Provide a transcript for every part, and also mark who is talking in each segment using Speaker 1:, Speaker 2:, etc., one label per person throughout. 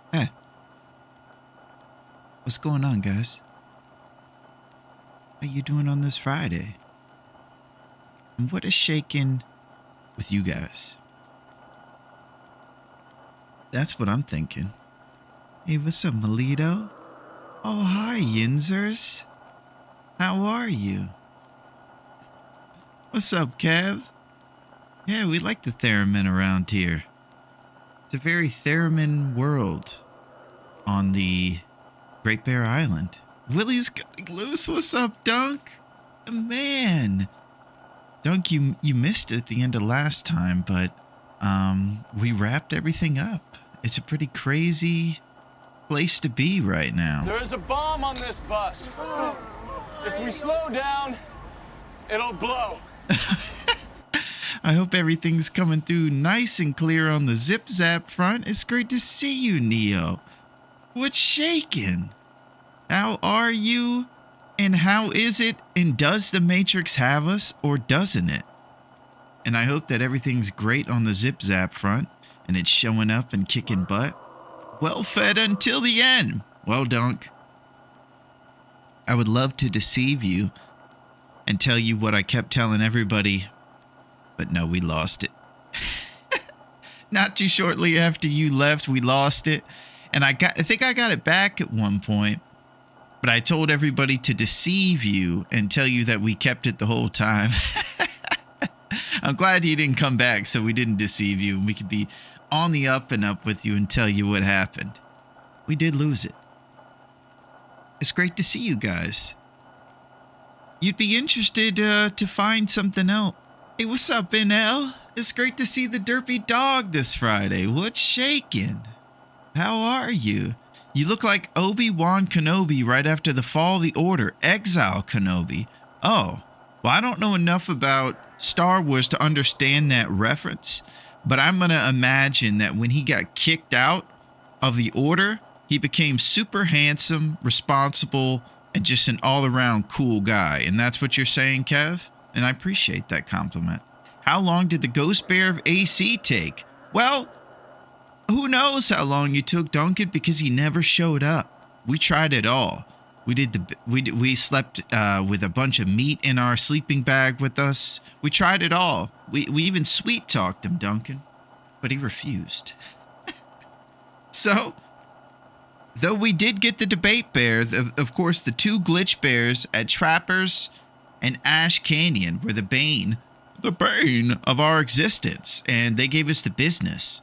Speaker 1: Hey, what's going on, guys? How you doing on this Friday? And what is shaking with you guys? That's what I'm thinking. Hey, what's up, Melito? Oh, hi, Yinzers. How are you? What's up, Kev? Yeah, we like the theremin around here. It's a very theremin world on the Great Bear Island. Willy's cutting loose. What's up, Dunk? Man. Dunk, you missed it at the end of last time, but we wrapped everything up. It's a pretty crazy place to be right now.
Speaker 2: There's a bomb on this bus. If we slow down, it'll blow.
Speaker 1: I hope everything's coming through nice and clear on the Zip Zap front. It's great to see you, Neo. What's shaking? How are you? And how is it? And does the Matrix have us or doesn't it? And I hope that everything's great on the Zip Zap front and it's showing up and kicking butt. Well fed until the end. Well, Dunk. I would love to deceive you and tell you what I kept telling everybody, but no, we lost it. Not too shortly after you left, we lost it. And I think I got it back at one point, but I told everybody to deceive you and tell you that we kept it the whole time. I'm glad you didn't come back so we didn't deceive you and we could be on the up and up with you and tell you what happened. We did lose it. It's great to see you guys. You'd be interested to find something else. Hey, what's up, NL? It's great to see the derpy dog this Friday. What's shaking? How are you? You look like Obi-Wan Kenobi right after the Fall of the Order. Exile Kenobi. Oh, well, I don't know enough about Star Wars to understand that reference, but I'm going to imagine that when he got kicked out of the Order, he became super handsome, responsible, and just an all-around cool guy. And that's what you're saying, Kev? And I appreciate that compliment. How long did the Ghost Bear of AC take? Well, who knows how long you took, Duncan, because he never showed up. We tried it all. We slept with a bunch of meat in our sleeping bag with us. We tried it all. We even sweet talked him, Duncan, but he refused. So, though we did get the debate bear, of course, the two glitch bears at Trappers and Ash Canyon were the bane of our existence, and they gave us the business.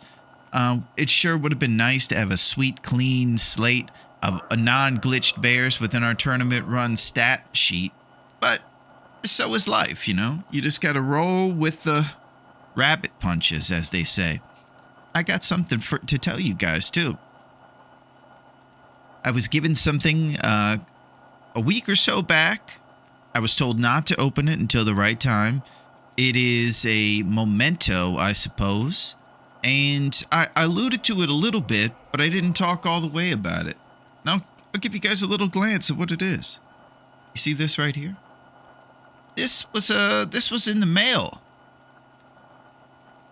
Speaker 1: It sure would have been nice to have a sweet, clean slate of non-glitched bears within our tournament run stat sheet, but so is life, you know? You just gotta roll with the rabbit punches, as they say. I got something to tell you guys, too. I was given something a week or so back. I was told not to open it until the right time. It is a memento, I suppose. And I alluded to it a little bit, but I didn't talk all the way about it. Now, I'll give you guys a little glance at what it is. You see this right here? This was in the mail.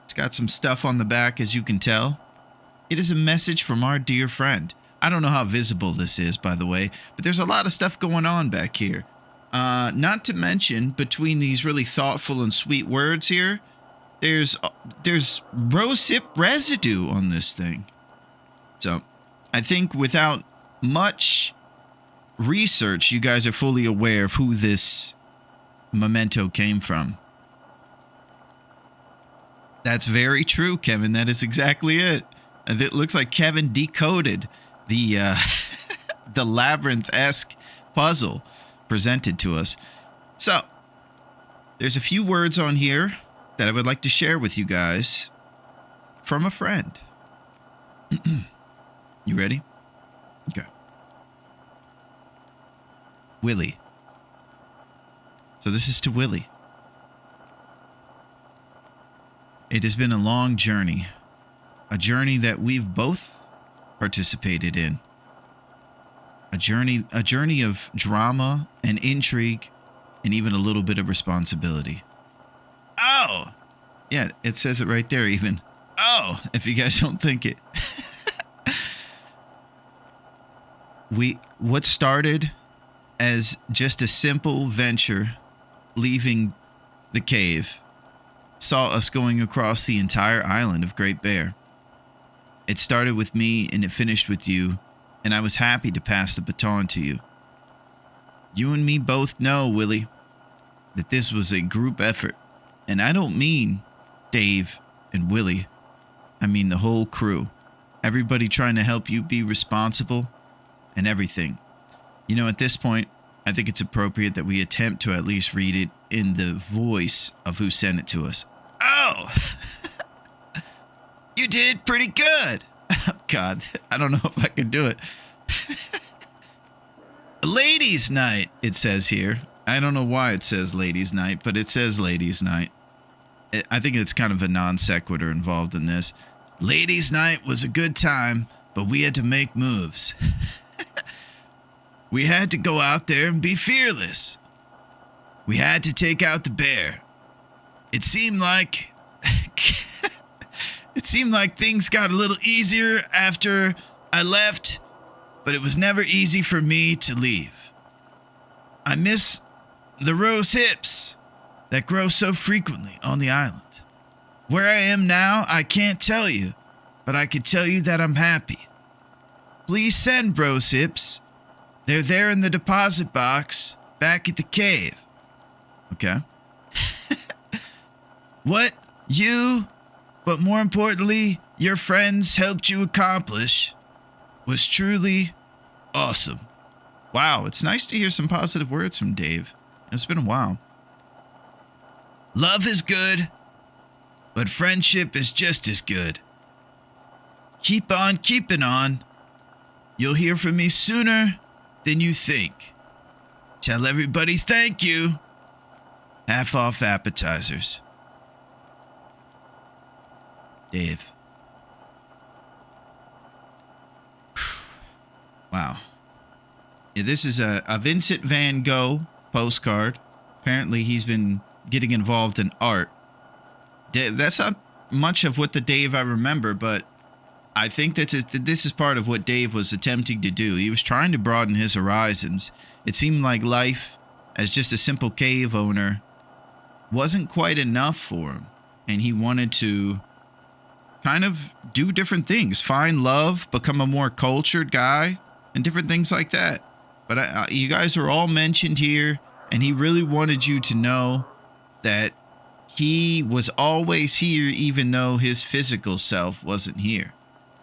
Speaker 1: It's got some stuff on the back, as you can tell. It is a message from our dear friend. I don't know how visible this is, by the way, but there's a lot of stuff going on back here. Not to mention, between these really thoughtful and sweet words here, there's rosehip residue on this thing. So, I think without much research, you guys are fully aware of who this memento came from. That's very true, Kevin. That is exactly it. It looks like Kevin decoded the the labyrinth-esque puzzle presented to us. So, there's a few words on here that I would like to share with you guys from a friend. You ready? Okay. Willie. So this is to Willie. It has been a long journey. A journey that we've both participated in. A journey of drama and intrigue and even a little bit of responsibility. Oh! Yeah, it says it right there even. Oh, if you guys don't think it. What started as just a simple venture leaving the cave saw us going across the entire island of Great Bear. It started with me and it finished with you, and I was happy to pass the baton to you. You and me both know, Willie, that this was a group effort, and I don't mean Dave and Willie. I mean the whole crew. Everybody trying to help you be responsible and everything. You know, at this point, I think it's appropriate that we attempt to at least read it in the voice of who sent it to us. Oh! You did pretty good. Oh, God, I don't know if I can do it. Ladies' night, it says here. I don't know why it says ladies' night, but it says ladies' night. I think it's kind of a non sequitur involved in this. Ladies' night was a good time, but we had to make moves. We had to go out there and be fearless. We had to take out the bear. It seemed like things got a little easier after I left, but it was never easy for me to leave. I miss the rose hips that grow so frequently on the island. Where I am now, I can't tell you, but I can tell you that I'm happy. Please send rose hips. They're there in the deposit box back at the cave. Okay. What you, but more importantly, your friends helped you accomplish was truly awesome. Wow, it's nice to hear some positive words from Dave. It's been a while. Love is good, but friendship is just as good. Keep on keeping on. You'll hear from me sooner than you think. Tell everybody thank you. Half off appetizers. Dave. Wow. Yeah, this is a Vincent van Gogh postcard. Apparently he's been getting involved in art. That's not much of what the Dave I remember, but I think that this is part of what Dave was attempting to do. He was trying to broaden his horizons. It seemed like life as just a simple cave owner wasn't quite enough for him, and he wanted to kind of do different things, find love, become a more cultured guy, and different things like that. But you guys are all mentioned here, and he really wanted you to know that he was always here even though his physical self wasn't here.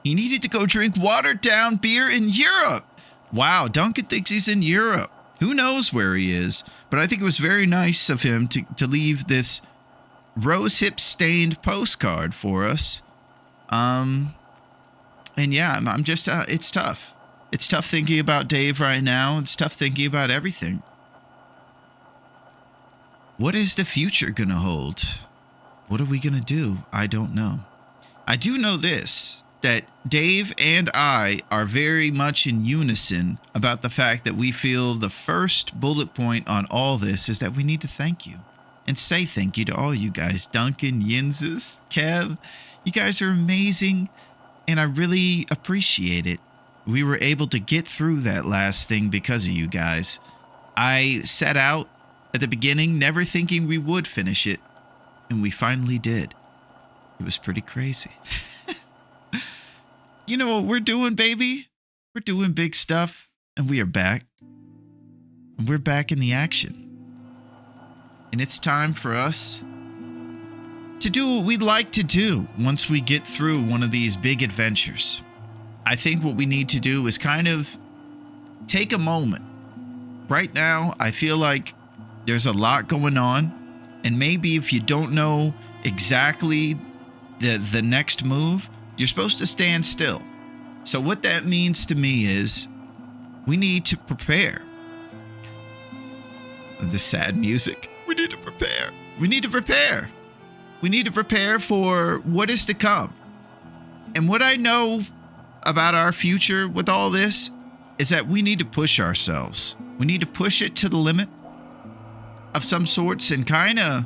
Speaker 1: He needed to go drink watered down beer in Europe. Wow, Duncan thinks he's in Europe. Who knows where he is? But I think it was very nice of him to leave this rosehip stained postcard for us. And yeah, I'm just, it's tough. It's tough thinking about Dave right now. It's tough thinking about everything. What is the future gonna hold? What are we gonna do? I don't know. I do know this, that Dave and I are very much in unison about the fact that we feel the first bullet point on all this is that we need to thank you and say thank you to all you guys. Duncan, Yinzes, Kev, you guys are amazing, and I really appreciate it. We were able to get through that last thing because of you guys. I set out at the beginning never thinking we would finish it, and we finally did. It was pretty crazy. You know what we're doing, baby? We're doing big stuff, and we are back. And we're back in the action. And it's time for us to do what we'd like to do once we get through one of these big adventures. I think what we need to do is kind of take a moment right now, I feel like there's a lot going on. And maybe if you don't know exactly the next move, you're supposed to stand still. So what that means to me is we need to prepare. The sad music. We need to prepare. We need to prepare. We need to prepare for what is to come. And what I know about our future with all this is that we need to push ourselves. We need to push it to the limit of some sorts and kind of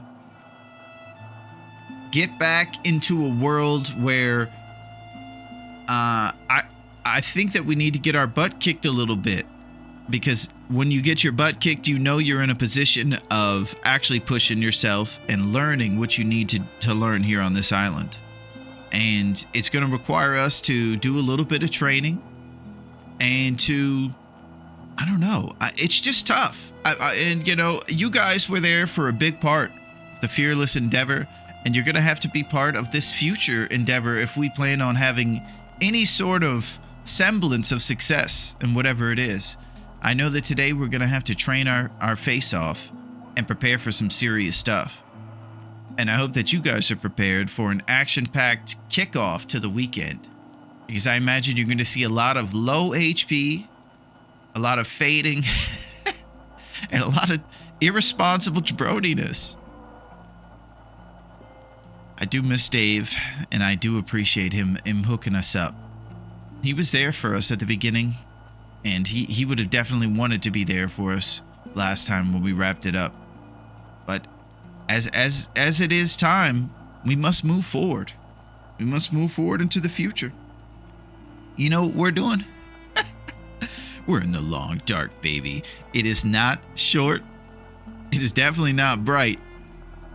Speaker 1: get back into a world where I think that we need to get our butt kicked a little bit, because when you get your butt kicked, you know you're in a position of actually pushing yourself and learning what you need to learn here on this island. And it's going to require us to do a little bit of training and to, I don't know, it's just tough. And, you know, you guys were there for a big part, the Fearless Endeavor, and you're going to have to be part of this future endeavor if we plan on having any sort of semblance of success in whatever it is. I know that today we're going to have to train our face off and prepare for some serious stuff. And I hope that you guys are prepared for an action-packed kickoff to the weekend, because I imagine you're going to see a lot of low HP, a lot of fading, and a lot of irresponsible jabroniness. I do miss Dave, and I do appreciate him hooking us up. He was there for us at the beginning, and he would have definitely wanted to be there for us last time when we wrapped it up. But as it is time, we must move forward. We must move forward into the future. You know what we're doing? We're in the long dark, baby. It is not short. It is definitely not bright.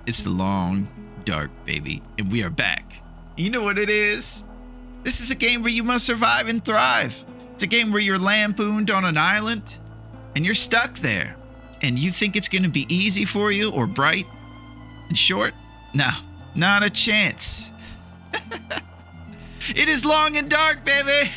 Speaker 1: It's the long dark, baby. And we are back. You know what it is? This is a game where you must survive and thrive. It's a game where you're lampooned on an island and you're stuck there. And you think it's going to be easy for you or bright and short? No, not a chance. It is long and dark, baby.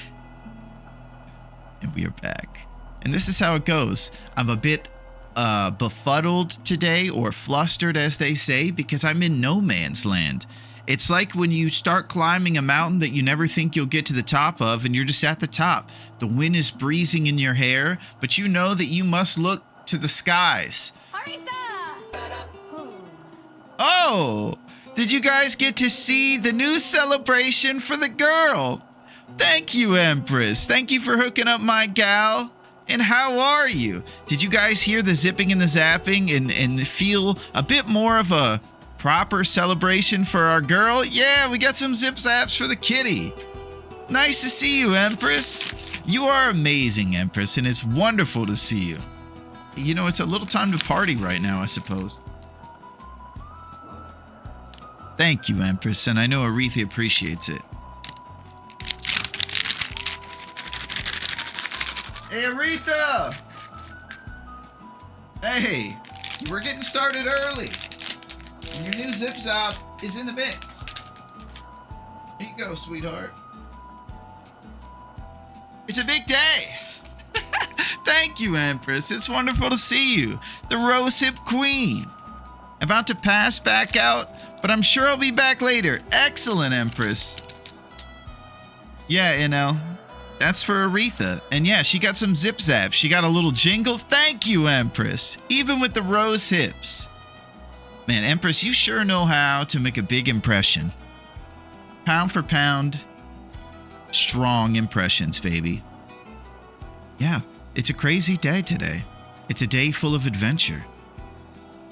Speaker 1: And we are back. And this is how it goes. I'm a bit befuddled today, or flustered as they say, because I'm in no man's land. It's like when you start climbing a mountain that you never think you'll get to the top of, and you're just at the top. The wind is breezing in your hair, but you know that you must look to the skies. Oh, did you guys get to see the new celebration for the girl? Thank you, Empress. Thank you for hooking up my gal. And how are you? Did you guys hear the zipping and the zapping and feel a bit more of a proper celebration for our girl? Yeah, we got some zip zaps for the kitty. Nice to see you, Empress. You are amazing, Empress, and it's wonderful to see you. You know, it's a little time to party right now, I suppose. Thank you, Empress, and I know Aretha appreciates it. Hey, Aretha! Hey, we're getting started early. And your new zip zap is in the mix. Here you go, sweetheart. It's a big day. Thank you, Empress. It's wonderful to see you. The Rose Hip Queen. About to pass back out, but I'm sure I'll be back later. Excellent, Empress. Yeah, that's for Aretha. And yeah, she got some zip zaps. She got a little jingle. Thank you, Empress. Even with the rose hips. Man, Empress, you sure know how to make a big impression. Pound for pound, strong impressions, baby. Yeah, it's a crazy day today. It's a day full of adventure.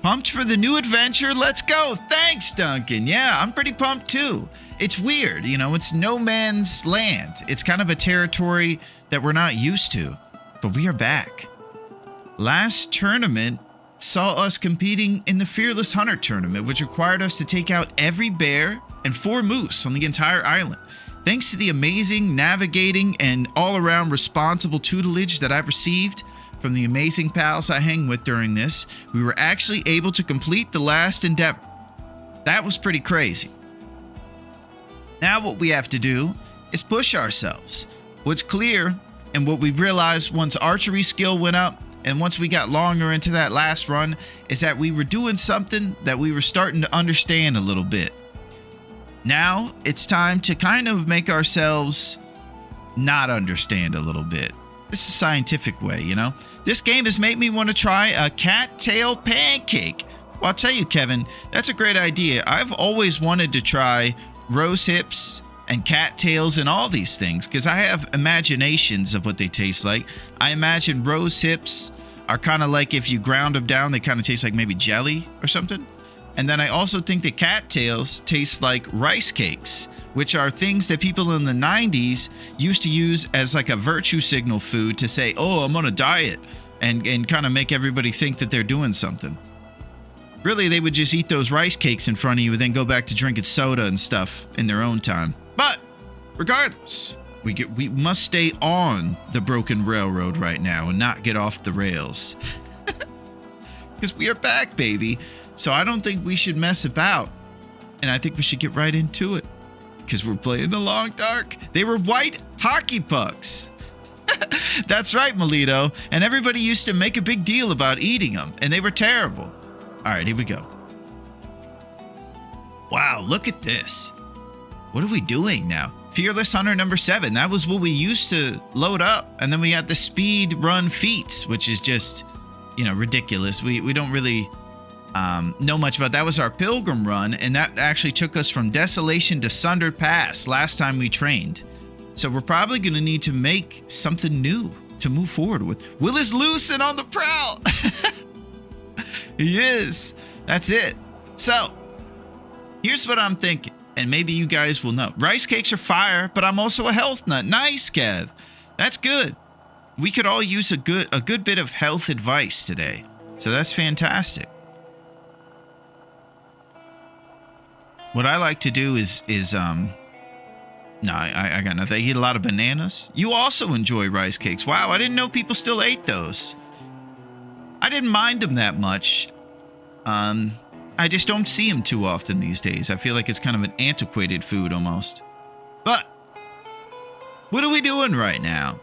Speaker 1: Pumped for the new adventure? Let's go. Thanks, Duncan. Yeah, I'm pretty pumped too. It's weird, it's no man's land. It's kind of a territory that we're not used to, but we are back. Last tournament saw us competing in the Fearless Hunter tournament, which required us to take out every bear and 4 moose on the entire island. Thanks to the amazing navigating and all-around responsible tutelage that I've received from the amazing pals I hang with during this, we were actually able to complete the last endeavor. That was pretty crazy. Now what we have to do is push ourselves. What's clear, and what we realized once archery skill went up, and once we got longer into that last run, is that we were doing something that we were starting to understand a little bit. Now it's time to kind of make ourselves not understand a little bit. This is a scientific way, you know? This game has made me want to try a cattail pancake. Well, I'll tell you, Kevin, that's a great idea. I've always wanted to try rose hips and cattails and all these things because I have imaginations of what they taste like. I imagine rose hips are kind of like if you ground them down, they kind of taste like maybe jelly or something. And then I also think that cattails taste like rice cakes, which are things that people in the 90s used to use as like a virtue signal food to say, oh, I'm on a diet, and kind of make everybody think that they're doing something. Really, they would just eat those rice cakes in front of you and then go back to drinking soda and stuff in their own time. But regardless, we must stay on the broken railroad right now and not get off the rails. Because we are back, baby. So I don't think we should mess about. And I think we should get right into it. Because we're playing the long dark. They were white hockey pucks. That's right, Melito. And everybody used to make a big deal about eating them. And they were terrible. All right, here we go. Wow, look at this. What are we doing now? Fearless Hunter number 7. That was what we used to load up. And then we got the speed run feats, which is just, you know, ridiculous. We don't really know much about that. Was our pilgrim run, and that actually took us from Desolation to Sundered Pass last time we trained. So we're probably going to need to make something new to move forward with. Will is loose and on the prowl. He is. That's it. So, here's what I'm thinking, and maybe you guys will know. Rice cakes are fire, but I'm also a health nut. Nice, Kev. That's good. We could all use a good bit of health advice today. So that's fantastic. What I like to do is no, I got nothing. I eat a lot of bananas. You also enjoy rice cakes. Wow, I didn't know people still ate those. I didn't mind them that much. I just don't see them too often these days. I feel like it's kind of an antiquated food almost. But what are we doing right now?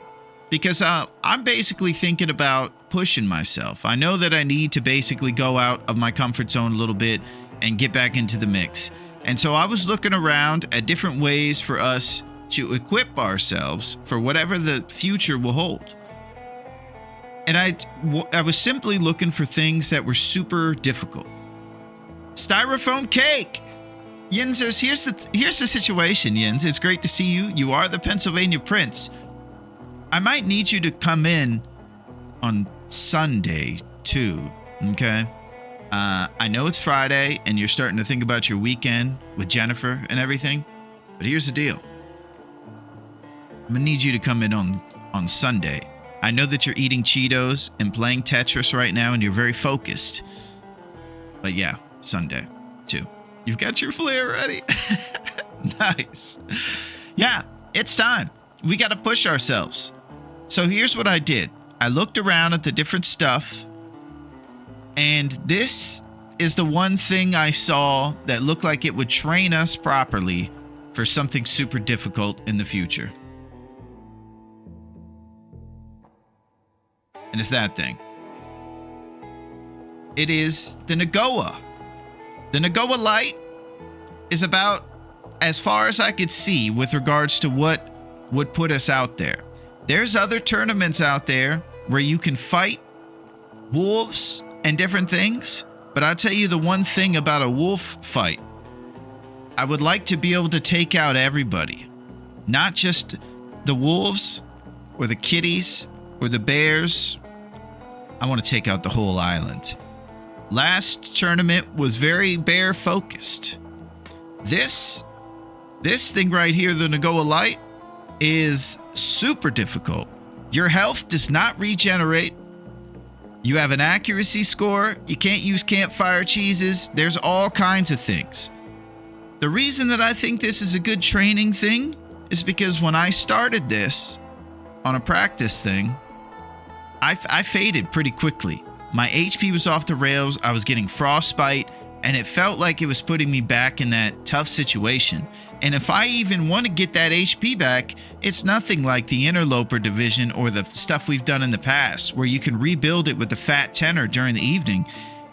Speaker 1: Because I'm basically thinking about pushing myself. I know that I need to basically go out of my comfort zone a little bit and get back into the mix. And so I was looking around at different ways for us to equip ourselves for whatever the future will hold. And I was simply looking for things that were super difficult. Styrofoam cake! Yinzers, here's the situation, Yins. It's great to see you. You are the Pennsylvania Prince. I might need you to come in on Sunday, too, okay? I know it's Friday, and you're starting to think about your weekend with Jennifer and everything, but here's the deal. I'm gonna need you to come in on Sunday. I know that you're eating Cheetos and playing Tetris right now, and you're very focused. But yeah, Sunday, too. You've got your flair ready. Nice. Yeah, it's time. We got to push ourselves. So here's what I did. I looked around at the different stuff, and this is the one thing I saw that looked like it would train us properly for something super difficult in the future. And it's that thing. It is the Nagoa. The Nagoa Light is about as far as I could see with regards to what would put us out there. There's other tournaments out there where you can fight wolves and different things, but I'll tell you the one thing about a wolf fight. I would like to be able to take out everybody, not just the wolves or the kitties or the bears. I want to take out the whole island. Last tournament was very bear focused. This thing right here, the Nagoa Light, is super difficult. Your health does not regenerate. You have an accuracy score. You can't use campfire cheeses. There's all kinds of things. The reason that I think this is a good training thing is because when I started this on a practice thing, I faded pretty quickly. My HP was off the rails. I was getting frostbite And it felt like it was putting me back in that tough situation. And if I even want to get that HP back, it's nothing like the Interloper division or the stuff we've done in the past, where you can rebuild it with the fat tenor during the evening.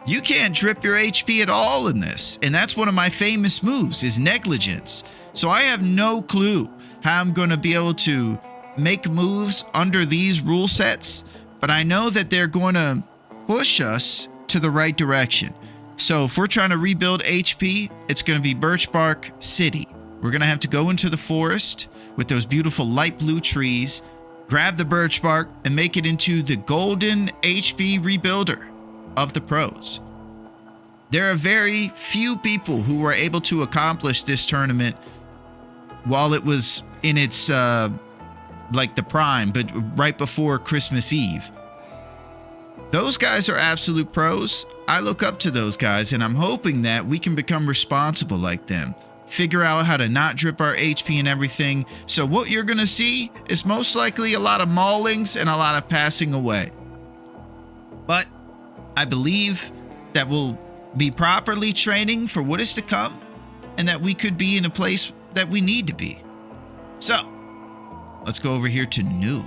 Speaker 1: You can't drip your HP at all in this. And that's one of my famous moves, is negligence. So I have no clue how I'm going to be able to make moves under these rule sets, but I know that they're going to push us to the right direction. So if we're trying to rebuild HP, it's going to be Birch Bark City. We're going to have to go into the forest with those beautiful light blue trees, grab the birch bark, and make it into the golden HP rebuilder of the pros. There are very few people who were able to accomplish this tournament while it was in its like the prime, but right before Christmas Eve. Those guys are absolute pros. I look up to those guys, and I'm hoping that we can become responsible like them. Figure out how to not drip our HP and everything. So what you're going to see is most likely a lot of maulings and a lot of passing away. But I believe that we'll be properly training for what is to come, and that we could be in a place that we need to be. So let's go over here to New.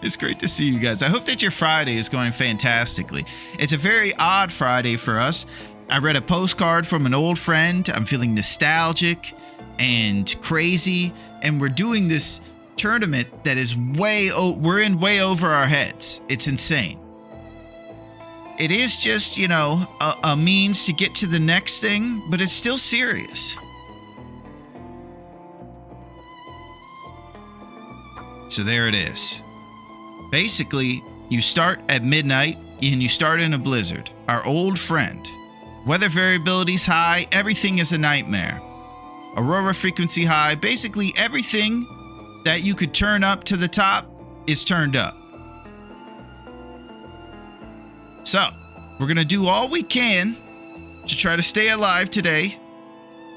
Speaker 1: It's great to see you guys. I hope that your Friday is going fantastically. It's a very odd Friday for us. I read a postcard from an old friend. I'm feeling nostalgic and crazy. And we're doing this tournament that is we're in way over our heads. It's insane. It is just, you know, a means to get to the next thing, but it's still serious. So there it is. Basically, you start at midnight and you start in a blizzard. Our old friend. Weather variability's high, everything is a nightmare. Aurora frequency high, basically everything that you could turn up to the top is turned up. So, we're going to do all we can to try to stay alive today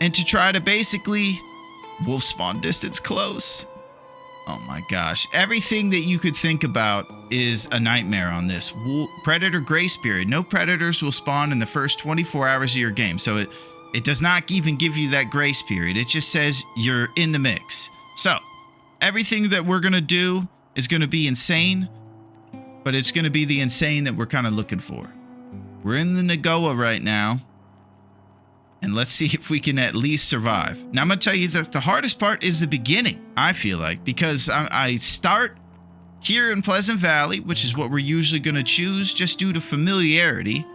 Speaker 1: and to try to basically wolf spawn distance close. Oh my gosh. Everything that you could think about is a nightmare on this. Predator grace period. No predators will spawn in the first 24 hours of your game. So it does not even give you that grace period. It just says you're in the mix. So everything that we're going to do is going to be insane, but it's going to be the insane that we're kind of looking for. We're in the Nagoa right now. And let's see if we can at least survive. Now, I'm going to tell you that the hardest part is the beginning, I feel like, because I start here in Pleasant Valley, which is what we're usually going to choose just due to familiarity.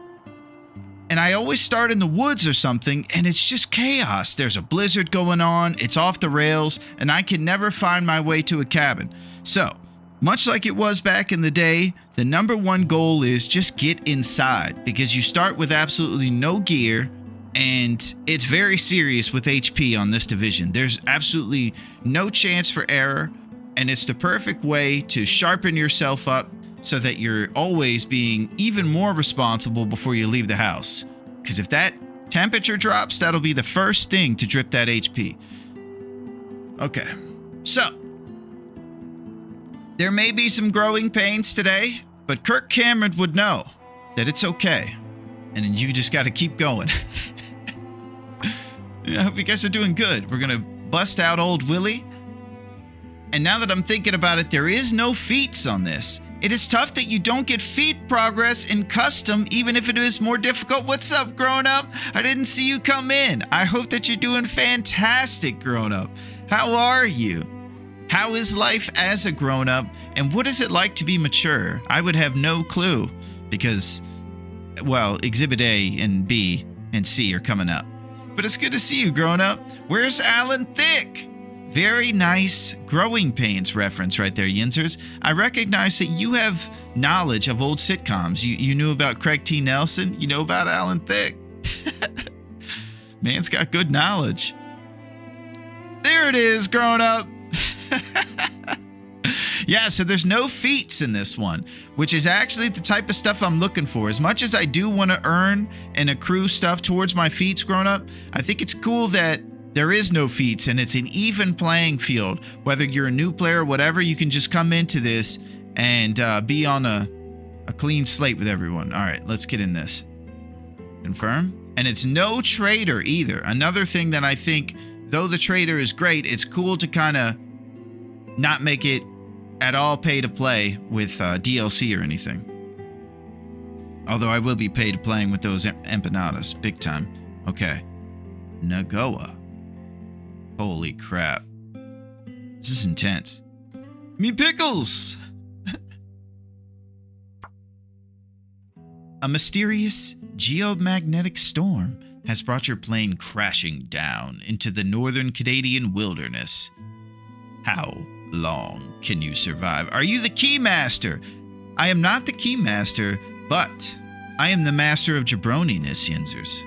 Speaker 1: And I always start in the woods or something, and it's just chaos. There's a blizzard going on, it's off the rails, and I can never find my way to a cabin. So, much like it was back in the day, the number one goal is just get inside, because you start with absolutely no gear. And it's very serious with HP on this division. There's absolutely no chance for error. And it's the perfect way to sharpen yourself up so that you're always being even more responsible before you leave the house. Because if that temperature drops, that'll be the first thing to drip that HP. Okay, so there may be some growing pains today, but Kirk Cameron would know that it's okay. And then you just got to keep going. I hope you guys are doing good. We're going to bust out old Willie. And now that I'm thinking about it, there is no feats on this. It is tough that you don't get feat progress in custom, even if it is more difficult. What's up, grown up? I didn't see you come in. I hope that you're doing fantastic, grown up. How are you? How is life as a grown up? And what is it like to be mature? I would have no clue because, well, Exhibit A and B and C are coming up. But it's good to see you, grown up. Where's Alan Thicke? Very nice growing pains reference right there, Yinzers. I recognize that you have knowledge of old sitcoms. You knew about Craig T. Nelson. You know about Alan Thicke. Man's got good knowledge. There it is, grown up. Yeah, so there's no feats in this one, which is actually the type of stuff I'm looking for. As much as I do want to earn and accrue stuff towards my feats grown up, I think it's cool that there is no feats and it's an even playing field. Whether you're a new player or whatever, you can just come into this and be on a clean slate with everyone. All right, let's get in this. Confirm. And it's no trader either. Another thing that I think, though the trader is great, it's cool to kind of not make it at all pay to play with DLC or anything. Although I will be paid to playing with those empanadas. Big time. Okay. Nagoa. Holy crap. This is intense. Me pickles! A mysterious geomagnetic storm has brought your plane crashing down into the northern Canadian wilderness. How long can you survive? Are you the Keymaster? I am not the Keymaster, but I am the master of jabroniness, Yinzers.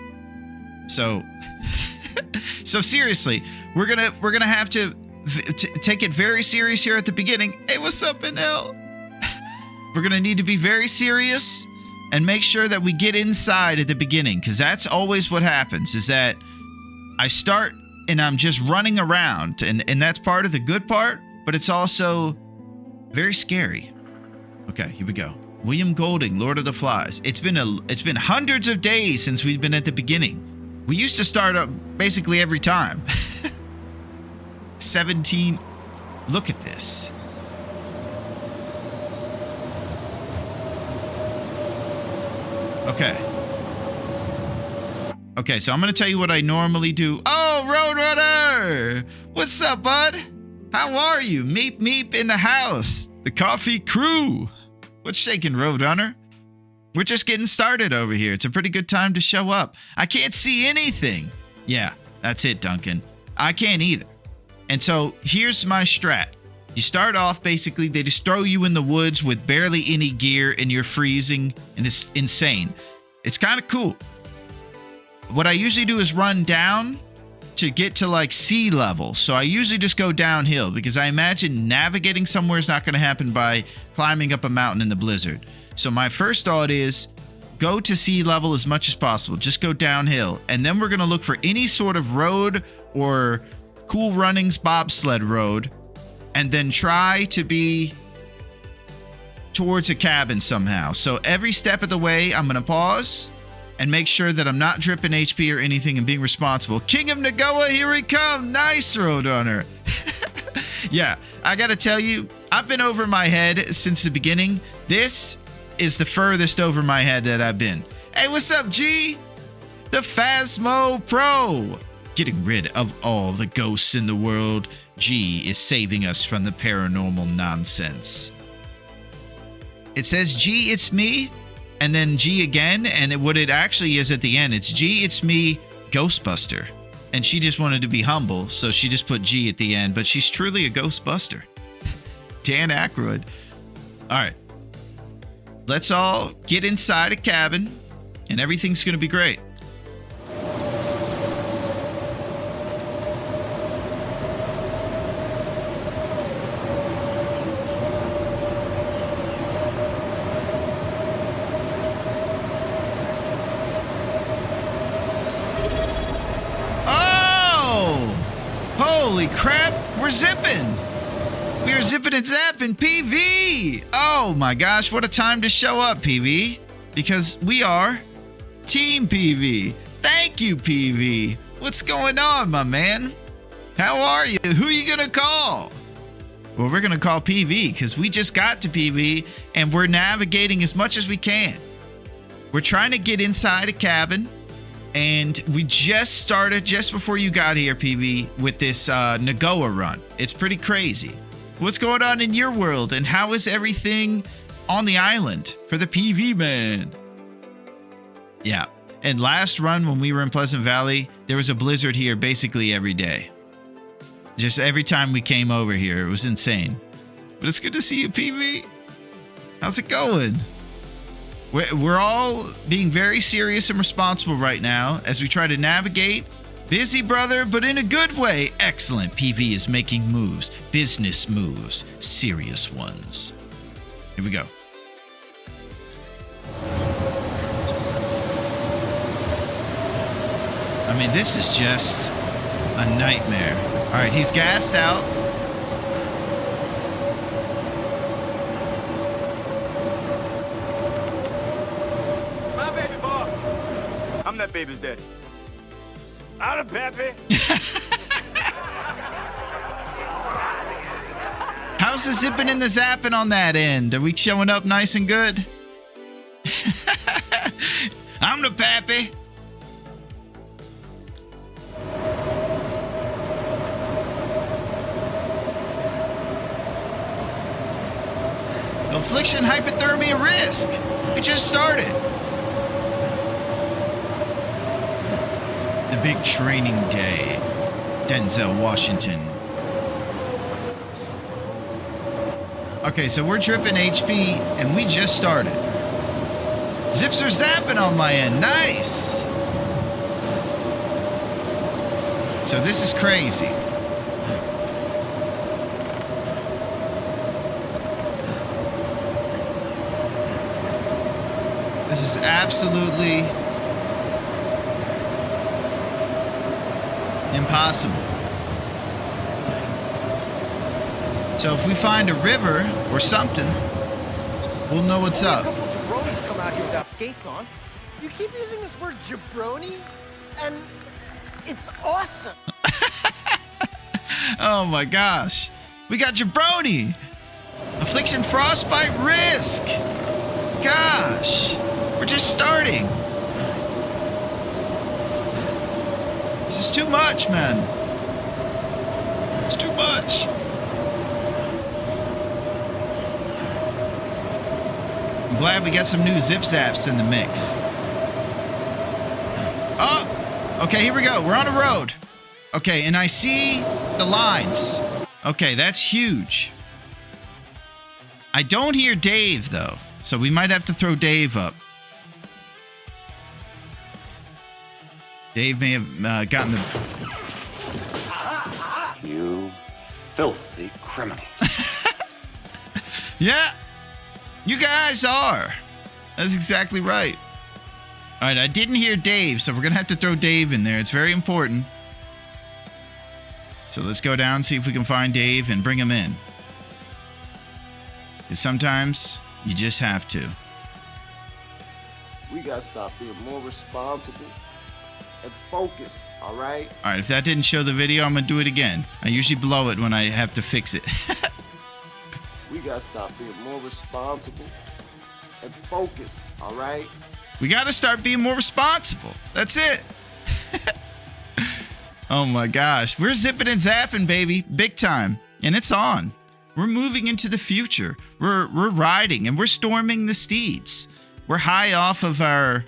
Speaker 1: So, so seriously, we're gonna have to take it very serious here at the beginning. Hey, what's up, NL? We're gonna need to be very serious and make sure that we get inside at the beginning, because that's always what happens, is that I start and I'm just running around, and that's part of the good part, but it's also very scary. Okay, here we go. William Golding, Lord of the Flies. It's been hundreds of days since we've been at the beginning. We used to start up basically every time. 17. Look at this. Okay. Okay, so I'm going to tell you what I normally do. Oh, Roadrunner! What's up, bud? How are you? Meep meep in the house. The coffee crew. What's shaking, Roadrunner? We're just getting started over here. It's a pretty good time to show up. I can't see anything. Yeah, that's it, Duncan. I can't either. And so here's my strat. You start off, basically, they just throw you in the woods with barely any gear and you're freezing and it's insane. It's kind of cool. What I usually do is run down to get to like sea level. So I usually just go downhill because I imagine navigating somewhere is not going to happen by climbing up a mountain in the blizzard. So my first thought is go to sea level as much as possible. Just go downhill. And then we're going to look for any sort of road or Cool Runnings bobsled road, and then try to be towards a cabin somehow. So every step of the way, I'm going to pause and make sure that I'm not dripping HP or anything and being responsible. King of Nagoa, here we come. Nice, Roadrunner. Yeah, I got to tell you, I've been over my head since the beginning. This is the furthest over my head that I've been. Hey, what's up, G? The Phasmo Pro. Getting rid of all the ghosts in the world. G is saving us from the paranormal nonsense. It says, G, it's me, and then G again, and what it actually is at the end, it's G, it's me, Ghostbuster. And she just wanted to be humble, so she just put G at the end, but she's truly a Ghostbuster. Dan Aykroyd. All right. Let's all get inside a cabin, and everything's going to be great. Holy crap, we're zipping. We are zipping and zapping, PV. Oh my gosh, what a time to show up, PV. Because we are Team PV. Thank you, PV. What's going on, my man? How are you? Who are you gonna call? Well, we're gonna call PV because we just got to PV and we're navigating as much as we can. We're trying to get inside a cabin. And we just started, just before you got here, PB, with this Nagoa run. It's pretty crazy. What's going on in your world, and how is everything on the island for the PV man? Yeah, and last run when we were in Pleasant Valley, there was a blizzard here basically every day. Just every time we came over here, it was insane. But it's good to see you, PV. How's it going? We're all being very serious and responsible right now as we try to navigate. Busy, brother, but in a good way. Excellent. PV is making moves. Business moves. Serious ones. Here we go. I mean, this is just a nightmare. All right, he's gassed out.
Speaker 3: that baby's daddy. Out of Pepe.
Speaker 1: How's the zipping and the zapping on that end? Are we showing up nice and good? I'm the pappy. Affliction hypothermia risk. We just started. The big training day. Denzel Washington. Okay, so we're dripping HP and we just started. Zips are zapping on my end. Nice. So this is crazy. This is absolutely impossible. So if we find a river or something, we'll know what's up.
Speaker 4: A couple of jabronis come out here without skates on. You keep using this word jabroni, and it's awesome.
Speaker 1: Oh my gosh. We got jabroni. Affliction frostbite risk. Gosh. We're just starting. This is too much, man. It's too much. I'm glad we got some new zip zaps in the mix. Oh, okay, here we go. We're on a road. Okay, and I see the lines. Okay, that's huge. I don't hear Dave, though, so we might have to throw Dave up. Dave may have gotten the...
Speaker 5: You filthy criminals.
Speaker 1: Yeah, you guys are. That's exactly right. All right, I didn't hear Dave, so we're going to have to throw Dave in there. It's very important. So let's go down, see if we can find Dave and bring him in. Because sometimes you just have to.
Speaker 6: We gotta stop being more responsible and focus, all right?
Speaker 1: All right, if that didn't show the video, I'm going to do it again. I usually blow it when I have to fix it.
Speaker 6: We gotta stop being more responsible and focus, all right?
Speaker 1: We got to start being more responsible. That's it. Oh my gosh. We're zipping and zapping, baby. Big time. And it's on. We're moving into the future. We're riding and we're storming the steeds. We're high off of our...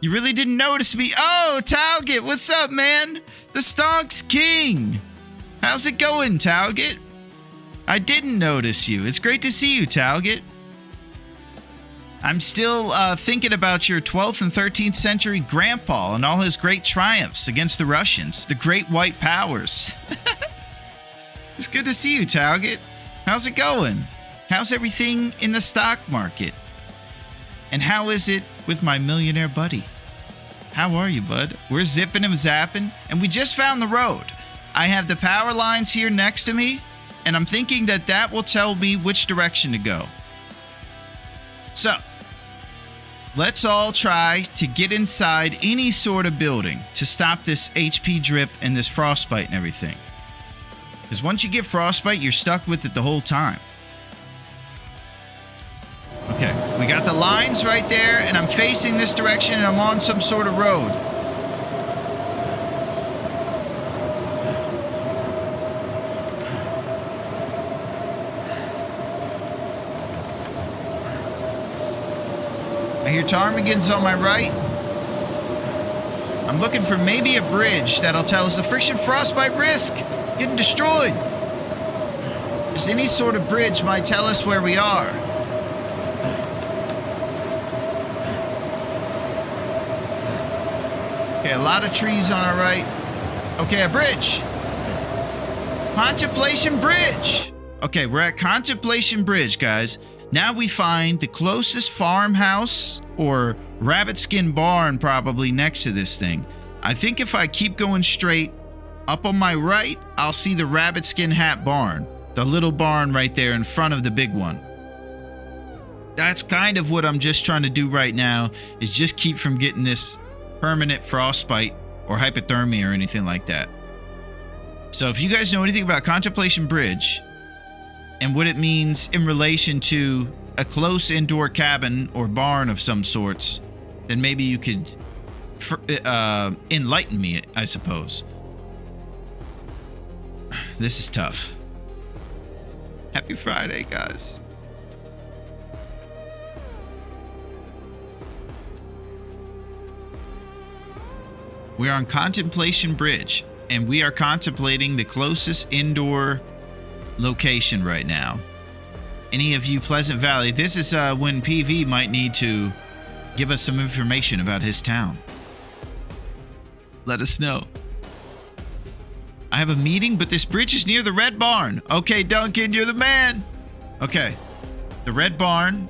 Speaker 1: You really didn't notice me. Oh, Talget, what's up, man? The Stonks King. How's it going, Talget? I didn't notice you. It's great to see you, Talget. I'm still thinking about your 12th and 13th century grandpa and all his great triumphs against the Russians, the great white powers. It's good to see you, Talget. How's it going? How's everything in the stock market? And how is it with my millionaire buddy? How are you, bud? We're zipping and zapping, and we just found the road. I have the power lines here next to me, and I'm thinking that that will tell me which direction to go. So, let's all try to get inside any sort of building to stop this HP drip and this frostbite and everything. Because once you get frostbite, you're stuck with it the whole time. Okay, we got the lines right there, and I'm facing this direction, and I'm on some sort of road. I hear ptarmigans on my right. I'm looking for maybe a bridge that'll tell us the friction frostbite risk getting destroyed. Just any sort of bridge might tell us where we are. Okay, a lot of trees on our right. Okay, a bridge. Contemplation Bridge. Okay, we're at Contemplation Bridge, guys. Now we find the closest farmhouse or rabbit skin barn probably next to this thing. I think if I keep going straight up on my right, I'll see the rabbit skin hat barn. The little barn right there in front of the big one. That's kind of what I'm just trying to do right now, is just keep from getting this permanent frostbite or hypothermia or anything like that. So if you guys know anything about Contemplation Bridge and what it means in relation to a close indoor cabin or barn of some sorts, then maybe you could enlighten me, I suppose. This is tough. Happy Friday, guys. We are on Contemplation Bridge, and we are contemplating the closest indoor location right now. Any of you Pleasant Valley, this is when PV might need to give us some information about his town. Let us know. I have a meeting, but this bridge is near the Red Barn. Okay, Duncan, you're the man. Okay. The Red Barn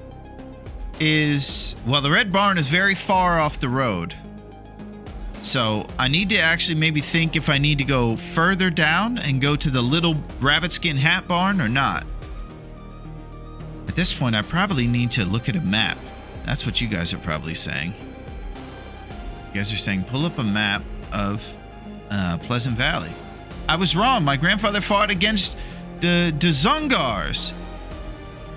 Speaker 1: is... Well, the Red Barn is very far off the road. So I need to actually maybe think if I need to go further down and go to the little rabbit skin hat barn or not. At this point, I probably need to look at a map. That's what you guys are probably saying. You guys are saying pull up a map of Pleasant Valley. I was wrong. My grandfather fought against the Dzungars.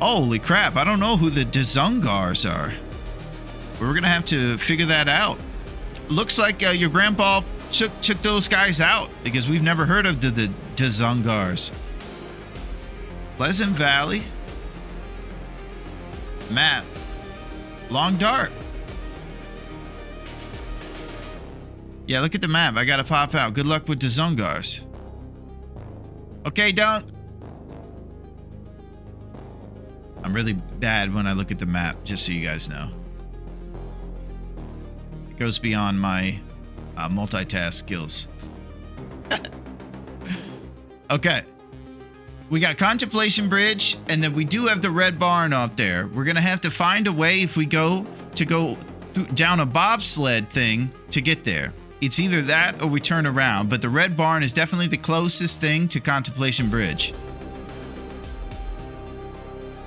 Speaker 1: Holy crap. I don't know who the Dzungars are. We're going to have to figure that out. Looks like your grandpa took those guys out because we've never heard of the Dzungars. Pleasant Valley. Map. Long Dart. Yeah, look at the map. I gotta pop out. Good luck with the Dzungars. Okay, Dunk. I'm really bad when I look at the map, just so you guys know. It goes beyond my multitask skills. Okay. We got Contemplation Bridge, and then we do have the Red Barn out there. We're going to have to find a way if we go down a bobsled thing to get there. It's either that or we turn around, but the Red Barn is definitely the closest thing to Contemplation Bridge.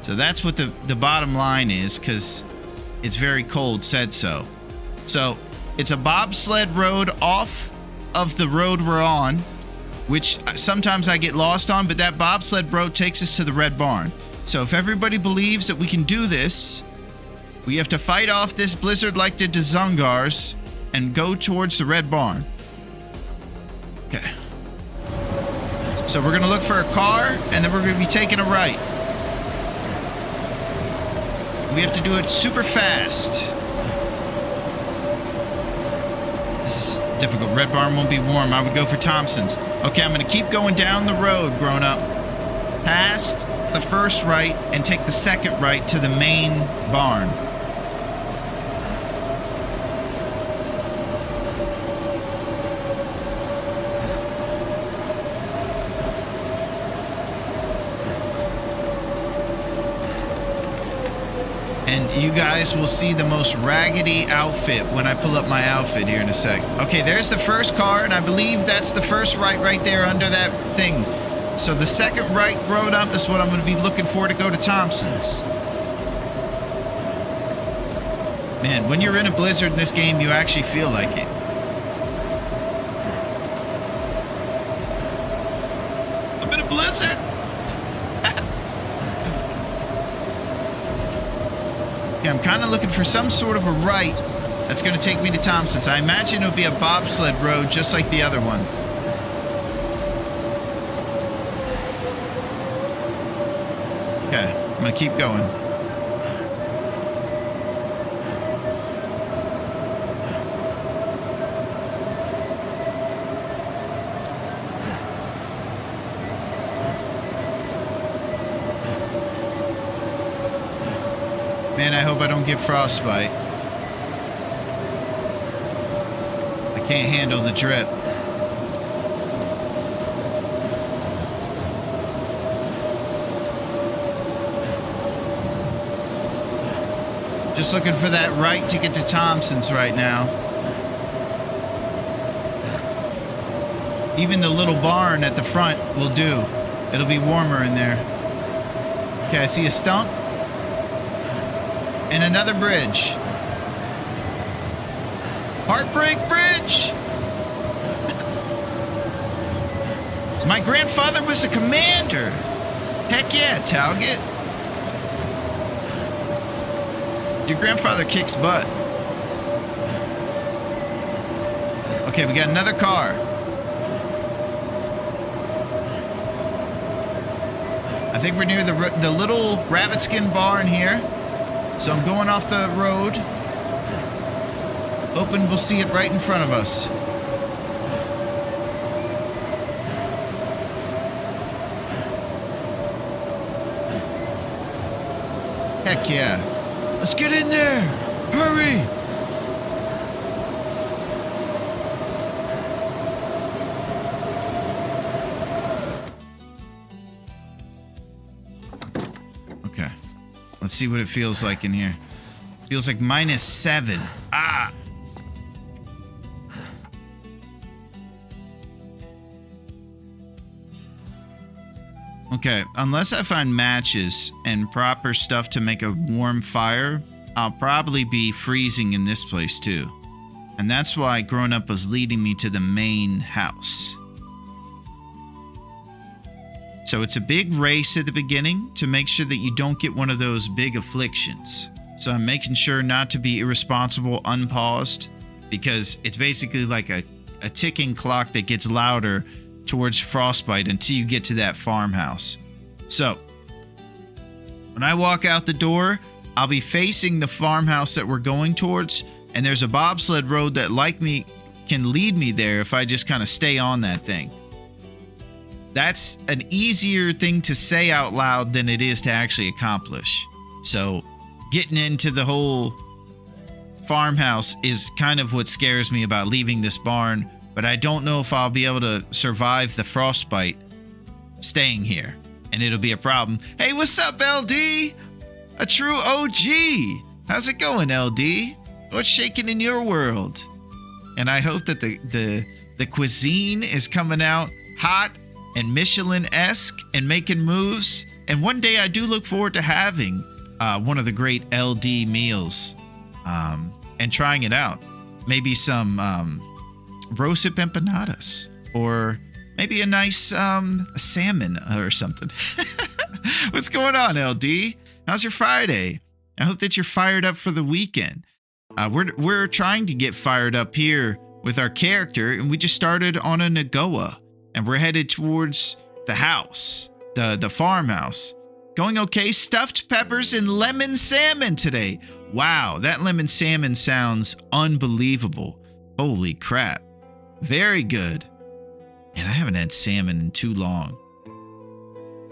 Speaker 1: So that's what the bottom line is, because it's very cold, said so. So it's a bobsled road off of the road we're on, which sometimes I get lost on, but that bobsled road takes us to the Red Barn. So if everybody believes that we can do this, we have to fight off this blizzard like the Dzungars and go towards the Red Barn. Okay. So we're going to look for a car, and then we're going to be taking a right. We have to do it super fast. This is difficult. Red Barn won't be warm. I would go for Thompson's. Okay, I'm going to keep going down the road, grown up. Past the first right and take the second right to the main barn. And you guys will see the most raggedy outfit when I pull up my outfit here in a sec. Okay, there's the first car, and I believe that's the first right there under that thing. So the second right road up is what I'm going to be looking for to go to Thompson's. Man, when you're in a blizzard in this game, you actually feel like it. I'm in a blizzard. I'm kind of looking for some sort of a right that's going to take me to Thompson's. I imagine it'll be a bobsled road just like the other one. Okay, I'm going to keep going. Man, I hope I don't get frostbite. I can't handle the drip. Just looking for that right to get to Thompson's right now. Even the little barn at the front will do. It'll be warmer in there. Okay, I see a stump. And another bridge. Heartbreak Bridge. My grandfather was a commander. Heck yeah, Talget. Your grandfather kicks butt. Okay, we got another car. I think we're near the little rabbit skin barn here. So I'm going off the road. Hoping we'll see it right in front of us. Heck yeah. Let's get in there. Hurry. Okay. Let's see what it feels like in here. Feels like -7. Ah. Okay, unless I find matches and proper stuff to make a warm fire, I'll probably be freezing in this place too. And that's why Grown Up was leading me to the main house. So it's a big race at the beginning to make sure that you don't get one of those big afflictions. So I'm making sure not to be irresponsible unpaused, because it's basically like a ticking clock that gets louder towards frostbite until you get to that farmhouse. So when I walk out the door, I'll be facing the farmhouse that we're going towards, and there's a bobsled road that can lead me there if I just kind of stay on that thing. That's an easier thing to say out loud than it is to actually accomplish. So getting into the whole farmhouse is kind of what scares me about leaving this barn, but I don't know if I'll be able to survive the frostbite staying here, and it'll be a problem. Hey, what's up, LD? A true OG. How's it going, LD? What's shaking in your world? And I hope that the cuisine is coming out hot and Michelin-esque and making moves. And one day I do look forward to having one of the great LD meals and trying it out. Maybe some roasted empanadas, or maybe a nice salmon or something. What's going on, LD? How's your Friday? I hope that you're fired up for the weekend. We're trying to get fired up here with our character, and we just started on a Nagoa, and we're headed towards the house, the farmhouse. Going okay. Stuffed peppers and lemon salmon today. Wow, that lemon salmon sounds unbelievable. Holy crap. Very good. And I haven't had salmon in too long.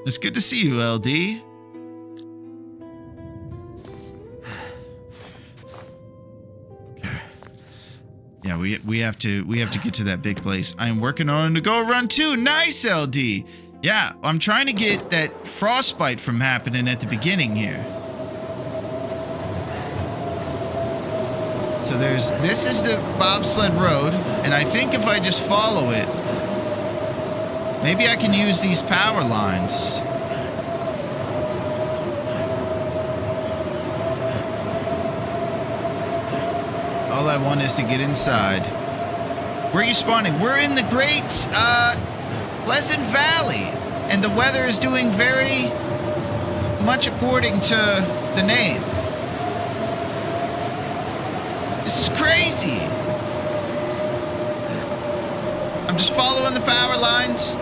Speaker 1: It's good to see you, LD. Okay. Yeah, we have to get to that big place. I am working on a go run too. Nice, LD. Yeah, I'm trying to get that frostbite from happening at the beginning here. So this is the bobsled road, and I think if I just follow it, maybe I can use these power lines. All I want is to get inside. Where are you spawning? We're in the great Pleasant Valley, and the weather is doing very much according to the name. This is crazy. I'm just following the power lines,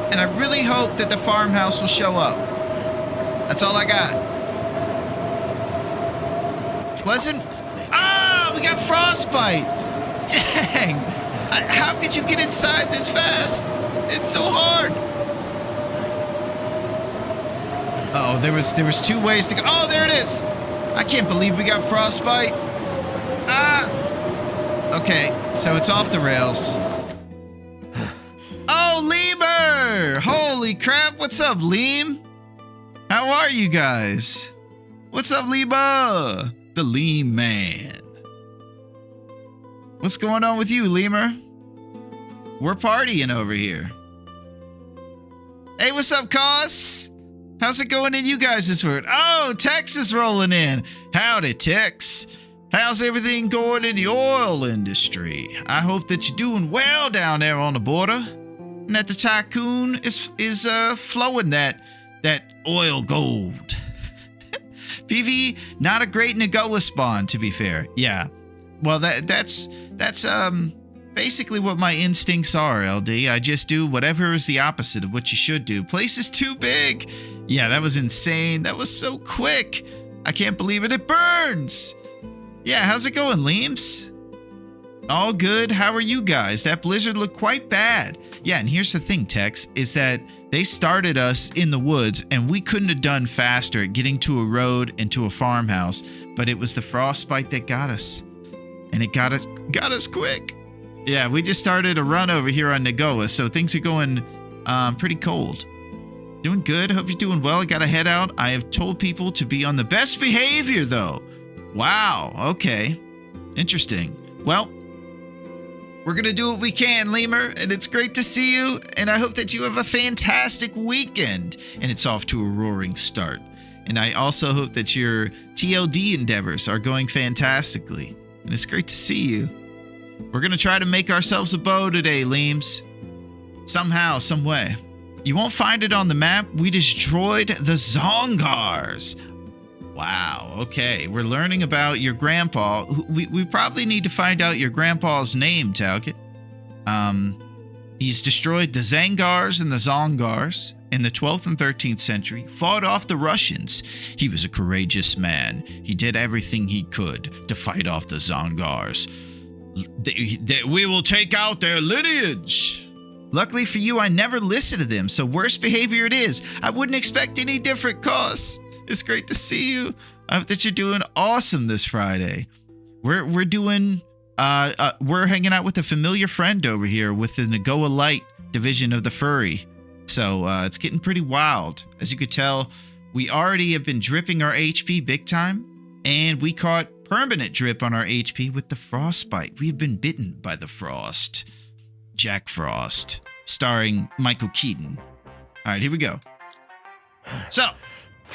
Speaker 1: and I really hope that the farmhouse will show up. That's all I got. Pleasant. Ah, we got frostbite. Dang. How could you get inside this fast? It's so hard. Uh-oh, there was two ways to go. Oh, there it is. I can't believe we got frostbite. Ah. Okay, so it's off the rails. Oh, Lemur! Holy crap, what's up, Leem? How are you guys? What's up, Lemur? The Leem Man. What's going on with you, Lemur? We're partying over here. Hey, what's up, Cos? How's it going in you guys this week? Oh, Tex is rolling in. Howdy, Tex. How's everything going in the oil industry? I hope that you're doing well down there on the border, and that the tycoon is flowing that oil gold. PV, not a great Nagoa spawn, to be fair. Yeah, well that's basically what my instincts are, LD. I just do whatever is the opposite of what you should do. Place is too big. Yeah, that was insane. That was so quick. I can't believe it. It burns. Yeah, how's it going, Leams? All good. How are you guys? That blizzard looked quite bad. Yeah, and here's the thing, Tex, is that they started us in the woods, and we couldn't have done faster at getting to a road and to a farmhouse, but it was the frostbite that got us. And it got us quick. Yeah, we just started a run over here on Nagoa, so things are going pretty cold. Doing good. Hope you're doing well. I gotta head out. I have told people to be on the best behavior, though. Wow. Okay. Interesting. Well, we're gonna do what we can, Lemur, and it's great to see you, and I hope that you have a fantastic weekend, and it's off to a roaring start. And I also hope that your TLD endeavors are going fantastically, and it's great to see you. We're gonna try to make ourselves a bow today, Leams. Somehow, some way. You won't find it on the map. We destroyed the Zongars. Wow, okay. We're learning about your grandpa. We probably need to find out your grandpa's name, Talcott. He's destroyed the Zangars and the Zongars in the 12th and 13th century, fought off the Russians. He was a courageous man. He did everything he could to fight off the Zongars. We will take out their lineage. Luckily for you, I never listened to them, so worst behavior it is. I wouldn't expect any different cause. It's great to see you. I hope that you're doing awesome this Friday. We're hanging out with a familiar friend over here with the Nagoa Light division of the Furry. So it's getting pretty wild. As you could tell, we already have been dripping our HP big time, and we caught permanent drip on our HP with the frostbite. We have been bitten by the frost. Jack Frost, starring Michael Keaton. All right, here we go. So,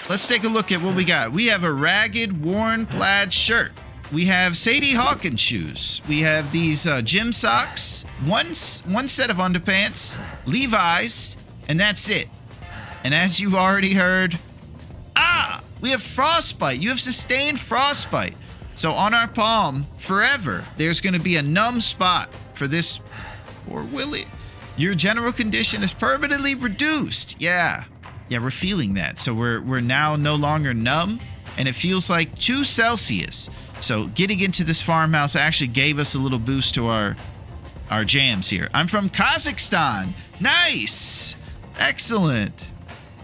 Speaker 1: let's take a look at what we got. We have a ragged, worn plaid shirt. We have Sadie Hawkins shoes. We have these gym socks, one set of underpants, Levi's, and that's it. And as you've already heard, we have frostbite. You have sustained frostbite. So on our palm, forever, there's going to be a numb spot for this poor Willie. Your general condition is permanently reduced. Yeah, we're feeling that. So we're now no longer numb, and it feels like 2 Celsius. So getting into this farmhouse actually gave us a little boost to our jams here. I'm from Kazakhstan. Nice. Excellent.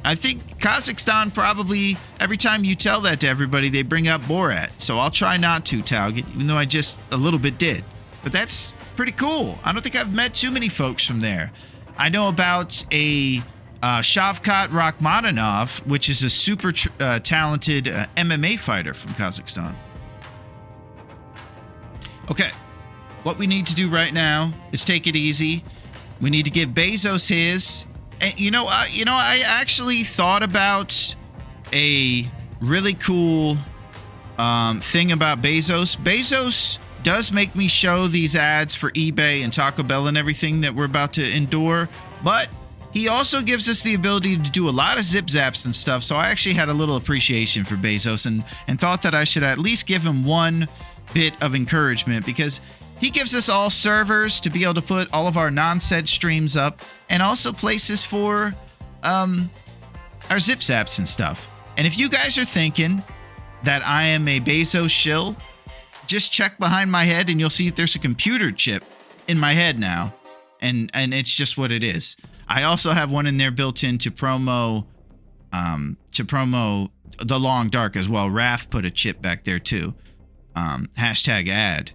Speaker 1: I think Kazakhstan probably, every time you tell that to everybody, they bring up Borat. So I'll try not to, Talgett, even though I just a little bit did. But that's pretty cool. I don't think I've met too many folks from there. I know about a Shavkat Rakhmonov, which is a super talented MMA fighter from Kazakhstan. Okay, what we need to do right now is take it easy. We need to give Bezos his. And I actually thought about a really cool thing about Bezos. Bezos does make me show these ads for eBay and Taco Bell and everything that we're about to endure, but he also gives us the ability to do a lot of zip zaps and stuff. So I actually had a little appreciation for Bezos and thought that I should at least give him one bit of encouragement, because he gives us all servers to be able to put all of our non-said streams up, and also places for our zip zaps and stuff. And if you guys are thinking that I am a Bezos shill, just check behind my head and you'll see there's a computer chip in my head now, and it's just what it is. I also have one in there built in to promo The Long Dark as well. Raph put a chip back there too. #ad.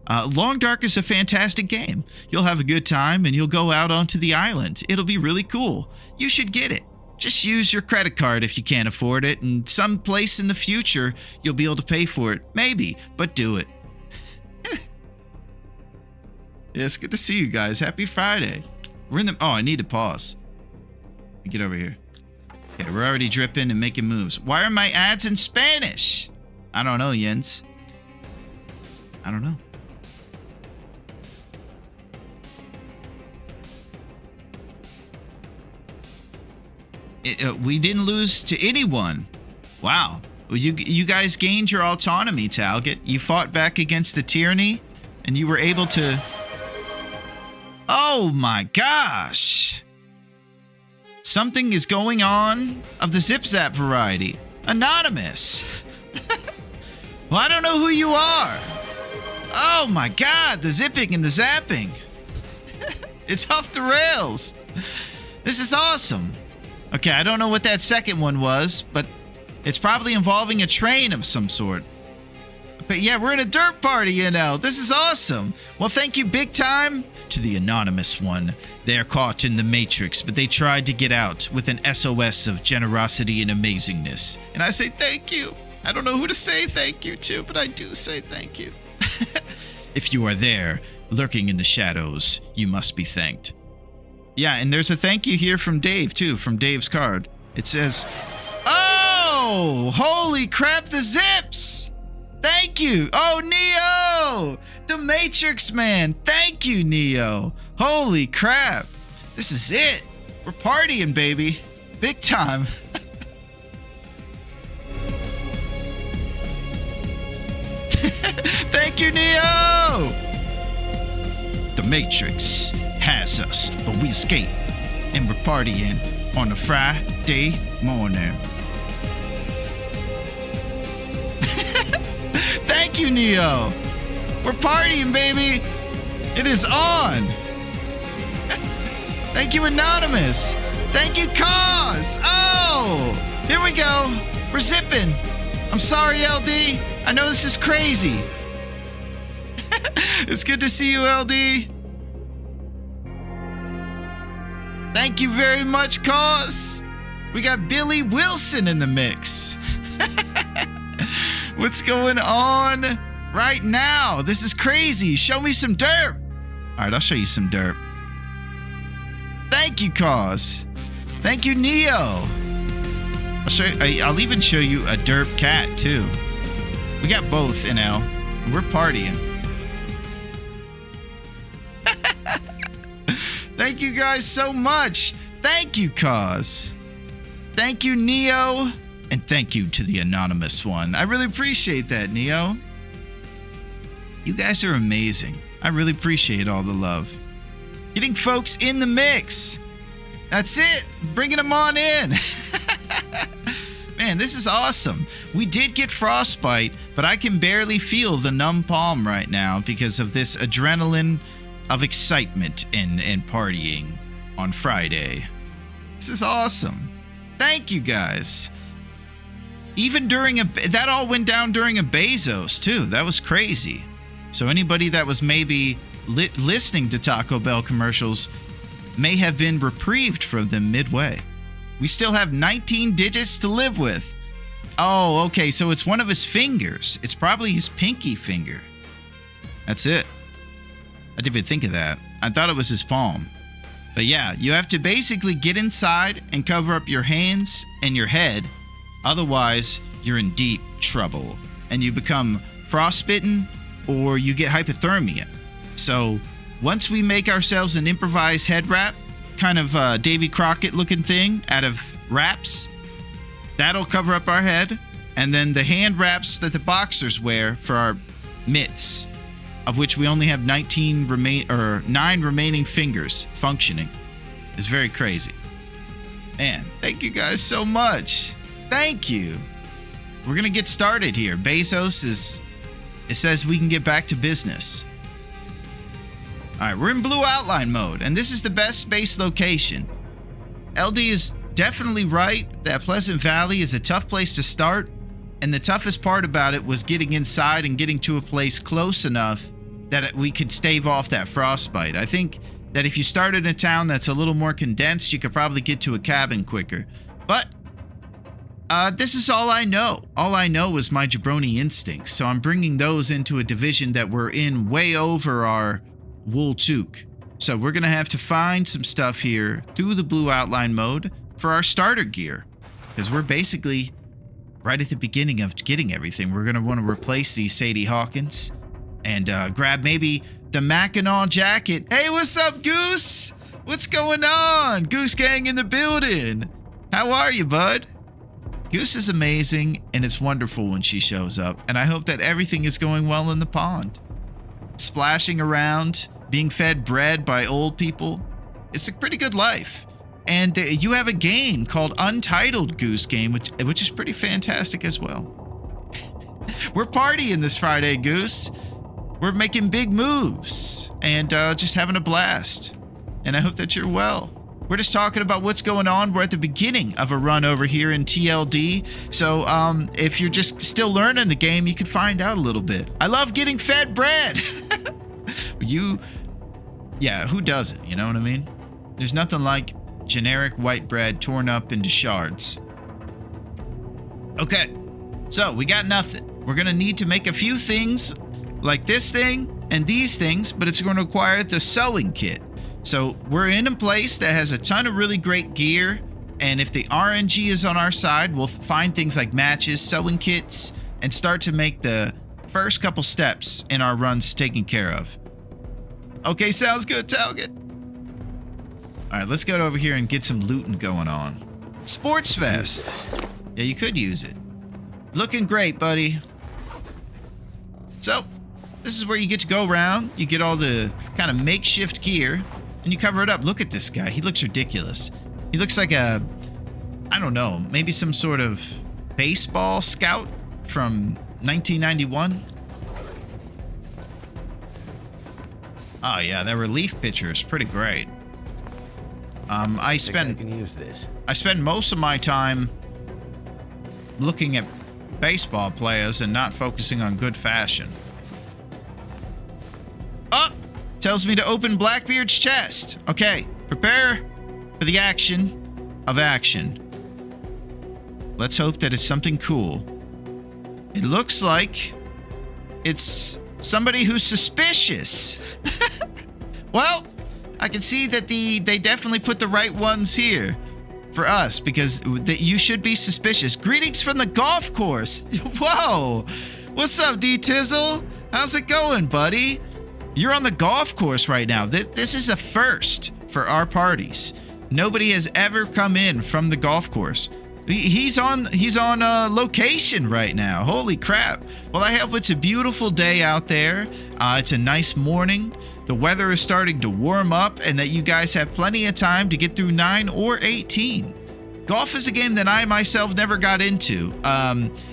Speaker 1: Long Dark is a fantastic game. You'll have a good time and you'll go out onto the island. It'll be really cool. You should get it. Just use your credit card if you can't afford it, and some place in the future you'll be able to pay for it. Maybe, but do it. Yeah, it's good to see you guys. Happy Friday. We're in the... Oh, I need to pause. Let me get over here. Okay, we're already dripping and making moves. Why are my ads in Spanish? I don't know, Jens. I don't know. We didn't lose to anyone. Wow. Well, you guys gained your autonomy, Talget. You fought back against the tyranny, and you were able to... Oh my gosh! Something is going on of the Zip Zap variety. Anonymous! Well, I don't know who you are. Oh my god, the zipping and the zapping. It's off the rails. This is awesome. Okay, I don't know what that second one was, but it's probably involving a train of some sort. But yeah, we're in a dirt party, you know. This is awesome. Well, thank you big time to the anonymous one. They're caught in the Matrix, but they tried to get out with an SOS of generosity and amazingness. And I say thank you. I don't know who to say thank you to, but I do say thank you. If you are there, lurking in the shadows, you must be thanked. Yeah, and there's a thank you here from Dave, too, from Dave's card. It says, oh, holy crap, the zips! Thank you. Oh, Neo! The Matrix Man. Thank you, Neo. Holy crap. This is it. We're partying, baby. Big time. Thank you, Neo! The Matrix has us, but we escape, and we're partying on a Friday morning. Thank you, Neo! We're partying, baby! It is on! Thank you, Anonymous! Thank you, Cause! Oh! Here we go! We're zipping! I'm sorry, LD! I know this is crazy! It's good to see you, LD! Thank you very much, Cause! We got Billy Wilson in the mix! What's going on right now? This is crazy! Show me some derp! Alright, I'll show you some derp. Thank you, Cause! Thank you, Neo! I'll even show you a derp cat, too. We got both, NL. We're partying. Thank you guys so much. Thank you, Cause. Thank you, Neo. And thank you to the anonymous one. I really appreciate that, Neo. You guys are amazing. I really appreciate all the love. Getting folks in the mix. That's it. Bringing them on in. Man, this is awesome. We did get frostbite, but I can barely feel the numb palm right now because of this adrenaline of excitement and partying on Friday. This is awesome. Thank you, guys. Even during that all went down during a Bezos, too. That was crazy. So anybody that was maybe listening to Taco Bell commercials may have been reprieved from them midway. We still have 19 digits to live with. Oh, okay, so it's one of his fingers. It's probably his pinky finger. That's it. I didn't even think of that. I thought it was his palm. But yeah, you have to basically get inside and cover up your hands and your head. Otherwise, you're in deep trouble. And you become frostbitten or you get hypothermia. So once we make ourselves an improvised head wrap, kind of Davy Crockett looking thing out of wraps, that'll cover up our head. And then the hand wraps that the boxers wear for our mitts, of which we only have 9 remaining fingers functioning, is very crazy. Man, thank you guys so much. Thank you. We're gonna get started here. Bezos it says we can get back to business. All right, we're in blue outline mode, and this is the best base location. LD is definitely right that Pleasant Valley is a tough place to start, and the toughest part about it was getting inside and getting to a place close enough that we could stave off that frostbite. I think that if you start in a town that's a little more condensed, you could probably get to a cabin quicker. But this is all I know. All I know is my jabroni instincts, so I'm bringing those into a division that we're in way over our wool toque. So we're going to have to find some stuff here through the blue outline mode for our starter gear, because we're basically right at the beginning of getting everything. We're going to want to replace these Sadie Hawkins. and grab maybe the Mackinac jacket. Hey, what's up, Goose? What's going on? Goose Gang in the building. How are you, bud? Goose is amazing, and it's wonderful when she shows up, and I hope that everything is going well in the pond. Splashing around, being fed bread by old people. It's a pretty good life. And you have a game called Untitled Goose Game, which is pretty fantastic as well. We're partying this Friday, Goose. We're making big moves and just having a blast. And I hope that you're well. We're just talking about what's going on. We're at the beginning of a run over here in TLD. So if you're just still learning the game, you can find out a little bit. I love getting fed bread. Yeah, who doesn't? You know what I mean? There's nothing like generic white bread torn up into shards. Okay, so we got nothing. We're going to need to make a few things like this thing and these things, but it's going to require the sewing kit. So we're in a place that has a ton of really great gear, and if the RNG is on our side, we'll find things like matches, sewing kits, and start to make the first couple steps in our runs taken care of. Okay, sounds good, Talget. All right, let's go over here and get some looting going on. Sports Fest. Yeah, you could use it. Looking great, buddy. So, this is where you get to go around. You get all the kind of makeshift gear, and you cover it up. Look at this guy. He looks ridiculous. He looks like I don't know, maybe some sort of baseball scout from 1991. Oh, yeah, that relief pitcher is pretty great. I can use this. I spend most of my time looking at baseball players and not focusing on good fashion. Oh! Tells me to open Blackbeard's chest. Okay, prepare for the action of action. Let's hope that it's something cool. It looks like it's somebody who's suspicious. Well, I can see that they definitely put the right ones here for us, because you should be suspicious. Greetings from the golf course. Whoa. What's up, D-Tizzle? How's it going, buddy? You're on the golf course right now. This is a first for our parties. Nobody has ever come in from the golf course. He's on location right now. Holy crap. Well, I hope it's a beautiful day out there. It's a nice morning. The weather is starting to warm up, and that you guys have plenty of time to get through 9 or 18. Golf is a game that I myself never got into.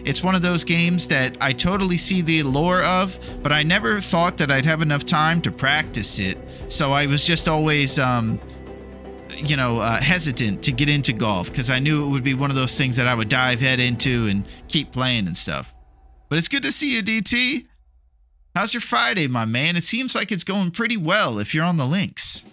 Speaker 1: It's one of those games that I totally see the allure of, but I never thought that I'd have enough time to practice it. So I was just always, hesitant to get into golf, because I knew it would be one of those things that I would dive head into and keep playing and stuff. But it's good to see you, DT. How's your Friday, my man? It seems like it's going pretty well if you're on the links.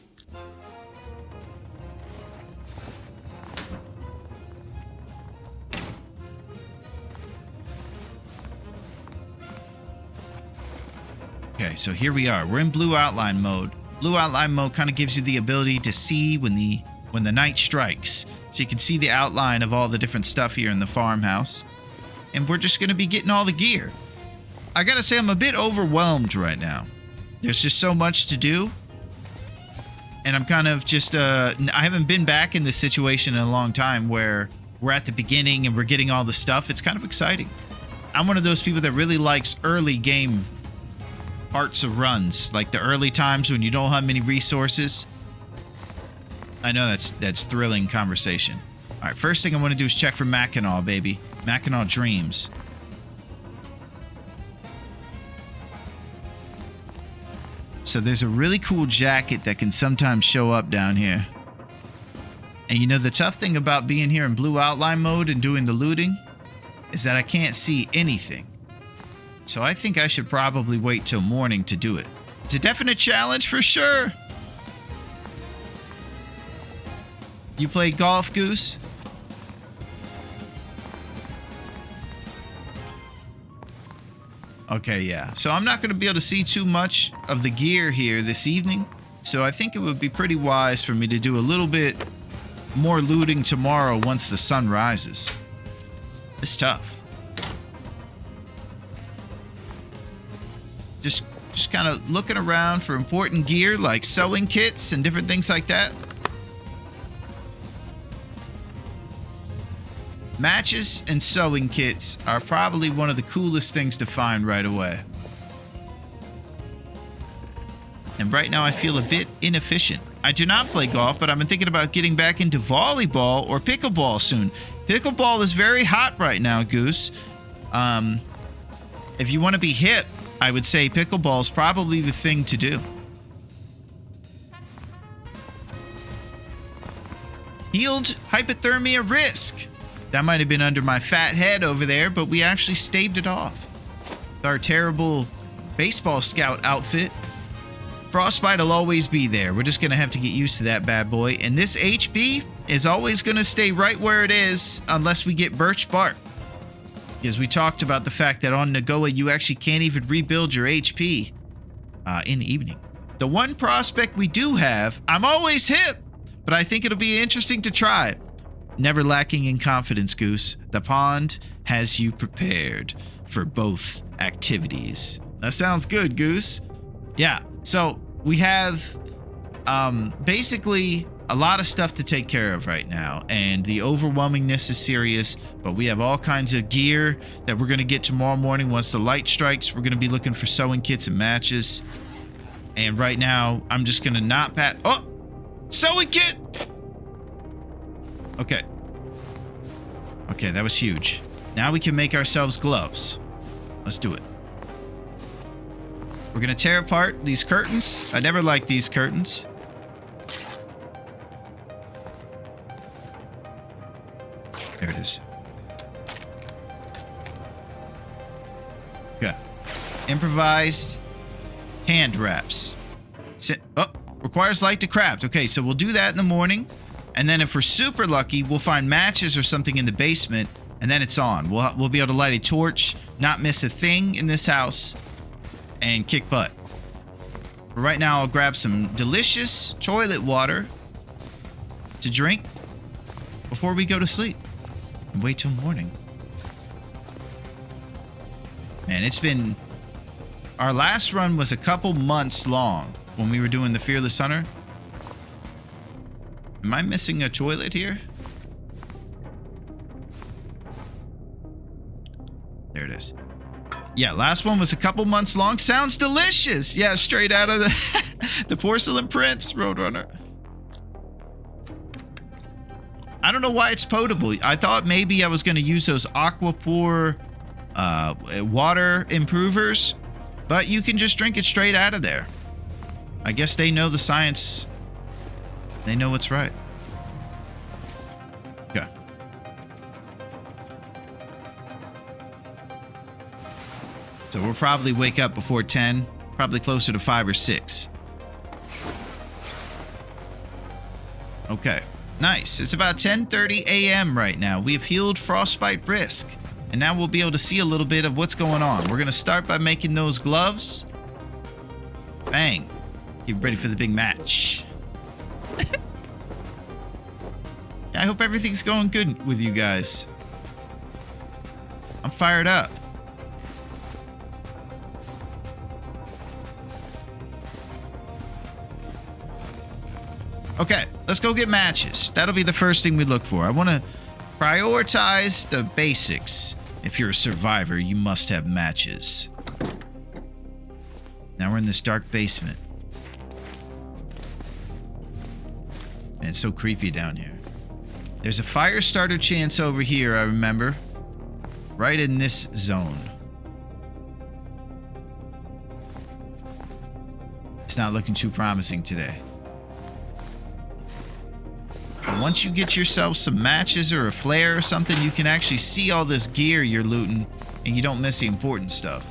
Speaker 1: Okay, so here we are. We're in blue outline mode. Blue outline mode kind of gives you the ability to see when the night strikes. So you can see the outline of all the different stuff here in the farmhouse. And we're just going to be getting all the gear. I gotta say, I'm a bit overwhelmed right now. There's just so much to do. And I'm kind of just, I haven't been back in this situation in a long time where we're at the beginning and we're getting all the stuff. It's kind of exciting. I'm one of those people that really likes early game parts of runs, like the early times when you don't have many resources. I know that's thrilling conversation. All right, first thing I want to do is check for Mackinac, baby. Mackinac Dreams. So there's a really cool jacket that can sometimes show up down here. And you know, the tough thing about being here in blue outline mode and doing the looting is that I can't see anything. So I think I should probably wait till morning to do it. It's a definite challenge for sure. You play golf, Goose? Okay, yeah. So I'm not going to be able to see too much of the gear here this evening. So I think it would be pretty wise for me to do a little bit more looting tomorrow once the sun rises. It's tough. Just Just kind of looking around for important gear like sewing kits and different things like that. Matches and sewing kits are probably one of the coolest things to find right away. And right now I feel a bit inefficient. I do not play golf, but I've been thinking about getting back into volleyball or pickleball soon. Pickleball is very hot right now, Goose. If you want to be hip, I would say pickleball is probably the thing to do. Healed hypothermia risk. That might have been under my fat head over there, but we actually staved it off. With our terrible baseball scout outfit. Frostbite will always be there. We're just going to have to get used to that bad boy. And this HP is always going to stay right where it is unless we get birch bark. Because we talked about the fact that on Nagoa, you actually can't even rebuild your HP in the evening. The one prospect we do have, I'm always hip, but I think it'll be interesting to try. Never lacking in confidence, Goose. The pond has you prepared for both activities. That sounds good, Goose. Yeah, so we have basically a lot of stuff to take care of right now, and the overwhelmingness is serious, but we have all kinds of gear that we're going to get tomorrow morning. Once the light strikes, we're going to be looking for sewing kits and matches. And right now, I'm just going to not pat... Oh! Sewing kit! Okay. Okay, that was huge. Now we can make ourselves gloves. Let's do it. We're going to tear apart these curtains. I never liked these curtains. There it is. Okay. Improvised hand wraps. Oh, requires light to craft. Okay, so we'll do that in the morning. And then if we're super lucky, we'll find matches or something in the basement. And then it's on. We'll be able to light a torch, not miss a thing in this house, and kick butt. But right now, I'll grab some delicious toilet water to drink before we go to sleep. And wait till morning. Man, it's been... Our last run was a couple months long when we were doing the Fearless Hunter. Am I missing a toilet here? There it is. Yeah, last one was a couple months long. Sounds delicious. Yeah, straight out of the Porcelain Prince Roadrunner. I don't know why it's potable. I thought maybe I was going to use those Aquapure water improvers, but you can just drink it straight out of there. I guess they know the science. They know what's right. Okay. So we'll probably wake up before 10, probably closer to 5 or 6. Okay. Nice. It's about 10:30 a.m. right now. We have healed Frostbite risk, and now we'll be able to see a little bit of what's going on. We're going to start by making those gloves. Bang. Get ready for the big match. I hope everything's going good with you guys. I'm fired up. Okay, let's go get matches. That'll be the first thing we look for. I want to prioritize the basics. If you're a survivor, you must have matches. Now we're in this dark basement. Man, it's so creepy down here. There's a fire starter chance over here, I remember. Right in this zone. It's not looking too promising today. But once you get yourself some matches or a flare or something, you can actually see all this gear you're looting, and you don't miss the important stuff.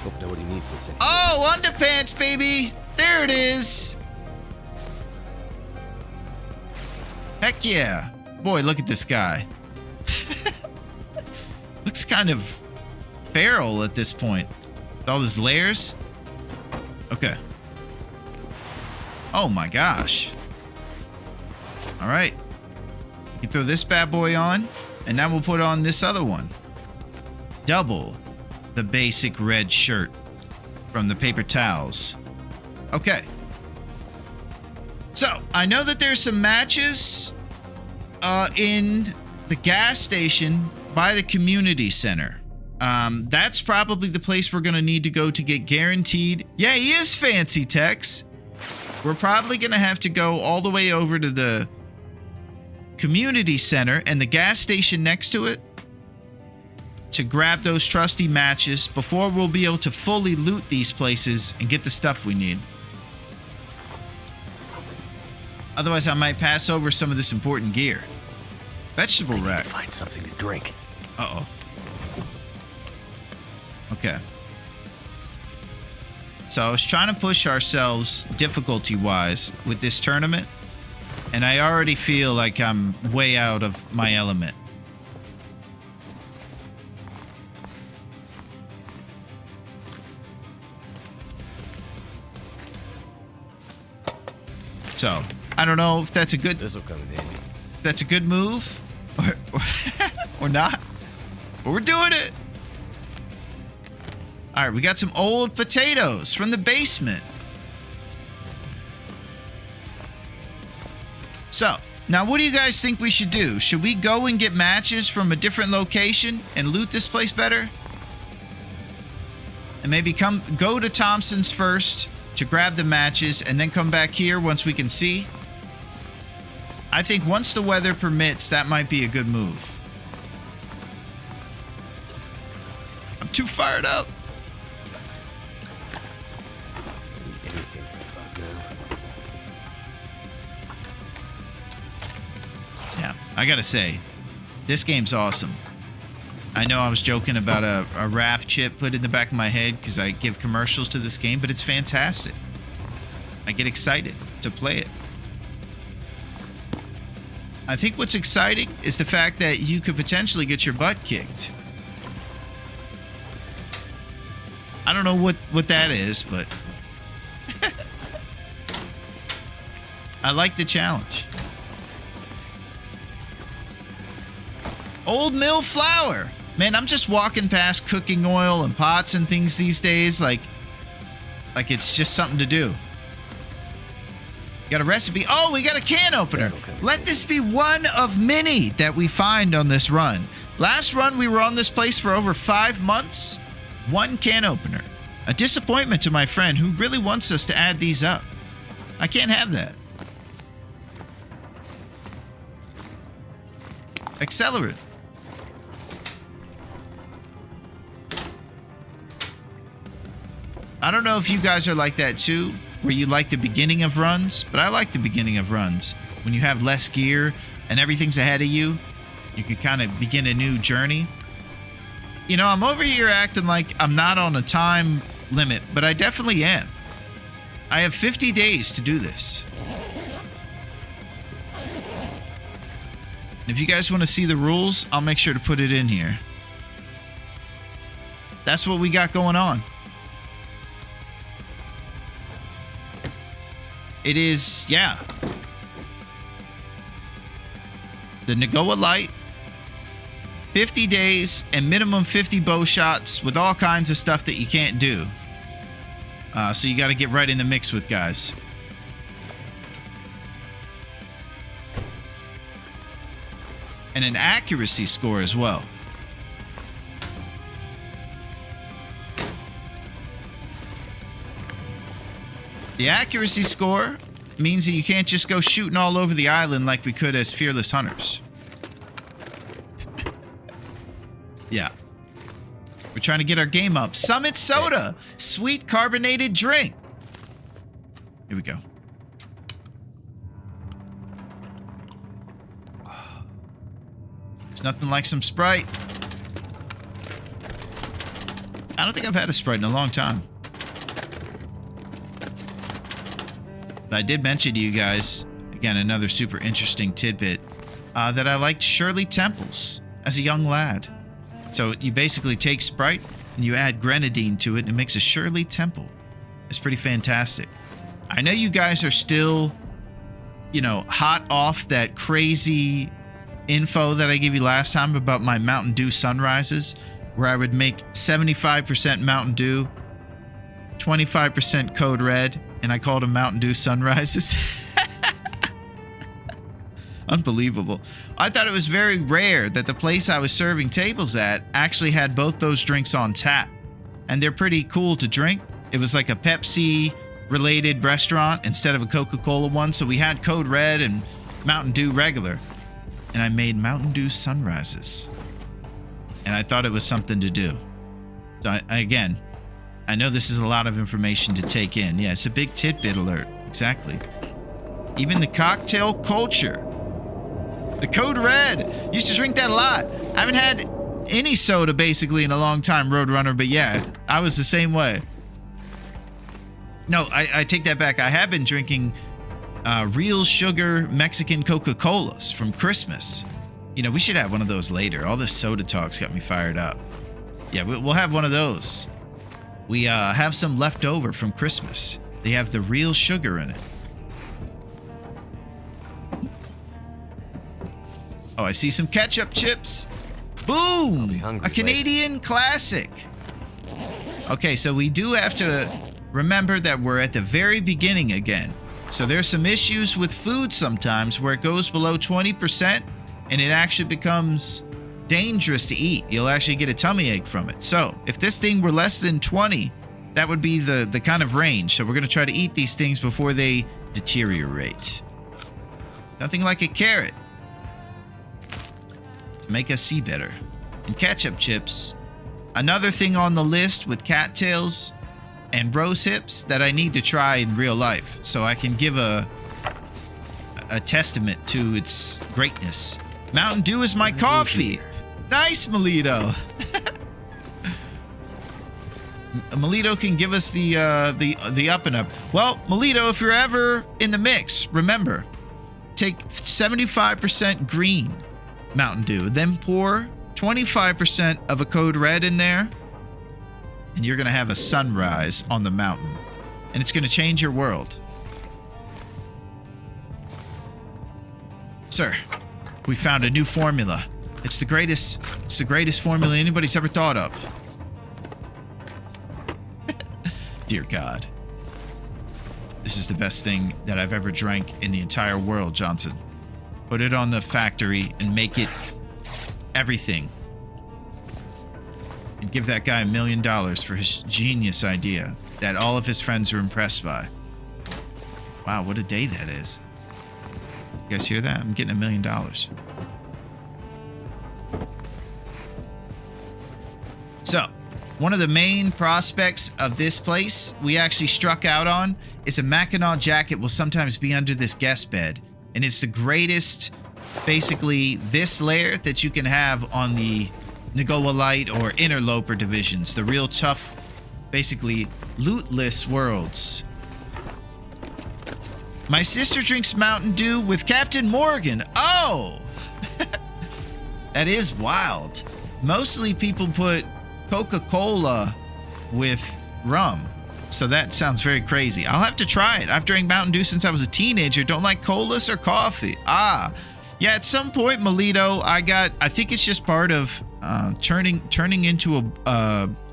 Speaker 7: Hope nobody needs this anymore.
Speaker 1: Oh, underpants, baby! There it is! Heck yeah. Boy, look at this guy. Looks kind of feral at this point. With all his layers. Okay. Oh my gosh. Alright. You can throw this bad boy on. And now we'll put on this other one. Double the basic red shirt from the paper towels. Okay. So, I know that there's some matches in the gas station by the community center. That's probably the place we're going to need to go to get guaranteed. Yeah, he is fancy, Tex. We're probably going to have to go all the way over to the community center and the gas station next to it to grab those trusty matches before we'll be able to fully loot these places and get the stuff we need. Otherwise, I might pass over some of this important gear. Vegetable rack.
Speaker 7: Find something to drink.
Speaker 1: Uh-oh. Okay. So I was trying to push ourselves difficulty-wise with this tournament, and I already feel like I'm way out of my element. So, I don't know if that's a good...
Speaker 7: This will come in handy.
Speaker 1: That's a good move, or not. But we're doing it. All right, we got some old potatoes from the basement. So, now what do you guys think we should do? Should we go and get matches from a different location and loot this place better? And maybe go to Thompson's first to grab the matches and then come back here once we can see? I think once the weather permits, that might be a good move. I'm too fired up. Yeah, I gotta say, this game's awesome. I know I was joking about a RAF chip put in the back of my head because I give commercials to this game, but it's fantastic. I get excited to play it. I think what's exciting is the fact that you could potentially get your butt kicked. I don't know what that is, but I like the challenge. Old mill flour. Man, I'm just walking past cooking oil and pots and things these days like it's just something to do. Got a recipe. Oh, we got a can opener. Let this be one of many that we find on this run. Last run, we were on this place for over 5 months. One can opener. A disappointment to my friend who really wants us to add these up. I can't have that. Accelerate. I don't know if you guys are like that too, where you like the beginning of runs, but I like the beginning of runs. When you have less gear and everything's ahead of you, you can kind of begin a new journey. You know, I'm over here acting like I'm not on a time limit, but I definitely am. I have 50 days to do this. And if you guys want to see the rules, I'll make sure to put it in here. That's what we got going on. It is, yeah. The Nagoa Light, 50 days and minimum 50 bow shots with all kinds of stuff that you can't do. So you got to get right in the mix with guys. And an accuracy score as well. The accuracy score means that you can't just go shooting all over the island like we could as fearless hunters. Yeah. We're trying to get our game up. Summit Soda. Sweet carbonated drink. Here we go. There's nothing like some Sprite. I don't think I've had a Sprite in a long time. But I did mention to you guys, again, another super interesting tidbit, that I liked Shirley Temples as a young lad. So you basically take Sprite and you add grenadine to it and it makes a Shirley Temple. It's pretty fantastic. I know you guys are still, you know, hot off that crazy info that I gave you last time about my Mountain Dew sunrises, where I would make 75% Mountain Dew, 25% Code Red, and I called them Mountain Dew sunrises. Unbelievable. I thought it was very rare that the place I was serving tables at actually had both those drinks on tap. And they're pretty cool to drink. It was like a Pepsi-related restaurant instead of a Coca-Cola one. So we had Code Red and Mountain Dew regular. And I made Mountain Dew sunrises. And I thought it was something to do. So again, I know this is a lot of information to take in. Yeah, it's a big tidbit alert. Exactly. Even the cocktail culture. The Code Red. Used to drink that a lot. I haven't had any soda basically in a long time, Roadrunner, but yeah, I was the same way. No, I take that back. I have been drinking real sugar Mexican Coca-Colas from Christmas. You know, we should have one of those later. All this soda talk's got me fired up. Yeah, we'll have one of those. We have some left over from Christmas. They have the real sugar in it. Oh, I see some ketchup chips. Boom! A Canadian classic. Okay, so we do have to remember that we're at the very beginning again. So there's some issues with food sometimes where it goes below 20% and it actually becomes dangerous to eat. You'll actually get a tummy ache from it. So if this thing were less than 20, that would be the kind of range. So we're going to try to eat these things before they deteriorate. Nothing like a carrot to make us see better. And ketchup chips. Another thing on the list with cattails and rose hips that I need to try in real life so I can give a testament to its greatness. Mountain Dew is my coffee. Nice, Melito. Melito can give us the up and up. Well, Melito, if you're ever in the mix, remember, take 75% green Mountain Dew, then pour 25% of a Code Red in there, and you're going to have a sunrise on the mountain, and it's going to change your world. Sir, we found a new formula. It's the greatest formula anybody's ever thought of. Dear God. This is the best thing that I've ever drank in the entire world, Johnson. Put it on the factory and make it everything. And give that guy $1 million for his genius idea that all of his friends are impressed by. Wow, what a day that is. You guys hear that? I'm getting $1 million. So, one of the main prospects of this place we actually struck out on is a Mackinac jacket will sometimes be under this guest bed. And it's the greatest, basically, this layer that you can have on the Nagoa Light or Interloper divisions. The real tough, basically, lootless worlds. My sister drinks Mountain Dew with Captain Morgan. Oh! That is wild. Mostly people put Coca-Cola with rum. So that sounds very crazy. I'll have to try it. I've drank Mountain Dew since I was a teenager. Don't like colas or coffee. Ah. Yeah, at some point, Melito, I think it's just part of turning into a,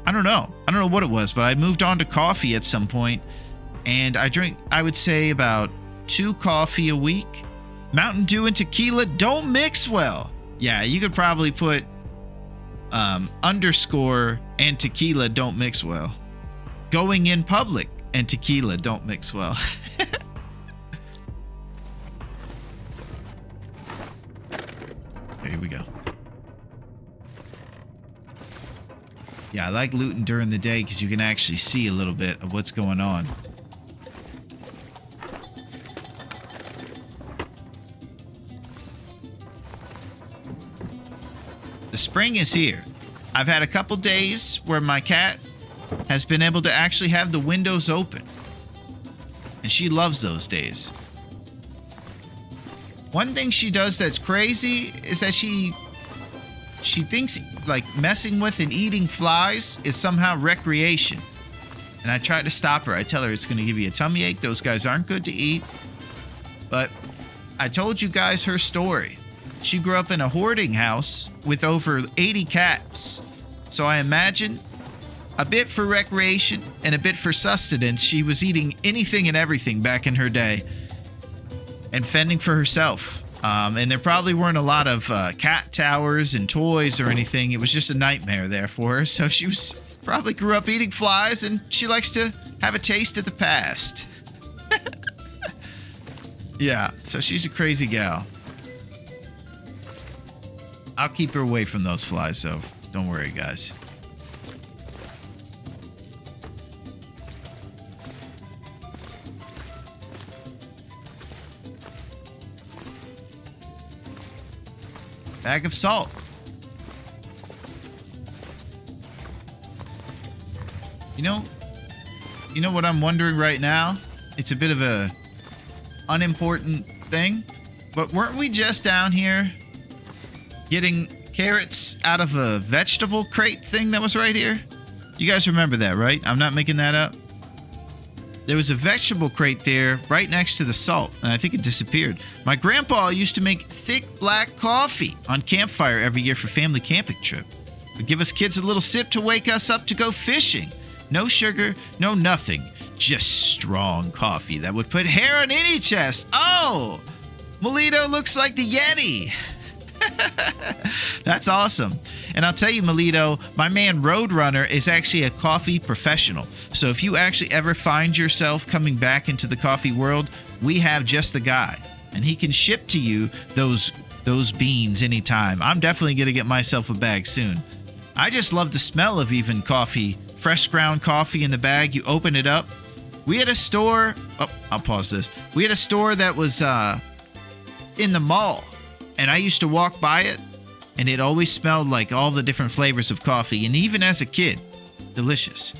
Speaker 1: I don't know what it was, but I moved on to coffee at some point. And I drink, I would say, about 2 coffee a week. Mountain Dew and tequila don't mix well. Yeah, you could probably put underscore and tequila don't mix well. Going in public and tequila don't mix well. Here we go. Yeah, I like looting during the day because you can actually see a little bit of what's going on. The spring is here. I've had a couple days where my cat has been able to actually have the windows open. And she loves those days. One thing she does that's crazy is that she thinks like messing with and eating flies is somehow recreation. And I try to stop her. I tell her it's going to give you a tummy ache. Those guys aren't good to eat. But I told you guys her story. she grew up in a hoarding house with over 80 cats. So I imagine a bit for recreation and a bit for sustenance, she was eating anything and everything back in her day and fending for herself. And there probably weren't a lot of cat towers and toys or anything. It was just a nightmare there for her. So she was probably grew up eating flies, and she likes to have a taste of the past. Yeah, so she's a crazy gal. I'll keep her away from those flies, though. Don't worry, guys. Bag of salt. You know what I'm wondering right now? It's a bit of a unimportant thing, but weren't we just down here getting carrots out of a vegetable crate thing that was right here? You guys remember that, right? I'm not making that up. There was a vegetable crate there right next to the salt, and I think it disappeared. My grandpa used to make thick black coffee on campfire every year for family camping trip. Would give us kids a little sip to wake us up to go fishing. No sugar, no nothing. Just strong coffee that would put hair on any chest. Oh, Melito looks like the Yeti. That's awesome. And I'll tell you, Melito, my man Roadrunner is actually a coffee professional. So if you actually ever find yourself coming back into the coffee world, we have just the guy. And he can ship to you those beans anytime. I'm definitely going to get myself a bag soon. I just love the smell of even coffee, fresh ground coffee in the bag. You open it up. We had a store. Oh, I'll pause this. We had a store that was in the mall. And I used to walk by it, and it always smelled like all the different flavors of coffee. And even as a kid, delicious.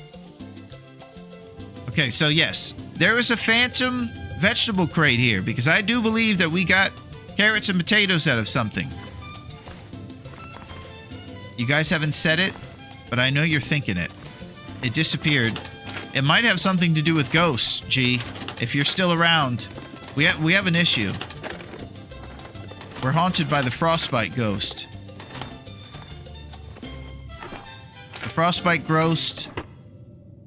Speaker 1: Okay, so yes, there is a phantom vegetable crate here, because I do believe that we got carrots and potatoes out of something. You guys haven't said it, but I know you're thinking it. It disappeared. It might have something to do with ghosts, G. If you're still around, we have an issue. We're haunted by the frostbite ghost. The frostbite ghost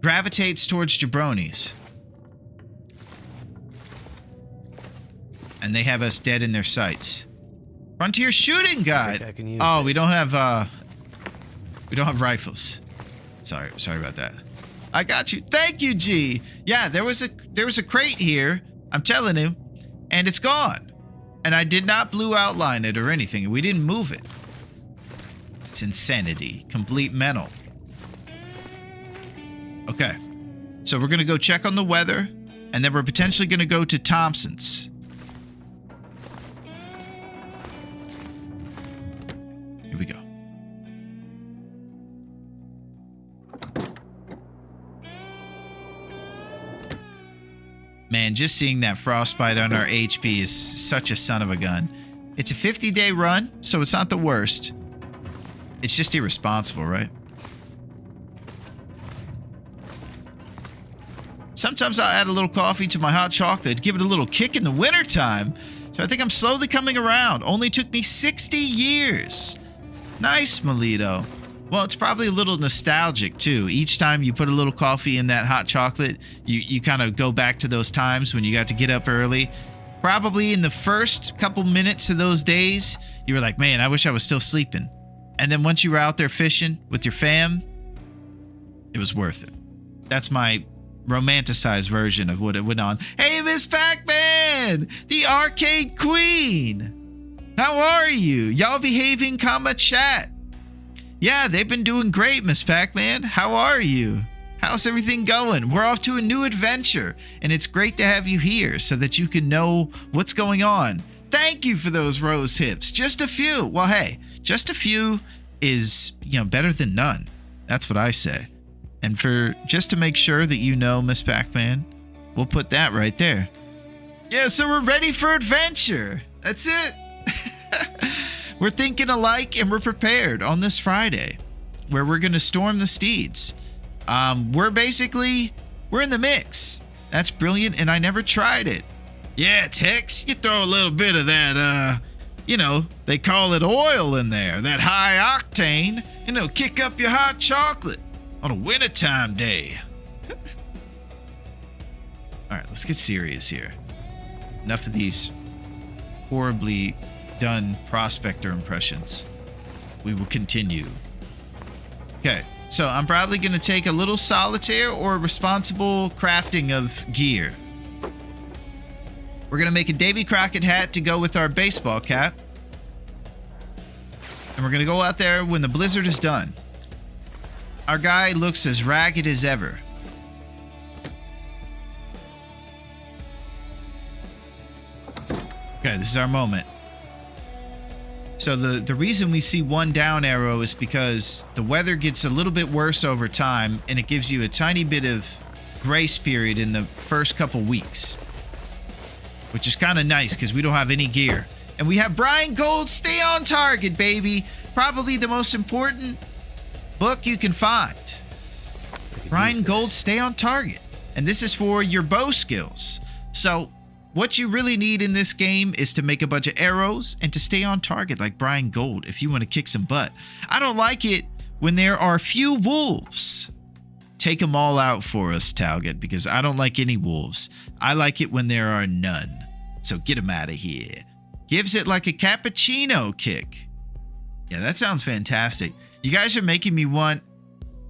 Speaker 1: gravitates towards jabronis. And they have us dead in their sights. Frontier shooting guide. Oh, we don't have rifles. Sorry about that. I got you. Thank you, G. Yeah, there was a crate here. I'm telling you, and it's gone. And I did not blue outline it or anything. We didn't move it. It's insanity. Complete mental. Okay. So we're going to go check on the weather. And then we're potentially going to go to Thompson's. Here we go. Man, just seeing that frostbite on our HP is such a son of a gun. It's a 50-day run, so it's not the worst. It's just irresponsible, right? Sometimes I'll add a little coffee to my hot chocolate, give it a little kick in the wintertime. So I think I'm slowly coming around. Only took me 60 years. Nice, Melito. Well, it's probably a little nostalgic, too. Each time you put a little coffee in that hot chocolate, you kind of go back to those times when you got to get up early. Probably in the first couple minutes of those days, you were like, man, I wish I was still sleeping. And then once you were out there fishing with your fam, it was worth it. That's my romanticized version of what it went on. Hey, Miss Pac-Man, the arcade queen. How are you? Y'all behaving, chat? Yeah, they've been doing great, Miss Pac-Man. How are you? How's everything going? We're off to a new adventure, and it's great to have you here so that you can know what's going on. Thank you for those rose hips. Just a few. Well, hey, just a few is, better than none. That's what I say. And just to make sure that you know, Miss Pac-Man, we'll put that right there. Yeah, so we're ready for adventure. That's it. We're thinking alike and we're prepared on this Friday where we're going to storm the steeds. We're in the mix. That's brilliant, and I never tried it. Yeah, Tex, you throw a little bit of that You know, they call it oil in there, that high octane. You know, kick up your hot chocolate on a wintertime day. All right, let's get serious here. Enough of these horribly done prospector impressions. We will continue. Okay, so I'm probably going to take a little solitaire or responsible crafting of gear. We're going to make a Davy Crockett hat to go with our baseball cap. And we're going to go out there when the blizzard is done. Our guy looks as ragged as ever. Okay, this is our moment. So the reason we see one down arrow is because the weather gets a little bit worse over time, and it gives you a tiny bit of grace period in the first couple weeks. Which is kind of nice because we don't have any gear. And we have Brian Gold, Stay on Target, baby. Probably the most important book you can find. Brian Gold, Stay on Target. And this is for your bow skills. So what you really need in this game is to make a bunch of arrows and to stay on target like Brian Gold if you want to kick some butt. I don't like it when there are few wolves. Take them all out for us, Talget, because I don't like any wolves. I like it when there are none. So get them out of here. Gives it like a cappuccino kick. Yeah, that sounds fantastic. You guys are making me want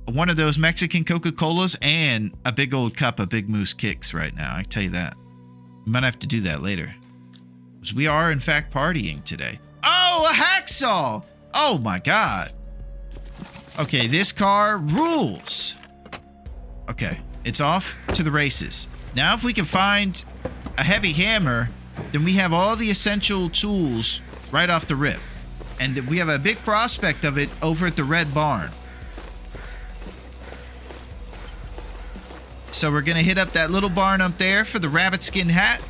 Speaker 1: one of those Mexican Coca-Colas and a big old cup of Big Moose Kicks right now. I can tell you that. We might have to do that later. Because we are, in fact, partying today. Oh, a hacksaw! Oh, my God. Okay, this car rules. Okay, it's off to the races. Now, if we can find a heavy hammer, then we have all the essential tools right off the rip. And we have a big prospect of it over at the Red Barn. So we're going to hit up that little barn up there for the rabbit skin hat.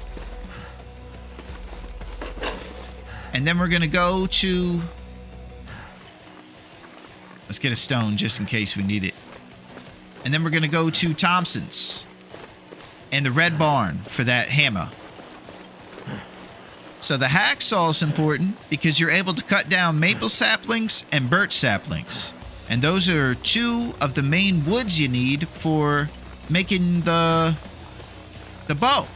Speaker 1: And then we're going to go to... Let's get a stone just in case we need it. And then we're going to go to Thompson's and the Red Barn for that hammer. So the hacksaw is important because you're able to cut down maple saplings and birch saplings. And those are two of the main woods you need for making the bow.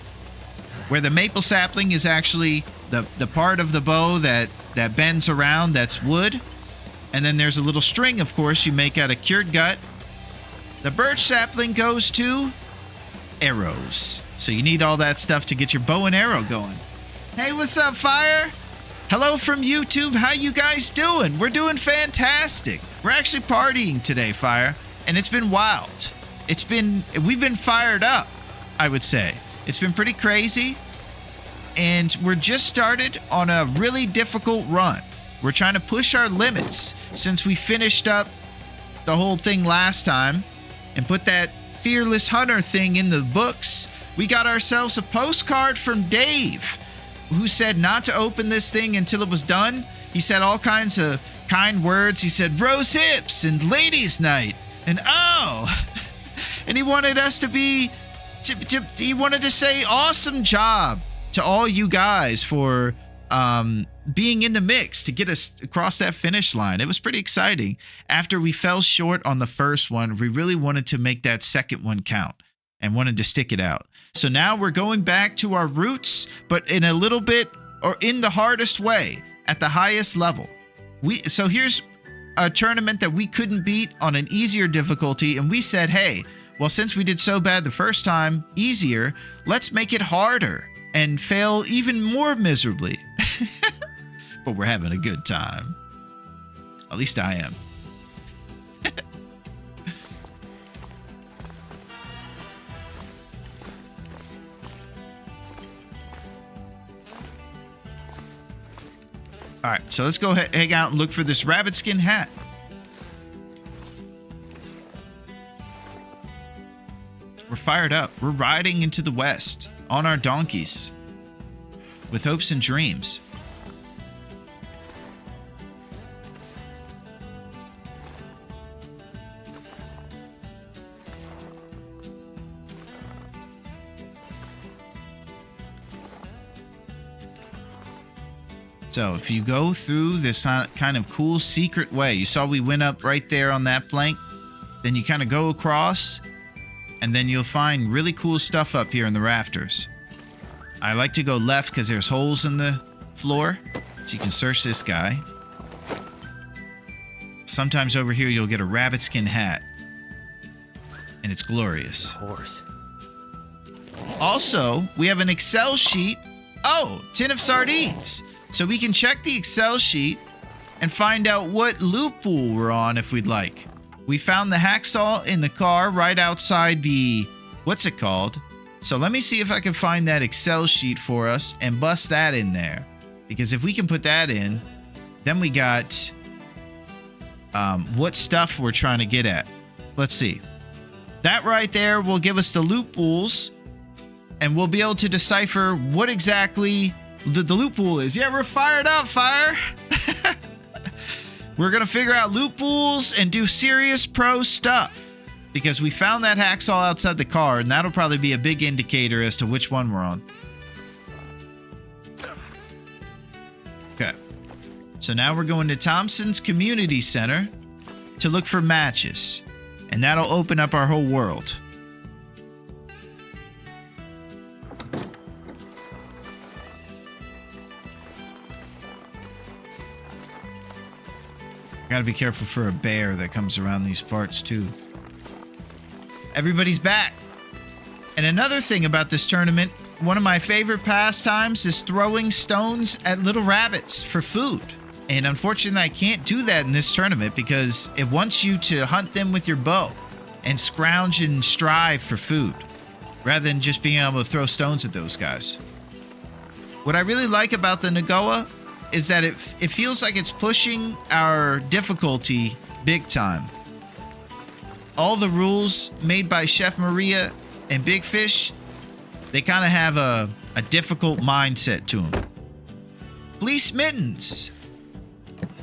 Speaker 1: Where the maple sapling is actually the part of the bow that bends around, that's wood. And then there's a little string, of course, you make out of cured gut. The birch sapling goes to arrows. So you need all that stuff to get your bow and arrow going. Hey, what's up, Fire? Hello from YouTube. How you guys doing? We're doing fantastic. We're actually partying today, Fire. And it's been wild. We've been fired up, I would say. It's been pretty crazy. And we're just started on a really difficult run. We're trying to push our limits since we finished up the whole thing last time and put that Fearless Hunter thing in the books. We got ourselves a postcard from Dave, who said not to open this thing until it was done. He said all kinds of kind words. He said rose hips and ladies night and oh, and he wanted us to be, he wanted to say awesome job to all you guys for being in the mix to get us across that finish line. It was pretty exciting. After we fell short on the first one, we really wanted to make that second one count and wanted to stick it out. So now we're going back to our roots, but in a little bit, or in the hardest way, at the highest level. So here's a tournament that we couldn't beat on an easier difficulty, and we said, hey, well, since we did so bad the first time, easier, let's make it harder and fail even more miserably. But we're having a good time. At least I am. All right, so let's go hang out and look for this rabbit skin hat. We're fired up. We're riding into the west on our donkeys with hopes and dreams. So if you go through this kind of cool secret way, you saw we went up right there on that plank, then you kind of go across, and then you'll find really cool stuff up here in the rafters. I like to go left because there's holes in the floor, so you can search this guy. Sometimes over here you'll get a rabbit skin hat, and it's glorious.
Speaker 4: Horse.
Speaker 1: Also, we have an Excel sheet. Oh, tin of sardines. So we can check the Excel sheet and find out what loop pool we're on if we'd like. We found the hacksaw in the car right outside the... what's it called? So let me see if I can find that Excel sheet for us and bust that in there. Because if we can put that in, then we got what stuff we're trying to get at. Let's see. That right there will give us the loop pools, and we'll be able to decipher what exactly the loop pool is. Yeah, we're fired up, fire! We're going to figure out loop pools and do serious pro stuff. Because we found that hacksaw outside the car, and that'll probably be a big indicator as to which one we're on. Okay. So now we're going to Thompson's Community Center to look for matches. And that'll open up our whole world. Gotta be careful for a bear that comes around these parts too. Everybody's back. And another thing about this tournament, one of my favorite pastimes is throwing stones at little rabbits for food. And unfortunately, I can't do that in this tournament because it wants you to hunt them with your bow and scrounge and strive for food rather than just being able to throw stones at those guys. What I really like about the Nagoa is that it feels like it's pushing our difficulty big time. All the rules made by Chef Maria and Big Fish, they kind of have a difficult mindset to them. Fleece Mittens.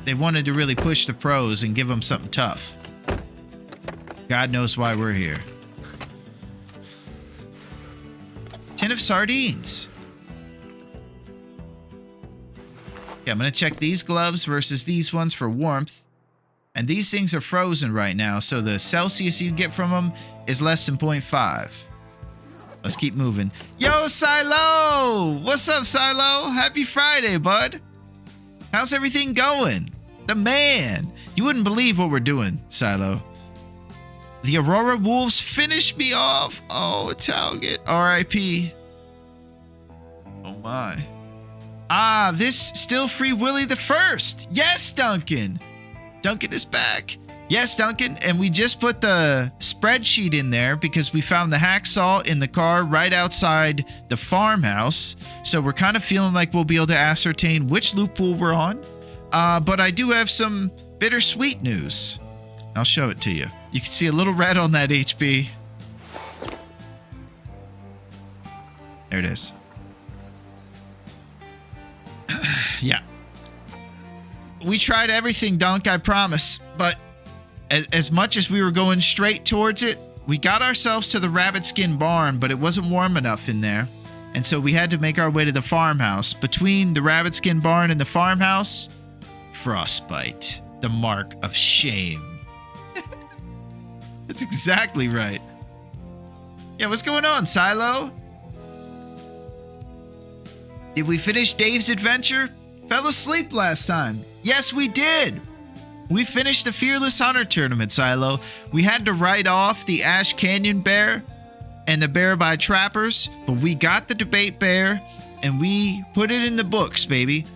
Speaker 1: They wanted to really push the pros and give them something tough. God knows why we're here. Tin of sardines. Okay, I'm going to check these gloves versus these ones for warmth. And these things are frozen right now, so the Celsius you get from them is less than 0.5. Let's keep moving. Yo, Silo! What's up, Silo? Happy Friday, bud. How's everything going? The man. You wouldn't believe what we're doing, Silo. The Aurora Wolves finished me off. Oh, Talget. R.I.P. Oh, my. Ah, this still free Willie the First. Yes, Duncan. Duncan is back. Yes, Duncan. And we just put the spreadsheet in there because we found the hacksaw in the car right outside the farmhouse. So we're kind of feeling like we'll be able to ascertain which loop pool we're on. But I do have some bittersweet news. I'll show it to you. You can see a little red on that HB. There it is. Yeah. We tried everything, Dunk, I promise. But as much as we were going straight towards it, we got ourselves to the rabbit skin barn, but it wasn't warm enough in there. And so we had to make our way to the farmhouse. Between the rabbit skin barn and the farmhouse, frostbite, the mark of shame. That's exactly right. Yeah, what's going on, Silo? Did we finish Dave's adventure? Fell asleep last time. Yes, we did. We finished the Fearless Hunter tournament, Silo. We had to write off the Ash Canyon bear and the bear by trappers, but we got the debate bear and we put it in the books, baby.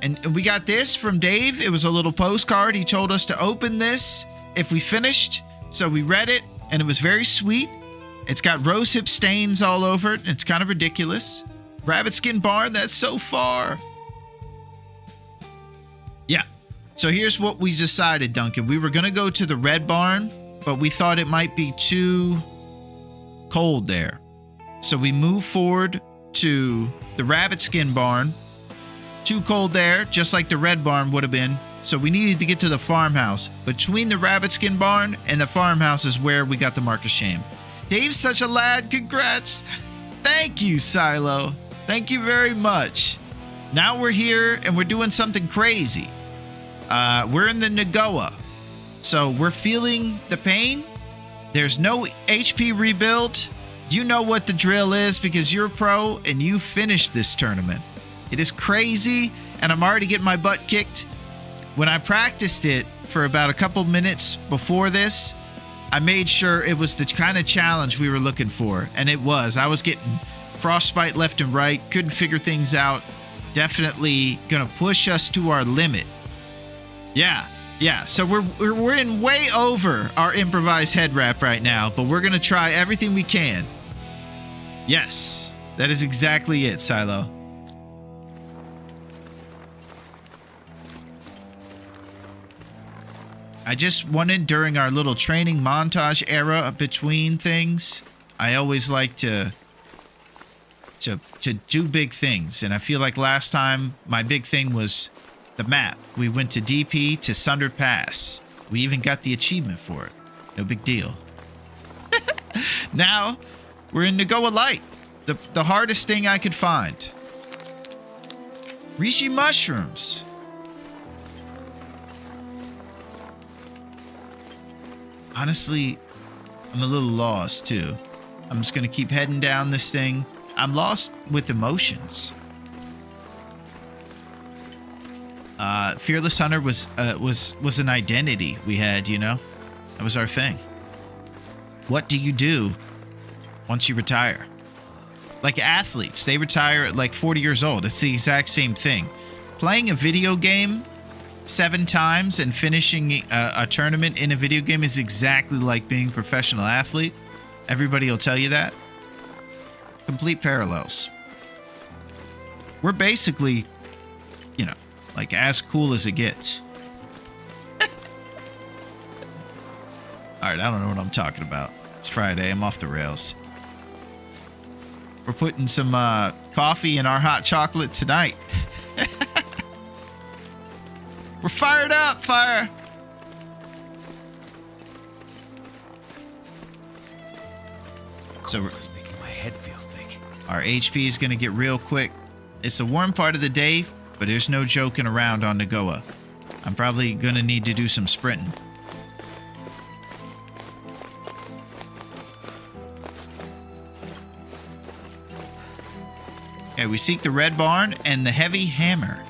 Speaker 1: And we got this from Dave. It was a little postcard. He told us to open this if we finished. So we read it and it was very sweet. It's got rosehip stains all over it. It's kind of ridiculous. Rabbit skin barn, that's so far. Yeah. So here's what we decided, Duncan. We were going to go to the red barn, but we thought it might be too cold there. So we moved forward to the rabbit skin barn. Too cold there, just like the red barn would have been. So we needed to get to the farmhouse. Between the rabbit skin barn and the farmhouse is where we got the mark of shame. Dave's such a lad. Congrats. Thank you, Silo. Thank you very much. Now we're here and we're doing something crazy. We're in the Nagoa. So we're feeling the pain. There's no HP rebuild. You know what the drill is because you're a pro and you finished this tournament. It is crazy and I'm already getting my butt kicked. When I practiced it for about a couple minutes before this, I made sure it was the kind of challenge we were looking for. And it was. I was getting frostbite left and right. Couldn't figure things out. Definitely going to push us to our limit. Yeah. So we're in way over our improvised head wrap right now. But we're going to try everything we can. Yes. That is exactly it, Silo. I just wanted during our little training montage era between things, I always like to do big things. And I feel like last time my big thing was the map. We went to DP to Sundered Pass. We even got the achievement for it. No big deal. Now we're in Nagoa Light. The hardest thing I could find. Reishi mushrooms. Honestly, I'm a little lost too. I'm just gonna keep heading down this thing. I'm lost with emotions. Fearless Hunter was an identity we had, you know? That was our thing. What do you do once you retire? Like athletes, they retire at like 40 years old. It's the exact same thing. Playing a video game 7 times and finishing a tournament in a video game is exactly like being a professional athlete. Everybody will tell you that. Complete parallels. We're basically, you know, like as cool as it gets. Alright, I don't know what I'm talking about. It's Friday, I'm off the rails. We're putting some coffee in our hot chocolate tonight. We're fired up, fire! So
Speaker 4: It's making my head feel thick.
Speaker 1: our HP is going to get real quick. It's a warm part of the day, but there's no joking around on Nagoa. I'm probably going to need to do some sprinting. Okay, we seek the red barn and the heavy hammer.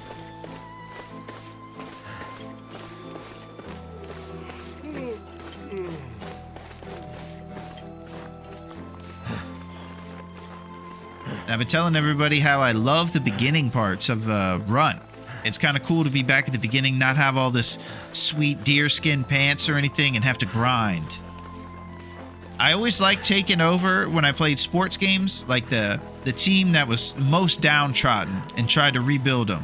Speaker 1: And I've been telling everybody how I love the beginning parts of the run. It's kind of cool to be back at the beginning, not have all this sweet deerskin pants or anything and have to grind. I always liked taking over when I played sports games, like the team that was most downtrodden and tried to rebuild them.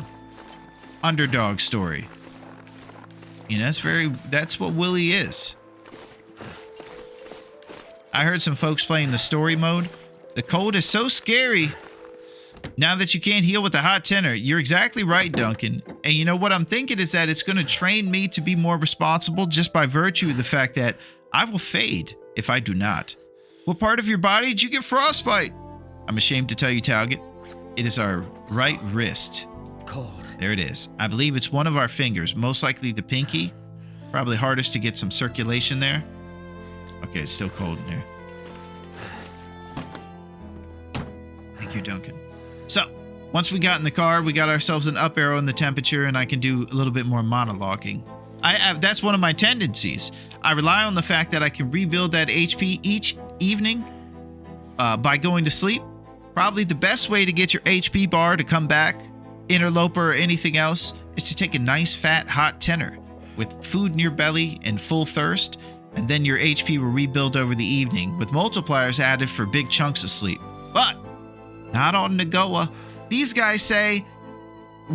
Speaker 1: Underdog story. You know, that's what Willy is. I heard some folks playing the story mode. The cold is so scary now that you can't heal with a hot tenor. You're exactly right, Duncan. And you know what I'm thinking is that it's going to train me to be more responsible just by virtue of the fact that I will fade if I do not. What part of your body did you get frostbite? I'm ashamed to tell you, Talget. It is our right wrist.
Speaker 4: Cold.
Speaker 1: There it is. I believe it's one of our fingers, most likely the pinky. Probably hardest to get some circulation there. Okay, it's still cold in here. Thank you, Duncan. So, once we got in the car, we got ourselves an up arrow in the temperature, and I can do a little bit more monologuing. That's one of my tendencies. I rely on the fact that I can rebuild that HP each evening by going to sleep. Probably the best way to get your HP bar to come back, interloper or anything else, is to take a nice fat hot tenor with food in your belly and full thirst, and then your HP will rebuild over the evening with multipliers added for big chunks of sleep. But not on Nagoa. These guys say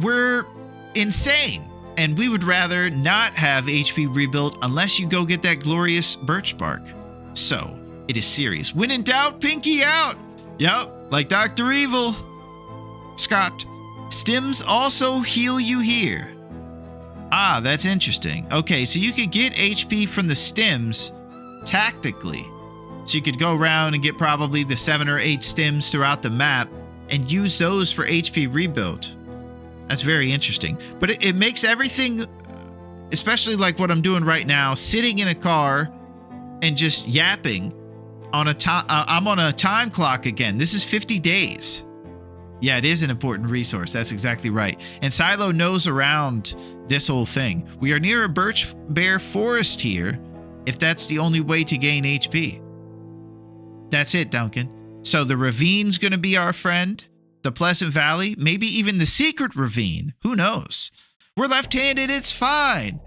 Speaker 1: we're insane, and we would rather not have HP rebuilt unless you go get that glorious birch bark. So, it is serious. When in doubt, pinky out! Yep, like Dr. Evil. Scott, stims also heal you here. Ah, that's interesting. Okay, so you could get HP from the stims tactically. So you could go around and get probably the 7 or 8 stims throughout the map and use those for HP rebuild. That's very interesting. But it makes everything, especially like what I'm doing right now, sitting in a car and just yapping on a time. I'm on a time clock again. This is 50 days. Yeah, it is an important resource. That's exactly right. And Silo knows around this whole thing. We are near a birch bear forest here, if that's the only way to gain HP. That's it, Duncan. So the ravine's going to be our friend. The Pleasant Valley, maybe even the secret ravine. Who knows? We're left-handed. It's fine.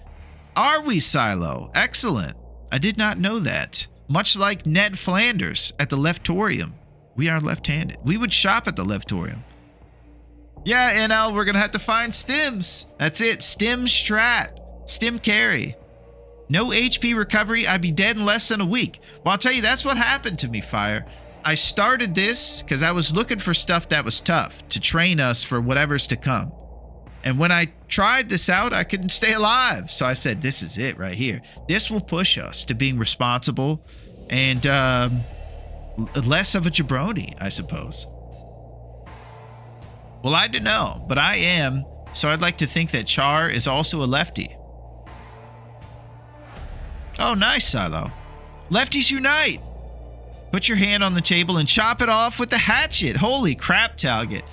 Speaker 1: Are we, Silo? Excellent. I did not know that. Much like Ned Flanders at the Leftorium. We are left-handed. We would shop at the Leftorium. Yeah, NL, we're going to have to find stims. That's it. Stim strat. Stim carry. No HP recovery. I'd be dead in less than a week. Well, I'll tell you, that's what happened to me, Fire. I started this because I was looking for stuff that was tough to train us for whatever's to come. And when I tried this out, I couldn't stay alive. So I said, this is it right here. This will push us to being responsible and less of a jabroni, I suppose. Well, I don't know, but I am. So I'd like to think that Char is also a lefty. Oh, nice, Silo. Lefties unite. Put your hand on the table and chop it off with the hatchet. Holy crap, Talget.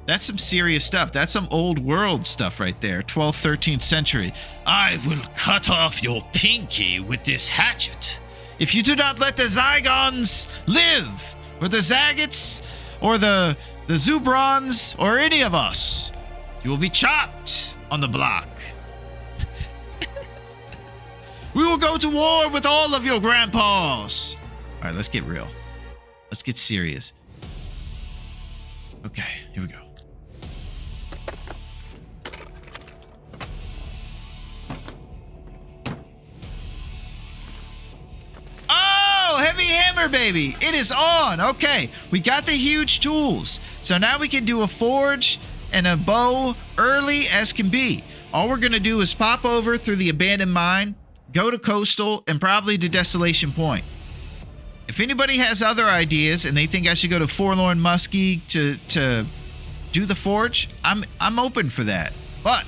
Speaker 1: That's some serious stuff. That's some old world stuff right there. 12th, 13th century. I will cut off your pinky with this hatchet. If you do not let the Zygons live, or the Zagots, or the Zubrons, or any of us, you will be chopped on the block. We will go to war with all of your grandpas. All right, let's get real. Let's get serious. Okay, here we go. Oh, heavy hammer, baby. It is on. Okay, we got the huge tools. So now we can do a forge and a bow early as can be. All we're going to do is pop over through the abandoned mine, go to Coastal, and probably to Desolation Point. If anybody has other ideas and they think I should go to Forlorn Muskie to do the forge, I'm open for that. But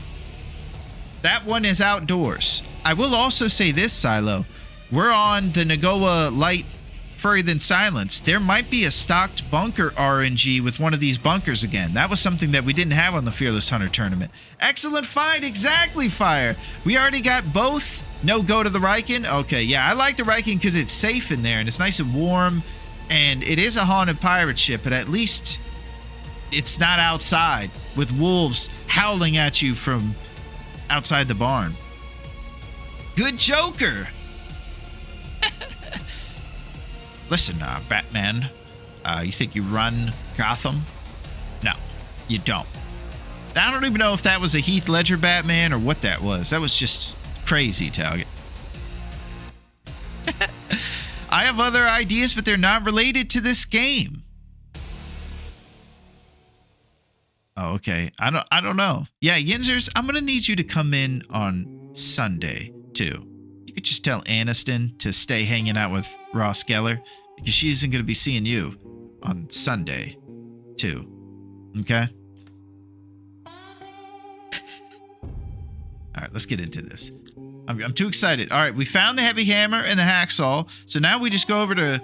Speaker 1: that one is outdoors. I will also say this, Silo. We're on the Nagoa Light Furry Than Silence. There might be a stocked bunker RNG with one of these bunkers again. That was something that we didn't have on the Fearless Hunter tournament. Excellent find. Exactly, Fire. We already got both. No go to the Riken? Okay, yeah, I like the Riken because it's safe in there and it's nice and warm. And it is a haunted pirate ship, but at least it's not outside with wolves howling at you from outside the barn. Good Joker. Listen, Batman, you think you run Gotham? No, you don't. I don't even know if that was a Heath Ledger Batman or what that was. That was just crazy, Talget. I have other ideas, but they're not related to this game. Oh, okay. I don't know. Yeah, Yinzers, I'm gonna need you to come in on Sunday too. You could just tell Aniston to stay hanging out with Ross Geller because she isn't gonna be seeing you on Sunday too. Okay. All right, let's get into this. I'm too excited. All right, we found the heavy hammer and the hacksaw. So now we just go over to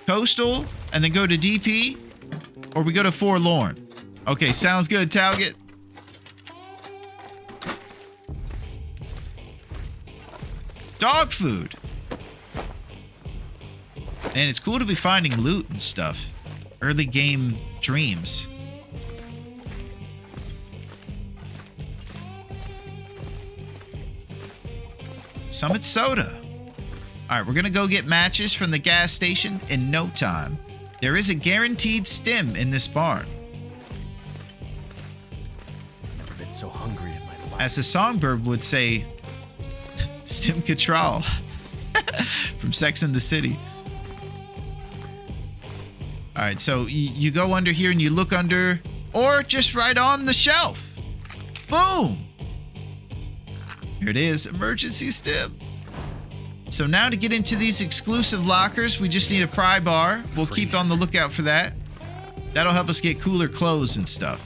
Speaker 1: Coastal and then go to DP, or we go to Forlorn. Okay, sounds good, Talget. Dog food. Man, it's cool to be finding loot and stuff. Early game dreams. Summit Soda. All right, we're going to go get matches from the gas station in no time. There is a guaranteed stim in this barn.
Speaker 4: Never been so hungry in my life.
Speaker 1: As the songbird would say, stim control from Sex and the City. All right, so you go under here and you look under, or just right on the shelf. Boom. Here it is, emergency stim. So now to get into these exclusive lockers, we just need a pry bar. We'll keep on the lookout for that. That'll help us get cooler clothes and stuff.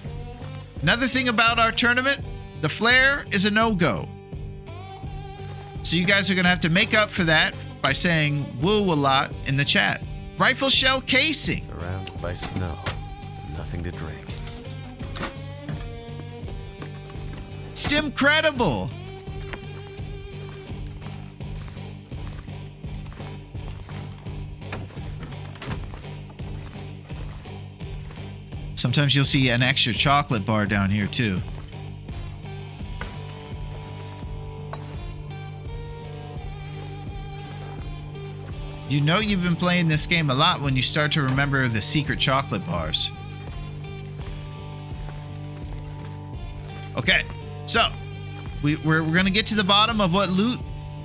Speaker 1: Another thing about our tournament, the flare is a no-go. So you guys are going to have to make up for that by saying woo a lot in the chat. Rifle shell casing.
Speaker 7: Surrounded by snow. Nothing to drink.
Speaker 1: Stim credible. Sometimes you'll see an extra chocolate bar down here too. You know you've been playing this game a lot when you start to remember the secret chocolate bars. Okay, so we're gonna get to the bottom of what loot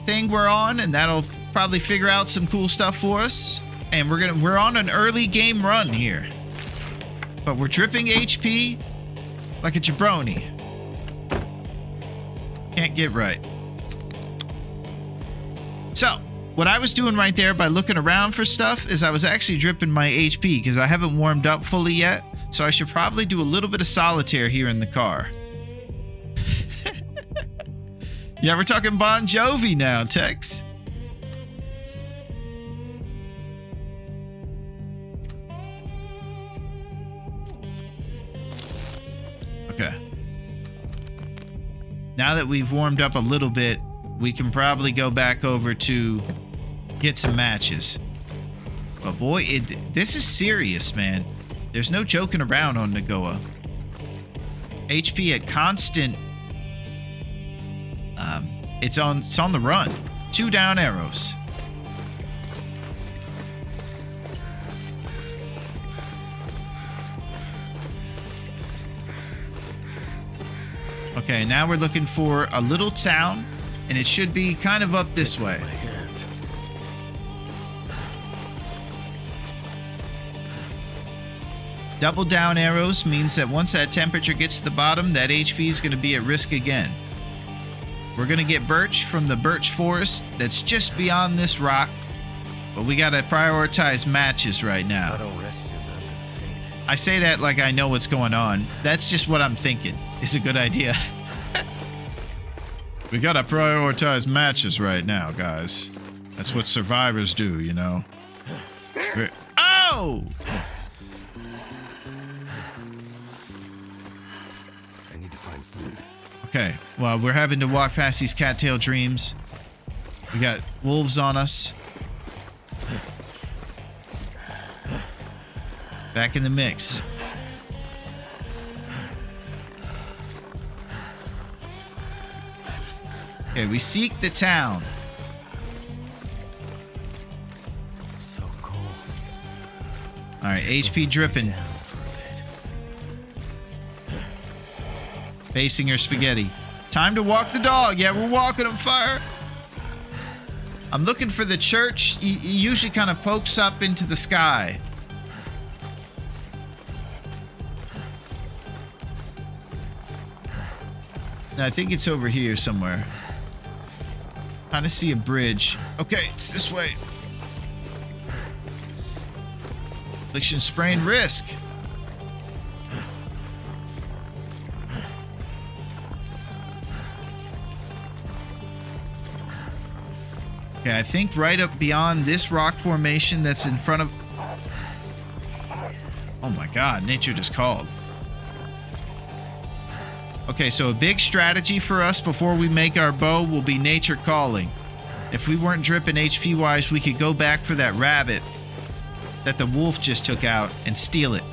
Speaker 1: thing we're on, and that'll probably figure out some cool stuff for us. And we're on an early game run here, but we're dripping HP like a jabroni. Can't get right. So what I was doing right there by looking around for stuff is I was actually dripping my HP because I haven't warmed up fully yet. So I should probably do a little bit of solitaire here in the car. Yeah, we're talking Bon Jovi now, Tex. Okay. Now that we've warmed up a little bit, we can probably go back over to get some matches. But boy, this is serious, man. There's no joking around on Nagoa. HP at constant. It's on the run. 2 down arrows. Okay, now we're looking for a little town, and it should be kind of up this way. Double down arrows means that once that temperature gets to the bottom, that HP is going to be at risk again. We're going to get birch from the birch forest that's just beyond this rock, but we got to prioritize matches right now. I say that like I know what's going on. That's just what I'm thinking. It's a good idea. We got to prioritize matches right now, guys. That's what survivors do, you know. Oh! Okay, well, we're having to walk past these cattail dreams. We got wolves on us. Back in the mix. Okay, we seek the town.
Speaker 7: So cold.
Speaker 1: All right, HP dripping. Facing her spaghetti. Time to walk the dog. Yeah, we're walking on fire. I'm looking for the church. He usually kind of pokes up into the sky. I think it's over here somewhere. Kind of see a bridge. Okay, it's this way. Affliction, sprain, risk. Okay, I think right up beyond this rock formation that's in front of... Oh my god, nature just called. Okay, so a big strategy for us before we make our bow will be nature calling. If we weren't dripping HP-wise, we could go back for that rabbit that the wolf just took out and steal it.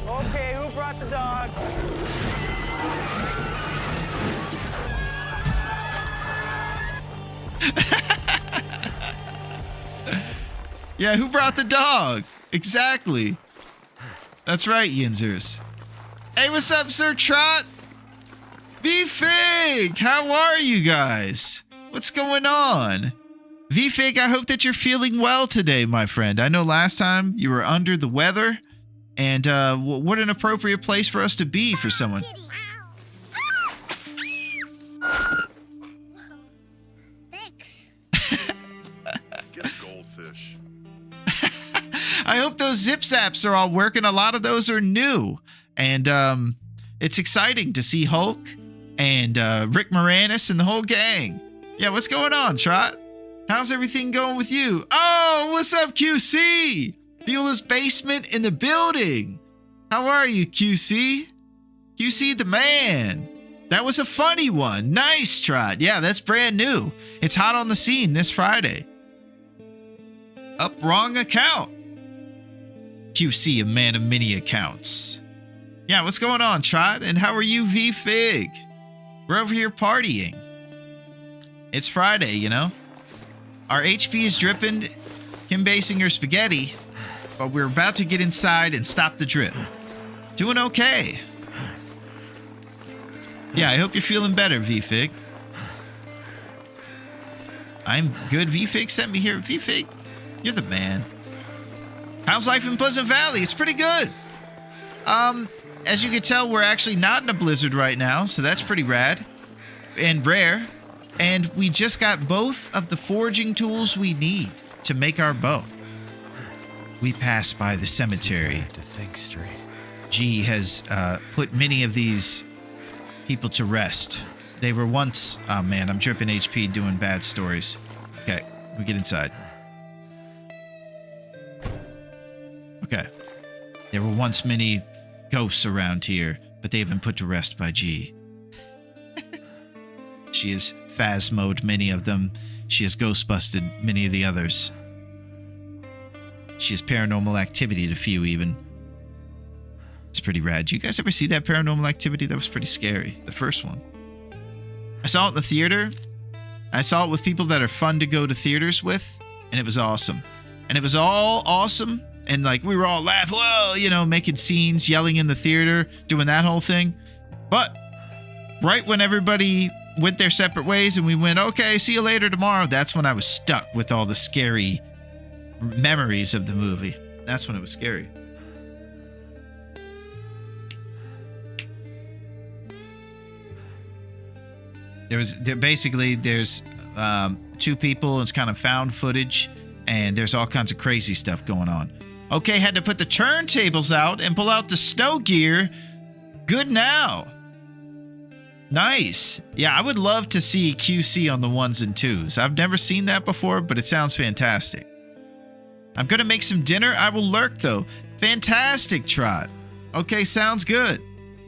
Speaker 3: Okay, who brought the dog?
Speaker 1: Yeah, who brought the dog? Exactly. That's right, Yinzers. Hey, what's up, Sir Trot? V-Fig, how are you guys? What's going on? V-Fig, I hope that you're feeling well today, my friend. I know last time you were under the weather, and what an appropriate place for us to be for someone.
Speaker 8: Thanks.
Speaker 6: Get a goldfish.
Speaker 1: I hope those zip zaps are all working. A lot of those are new. And It's exciting to see Hulk and Rick Moranis and the whole gang. Yeah, what's going on, Trot? How's everything going with you? Oh, what's up, QC? Viola's basement in the building. How are you, QC? QC the man. That was a funny one. Nice, Trot. Yeah, that's brand new. It's hot on the scene this Friday. Up wrong account. QC, a man of many accounts. Yeah, what's going on, Trot? And how are you, V-Fig? We're over here partying. It's Friday, you know? Our HP is dripping. Kim Basinger spaghetti. But we're about to get inside and stop the drip. Doing okay. Yeah, I hope you're feeling better, V-Fig. I'm good. V-Fig sent me here. V-Fig, you're the man. How's life in Pleasant Valley? It's pretty good. As you can tell, we're actually not in a blizzard right now, so that's pretty rad and rare. And we just got both of the foraging tools we need to make our bow. We passed by the cemetery.
Speaker 7: To think straight.
Speaker 1: G has put many of these people to rest. They were once... Oh man, I'm dripping HP doing bad stories. Okay, we get inside. Okay. There were once many ghosts around here, but they have been put to rest by G. She has phasmoed many of them. She has ghostbusted many of the others. She has paranormal activity a few even. It's pretty rad. Did you guys ever see that Paranormal Activity? That was pretty scary. The first one. I saw it in the theater. I saw it with people that are fun to go to theaters with, and it was awesome. And it was all awesome, and like we were all laughing, whoa, you know, making scenes, yelling in the theater, doing that whole thing. But right when everybody went their separate ways and we went, okay, see you later tomorrow, that's when I was stuck with all the scary memories of the movie. That's when it was scary. There's two people. It's kind of found footage, and there's all kinds of crazy stuff going on. Okay, had to put the turntables out and pull out the snow gear. Good now. Nice. Yeah, I would love to see QC on the 1s and 2s. I've never seen that before, but it sounds fantastic. I'm going to make some dinner. I will lurk, though. Fantastic, Trot. Okay, sounds good.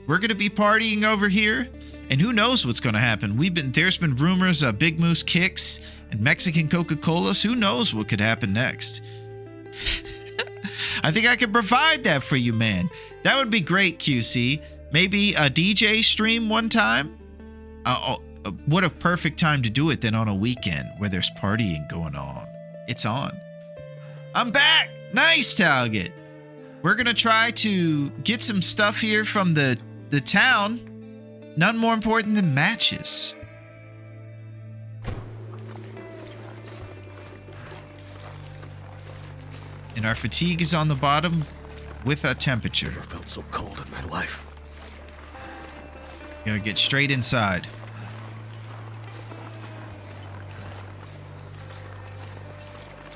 Speaker 1: We're going to be partying over here. And who knows what's going to happen? There's been rumors of Big Moose Kicks and Mexican Coca-Colas. Who knows what could happen next? I think I can provide that for you, man. That would be great, QC. Maybe a DJ stream one time? What a perfect time to do it than on a weekend where there's partying going on. It's on. I'm back! Nice, Talget. We're going to try to get some stuff here from the town. None more important than matches. And our fatigue is on the bottom with our temperature.
Speaker 7: Never felt so cold in my life.
Speaker 1: Gonna get straight inside.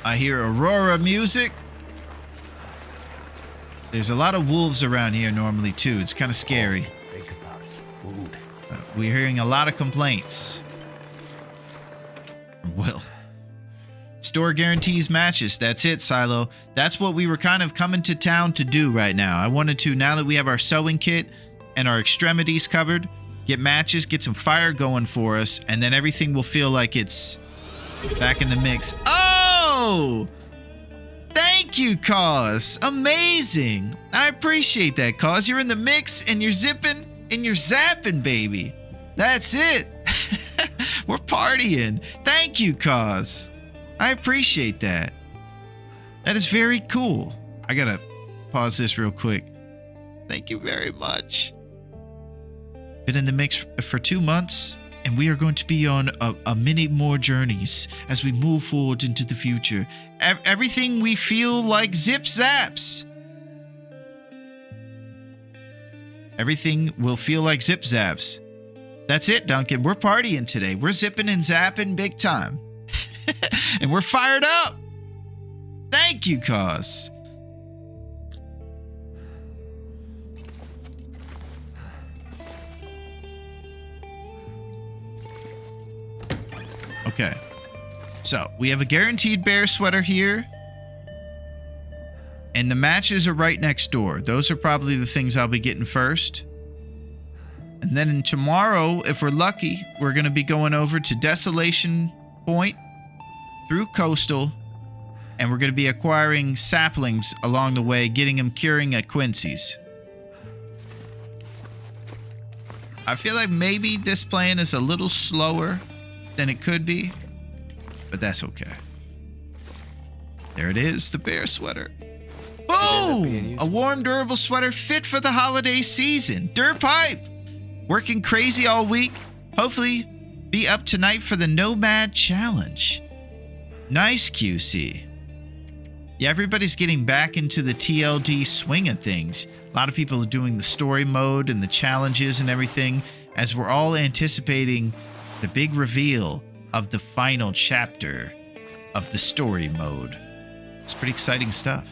Speaker 1: I hear Aurora music. There's a lot of wolves around here normally too. It's kind of scary.
Speaker 7: Think about food.
Speaker 1: We're hearing a lot of complaints. Will. Store guarantees matches. That's it, Silo. That's what we were kind of coming to town to do right now. I wanted to, now that we have our sewing kit and our extremities covered, get matches, get some fire going for us, and then everything will feel like it's back in the mix. Oh! Thank you, Cause. Amazing. I appreciate that, Cause. You're in the mix and you're zipping and you're zapping, baby. That's it. We're partying. Thank you, Cause. I appreciate that. That is very cool. I gotta pause this real quick. Thank you very much. Been in the mix for 2 months, and we are going to be on a many more journeys as we move forward into the future. Everything we feel like zip zaps. Everything will feel like zip zaps. That's it, Duncan. We're partying today. We're zipping and zapping big time. And we're fired up. Thank you, Cause. Okay. So, we have a guaranteed bear sweater here. And the matches are right next door. Those are probably the things I'll be getting first. And then tomorrow, if we're lucky, we're going to be going over to Desolation Point through Coastal. And we're going to be acquiring saplings along the way, getting them curing at Quincy's. I feel like maybe this plan is a little slower than it could be. But that's okay. There it is, the bear sweater. Boom! A warm, durable sweater fit for the holiday season. Dirt Pipe! Working crazy all week. Hopefully be up tonight for the Nomad Challenge. Nice, QC. Yeah, everybody's getting back into the TLD swing of things. A lot of people are doing the story mode and the challenges and everything as we're all anticipating the big reveal of the final chapter of the story mode. It's pretty exciting stuff.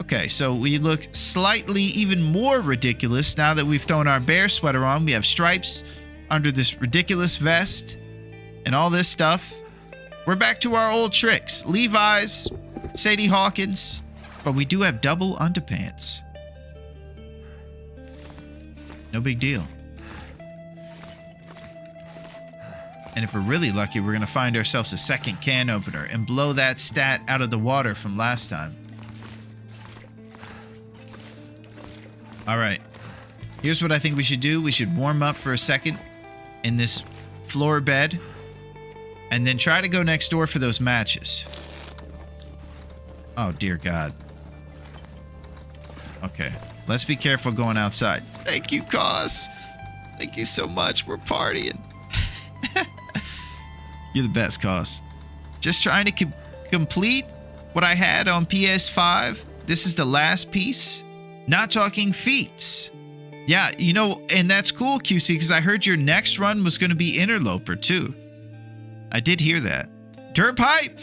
Speaker 1: Okay, so we look slightly even more ridiculous now that we've thrown our bear sweater on. We have stripes under this ridiculous vest and all this stuff. We're back to our old tricks. Levi's, Sadie Hawkins, but we do have double underpants. No big deal. And if we're really lucky, we're going to find ourselves a second can opener and blow that stat out of the water from last time. All right. Here's what I think we should do. We should warm up for a second in this floor bed and then try to go next door for those matches. Oh, dear God. Okay. Let's be careful going outside. Thank you, Cause. Thank you so much. We're partying. You're the best, Cause. Just trying to complete what I had on PS5. This is the last piece. Not talking feats. Yeah, you know, and that's cool, QC, because I heard your next run was going to be Interloper, too. I did hear that. Dirt Pipe!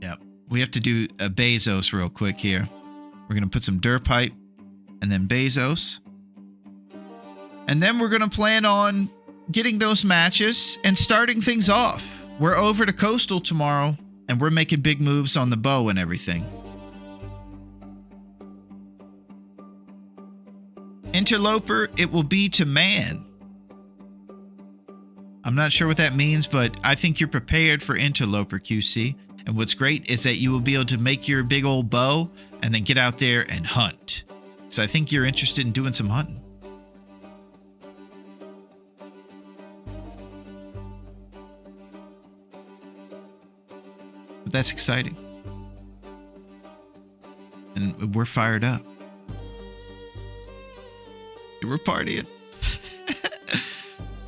Speaker 1: Yep, we have to do a Bezos real quick here. We're going to put some Dirt Pipe and then Bezos. And then we're going to plan on getting those matches and starting things off. We're over to Coastal tomorrow. And we're making big moves on the bow and everything. Interloper, it will be to man. I'm not sure what that means, but I think you're prepared for Interloper, QC. And what's great is that you will be able to make your big old bow and then get out there and hunt. So I think you're interested in doing some hunting. But that's exciting. And we're fired up. We're partying.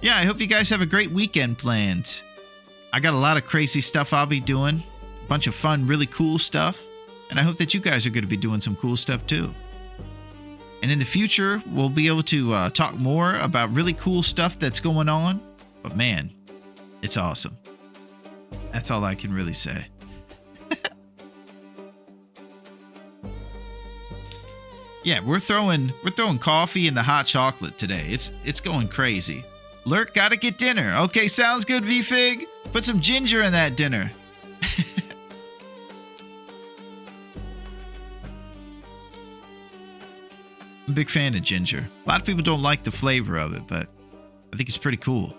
Speaker 1: Yeah, I hope you guys have a great weekend planned. I got a lot of crazy stuff I'll be doing. A bunch of fun, really cool stuff. And I hope that you guys are going to be doing some cool stuff too. And in the future, we'll be able to talk more about really cool stuff that's going on. But man, it's awesome. That's all I can really say. Yeah, we're throwing coffee in the hot chocolate today. It's going crazy. Lurk, gotta get dinner. Okay, sounds good, VFig. Put some ginger in that dinner. I'm a big fan of ginger. A lot of people don't like the flavor of it, but I think it's pretty cool.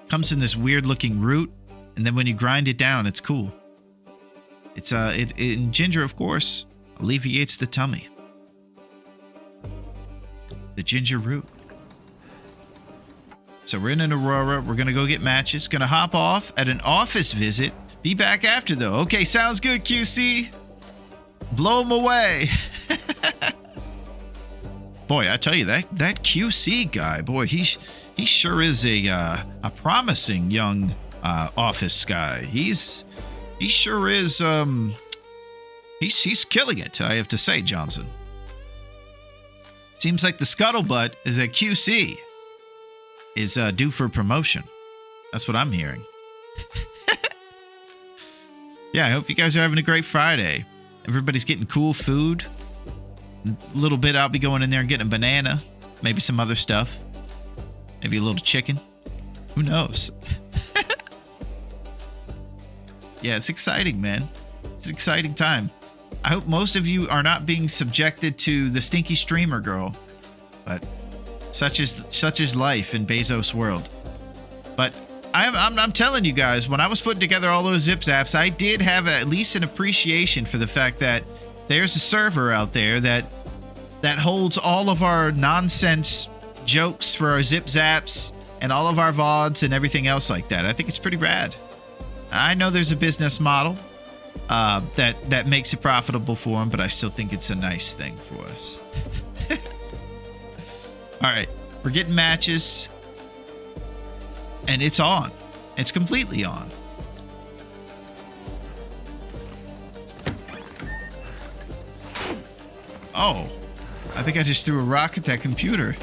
Speaker 1: Comes in this weird looking root, and then when you grind it down, it's cool. It's and ginger, of course, alleviates the tummy. The ginger root. So we're in an Aurora. We're going to go get matches. Going to hop off at an office visit. Be back after, though. Okay, sounds good, QC. Blow them away. Boy, I tell you, that QC guy, boy, he sure is a promising young office guy. He sure is, he's killing it, I have to say, Johnson. Seems like the scuttlebutt is that QC is due for promotion. That's what I'm hearing. Yeah, I hope you guys are having a great Friday. Everybody's getting cool food. A little bit, I'll be going in there and getting a banana. Maybe some other stuff. Maybe a little chicken. Who knows? Yeah, it's exciting, man. It's an exciting time. I hope most of you are not being subjected to the stinky streamer girl. But such is life in Bezos' world. But I'm telling you guys, when I was putting together all those zip zaps, I did have at least an appreciation for the fact that there's a server out there that holds all of our nonsense jokes for our zip zaps and all of our VODs and everything else like that. I think it's pretty rad. I know there's a business model that makes it profitable for them, but I still think it's a nice thing for us. All right, we're getting matches, and it's on. It's completely on. Oh, I think I just threw a rock at that computer.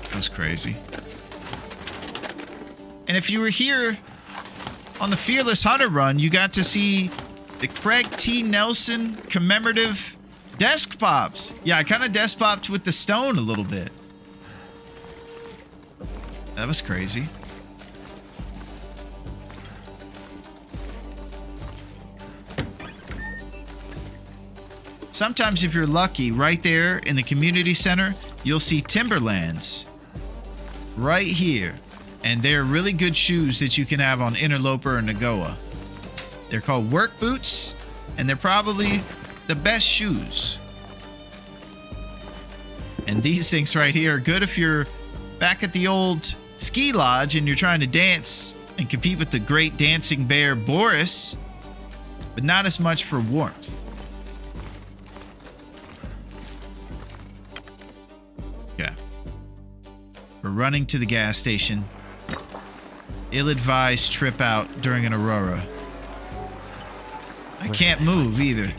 Speaker 1: That was crazy. And if you were here on the Fearless Hunter run, you got to see the Craig T. Nelson commemorative desk pops. Yeah, I kind of desk popped with the stone a little bit. That was crazy. Sometimes if you're lucky, right there in the community center, you'll see Timberlands. Right here. And they're really good shoes that you can have on Interloper or Nagoa. They're called work boots, and they're probably the best shoes. And these things right here are good if you're back at the old ski lodge and you're trying to dance and compete with the great dancing bear Boris, but not as much for warmth. Yeah. We're running to the gas station. Ill-advised trip out during an aurora. I can't move either.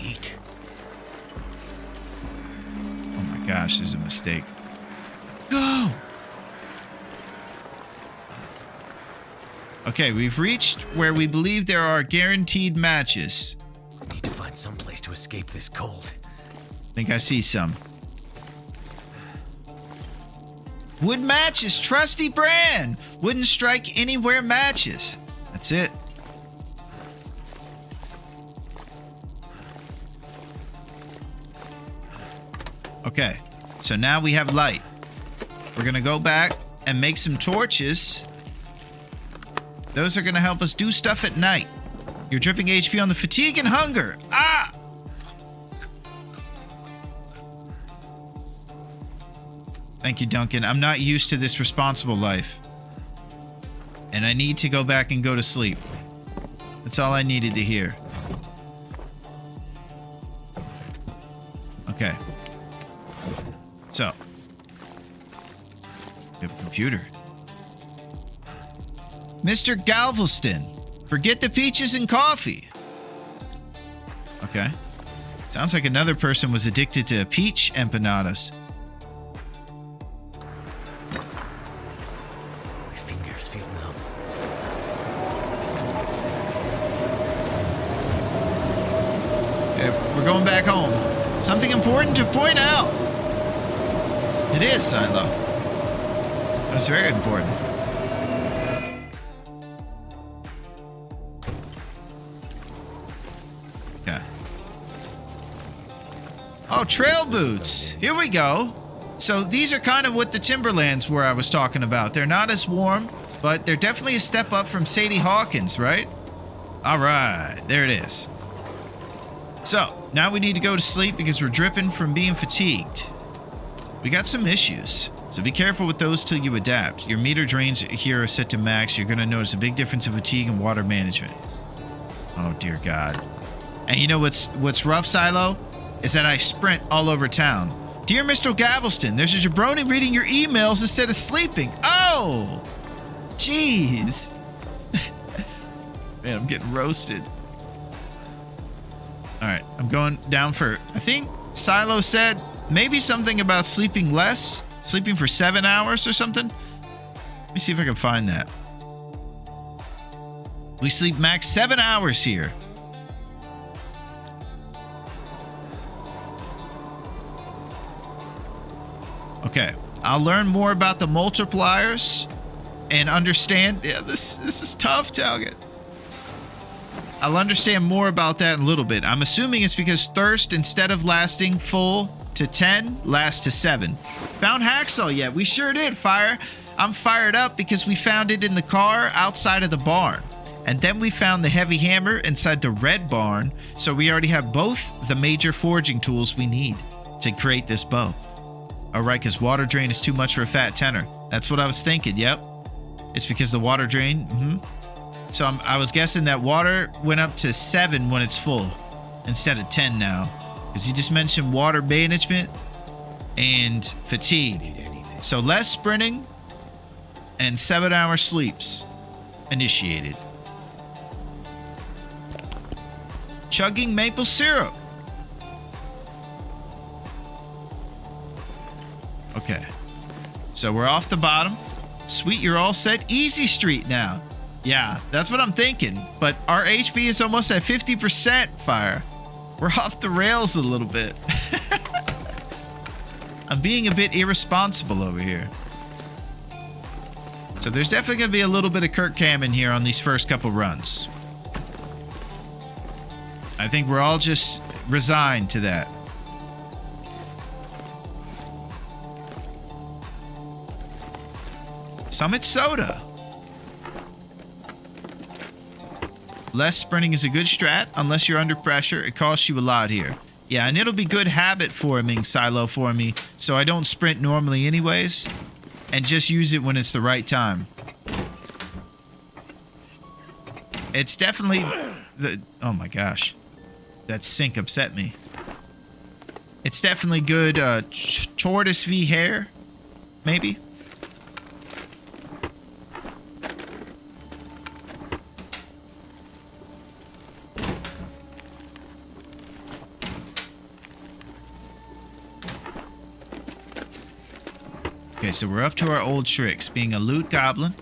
Speaker 1: Oh my gosh, there's a mistake. Go! Okay, we've reached where we believe there are guaranteed matches.
Speaker 7: Need to find some place to escape this cold.
Speaker 1: I think I see some. Wood matches, trusty brand. Wouldn't strike anywhere matches. That's it. Okay, so now we have light. We're gonna go back and make some torches. Those are gonna help us do stuff at night. You're dripping HP on the fatigue and hunger. Ah! Thank you, Duncan. I'm not used to this responsible life. And I need to go back and go to sleep. That's all I needed to hear. Okay. So. We have a computer. Mr. Galveston. Forget the peaches and coffee. Okay. Sounds like another person was addicted to peach empanadas. We're going back home. Something important to point out. It is, Silo. That's very important. Okay. Oh, trail boots. Here we go. So these are kind of what the Timberlands were I was talking about. They're not as warm, but they're definitely a step up from Sadie Hawkins, right? All right, there it is. So, now we need to go to sleep because we're dripping from being fatigued. We got some issues, so be careful with those till you adapt. Your meter drains here are set to max. You're going to notice a big difference in fatigue and water management. Oh, dear God. And you know what's rough, Silo? Is that I sprint all over town. Dear Mr. Galveston, there's a jabroni reading your emails instead of sleeping. Oh! Jeez. Man, I'm getting roasted. All right, I'm going down for, I think Silo said maybe something about sleeping less, sleeping for 7 hours or something. Let me see if I can find that. We sleep max 7 hours here. Okay, I'll learn more about the multipliers and understand. Yeah, this is tough, Talget. I'll understand more about that in a little bit. I'm assuming it's because thirst, instead of lasting full to 10, lasts to 7. Found hacksaw yet? We sure did, Fire. I'm fired up because we found it in the car outside of the barn. And then we found the heavy hammer inside the red barn. So we already have both the major forging tools we need to create this bow. All right, because water drain is too much for a fat tenor. That's what I was thinking. Yep. It's because the water drain. So I was guessing that water went up to 7 when it's full instead of 10 now. Because you just mentioned water management and fatigue. So less sprinting and 7-hour sleeps initiated. Chugging maple syrup. Okay. So we're off the bottom. Sweet, you're all set. Easy street now. Yeah, that's what I'm thinking. But our HP is almost at 50%, Fire. We're off the rails a little bit. I'm being a bit irresponsible over here. So there's definitely going to be a little bit of Kirk Cam in here on these first couple runs. I think we're all just resigned to that. Summit Soda. Less sprinting is a good strat. Unless you're under pressure, it costs you a lot here. Yeah, and it'll be good habit forming, Silo, for me, so I don't sprint normally anyways, and just use it when it's the right time. It's definitely the... Oh my gosh. That sink upset me. It's definitely good tortoise v hare, maybe. Okay, so we're up to our old tricks, being a loot goblin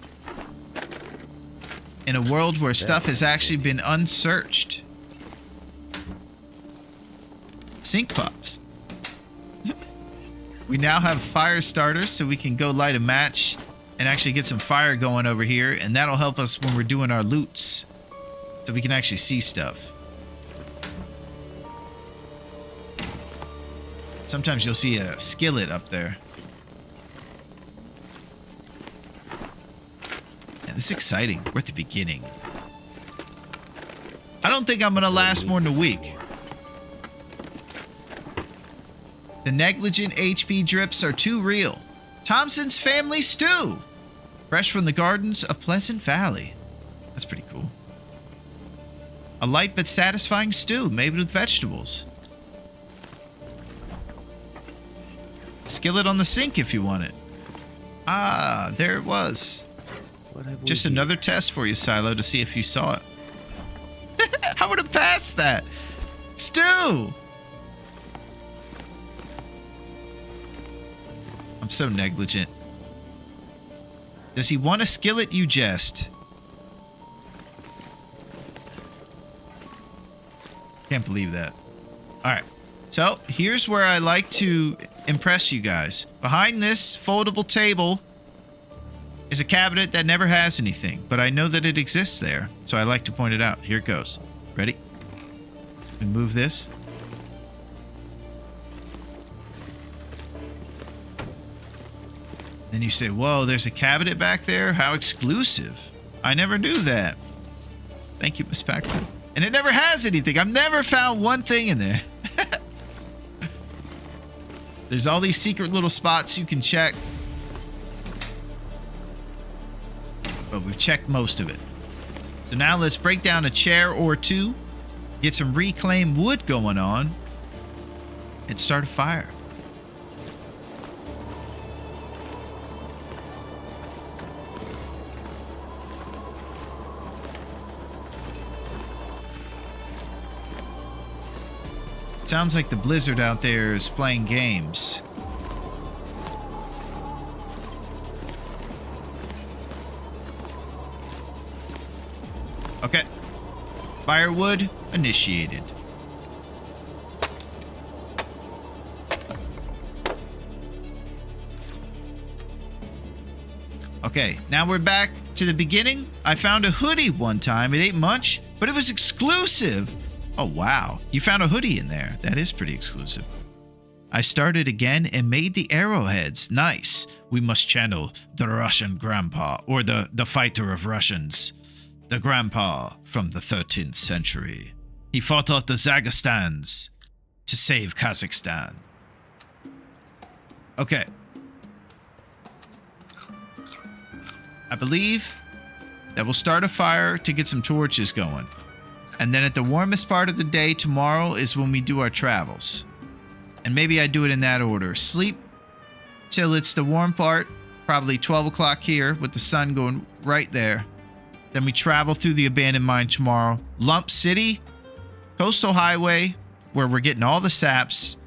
Speaker 1: in a world where stuff has actually been unsearched. Sink pops. We now have fire starters, so we can go light a match and actually get some fire going over here, and that'll help us when we're doing our loots, so we can actually see stuff. Sometimes you'll see a skillet up there. This is exciting. We're at the beginning. I don't think I'm going to last more than a week. The negligent HP drips are too real. Thompson's family stew. Fresh from the gardens of Pleasant Valley. That's pretty cool. A light but satisfying stew made with vegetables. Skillet on the sink if you want it. Ah, there it was. Just another test for you, Silo, to see if you saw it. I would have passed that. Stu! I'm so negligent. Does he want a skillet, you jest? Can't believe that. Alright. So, here's where I like to impress you guys. Behind this foldable table is a cabinet that never has anything, but I know that it exists there, so I like to point it out. Here it goes. Ready? We move this. Then you say, whoa, there's a cabinet back there? How exclusive. I never knew that. Thank you, Miss Pac-Man. And it never has anything. I've never found one thing in there. There's all these secret little spots you can check. But we've checked most of it. So now let's break down a chair or two, get some reclaimed wood going on, and start a fire. Sounds like the blizzard out there is playing games. Okay. Firewood initiated. Okay, now we're back to the beginning. I found a hoodie one time. It ain't much, but it was exclusive. Oh, wow. You found a hoodie in there. That is pretty exclusive. I started again and made the arrowheads. Nice. We must channel the Russian grandpa, or the fighter of Russians. The grandpa from the 13th century. He fought off the Zagastans to save Kazakhstan. Okay. I believe that we'll start a fire to get some torches going. And then at the warmest part of the day tomorrow is when we do our travels. And maybe I do it in that order. Sleep till it's the warm part, probably 12 o'clock here with the sun going right there. Then we travel through the abandoned mine tomorrow. Lump City, Coastal Highway, where we're getting all the saps.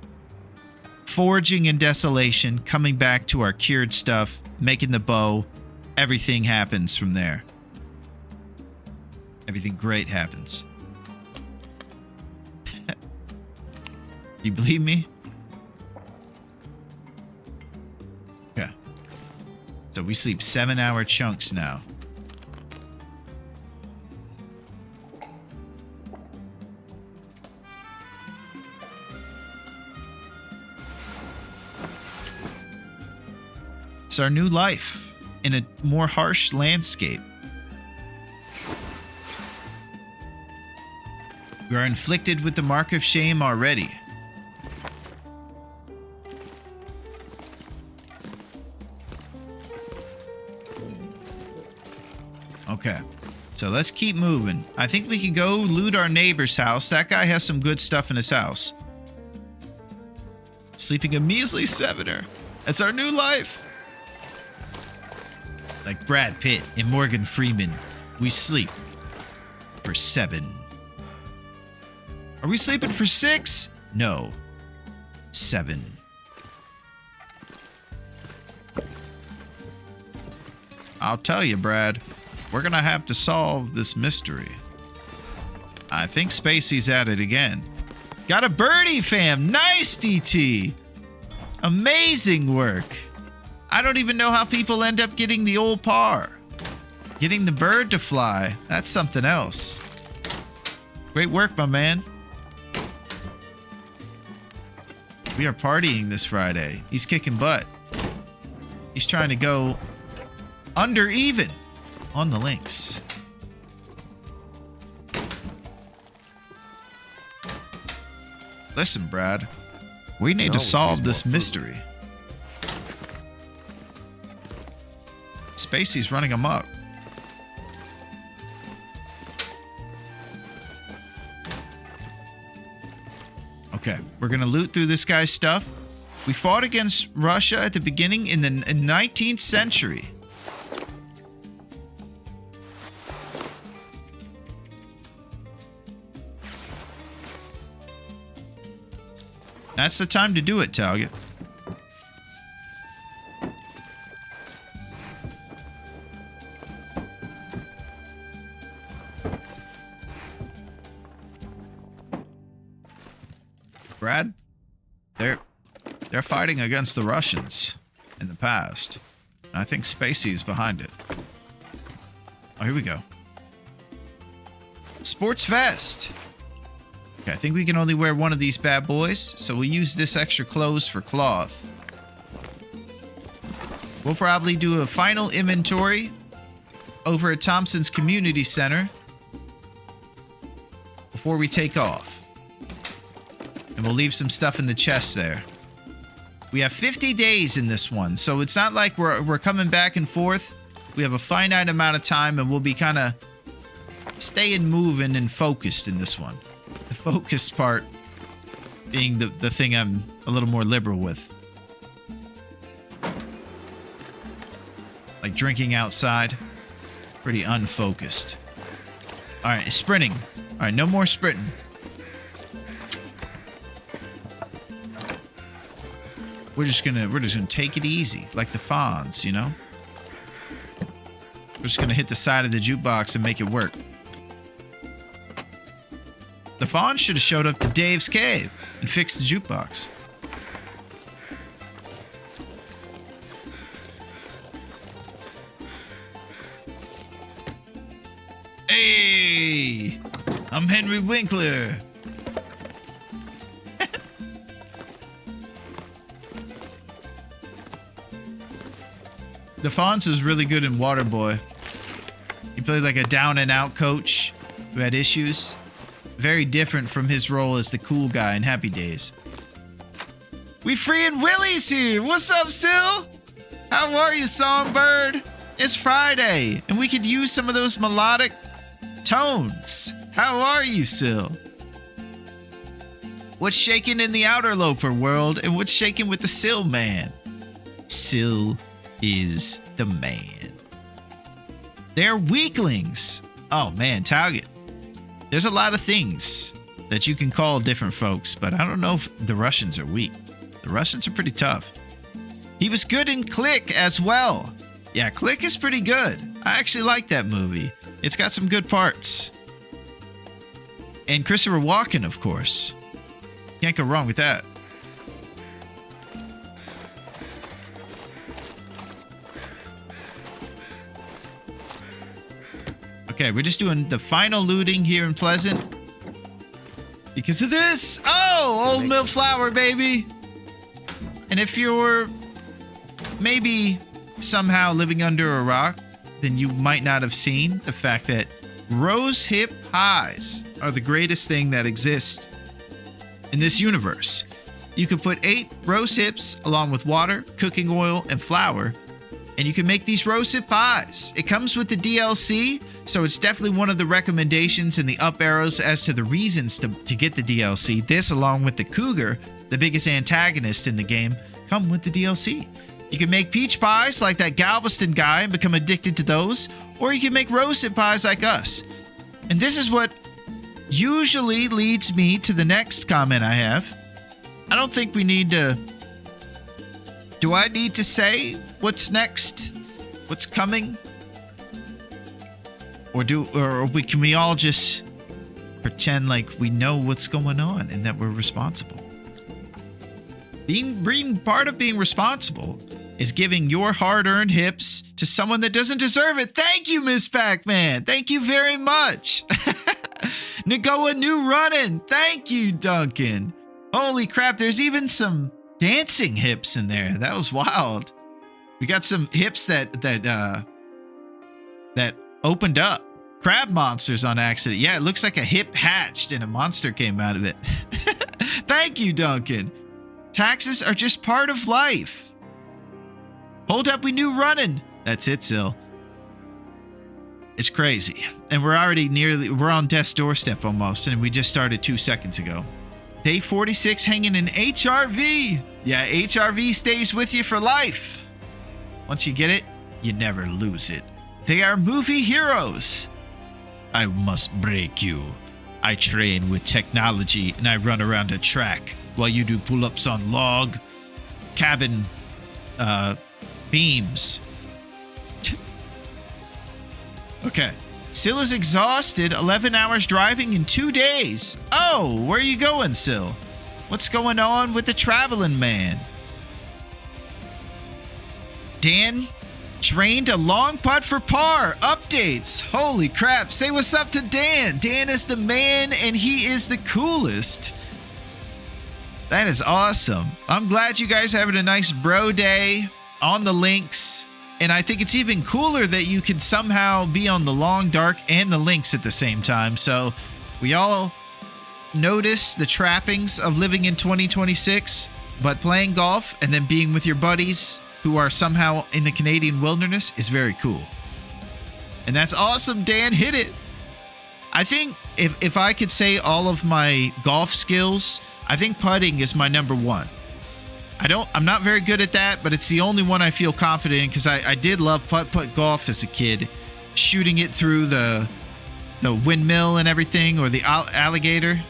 Speaker 1: Foraging in Desolation, coming back to our cured stuff, making the bow. Everything happens from there. Everything great happens. You believe me? Okay. So we sleep 7-hour chunks now. It's our new life in a more harsh landscape. We are inflicted with the mark of shame already. Okay, so let's keep moving. I think we can go loot our neighbor's house. That guy has some good stuff in his house. Sleeping a measly 7er. That's our new life. Like Brad Pitt and Morgan Freeman, we sleep for 7. Are we sleeping for 6? No. 7. I'll tell you, Brad, we're gonna have to solve this mystery. I think Spacey's at it again. Got a birdie, fam. Nice, DT. Amazing work. I don't even know how people end up getting the old par. Getting the bird to fly, that's something else. Great work, my man. We are partying this Friday. He's kicking butt. He's trying to go under even on the links. Listen, Brad, we need to solve this mystery. Spacey's running amok. Okay, we're gonna loot through this guy's stuff. We fought against Russia at the beginning in the 19th century. That's the time to do it, Talget. Brad, they're fighting against the Russians in the past. I think Spacey is behind it. Oh, here we go. Sports vest. Okay, I think we can only wear one of these bad boys, so we'll use this extra clothes for cloth. We'll probably do a final inventory over at Thompson's Community Center before we take off. And we'll leave some stuff in the chest there. We have 50 days in this one, so it's not like we're coming back and forth. We have a finite amount of time, and we'll be kind of staying moving and focused in this one. The focused part being the thing I'm a little more liberal with. Like drinking outside. Pretty unfocused. Alright, sprinting. Alright, no more sprinting. We're just gonna take it easy, like the Fonz, you know? We're just gonna hit the side of the jukebox and make it work. Fawn should have showed up to Dave's cave and fixed the jukebox. Hey, I'm Henry Winkler. DeFonso was really good in Waterboy. He played like a down-and-out coach who had issues. Very different from his role as the cool guy in Happy Days. We freeing Willy's here. What's up, Sil? How are you, Songbird? It's Friday, and we could use some of those melodic tones. How are you, Sil? What's shaking in the outer loafer world, and what's shaking with the Sil man? Sil is the man. They're weaklings. Oh man, Target. There's a lot of things that you can call different folks, but I don't know if the Russians are weak. The Russians are pretty tough. He was good in Click as well. Yeah, Click is pretty good. I actually like that movie. It's got some good parts. And Christopher Walken, of course. Can't go wrong with that. Okay, we're just doing the final looting here in Pleasant. Because of this. Oh, Old Mill Flour, baby. And if you're maybe somehow living under a rock, then you might not have seen the fact that rose hip pies are the greatest thing that exists in this universe. You could put 8 rose hips along with water, cooking oil, and flour, and you can make these rose hip pies. It comes with the DLC, so it's definitely one of the recommendations in the up arrows as to the reasons to get the DLC. This, along with the Cougar, the biggest antagonist in the game, come with the DLC. You can make peach pies like that Galveston guy and become addicted to those, or you can make rose hip pies like us. And this is what usually leads me to the next comment I have. I don't think we need to... Do I need to say what's next? What's coming? Or can we all just pretend like we know what's going on and that we're responsible? Being part of being responsible is giving your hard-earned hips to someone that doesn't deserve it. Thank you, Miss Pac-Man. Thank you very much. Nagoa New Running. Thank you, Duncan. Holy crap, there's even some dancing hips in there. That was wild. We got some hips that opened up. Crab monsters on accident. Yeah, it looks like a hip hatched and a monster came out of it. Thank you, Duncan. Taxes are just part of life. Hold up, we knew running. That's it, Sil. It's crazy. And we're on death's doorstep almost, and we just started 2 seconds ago. Day 46 hanging in HRV. Yeah, HRV stays with you for life. Once you get it, you never lose it. They are movie heroes. I must break you. I train with technology and I run around a track while you do pull-ups on log cabin beams. Okay. Sil is exhausted. 11 hours driving in 2 days. Oh, where are you going, Sil? What's going on with the traveling man? Dan drained a long putt for par. Updates. Holy crap. Say what's up to Dan. Dan is the man and he is the coolest. That is awesome. I'm glad you guys are having a nice bro day on the links. And I think it's even cooler that you can somehow be on the long dark and the links at the same time. So we all notice the trappings of living in 2026, but playing golf and then being with your buddies who are somehow in the Canadian wilderness is very cool. And that's awesome, Dan. Hit it. I think if I could say all of my golf skills, I think putting is my number one. I'm not very good at that, but it's the only one I feel confident in because I did love putt golf as a kid, shooting it through the windmill and everything, or the alligator.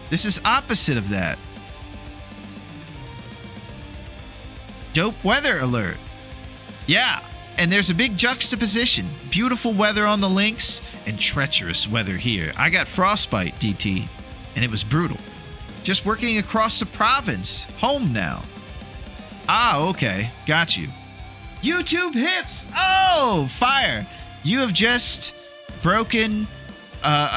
Speaker 1: This is opposite of that. Dope weather alert. Yeah, and there's a big juxtaposition. Beautiful weather on the links and treacherous weather here. I got frostbite, DT. and it was brutal. Just working across the province. Home now. Ah, okay. Got you. YouTube hips! Oh, fire. You have just broken...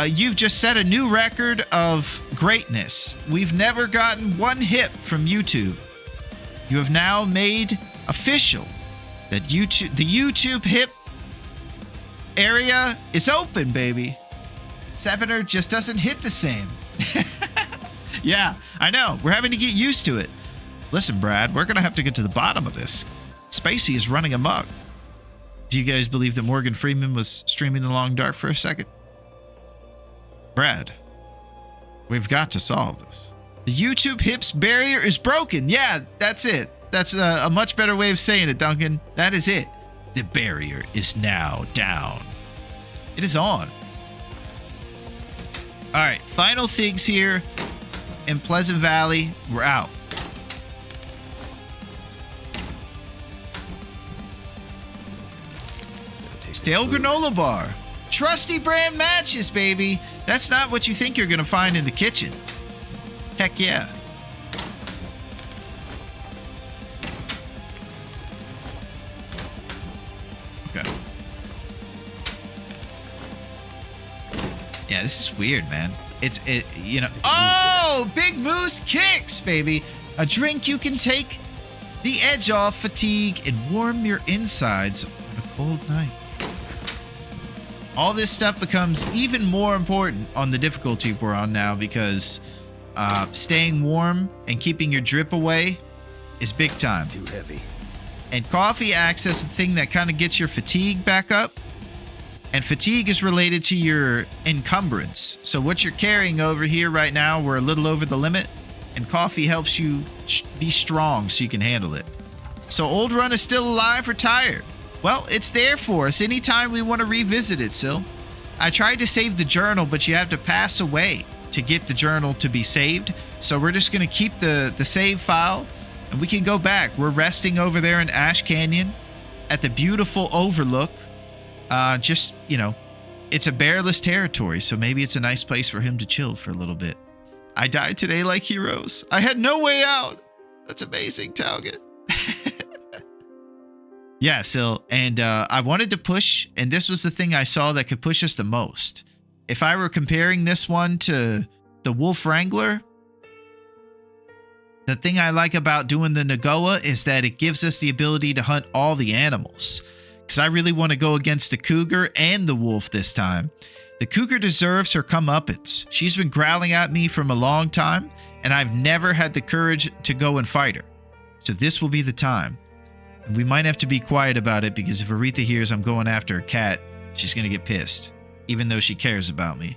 Speaker 1: you've just set a new record of greatness. We've never gotten one hip from YouTube. You have now made official that the YouTube hip area is open, baby. Sevener just doesn't hit the same. Yeah, I know. We're having to get used to it. Listen, Brad, we're going to have to get to the bottom of this. Spacey is running amok. Do you guys believe that Morgan Freeman was streaming the Long Dark for a second? Brad, we've got to solve this. The YouTube hips barrier is broken. Yeah, that's it. That's a much better way of saying it, Duncan. That is it. The barrier is now down. It is on. All right, final things here in Pleasant Valley. We're out. Stale granola bar. Trusty brand matches, baby. That's not what you think you're going to find in the kitchen. Heck yeah. Okay. Yeah, this is weird, man. Oh, Big Moose Kicks, baby. A drink you can take the edge off fatigue and warm your insides on a cold night. All this stuff becomes even more important on the difficulty we're on now because staying warm and keeping your drip away is big time.
Speaker 7: Too heavy.
Speaker 1: And coffee acts as a thing that kind of gets your fatigue back up. And fatigue is related to your encumbrance. So what you're carrying over here right now, we're a little over the limit. And coffee helps you be strong so you can handle it. So Old Run is still alive or tired? Well, it's there for us anytime we want to revisit it, Sil. I tried to save the journal, but you have to pass away to get the journal to be saved. So we're just going to keep the save file, and we can go back. We're resting over there in Ash Canyon at the beautiful overlook. It's a bearless territory, so maybe it's a nice place for him to chill for a little bit. I died today like heroes. I had no way out. That's amazing, Talget. Yeah, Sil, and I wanted to push, and this was the thing I saw that could push us the most. If I were comparing this one to the Wolf Wrangler, the thing I like about doing the Nagoa is that it gives us the ability to hunt all the animals. Because I really want to go against the cougar and the wolf this time. The cougar deserves her comeuppance. She's been growling at me from a long time, and I've never had the courage to go and fight her. So this will be the time. We might have to be quiet about it because if Aretha hears I'm going after a cat, she's going to get pissed, even though she cares about me.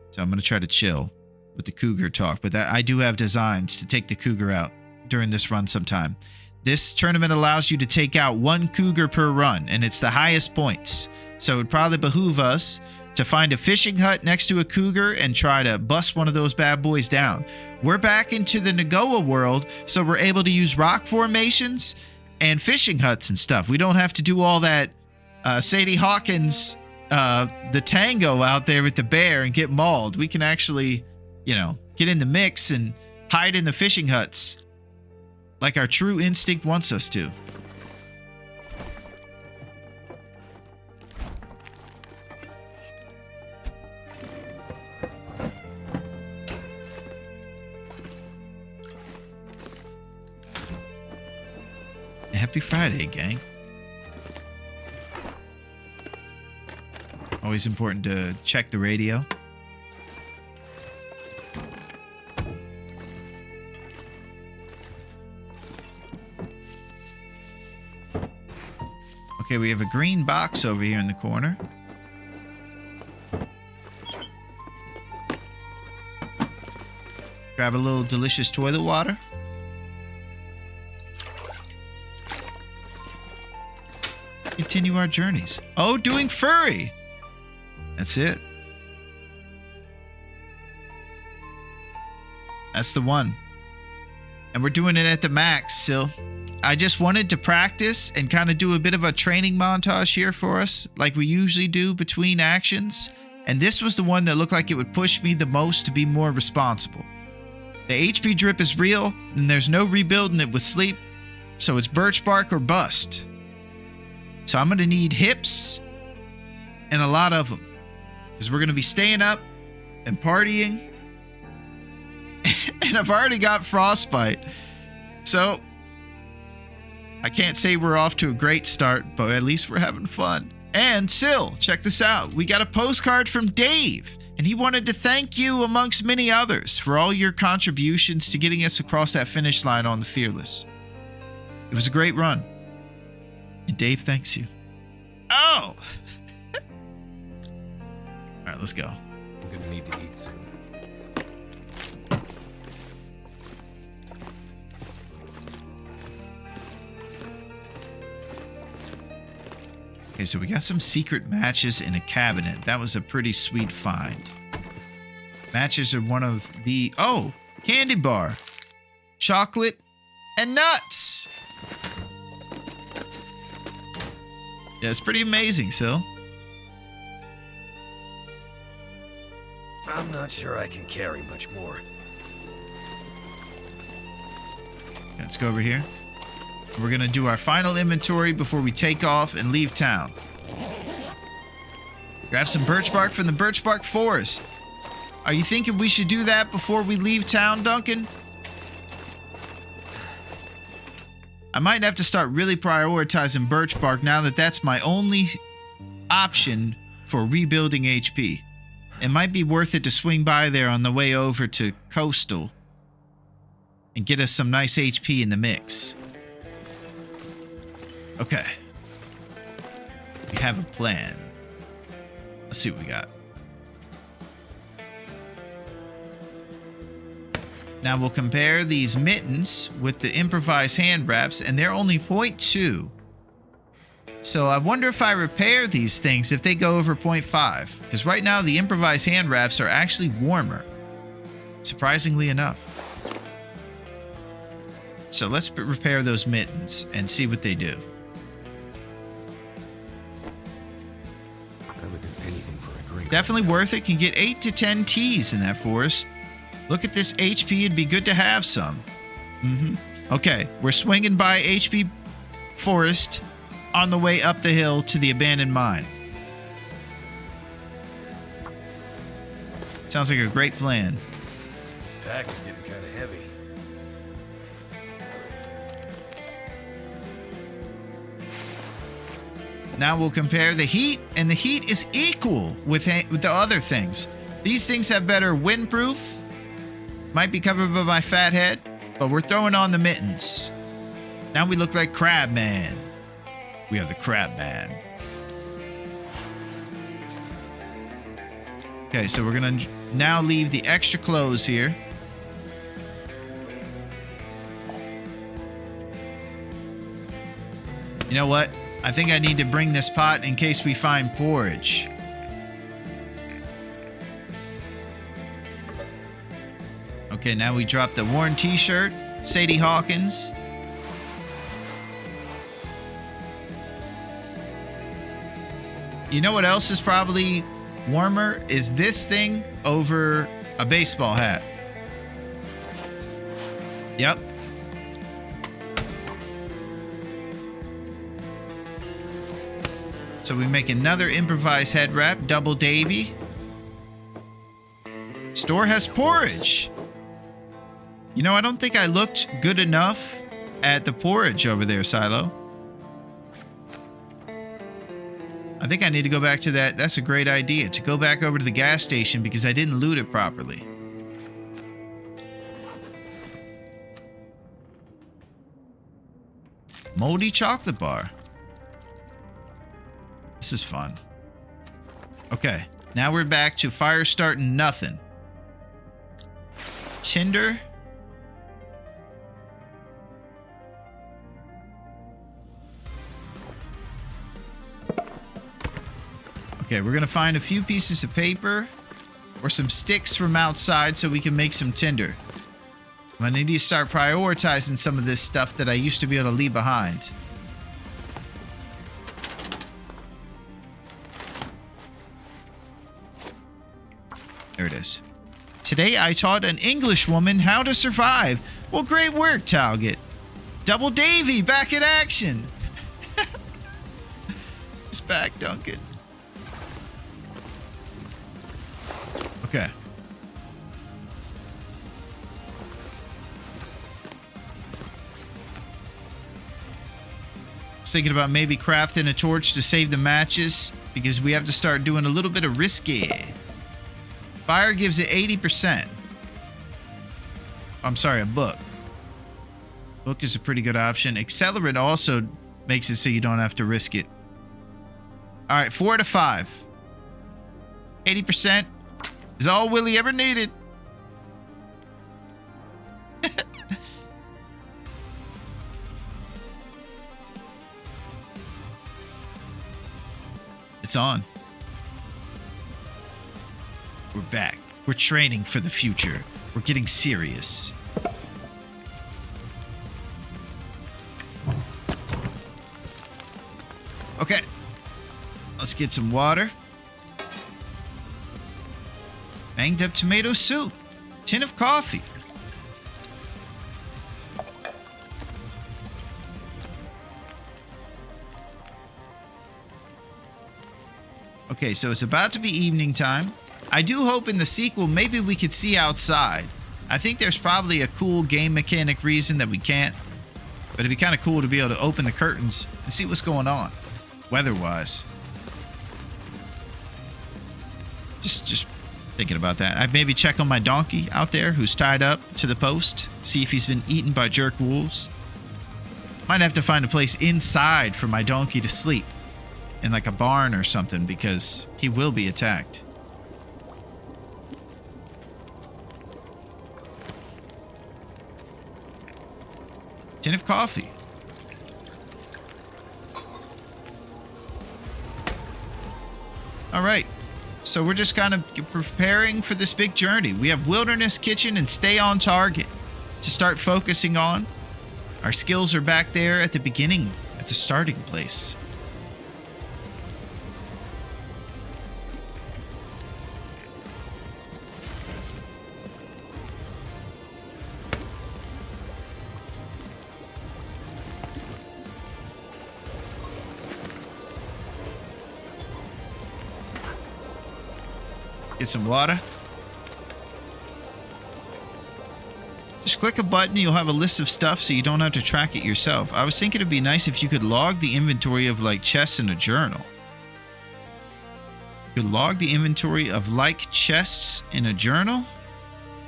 Speaker 1: So I'm going to try to chill with the cougar talk, but I do have designs to take the cougar out during this run sometime. This tournament allows you to take out one cougar per run, and it's the highest points. So it would probably behoove us to find a fishing hut next to a cougar and try to bust one of those bad boys down. We're back into the Nagoa world, so we're able to use rock formations and fishing huts and stuff. We don't have to do all that Sadie Hawkins, the tango out there with the bear and get mauled. We can actually, get in the mix and hide in the fishing huts like our true instinct wants us to. Happy Friday, gang. Always important to check the radio. Okay, we have a green box over here in the corner. Grab a little delicious toilet water. Continue our journeys. Oh, doing furry. That's it. That's the one. And we're doing it at the max, Sil. I just wanted to practice and kind of do a bit of a training montage here for us, like we usually do between actions. And this was the one that looked like it would push me the most to be more responsible. The HP drip is real, and there's no rebuilding it with sleep, so it's birch bark or bust. So I'm going to need hips and a lot of them, because we're going to be staying up and partying. And I've already got frostbite. So I can't say we're off to a great start, but at least we're having fun. And Sil, check this out. We got a postcard from Dave, and he wanted to thank you, amongst many others, for all your contributions to getting us across that finish line on the Fearless. It was a great run. And Dave thanks you. Oh! All right, let's go.
Speaker 7: I'm gonna need to eat soon.
Speaker 1: Okay, so we got some secret matches in a cabinet. That was a pretty sweet find. Matches are one of the... Oh! Candy bar. Chocolate and nuts! Yeah, it's pretty amazing, Sil.
Speaker 7: I'm not sure I can carry much more.
Speaker 1: Let's go over here. We're going to do our final inventory before we take off and leave town. Grab some birch bark from the birch bark forest. Are you thinking we should do that before we leave town, Duncan? I might have to start really prioritizing birch bark now that that's my only option for rebuilding HP. It might be worth it to swing by there on the way over to Coastal and get us some nice HP in the mix. Okay. We have a plan. Let's see what we got. Now we'll compare these mittens with the improvised hand wraps, and they're only 0.2. So I wonder if I repair these things if they go over 0.5. Because right now the improvised hand wraps are actually warmer. Surprisingly enough. So let's repair those mittens and see what they do.
Speaker 7: I would do anything for a drink.
Speaker 1: Definitely worth it. Can get 8 to 10 teas in that forest. Look at this HP. It'd be good to have some. Okay, we're swinging by HP Forest on the way up the hill to the abandoned mine. Sounds like a great plan.
Speaker 7: This pack is getting kind of heavy.
Speaker 1: Now we'll compare the heat, and the heat is equal with the other things. These things have better windproof. Might be covered by my fat head, but we're throwing on the mittens. Now we look like Crab Man. We are the Crab Man. Okay, so we're gonna now leave the extra clothes here. You know what? I think I need to bring this pot in case we find porridge. Okay, now we drop the worn t-shirt. Sadie Hawkins. You know what else is probably warmer? Is this thing over a baseball hat. Yep. So we make another improvised head wrap, double Davy. Store has porridge. You know, I don't think I looked good enough at the porridge over there, Silo. I think I need to go back to that. That's a great idea, to go back over to the gas station because I didn't loot it properly. Moldy chocolate bar. This is fun. Okay, now we're back to fire starting nothing. Tinder. Okay, we're gonna find a few pieces of paper or some sticks from outside so we can make some tinder. I need to start prioritizing some of this stuff that I used to be able to leave behind. There it is. Today I taught an English woman how to survive. Well, great work, Talget. Double Davy back in action. It's back, Duncan. Okay. I was thinking about maybe crafting a torch to save the matches because we have to start doing a little bit of risky. Fire gives it 80%. I'm sorry, a book. Book is a pretty good option. Accelerant also makes it so you don't have to risk it. All right, 4 to 5. 80% is all Willie ever needed. It's on. We're back. We're training for the future. We're getting serious. Okay. Let's get some water. Banged up tomato soup. Tin of coffee. Okay, so it's about to be evening time. I do hope in the sequel maybe we could see outside. I think there's probably a cool game mechanic reason that we can't. But it'd be kind of cool to be able to open the curtains and see what's going on, weather-wise. Just thinking about that. I'd maybe check on my donkey out there who's tied up to the post. See if he's been eaten by jerk wolves. Might have to find a place inside for my donkey to sleep. In like a barn or something because he will be attacked. Tin of coffee. All right. So we're just kind of preparing for this big journey. We have Wilderness Kitchen and Stay on Target to start focusing on. Our skills are back there at the beginning, at the starting place. Get some water. Just click a button and you'll have a list of stuff so you don't have to track it yourself. I was thinking it'd be nice if you could log the inventory of like chests in a journal. You could log the inventory of like chests in a journal.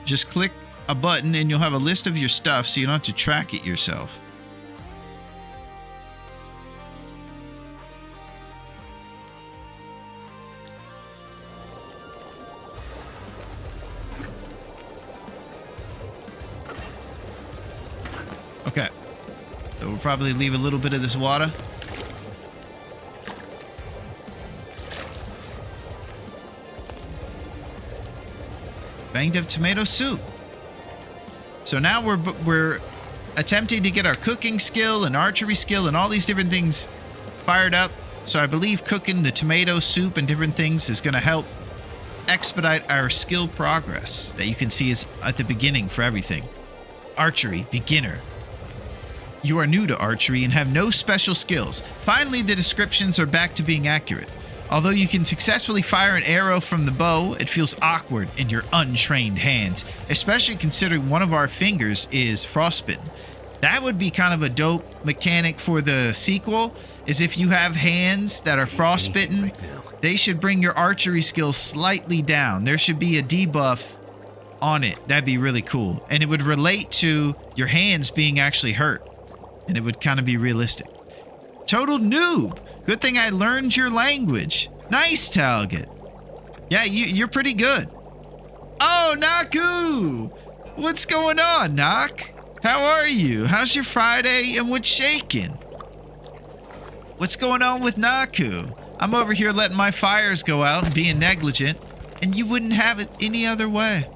Speaker 1: Just click a button and you'll have a list of your stuff so you don't have to track it yourself. Okay, so we'll probably leave a little bit of this water. Banged up tomato soup. So now we're attempting to get our cooking skill and archery skill and all these different things fired up. So I believe cooking the tomato soup and different things is going to help expedite our skill progress that you can see is at the beginning for everything. Archery, beginner. You are new to archery and have no special skills. Finally, the descriptions are back to being accurate. Although you can successfully fire an arrow from the bow, it feels awkward in your untrained hands, especially considering one of our fingers is frostbitten. That would be kind of a dope mechanic for the sequel, is if you have hands that are frostbitten, they should bring your archery skills slightly down. There should be a debuff on it. That'd be really cool. And it would relate to your hands being actually hurt. And it would kind of be realistic. Total noob. Good thing I learned your language. Nice, Talget. Yeah, you're pretty good. Oh, Naku! What's going on, Nak? How are you? How's your Friday and what's shaking? What's going on with Naku? I'm over here letting my fires go out and being negligent, and you wouldn't have it any other way.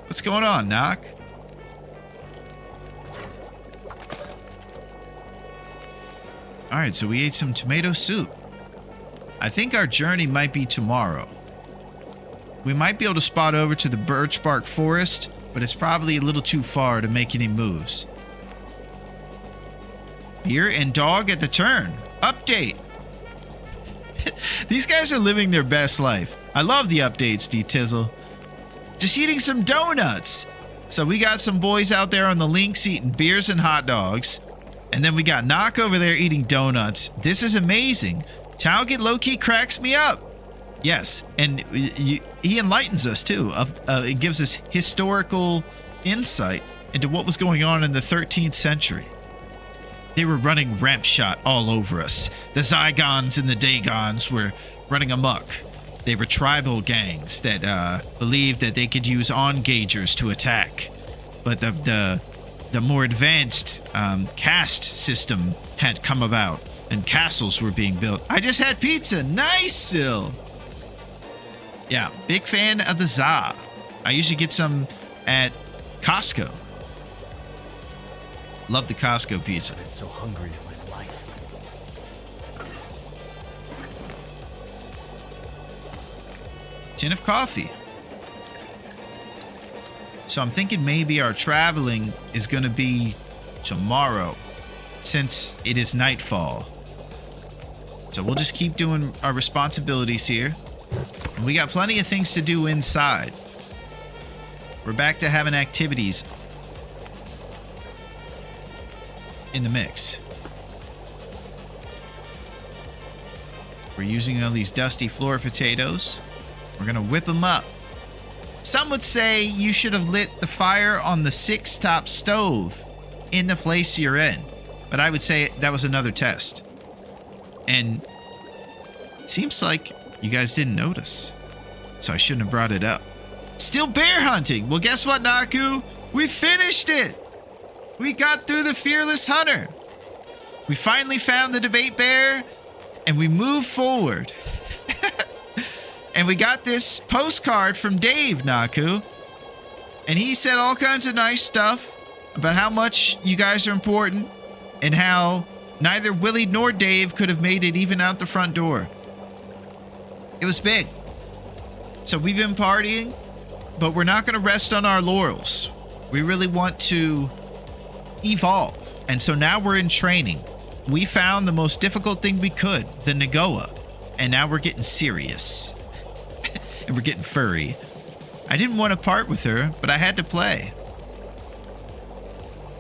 Speaker 1: What's going on, Knock? Alright, so we ate some tomato soup. I think our journey might be tomorrow. We might be able to spot over to the birch bark forest, but it's probably a little too far to make any moves. Beer and dog at the turn. Update. These guys are living their best life. I love the updates, D-Tizzle. Just eating some donuts. So we got some boys out there on the links eating beers and hot dogs. And then we got Knock over there eating donuts. This is amazing. Talget low-key cracks me up. Yes, and he enlightens us too. It gives us historical insight into what was going on in the 13th century. They were running ramp shot all over us. The Zygons and the Dagons were running amok. They were tribal gangs that believed that they could use on-gaugers to attack. But the more advanced caste system had come about, and castles were being built. I just had pizza. Nice, Sil. Yeah, big fan of the za. I usually get some at Costco. Love the Costco pizza.
Speaker 7: I've been so hungry in my life.
Speaker 1: Tin of coffee. So I'm thinking maybe our traveling is going to be tomorrow, since it is nightfall. So we'll just keep doing our responsibilities here. And we got plenty of things to do inside. We're back to having activities in the mix. We're using all these dusty floor potatoes. We're gonna whip them up. Some would say you should have lit the fire on the 6-top stove in the place you're in. But I would say that was another test. And it seems like you guys didn't notice. So I shouldn't have brought it up. Still bear hunting. Well, guess what, Naku? We finished it. We got through the Fearless Hunter. We finally found the debate bear, and we moved forward. And we got this postcard from Dave, Naku. And he said all kinds of nice stuff about how much you guys are important and how neither Willie nor Dave could have made it even out the front door. It was big. So we've been partying, but we're not going to rest on our laurels. We really want to evolve. And so now we're in training. We found the most difficult thing we could, the Nagoa. And now we're getting serious. And we're getting furry. I didn't want to part with her, but I had to play.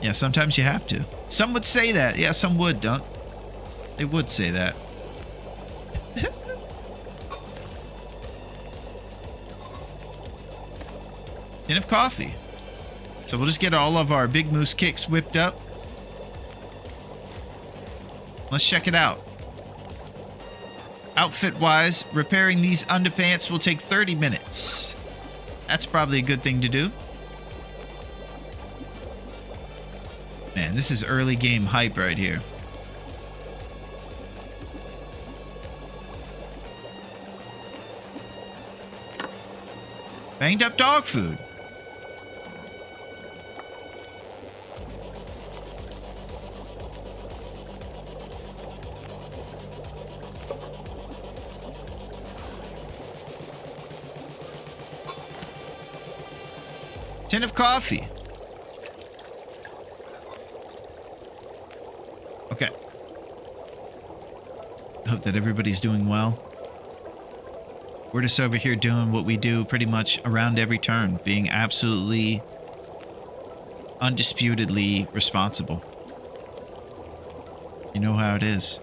Speaker 1: Yeah, sometimes you have to. Some would say that. Yeah, some would, don't. They would say that. Tin of coffee. So we'll just get all of our Big Moose kicks whipped up. Let's check it out. Outfit-wise, repairing these underpants will take 30 minutes. That's probably a good thing to do. Man, this is early game hype right here. Banged up dog food. Tin of coffee. Okay. I hope that everybody's doing well. We're just over here doing what we do pretty much around every turn, being absolutely, undisputedly responsible. You know how it is.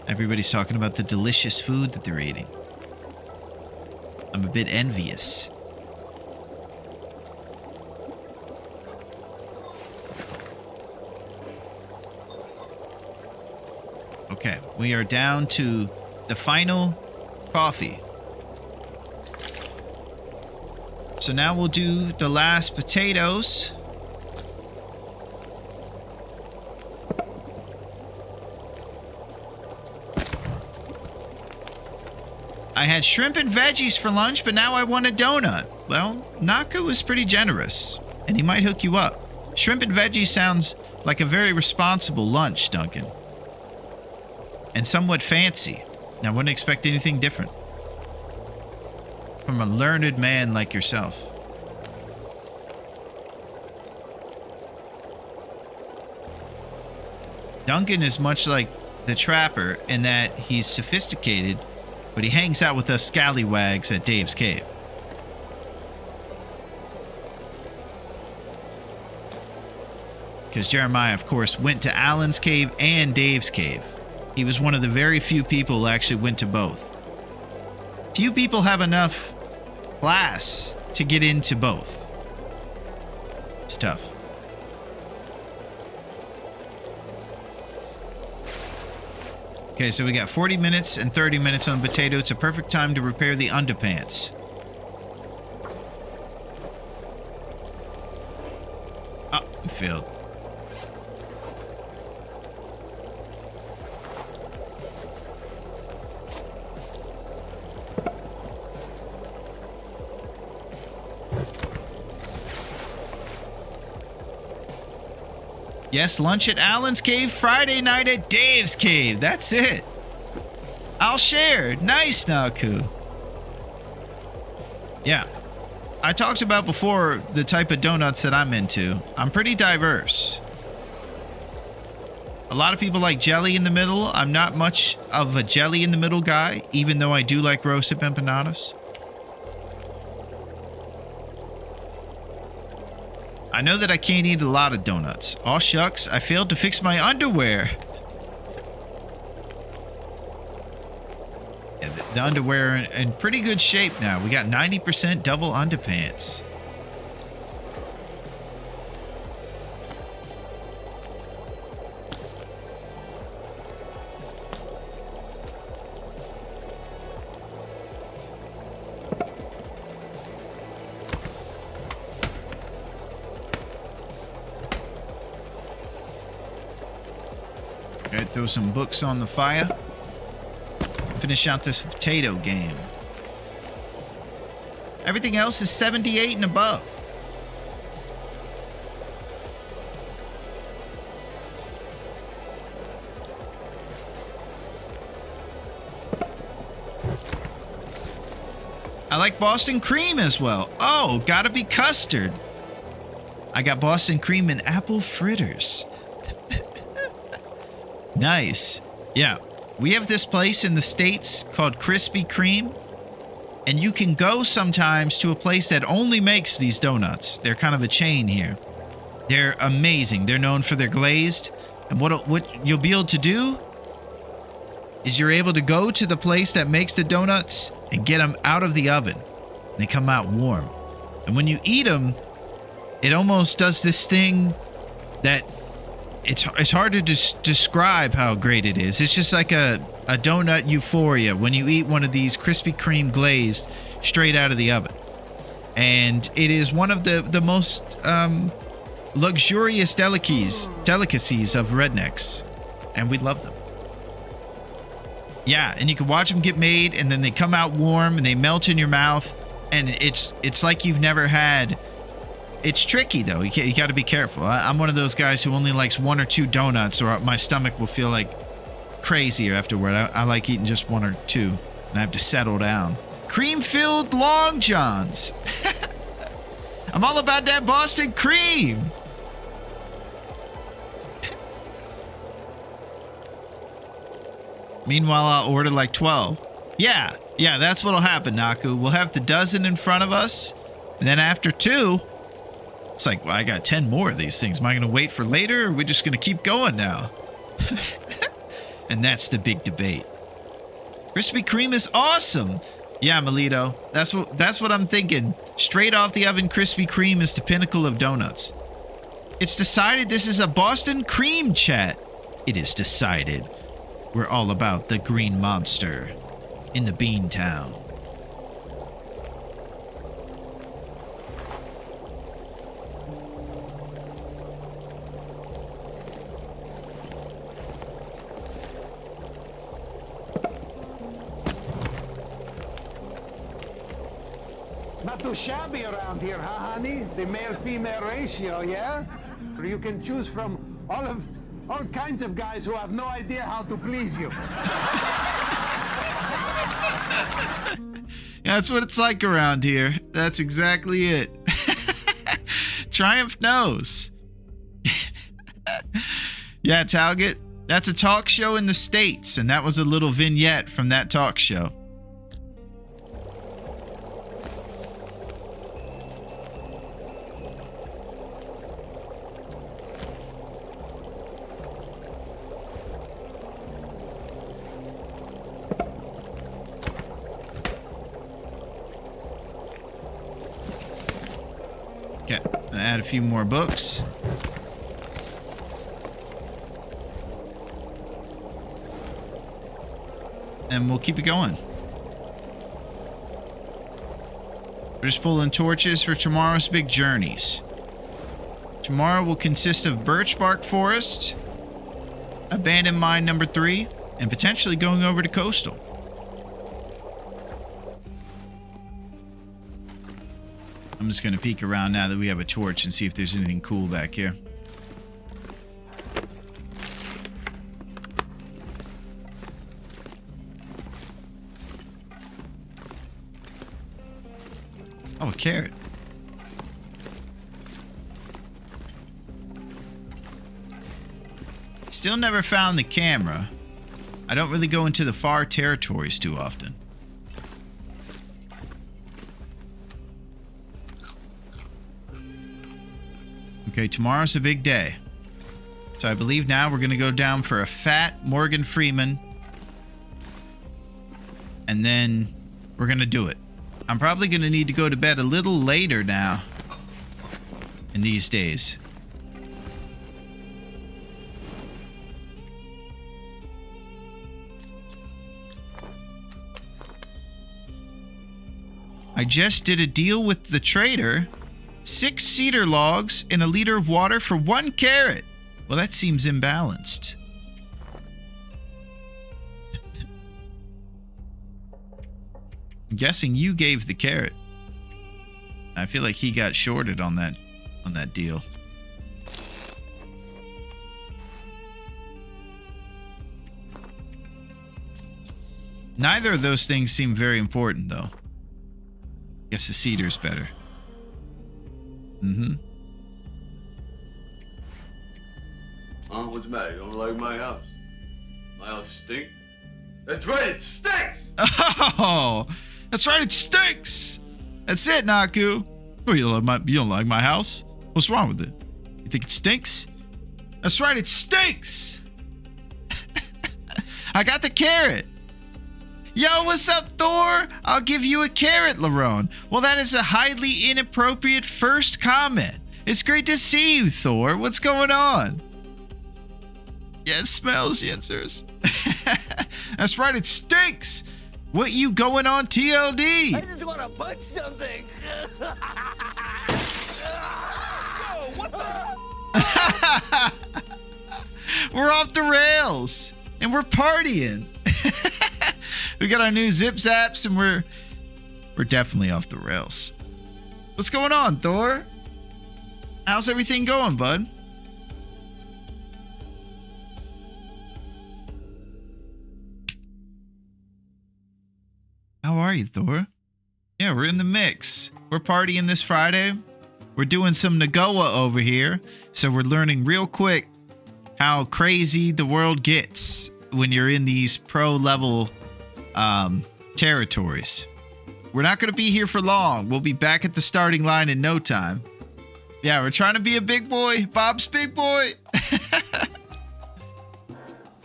Speaker 1: Everybody's talking about the delicious food that they're eating. I'm a bit envious. Okay, we are down to the final coffee. So now we'll do the last potatoes. I had shrimp and veggies for lunch, but now I want a donut. Well, Naku was pretty generous, and he might hook you up. Shrimp and veggies sounds like a very responsible lunch, Duncan. And somewhat fancy. I wouldn't expect anything different from a learned man like yourself. Duncan is much like the Trapper in that he's sophisticated, but he hangs out with us scallywags at Dave's Cave. Because Jeremiah, of course, went to Alan's cave and Dave's cave. He was one of the very few people who actually went to both. Few people have enough class to get into both. It's tough. Okay, so we got 40 minutes and 30 minutes on potato. It's a perfect time to repair the underpants. Oh, we failed. Yes, lunch at Alan's cave, Friday night at Dave's cave. That's it. I'll share. Nice, Naku. Yeah. I talked about before the type of donuts that I'm into. I'm pretty diverse. A lot of people like jelly in the middle. I'm not much of a jelly in the middle guy, even though I do like roasted empanadas. I know that I can't eat a lot of donuts. Aw shucks, I failed to fix my underwear. Yeah, the underwear are in pretty good shape now. We got 90% double underpants. Alright, throw some books on the fire. Finish out this potato game. Everything else is 78 and above. I like Boston cream as well. Oh, gotta be custard. I got Boston cream and apple fritters. Nice. Yeah. We have this place in the States called Krispy Kreme. And you can go sometimes to a place that only makes these donuts. They're kind of a chain here. They're amazing. They're known for their glazed. And what you'll be able to do is you're able to go to the place that makes the donuts and get them out of the oven. They come out warm. And when you eat them, it almost does this thing that it's hard to describe how great it is. It's just like a donut euphoria when you eat one of these Krispy Kreme glazed straight out of the oven. And it is one of the most luxurious delicacies of rednecks. And we love them. Yeah, and you can watch them get made, and then they come out warm, and they melt in your mouth. And it's like you've never had... It's tricky, though. You got to be careful. I'm one of those guys who only likes one or two donuts, or my stomach will feel like crazier afterward. I like eating just one or two, and I have to settle down. Cream-filled Long Johns. I'm all about that Boston cream. Meanwhile, I'll order like 12. Yeah, that's what'll happen, Naku. We'll have the dozen in front of us, and then after 2... It's like, well, I got 10 more of these things. Am I going to wait for later, or are we just going to keep going now? And that's the big debate. Krispy Kreme is awesome. Yeah, Melito. That's what I'm thinking. Straight off the oven, Krispy Kreme is the pinnacle of donuts. It's decided this is a Boston cream chat. It is decided. We're all about the green monster in the Bean Town.
Speaker 9: Not too shabby around here, huh, honey? The male-female ratio, yeah? Where you can choose from all kinds of guys who have no idea how to please you.
Speaker 1: That's what it's like around here. That's exactly it. Triumph knows. Yeah, Talget, that's a talk show in the States, and that was a little vignette from that talk show. Okay, gonna add a few more books. And we'll keep it going. We're just pulling torches for tomorrow's big journeys. Tomorrow will consist of Birch Bark Forest, Abandoned Mine number 3, and potentially going over to Coastal. I'm just going to peek around now that we have a torch and see if there's anything cool back here. Oh, a carrot. Still never found the camera. I don't really go into the far territories too often. Okay, tomorrow's a big day. So I believe now we're going to go down for a fat Morgan Freeman. And then we're going to do it. I'm probably going to need to go to bed a little later now in these days. I just did a deal with the trader. 6 cedar logs and a liter of water for 1 carrot. Well, that seems imbalanced. I'm guessing you gave the carrot. I feel like he got shorted on that deal. Neither of those things seem very important, though. Guess the cedar's better.
Speaker 6: What's the matter? You don't like my house? My house stink? That's right, it stinks!
Speaker 1: Oh, that's right, it stinks! That's it, Naku. Oh, you don't like my house? What's wrong with it? You think it stinks? That's right, it stinks! I got the carrot. Yo, what's up, Thor? I'll give you a carrot, Larone. Well, that is a highly inappropriate first comment. It's great to see you, Thor. What's going on? Yeah, it smells, Jensers. That's right, it stinks. What you going on, TLD?
Speaker 4: I just want to punch something. Whoa, what the?
Speaker 1: We're off the rails, and we're partying. We got our new zip zaps, and we're definitely off the rails. What's going on, Thor? How's everything going, bud? How are you, Thor? Yeah, we're in the mix. We're partying this Friday. We're doing some Nagoa over here, so we're learning real quick how crazy the world gets when you're in these pro level territories. We're not going to be here for long. We'll be back at the starting line in no time. Yeah, we're trying to be a big boy. Bob's big boy.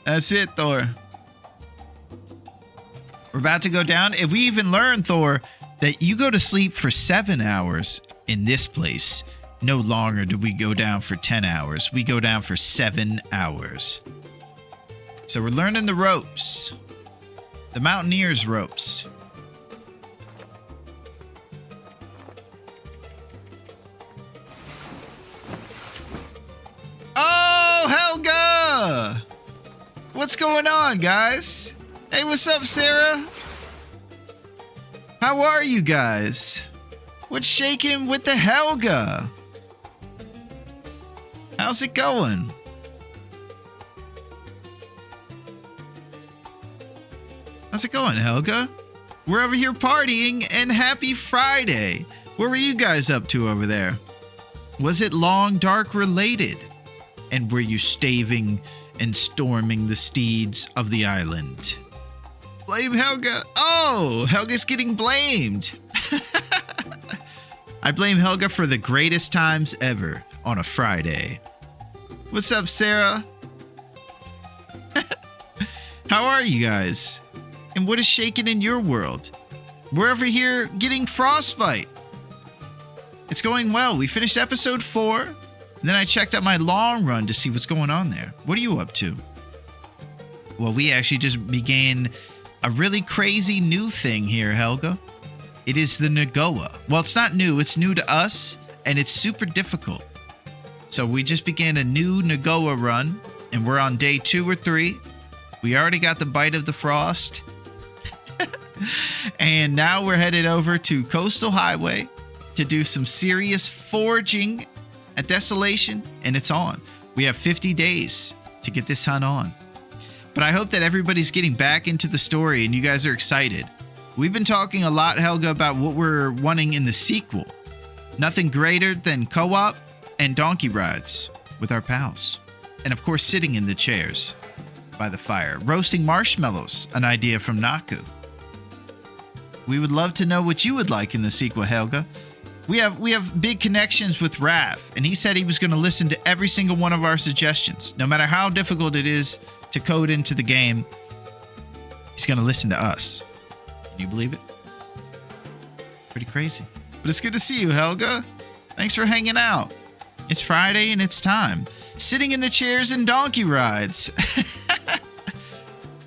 Speaker 1: That's it, Thor. We're about to go down. And we even learned, Thor, that you go to sleep for 7 hours in this place. No longer do we go down for 10 hours. We go down for 7 hours. So we're learning the ropes. The mountaineers' ropes. Oh, Helga! What's going on, guys? Hey, what's up, Sarah? How are you guys? What's shaking with the Helga? How's it going? How's it going, Helga? We're over here partying, and happy Friday. What were you guys up to over there? Was it long dark related? And were you staving and storming the steeds of the island? Blame Helga. Oh, Helga's getting blamed. I blame Helga for the greatest times ever on a Friday. What's up, Sarah? How are you guys? And what is shaking in your world? We're over here getting frostbite. It's going well. We finished episode 4. And then I checked out my long run to see what's going on there. What are you up to? Well, we actually just began a really crazy new thing here, Helga. It is the Nagoa. Well, it's not new. It's new to us, and it's super difficult. So we just began a new Nagoa run, and we're on day 2 or 3. We already got the bite of the frost. And now we're headed over to Coastal Highway to do some serious foraging at Desolation, and it's on. We have 50 days to get this hunt on. But I hope that everybody's getting back into the story and you guys are excited. We've been talking a lot, Helga, about what we're wanting in the sequel. Nothing greater than co-op and donkey rides with our pals. And of course, sitting in the chairs by the fire, roasting marshmallows, an idea from Naku. We would love to know what you would like in the sequel, Helga. We have big connections with Rav, and he said he was going to listen to every single one of our suggestions. No matter how difficult it is to code into the game, he's going to listen to us. Can you believe it? Pretty crazy. But it's good to see you, Helga. Thanks for hanging out. It's Friday and it's time. Sitting in the chairs and donkey rides.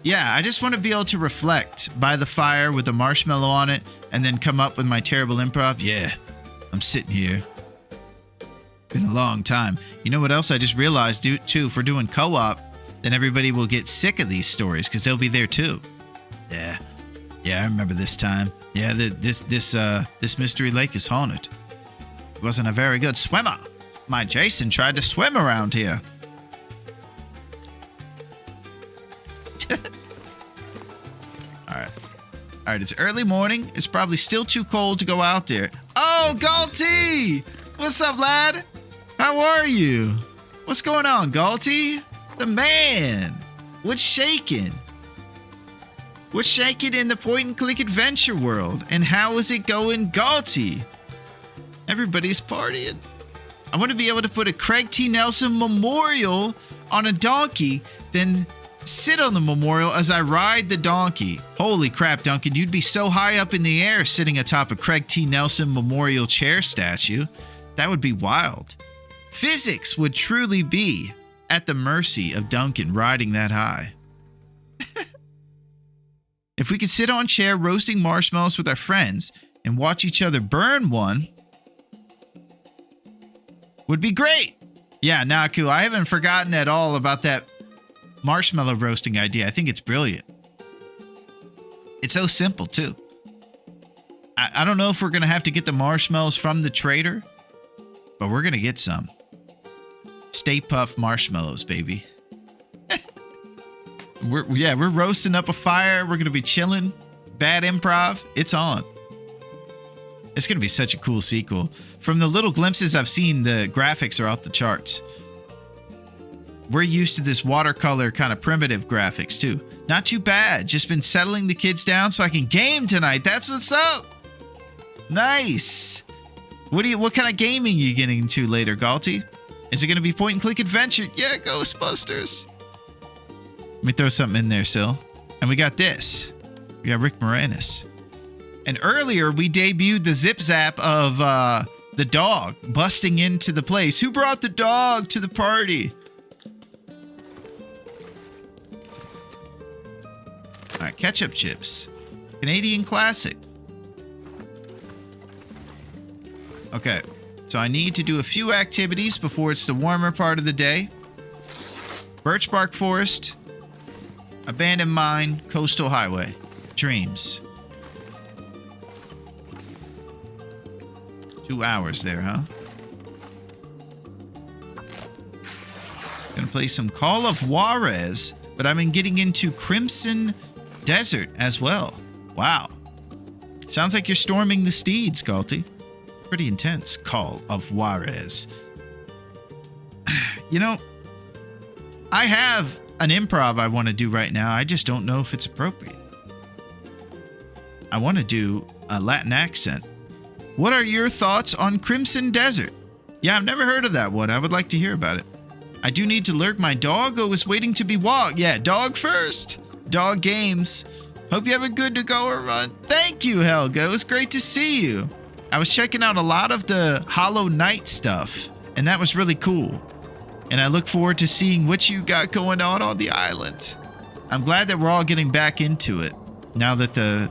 Speaker 1: Yeah, I just want to be able to reflect by the fire with a marshmallow on it and then come up with my terrible improv. Yeah, I'm sitting here. Been a long time. You know what else I just realized, too? If we're doing co-op, then everybody will get sick of these stories because they'll be there too. Yeah, I remember this time. Yeah, this mystery lake is haunted. He wasn't a very good swimmer. My Jason tried to swim around here. All right, it's early morning. It's probably still too cold to go out there. Oh, Galty! What's up, lad? How are you? What's going on, Galty? The man. What's shaking? What's shaking in the point-and-click adventure world? And how is it going, Galty? Everybody's partying. I want to be able to put a Craig T. Nelson memorial on a donkey, then sit on the memorial as I ride the donkey. Holy crap, Duncan, you'd be so high up in the air sitting atop a Craig T. Nelson memorial chair statue. That would be wild. Physics would truly be at the mercy of Duncan riding that high. If we could sit on chair roasting marshmallows with our friends and watch each other burn one, would be great. Yeah, Naku, I haven't forgotten at all about that marshmallow roasting idea. I think it's brilliant. It's so simple, too. I don't know if we're going to have to get the marshmallows from the trader, but we're going to get some. Stay Puft marshmallows, baby. We're roasting up a fire. We're going to be chilling. Bad improv. It's on. It's going to be such a cool sequel. From the little glimpses I've seen, the graphics are off the charts. We're used to this watercolor kind of primitive graphics, too. Not too bad. Just been settling the kids down so I can game tonight. That's what's up. Nice. What kind of gaming are you getting into later, Galty? Is it going to be point-and-click adventure? Yeah, Ghostbusters. Let me throw something in there, Sil. And we got this. We got Rick Moranis. And earlier, we debuted the zip-zap of the dog busting into the place. Who brought the dog to the party? All right, ketchup chips. Canadian classic. Okay, so I need to do a few activities before it's the warmer part of the day. Birch Bark Forest. Abandoned Mine. Coastal Highway. Dreams. 2 hours there, huh? Gonna play some Call of Juarez, but I've been getting into Crimson Desert as well. Wow. Sounds like you're storming the steeds, Galti. Pretty intense. Call of Juarez. You know, I have an improv I want to do right now. I just don't know if it's appropriate. I want to do a Latin accent. What are your thoughts on Crimson Desert? Yeah, I've never heard of that one. I would like to hear about it. I do need to lurk. My doggo is waiting to be walked. Yeah, dog first. Dog games. Hope you have a good to-go or run. Thank you, Helga. It was great to see you. I was checking out a lot of the Hollow Knight stuff, and that was really cool. And I look forward to seeing what you got going on the island. I'm glad that we're all getting back into it now that the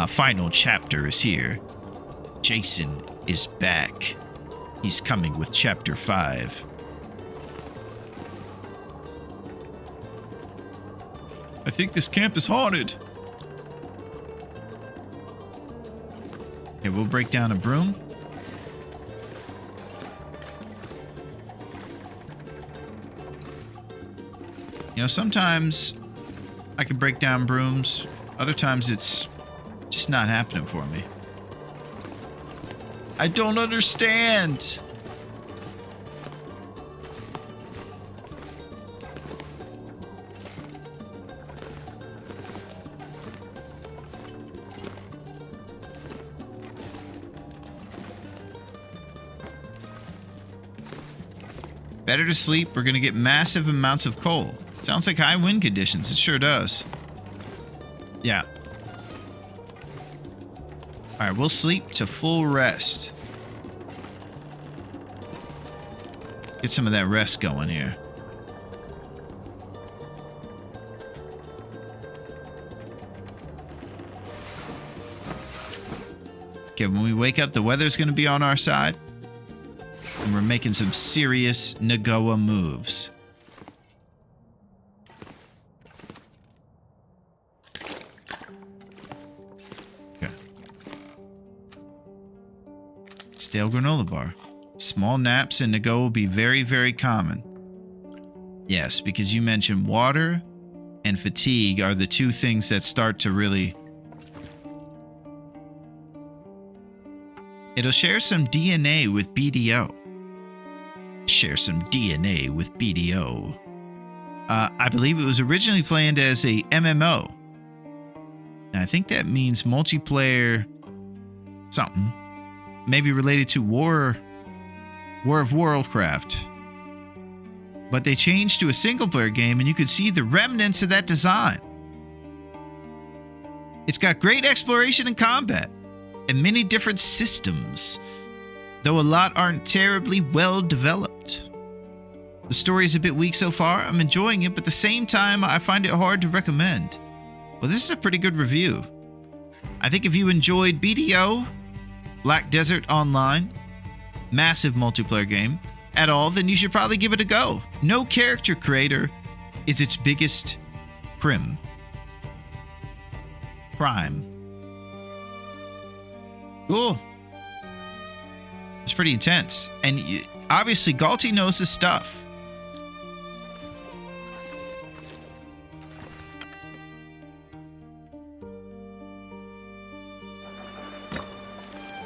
Speaker 1: final chapter is here. Jason is back. He's coming with chapter 5. I think this camp is haunted. Okay, we'll break down a broom. You know, sometimes I can break down brooms. Other times it's just not happening for me. I don't understand. Better to sleep. We're going to get massive amounts of coal. Sounds like high wind conditions. It sure does. Yeah. All right, we'll sleep to full rest. Get some of that rest going here. Okay, when we wake up, the weather's going to be on our side. And we're making some serious Nagoa moves. Okay. Stale granola bar. Small naps in Nagoa will be very, very common. Yes, because you mentioned water and fatigue are the two things that start to really... It'll share some DNA with BDO. Share some DNA with BDO. I believe it was originally planned as a MMO. And I think that means multiplayer something. Maybe related to War of Warcraft. But they changed to a single-player game, and you could see the remnants of that design. It's got great exploration and combat, and many different systems, though a lot aren't terribly well developed. The story is a bit weak so far. I'm enjoying it, but at the same time, I find it hard to recommend. Well, this is a pretty good review. I think if you enjoyed BDO, Black Desert Online, massive multiplayer game, at all, then you should probably give it a go. No character creator is its biggest crime. Cool. It's pretty intense. And obviously, Galti knows his stuff.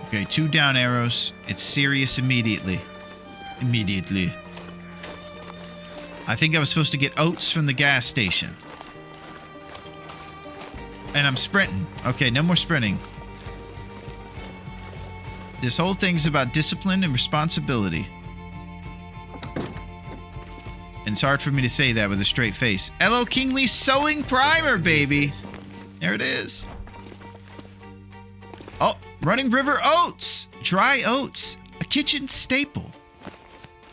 Speaker 1: Okay, 2 down arrows. It's serious immediately. I think I was supposed to get oats from the gas station. And I'm sprinting. Okay, no more sprinting. This whole thing's about discipline and responsibility. And it's hard for me to say that with a straight face. Hello, Kingly Sewing Primer, baby. There it is. Oh, Running River Oats. Dry oats. A kitchen staple.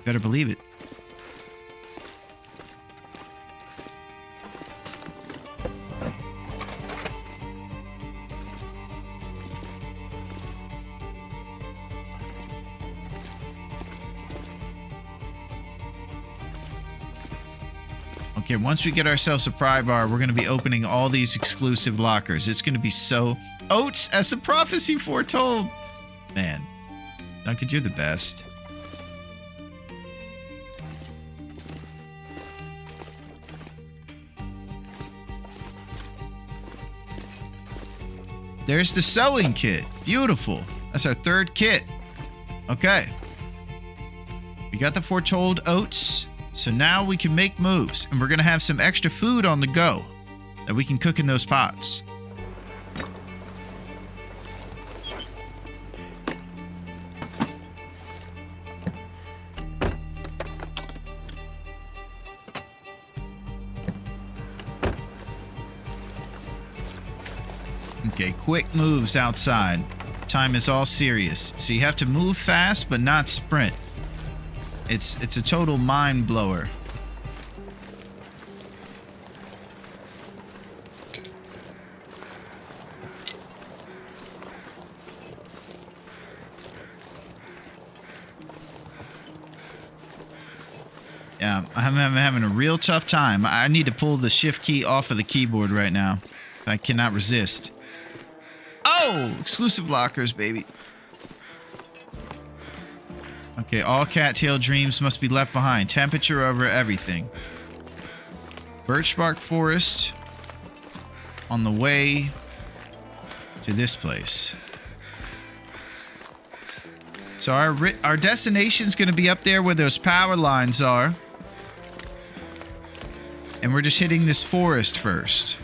Speaker 1: Better believe it. Okay, once we get ourselves a pry bar, we're going to be opening all these exclusive lockers. It's going to be so... Oats, as the prophecy foretold. Man, Duncan, you're the best. There's the sewing kit. Beautiful. That's our third kit. Okay. We got the foretold oats. So now we can make moves. And we're going to have some extra food on the go that we can cook in those pots. Okay, quick moves outside. Time is all serious. So you have to move fast, but not sprint. It's a total mind blower. Yeah, I'm having a real tough time. I need to pull the shift key off of the keyboard right now. I cannot resist. Oh, exclusive lockers, baby. Okay, all cattail dreams must be left behind. Temperature over everything. Birch bark forest on the way to this place. So our destination's going to be up there where those power lines are. And we're just hitting this forest first.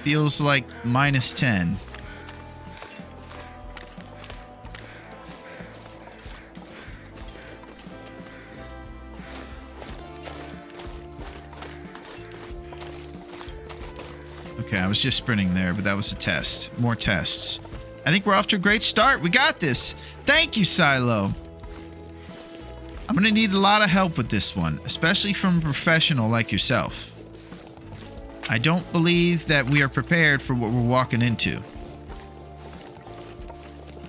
Speaker 1: Feels like -10. Okay, I was just sprinting there, but that was a test. More tests. I think we're off to a great start. We got this. Thank you, Silo. I'm going to need a lot of help with this one, especially from a professional like yourself. I don't believe that we are prepared for what we're walking into.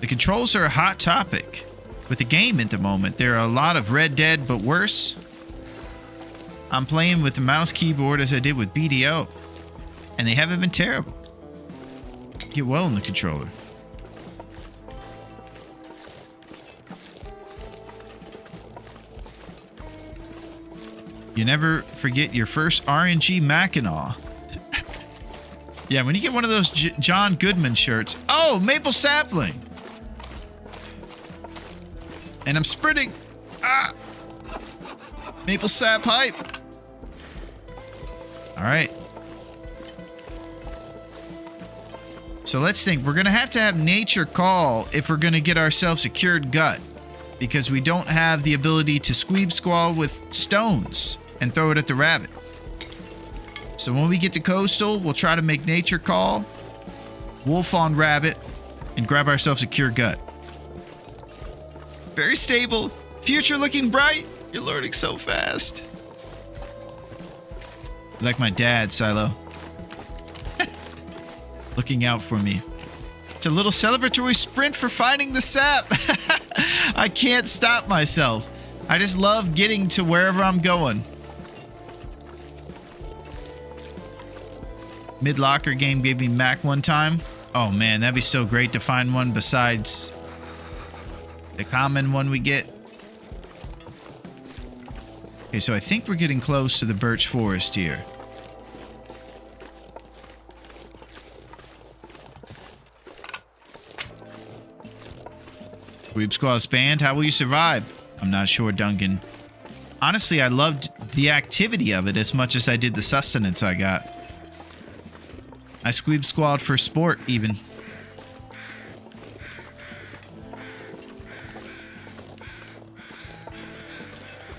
Speaker 1: The controls are a hot topic with the game at the moment. There are a lot of Red Dead, but worse. I'm playing with the mouse keyboard as I did with BDO, and they haven't been terrible. Get well in the controller. You never forget your first RNG Mackinac. Yeah, when you get one of those John Goodman shirts. Oh, maple sapling. And I'm sprinting. Ah! Maple sap hype. All right. So let's think. We're going to have nature call if we're going to get ourselves a cured gut. Because we don't have the ability to squeeb squall with stones and throw it at the rabbit. So when we get to coastal, we'll try to make nature call, wolf on rabbit, and grab ourselves a cured gut. Very stable. Future looking bright. You're learning so fast. Like my dad, Silo. Looking out for me. It's a little celebratory sprint for finding the sap. I can't stop myself. I just love getting to wherever I'm going. Mid-locker game gave me Mac one time. Oh man, that'd be so great to find one besides the common one we get. Okay, so I think we're getting close to the birch forest here. Weeb Squaw's banned. How will you survive? I'm not sure, Duncan. Honestly, I loved the activity of it as much as I did the sustenance I got. I squeeb squad for sport, even.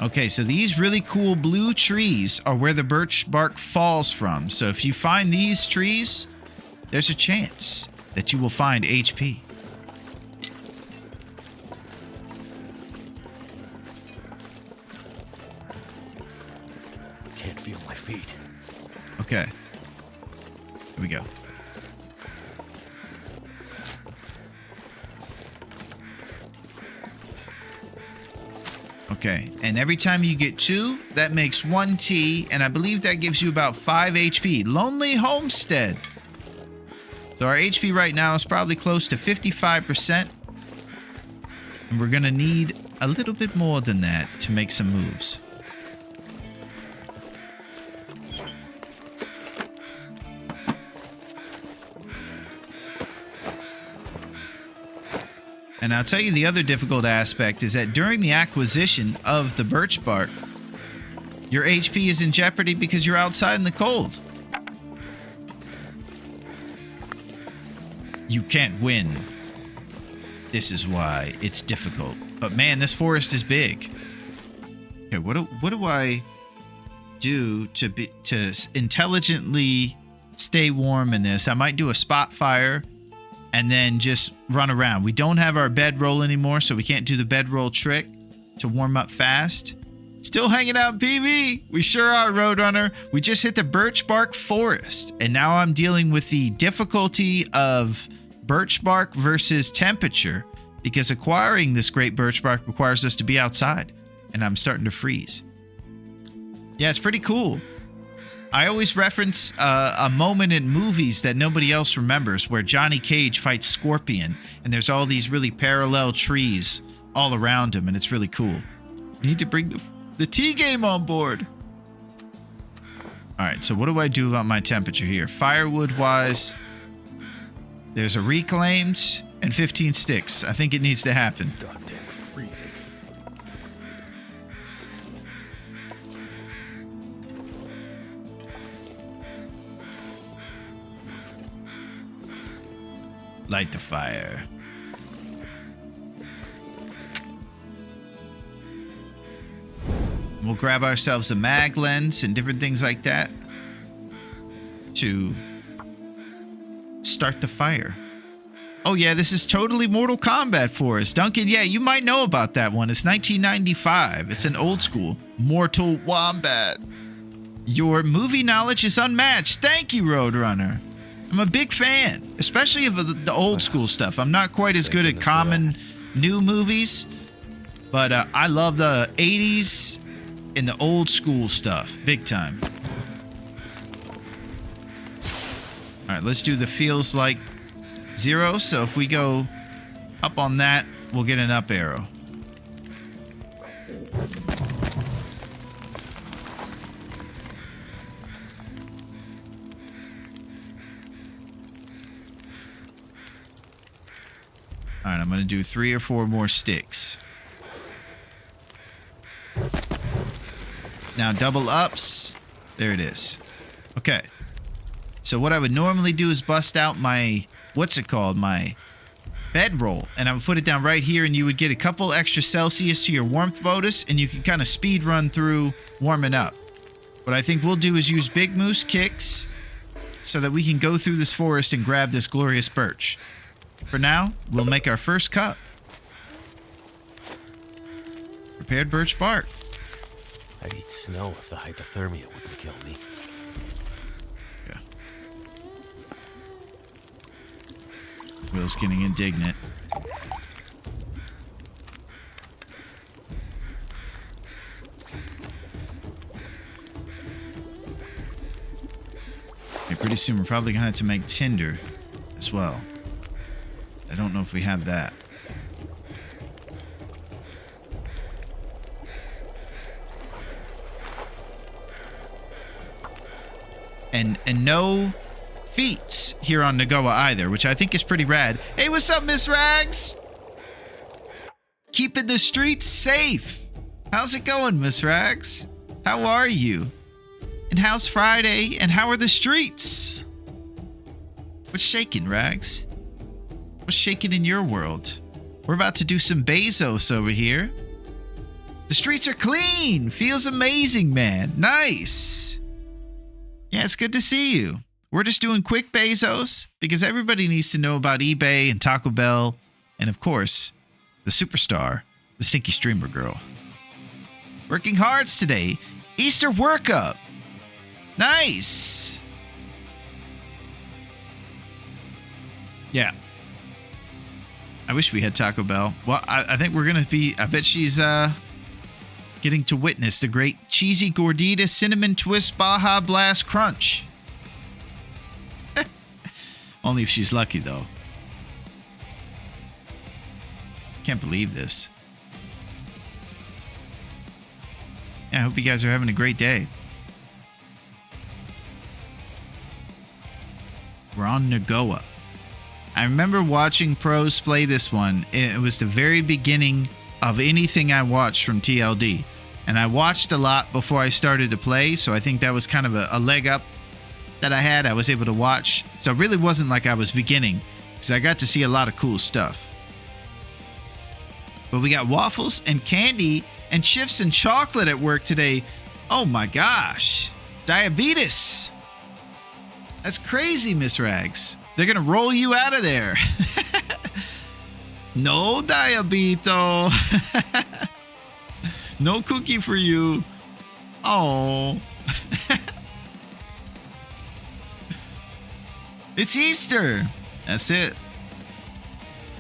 Speaker 1: Okay, so these really cool blue trees are where the birch bark falls from. So if you find these trees, there's a chance that you will find HP.
Speaker 7: Can't feel my feet.
Speaker 1: Okay. Here we go. Okay, and every time you get 2, that makes 1 T, and I believe that gives you about 5 HP. Lonely Homestead. So our HP right now is probably close to 55%. And we're gonna need a little bit more than that to make some moves. And I'll tell you the other difficult aspect is that during the acquisition of the birch bark, your HP is in jeopardy because you're outside in the cold. You can't win. This is why it's difficult. But man, this forest is big. Okay, what do I do to intelligently stay warm in this? I might do a spot fire and then just run around. We don't have our bedroll anymore, so we can't do the bedroll trick to warm up fast. Still hanging out, PB. We sure are, Roadrunner. We just hit the birch bark forest, and now I'm dealing with the difficulty of birch bark versus temperature, because acquiring this great birch bark requires us to be outside, and I'm starting to freeze. Yeah, it's pretty cool. I always reference a moment in movies that nobody else remembers where Johnny Cage fights Scorpion, and there's all these really parallel trees all around him, and it's really cool. We need to bring the tea game on board. All right, so what do I do about my temperature here? Firewood-wise, there's a reclaimed and 15 sticks. I think it needs to happen.
Speaker 7: Goddamn freezing.
Speaker 1: Light the fire. We'll grab ourselves a mag lens and different things like that to start the fire. Oh yeah, this is totally Mortal Kombat for us. Duncan, yeah, you might know about that one. It's 1995. It's an old school Mortal Wombat. Your movie knowledge is unmatched. Thank you, Roadrunner. I'm a big fan, especially of the old school stuff. I'm not quite as good at common new movies, but I love the 80s and the old school stuff. Big time. All right, let's do the feels like 0. So if we go up on that, we'll get an up arrow. All right, I'm going to do 3 or 4 more sticks. Now double ups. There it is. Okay. So what I would normally do is bust out my, what's it called? My bedroll. And I would put it down right here, and you would get a couple extra Celsius to your warmth bonus, and you can kind of speed run through warming up. What I think we'll do is use Big Moose kicks so that we can go through this forest and grab this glorious birch. For now, we'll make our first cup. Prepared birch bark.
Speaker 7: I'd eat snow if the hypothermia wouldn't kill me.
Speaker 1: Yeah. Will's getting indignant. Okay, pretty soon we're probably gonna have to make tinder as well. I don't know if we have that. And no feats here on Nagoa either, which I think is pretty rad. Hey, what's up, Miss Rags? Keeping the streets safe. How's it going, Miss Rags? How are you? And how's Friday? And how are the streets? What's shaking, Rags? What's shaking in your world? We're about to do some Bezos over here. The streets are clean. Feels amazing, man. Nice. Yeah, it's good to see you. We're just doing quick Bezos because everybody needs to know about eBay and Taco Bell and, of course, the superstar, the Stinky Streamer Girl. Working hards today. Easter workup. Nice. Yeah. I wish we had Taco Bell. Well, I think we're going to be... I bet she's getting to witness the great cheesy gordita cinnamon twist Baja Blast Crunch. Only if she's lucky, though. Can't believe this. Yeah, I hope you guys are having a great day. We're on Nagoa. I remember watching pros play this one. It was the very beginning of anything I watched from TLD. And I watched a lot before I started to play, so I think that was kind of a leg up that I had. I was able to watch. So it really wasn't like I was beginning, because I got to see a lot of cool stuff. But we got waffles and candy and chips and chocolate at work today. Oh my gosh. Diabetes. That's crazy, Miss Rags. They're going to roll you out of there. No diabito. No cookie for you. Oh. It's Easter. That's it.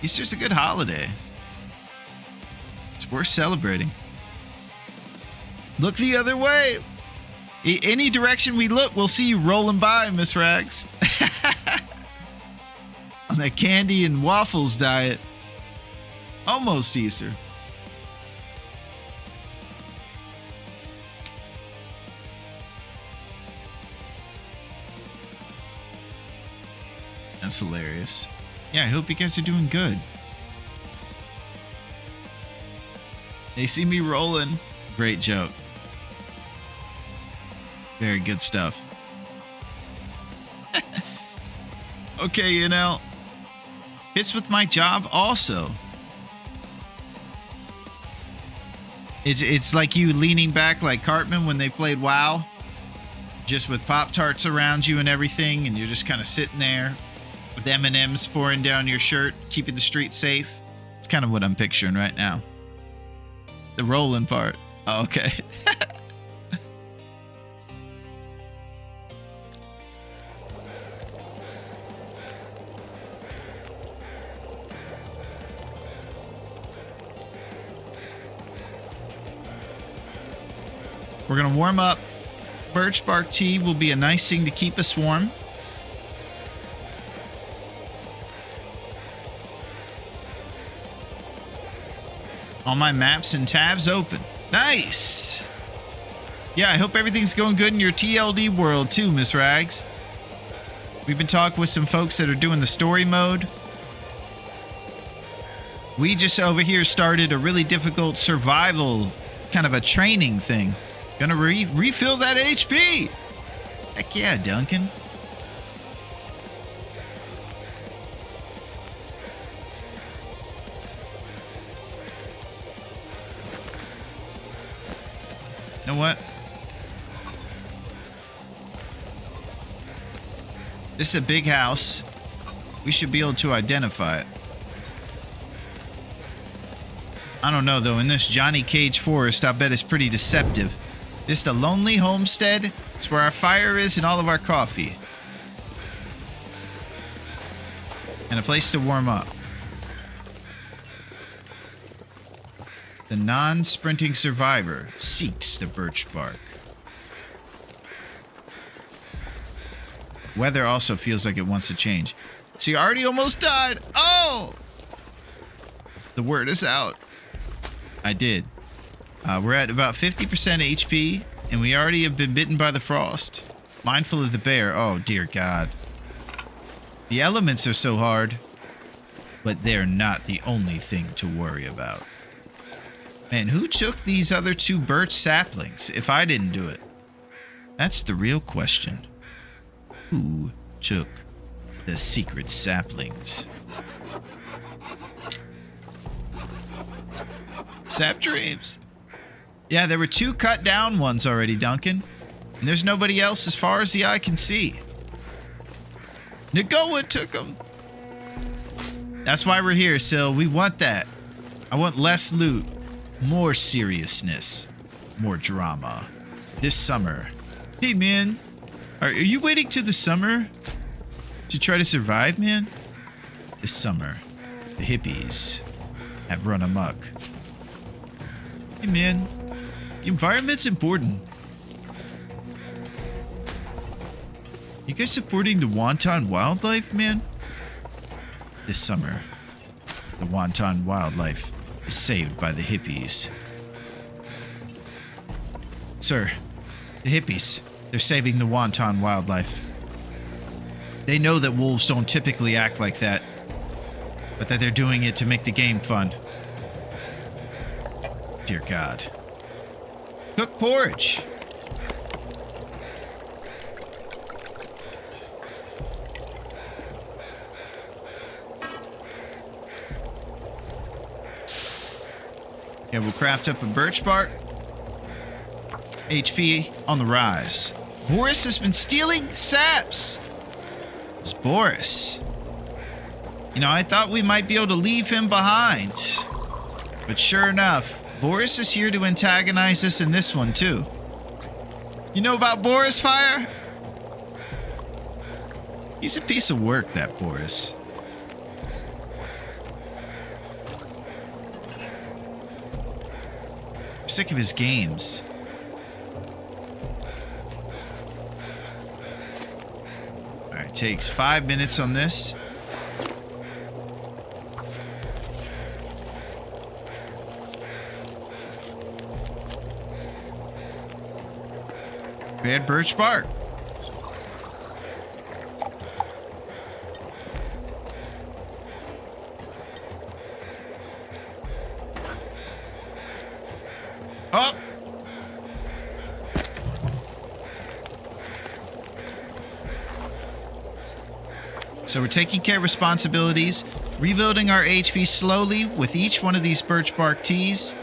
Speaker 1: Easter's a good holiday. It's worth celebrating. Look the other way. Any direction we look, we'll see you rolling by, Miss Rags. On that candy and waffles diet. Almost Easter. That's hilarious. Yeah, I hope you guys are doing good. They see me rolling. Great joke. Very good stuff. Okay, you know, fits with my job also. It's like you leaning back like Cartman when they played WoW, just with Pop-Tarts around you and everything, and you're just kind of sitting there with M&Ms pouring down your shirt, keeping the street safe. It's kind of what I'm picturing right now. The rolling part. Oh, okay. We're going to warm up. Birch bark tea will be a nice thing to keep us warm. All my maps and tabs open. Nice. Yeah, I hope everything's going good in your TLD world too, Miss Rags. We've been talking with some folks that are doing the story mode. We just over here started a really difficult survival kind of a training thing. Gonna refill that HP. Heck yeah, Duncan. You know what? This is a big house. We should be able to identify it. I don't know though, in this Johnny Cage forest, I bet it's pretty deceptive. This is the Lonely Homestead. It's where our fire is and all of our coffee. And a place to warm up. The non-sprinting survivor seeks the birch bark. Weather also feels like it wants to change. So you already almost died. Oh! The word is out. I did. We're at about 50% HP, and we already have been bitten by the frost. Mindful of the bear. Oh, dear God. The elements are so hard, but they're not the only thing to worry about. Man, who took these other 2 birch saplings if I didn't do it? That's the real question. Who took the secret saplings? Sap dreams. Yeah, there were 2 cut down ones already, Duncan. And there's nobody else as far as the eye can see. Nagoa took them. That's why we're here, Sil. We want that. I want less loot, more seriousness, more drama. This summer. Hey, man. Are you waiting to the summer to try to survive, man? This summer, the hippies have run amok. Hey, man. The environment's important. You guys supporting the wonton wildlife, man? This summer, the wonton wildlife is saved by the hippies. Sir, the hippies, they're saving the wonton wildlife. They know that wolves don't typically act like that, but that they're doing it to make the game fun. Dear God. Cook porridge. Okay, we'll craft up a birch bark. HP on the rise. Boris has been stealing saps. It's Boris. You know, I thought we might be able to leave him behind. But sure enough, Boris is here to antagonize us in this one too. You know about Boris, Fire? He's a piece of work, that Boris. I'm sick of his games. Alright, takes 5 minutes on this. Bad birch bark. Oh! So we're taking care of responsibilities, rebuilding our HP slowly with each one of these birch bark teas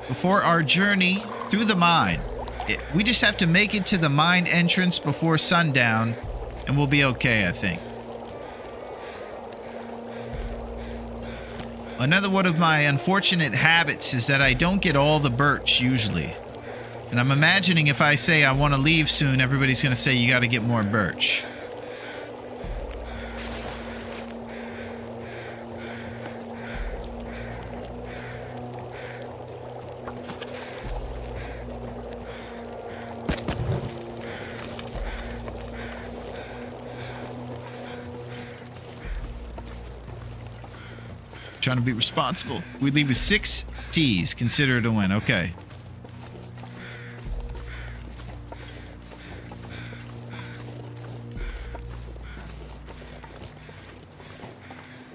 Speaker 1: before our journey through the mine. We just have to make it to the mine entrance before sundown, and we'll be okay, I think. Another one of my unfortunate habits is that I don't get all the birch usually. And I'm imagining if I say I want to leave soon, everybody's going to say you got to get more birch. Trying to be responsible. We leave with 6 T's. Consider it a win. Okay.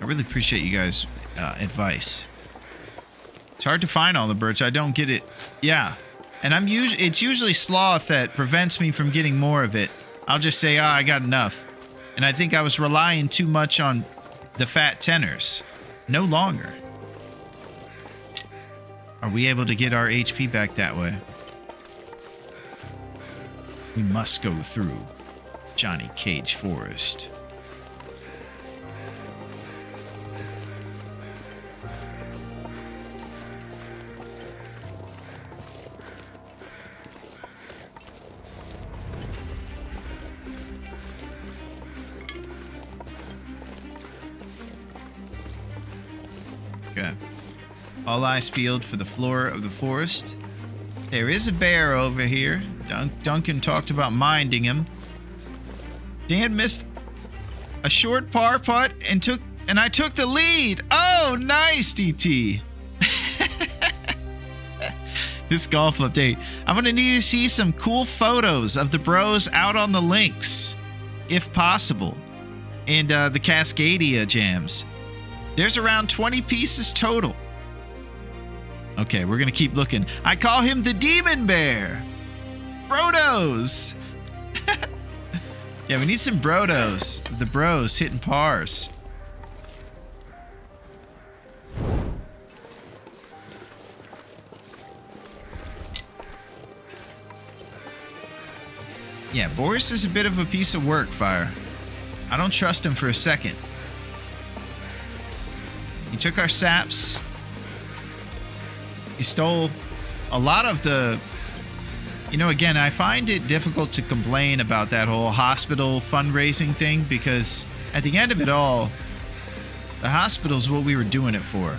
Speaker 1: I really appreciate you guys' advice. It's hard to find all the birch. I don't get it. Yeah. And it's usually sloth that prevents me from getting more of it. I'll just say, I got enough. And I think I was relying too much on the fat tenors. No longer. Are we able to get our HP back that way? We must go through Johnny Cage Forest. Okay. All eyes peeled for the floor of the forest. There is a bear over here. Duncan talked about minding him. Dan missed a short par putt and I took the lead. Oh, nice, DT. This golf update. I'm gonna need to see some cool photos of the bros out on the links, if possible, and the Cascadia jams. There's around 20 pieces total. Okay, we're gonna keep looking. I call him the Demon Bear. Brodos. Yeah, we need some brodos. The bros hitting pars. Yeah, Boris is a bit of a piece of work, Fire. I don't trust him for a second. He took our saps. He stole a lot of the... You know, again, I find it difficult to complain about that whole hospital fundraising thing because at the end of it all, the hospital's what we were doing it for.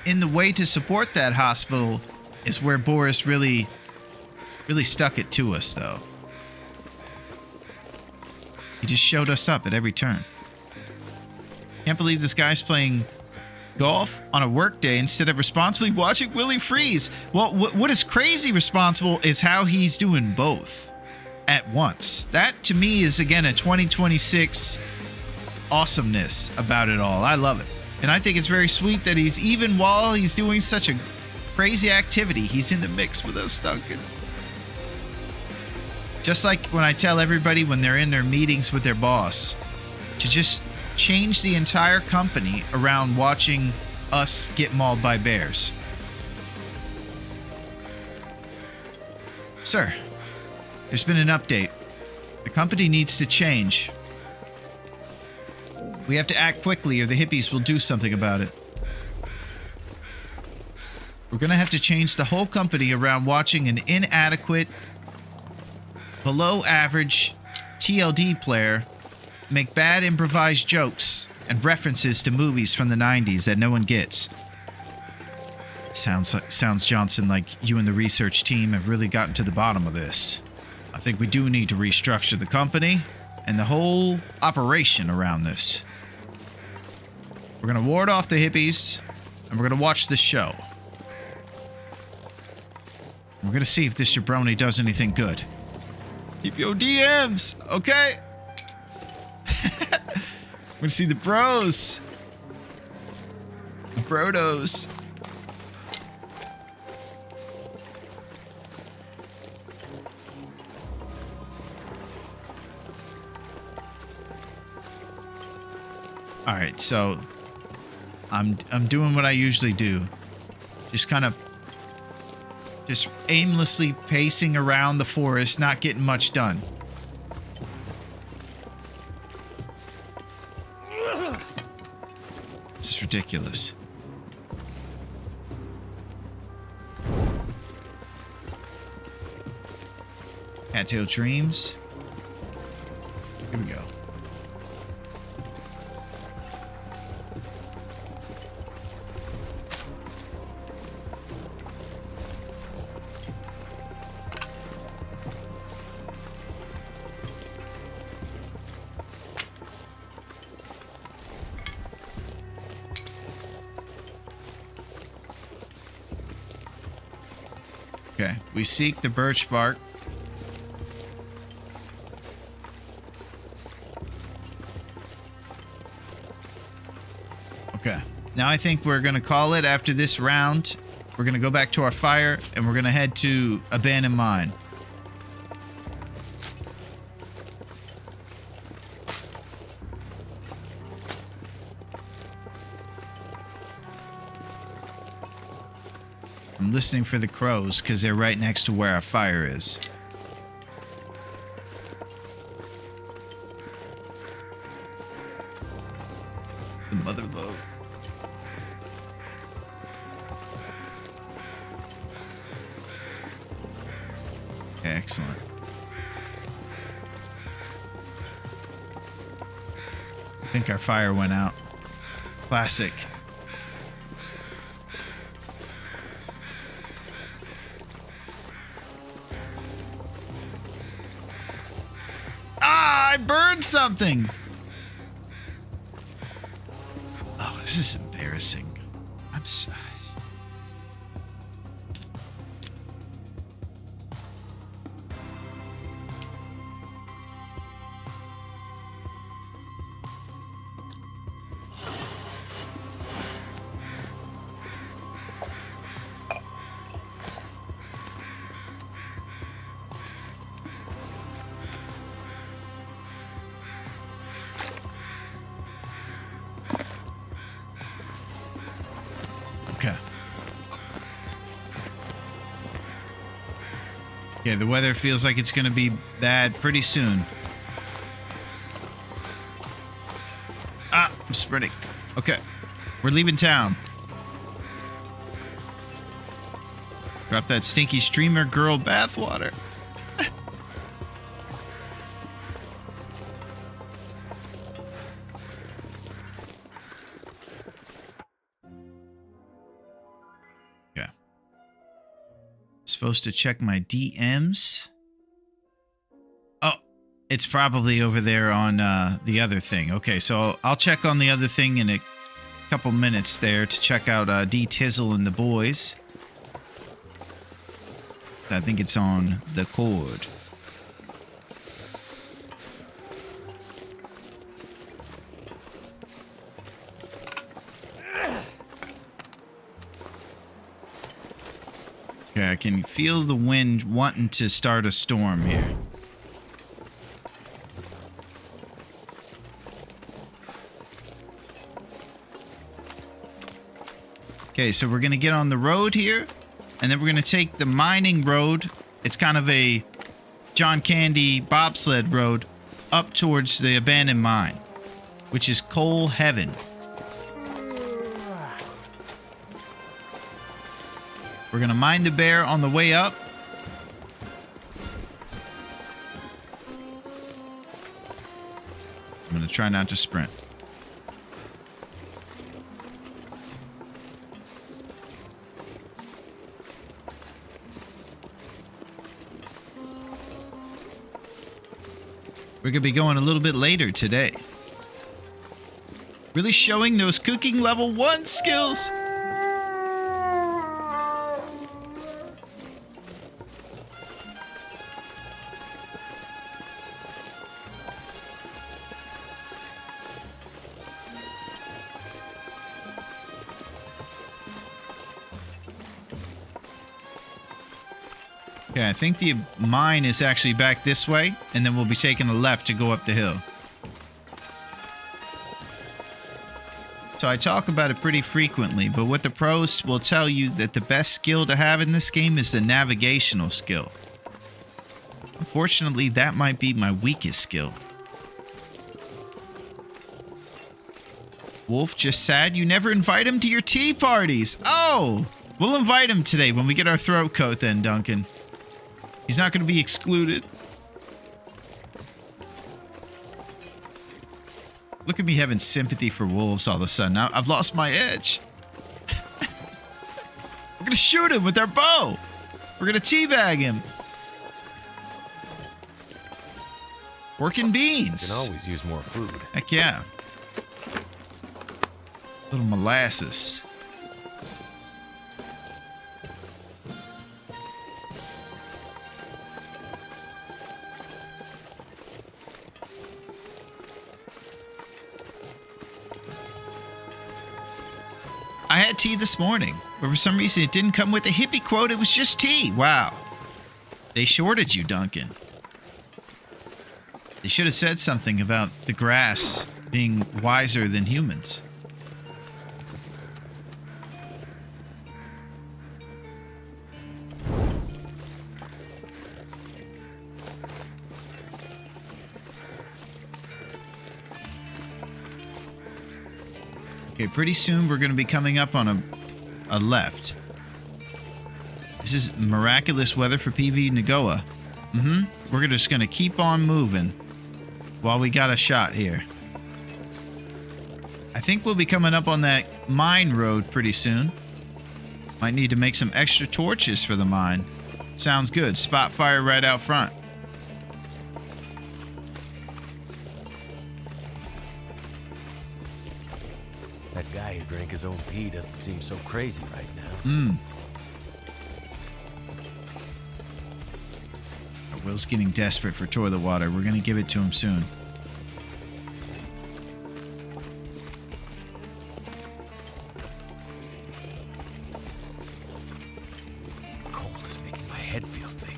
Speaker 1: In the way to support that hospital is where Boris really stuck it to us, though. He just showed us up at every turn. Can't believe this guy's playing golf on a work day instead of responsibly watching Willie freeze. Well, what is crazy responsible is how he's doing both at once. That, to me, is, again, a 2026 awesomeness about it all. I love it. And I think it's very sweet that he's, even while he's doing such a crazy activity, he's in the mix with us, Duncan. Just like when I tell everybody when they're in their meetings with their boss to just change the entire company around watching us get mauled by bears. Sir, there's been an update. The company needs to change. We have to act quickly or the hippies will do something about it. We're going to have to change the whole company around watching an inadequate, below average TLD player make bad improvised jokes and references to movies from the 90s that no one gets. Sounds, Johnson, like you and the research team have really gotten to the bottom of this. I think we do need to restructure the company and the whole operation around this. We're going to ward off the hippies and we're going to watch this show. We're going to see if this jabroni does anything good. Keep your DMs, okay? We're gonna see the bros. The brodos. Alright, so I'm doing what I usually do. Just aimlessly pacing around the forest, not getting much done. This is ridiculous. Cattail Dreams. Here we go. Okay, we seek the birch bark. Okay, now I think we're going to call it after this round. We're going to go back to our fire, and we're going to head to Abandoned Mine. I'm listening for the crows because they're right next to where our fire is. The mother lode. Excellent. I think our fire went out. Classic. I burned something. Oh, this is embarrassing. I'm sorry. Okay. Okay, the weather feels like it's going to be bad pretty soon. Ah, I'm sprinting. Okay. We're leaving town. Drop that stinky streamer girl bathwater. Supposed to check my DMs. Oh, it's probably over there on the other thing. Okay, so I'll check on the other thing in a couple minutes there to check out D Tizzle and the boys. I think it's on the cord. Okay, I can feel the wind wanting to start a storm here. Okay, so we're going to get on the road here, and then we're going to take the mining road. It's kind of a John Candy bobsled road up towards the abandoned mine, which is coal heaven. We're going to mine the bear on the way up. I'm going to try not to sprint. We're going to be going a little bit later today. Really showing those cooking level 1 skills. Okay, I think the mine is actually back this way, and then we'll be taking a left to go up the hill. So I talk about it pretty frequently, but what the pros will tell you that the best skill to have in this game is the navigational skill. Unfortunately, that might be my weakest skill. Wolf just sad you never invite him to your tea parties. Oh, we'll invite him today when we get our throat coat then, Duncan. He's not going to be excluded. Look at me having sympathy for wolves all of a sudden. Now I've lost my edge. We're going to shoot him with our bow. We're going to teabag him. Working beans.
Speaker 7: You can always use more food.
Speaker 1: Heck yeah. Little molasses. I had tea this morning, but for some reason it didn't come with a hippie quote. It was just tea. Wow. They shorted you, Duncan. They should have said something about the grass being wiser than humans. Okay, pretty soon we're going to be coming up on a left. This is miraculous weather for PB Nagoa. We're just going to keep on moving while we got a shot here. I think we'll be coming up on that mine road pretty soon. Might need to make some extra torches for the mine. Sounds good. Spot fire right out front.
Speaker 7: That guy who drank his own pee doesn't seem so crazy right now.
Speaker 1: Will's getting desperate for toilet water. We're going to give it to him soon.
Speaker 7: Cold is making my head feel thick.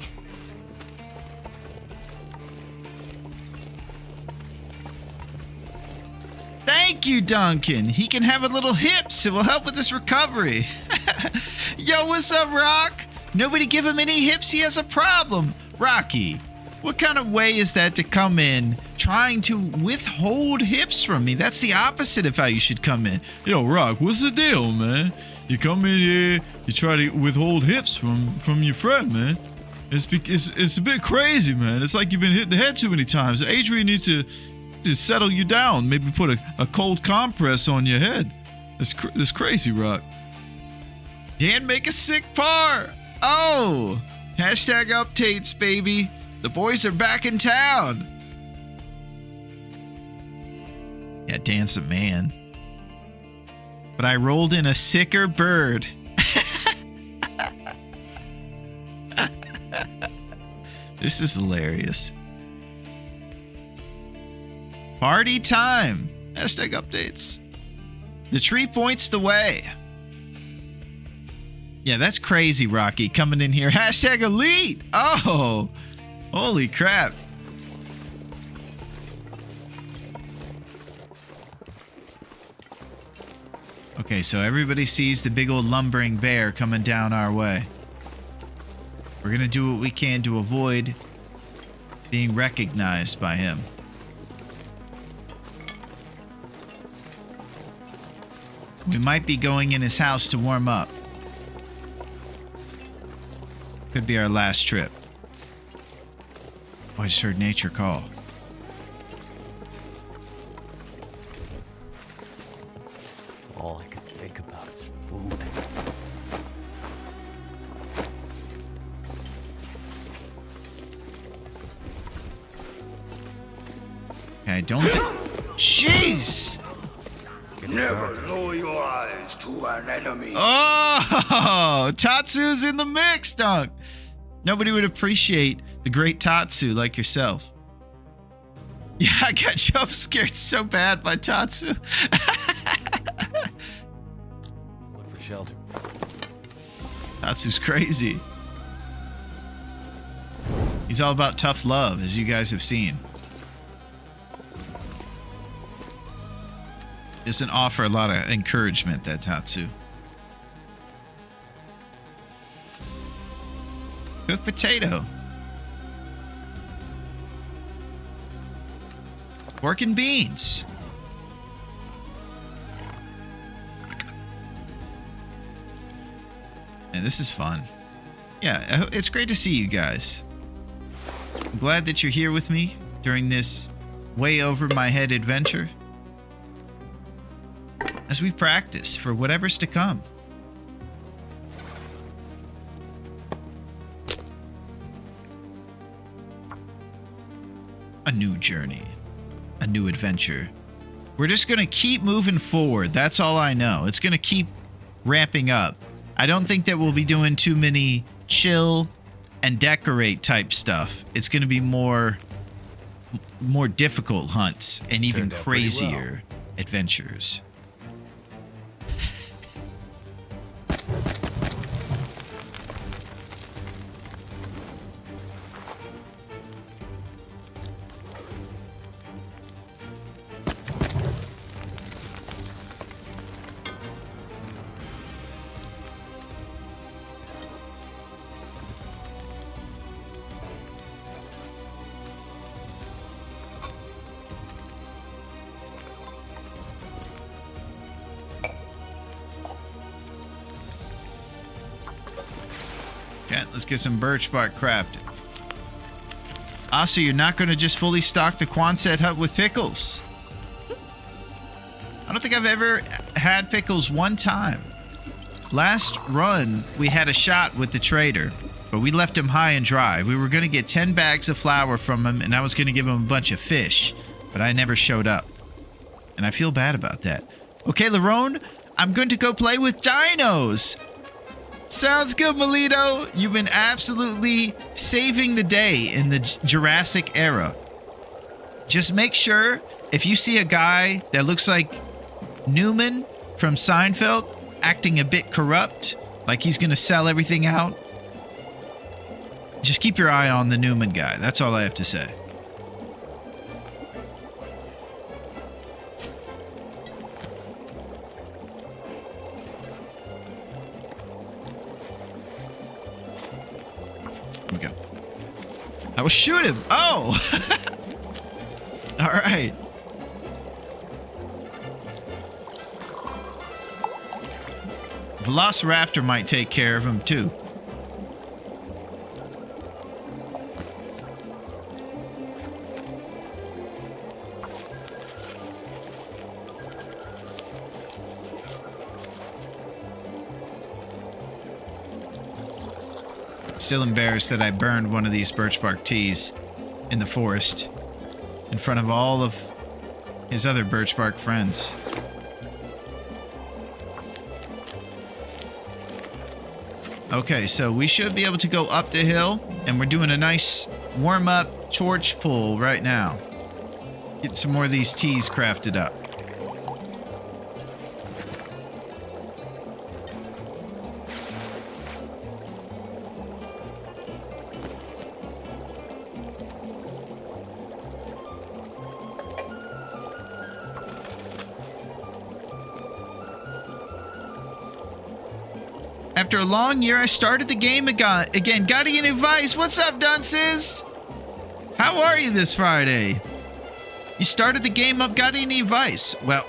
Speaker 1: Thank you, Duncan. He can have a little hips. It will help with his recovery. Yo, what's up, Rock? Nobody give him any hips. He has a problem. Rocky, what kind of way is that to come in trying to withhold hips from me? That's the opposite of how you should come in. Yo, Rock, what's the deal, man? You come in here, you try to withhold hips from your friend, man. It's a bit crazy, man. It's like you've been hit in the head too many times. Adrian needs to settle you down. Maybe put a cold compress on your head. It's crazy, Rock. Dan, make a sick par. Oh, hashtag updates, baby. The boys are back in town. Yeah, Dan's a man. But I rolled in a sicker bird. This is hilarious. Party time. Hashtag updates. The tree points the way. Yeah, that's crazy, Rocky, coming in here. Hashtag elite. Oh, holy crap. Okay, so everybody sees the big old lumbering bear coming down our way. We're going to do what we can to avoid being recognized by him. We might be going in his house to warm up. Could be our last trip. Oh, I just heard nature call.
Speaker 7: All I can think about is food.
Speaker 1: Okay, I don't think... Jeez!
Speaker 6: Never lower your eyes to an enemy.
Speaker 1: Oh! Tatsu's in the mix, Dunk! Nobody would appreciate the great Tatsu like yourself. Yeah, I got jump scared so bad by Tatsu.
Speaker 7: Look for shelter.
Speaker 1: Tatsu's crazy. He's all about tough love, as you guys have seen. Doesn't offer a lot of encouragement, that Tatsu. Cooked potato. Pork and beans. And this is fun. Yeah, it's great to see you guys. I'm glad that you're here with me during this way over my head adventure as we practice for whatever's to come. A new journey, a new adventure. We're just going to keep moving forward. That's all I know. It's going to keep ramping up. I don't think that we'll be doing too many chill and decorate type stuff. It's going to be more difficult hunts and even crazier adventures. Let's get some birch bark crafted. Also, you're not going to just fully stock the Quonset hut with pickles. I don't think I've ever had pickles one time. Last run, we had a shot with the trader, but we left him high and dry. We were going to get 10 bags of flour from him, and I was going to give him a bunch of fish, but I never showed up. And I feel bad about that. Okay, Larone, I'm going to go play with dinos. Sounds good, Melito. You've been absolutely saving the day in the Jurassic era. Just make sure if you see a guy that looks like Newman from Seinfeld acting a bit corrupt, like he's going to sell everything out, just keep your eye on the Newman guy. That's all I have to say. Here we go. I will shoot him. Oh! All right. Velociraptor might take care of him too. Still embarrassed that I burned one of these birch bark teas in the forest in front of all of his other birch bark friends. Okay, so we should be able to go up the hill, and we're doing a nice warm-up torch pull right now. Get some more of these teas crafted up. After a long year, I started the game again. Gotta get advice. What's up, dunces? How are you this Friday? You started the game up. Got any advice? Well,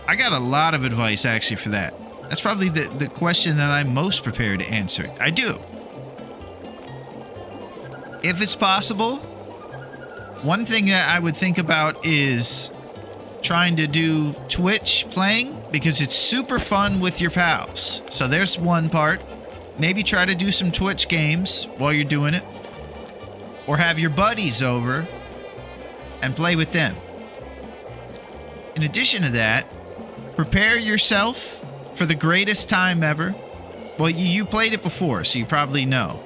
Speaker 1: I got a lot of advice actually for that. That's probably the question that I'm most prepared to answer. I do. If it's possible, one thing that I would think about is trying to do Twitch playing, because it's super fun with your pals. So there's one part. Maybe try to do some Twitch games while you're doing it. Or have your buddies over and play with them. In addition to that, prepare yourself for the greatest time ever. Well, you played it before, so you probably know.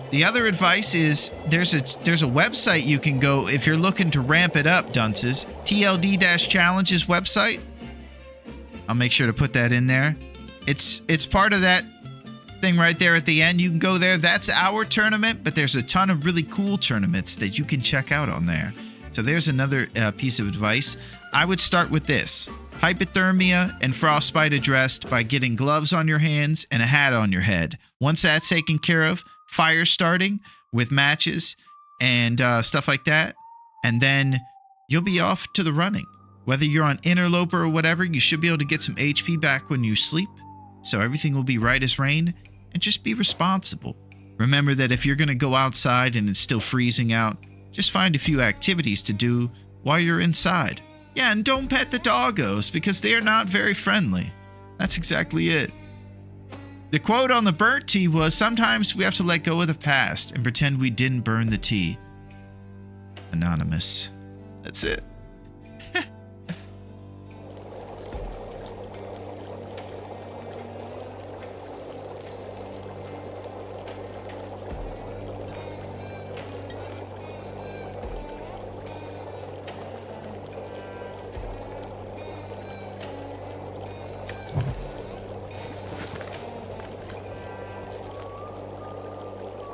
Speaker 1: The other advice is there's a website you can go if you're looking to ramp it up, dunces. TLD-Challenges website. I'll make sure to put that in there. It's part of that thing right there at the end. You can go there. That's our tournament, but there's a ton of really cool tournaments that you can check out on there. So there's another piece of advice. I would start with this. Hypothermia and frostbite addressed by getting gloves on your hands and a hat on your head. Once that's taken care of, fire starting with matches and stuff like that. And then you'll be off to the running. Whether you're on interloper or whatever, you should be able to get some HP back when you sleep. So everything will be right as rain. And just be responsible. Remember that if you're going to go outside and it's still freezing out, just find a few activities to do while you're inside. Yeah, and don't pet the doggos because they are not very friendly. That's exactly it. The quote on the burnt tea was, sometimes we have to let go of the past and pretend we didn't burn the tea. Anonymous. That's it.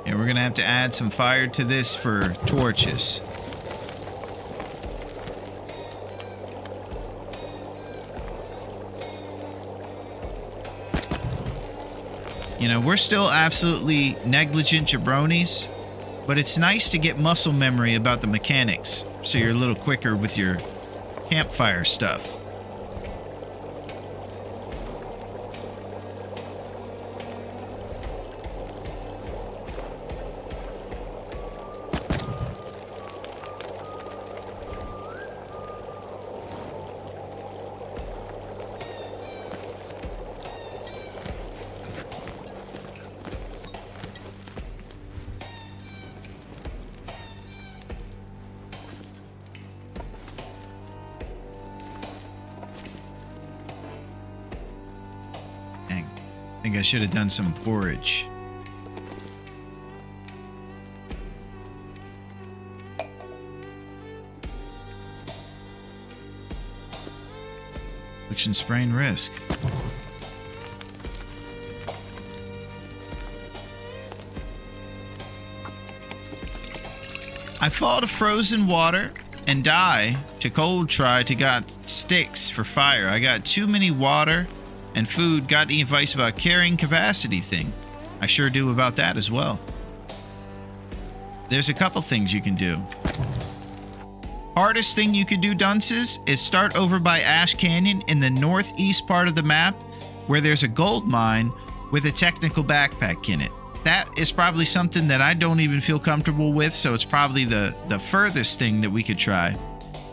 Speaker 1: And we're going to have to add some fire to this for torches. You know, we're still absolutely negligent jabronis, but it's nice to get muscle memory about the mechanics so you're a little quicker with your campfire stuff. I think I should have done some porridge. Affliction, sprain, risk. I fall to frozen water and die to cold try to got sticks for fire. I got too many water and food. Got any advice about carrying capacity thing? I sure do about that as well. There's a couple things you can do. Hardest thing you can do, dunces, is start over by Ash Canyon in the northeast part of the map where there's a gold mine with a technical backpack in it. That is probably something that I don't even feel comfortable with, so it's probably the furthest thing that we could try.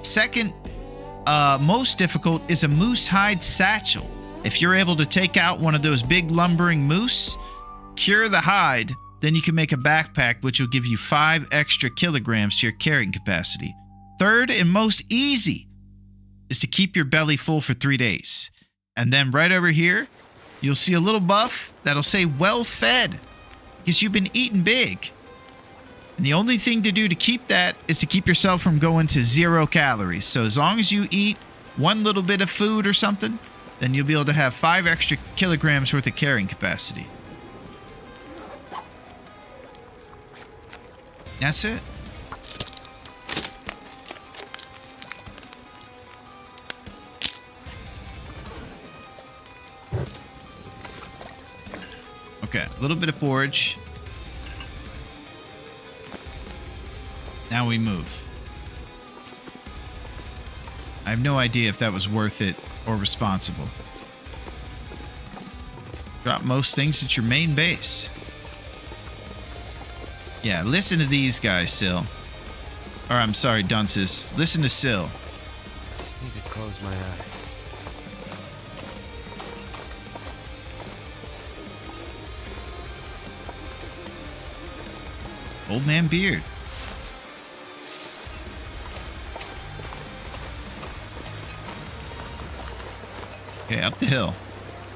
Speaker 1: Second, most difficult is a moose hide satchel. If you're able to take out one of those big lumbering moose, cure the hide, then you can make a backpack which will give you 5 extra kilograms to your carrying capacity. Third and most easy is to keep your belly full for 3 days. And then right over here, you'll see a little buff that'll say well fed because you've been eating big. And the only thing to do to keep that is to keep yourself from going to 0 calories. So as long as you eat one little bit of food or something, then you'll be able to have 5 extra kilograms worth of carrying capacity. That's it. Okay, a little bit of forage. Now we move. I have no idea if that was worth it or responsible. Drop most things at your main base. Yeah, listen to these guys, Syl. Or I'm sorry, Dunces. Listen to Syl.
Speaker 7: Just need to close my eyes.
Speaker 1: Old Man Beard. Okay, up the hill.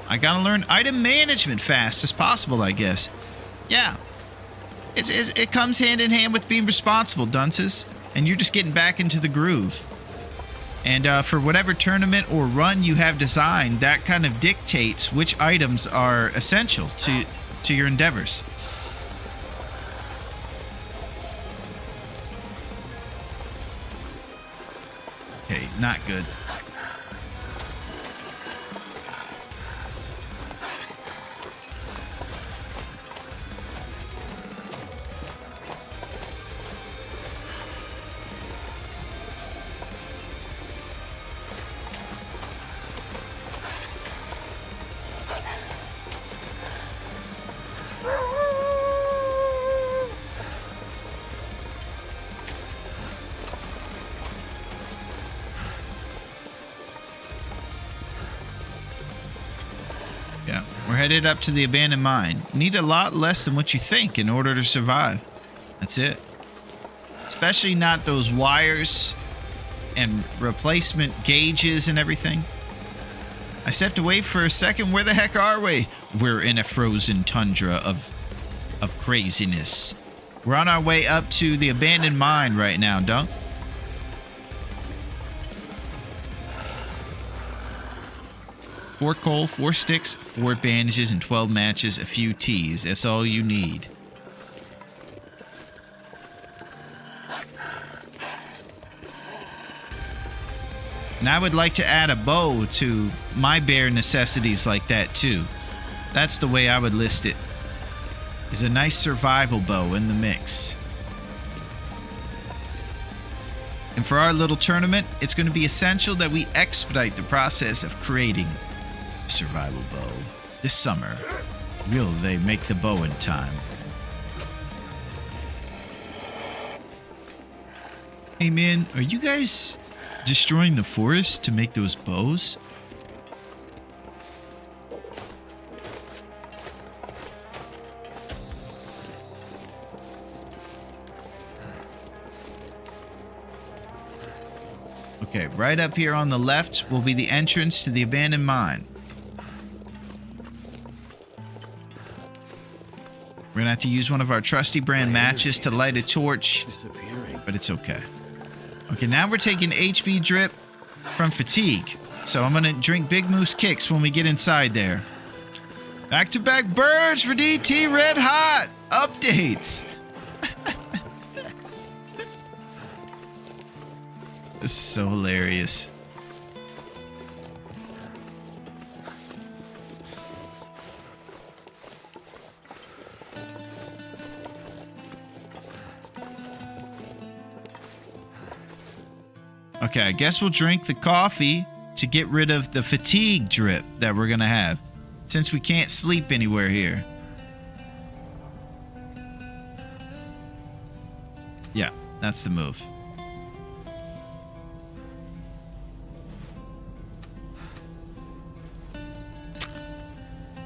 Speaker 1: I gotta learn item management fast as possible, I guess. Yeah. It comes hand in hand with being responsible, Dunces. And you're just getting back into the groove. And for whatever tournament or run you have designed, that kind of dictates which items are essential to your endeavors. Okay, not good. Yeah, we're headed up to the abandoned mine. Need a lot less than what you think in order to survive. That's it. Especially not those wires and replacement gauges and everything. I stepped away for a second. Where the heck are we? We're in a frozen tundra of craziness. We're on our way up to the abandoned mine right now, Dunk. Four coal, 4 sticks, 4 bandages, and 12 matches, a few teas. That's all you need. And I would like to add a bow to my bare necessities like that too. That's the way I would list it. Is a nice survival bow in the mix. And for our little tournament, it's going to be essential that we expedite the process of creating a survival bow. This summer, will they make the bow in time? Hey man, are you guys destroying the forest to make those bows? Okay, right up here on the left will be the entrance to the abandoned mine. We're gonna have to use one of our trusty brand matches to light a torch, but it's okay. Okay, now we're taking HB drip from fatigue. So I'm gonna drink Big Moose Kicks when we get inside there. Back-to-back birds for DT Red Hot! Updates! This is so hilarious. Okay, I guess we'll drink the coffee to get rid of the fatigue drip that we're gonna have, since we can't sleep anywhere here. Yeah, that's the move.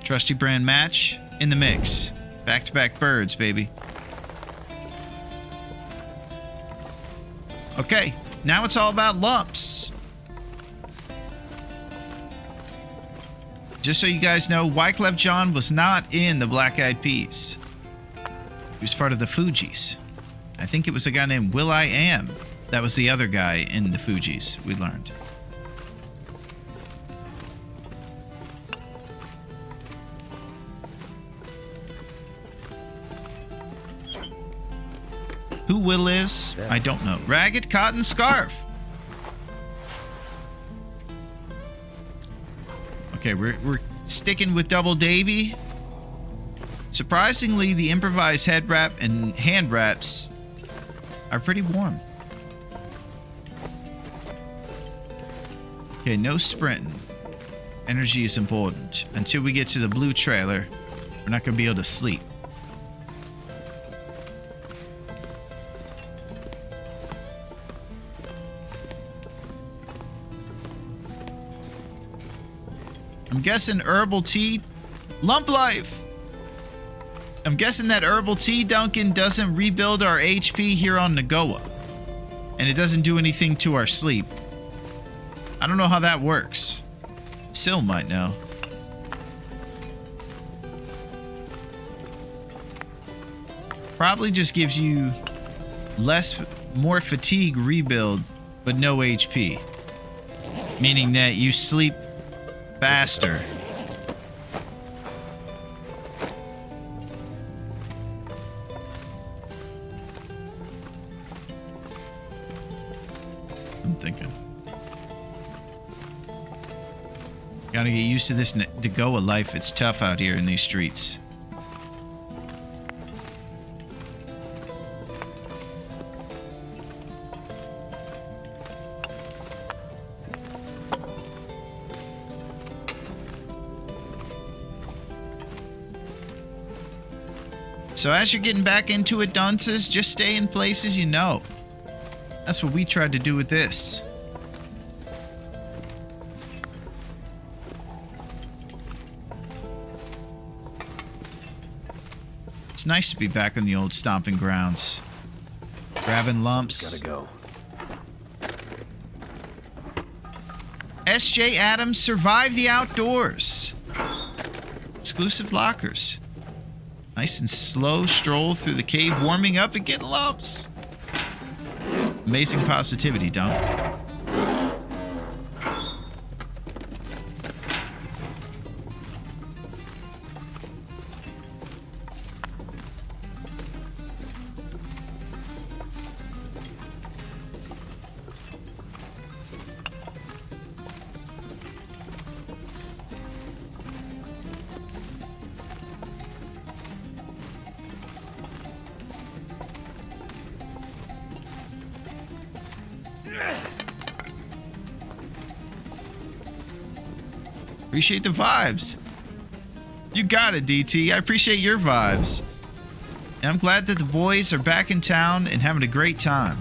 Speaker 1: Trusty brand match in the mix. Back-to-back birds, baby. Okay, now it's all about lumps. Just so you guys know, Wyclef Jean was not in the Black Eyed Peas. He was part of the Fugees. I think it was a guy named will.i.am. That was the other guy in the Fugees, we learned. Who Will is? I don't know. Ragged cotton scarf. Okay, we're sticking with Double Davy. Surprisingly, the improvised head wrap and hand wraps are pretty warm. Okay, no sprinting. Energy is important. Until we get to the blue trailer, we're not going to be able to sleep. I'm guessing herbal tea. Lump life! I'm guessing that herbal tea, Duncan, doesn't rebuild our HP here on Nagoa. And it doesn't do anything to our sleep. I don't know how that works. Syl might know. Probably just gives you more fatigue rebuild, but no HP. Meaning that you sleep faster. I'm thinking. Gotta get used to this Nagoa life. It's tough out here in these streets. So as you're getting back into it, dunces, just stay in places you know. That's what we tried to do with this. It's nice to be back on the old stomping grounds. Grabbing lumps.
Speaker 7: Gotta go.
Speaker 1: S.J. Adams survived the outdoors. Exclusive lockers. Nice and slow stroll through the cave, warming up and getting lumps. Amazing positivity, Dunk. Appreciate the vibes. You got it, DT. I appreciate your vibes. And I'm glad that the boys are back in town and having a great time.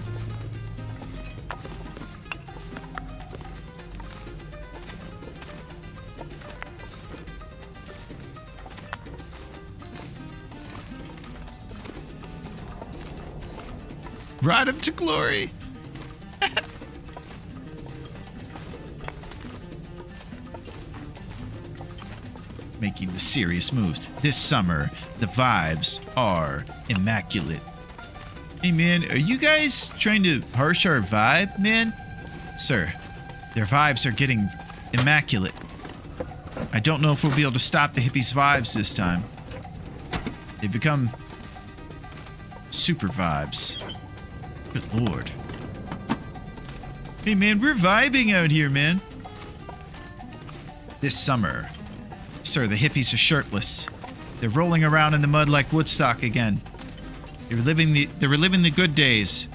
Speaker 1: Ride him to glory. Making the serious moves. This summer, the vibes are immaculate. Hey man, are you guys trying to harsh our vibe, man? Sir, their vibes are getting immaculate. I don't know if we'll be able to stop the hippies' vibes this time. They've become super vibes. Good lord. Hey man, we're vibing out here, man. This summer, sir, the hippies are shirtless. They're rolling around in the mud like Woodstock again. They're reliving the good days.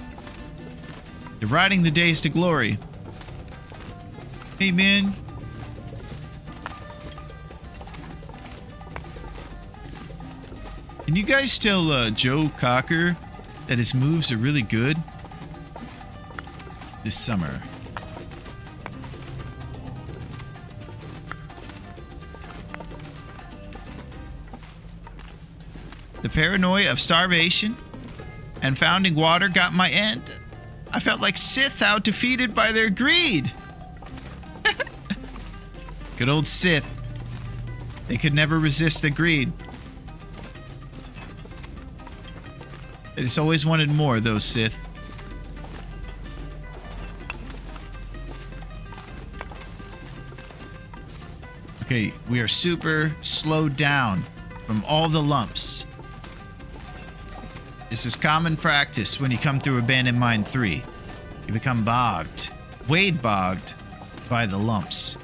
Speaker 1: They're riding the days to glory. Hey, man. Can you guys tell Joe Cocker that his moves are really good? This summer. The paranoia of starvation and founding water got my end. I felt like Sith out defeated by their greed. Good old Sith. They could never resist the greed. They just always wanted more, those Sith. Okay, we are super slowed down from all the lumps. This is common practice when you come through Abandoned Mine 3. You become bogged, Wade bogged, by the lumps.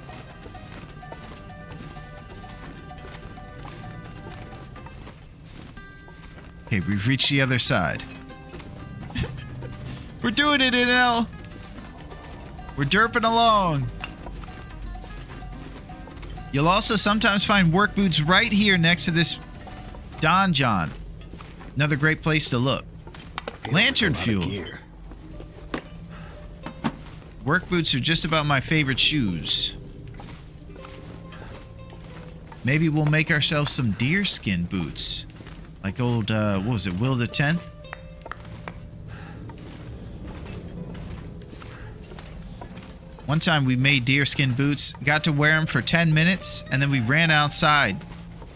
Speaker 1: Okay, we've reached the other side. We're doing it, NL. We're derping along. You'll also sometimes find work boots right here next to this donjon. Another great place to look. Lantern fuel. Work boots are just about my favorite shoes. Maybe we'll make ourselves some deerskin boots. Like old, what was it, Will the 10th? One time we made deerskin boots, got to wear them for 10 minutes, and then we ran outside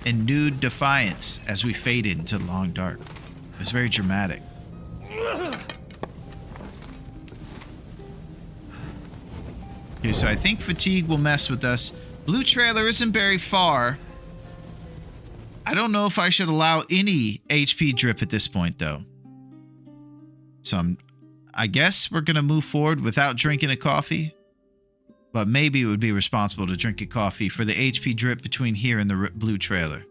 Speaker 1: in nude defiance as we faded into the long dark. It was very dramatic. Okay, so I think fatigue will mess with us. Blue trailer isn't very far. I don't know if I should allow any HP drip at this point, though. So I guess we're going to move forward without drinking a coffee. But maybe it would be responsible to drink a coffee for the HP drip between here and the blue trailer.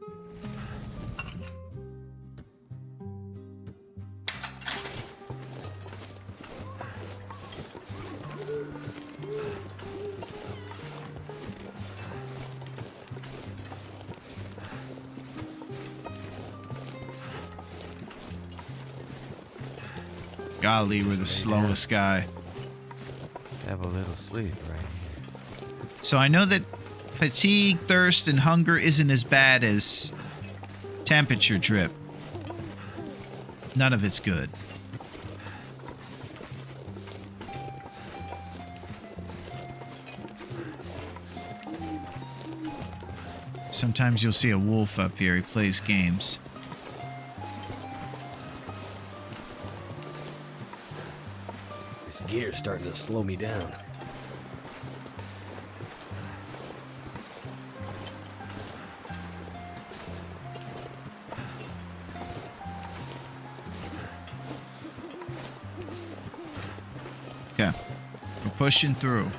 Speaker 1: Golly, we're the slowest guy.
Speaker 7: Have a little sleep right here.
Speaker 1: So I know that fatigue, thirst, and hunger isn't as bad as temperature drip. None of it's good. Sometimes you'll see a wolf up here. He plays games.
Speaker 7: This gear's starting to slow me down.
Speaker 1: Okay. We're pushing through.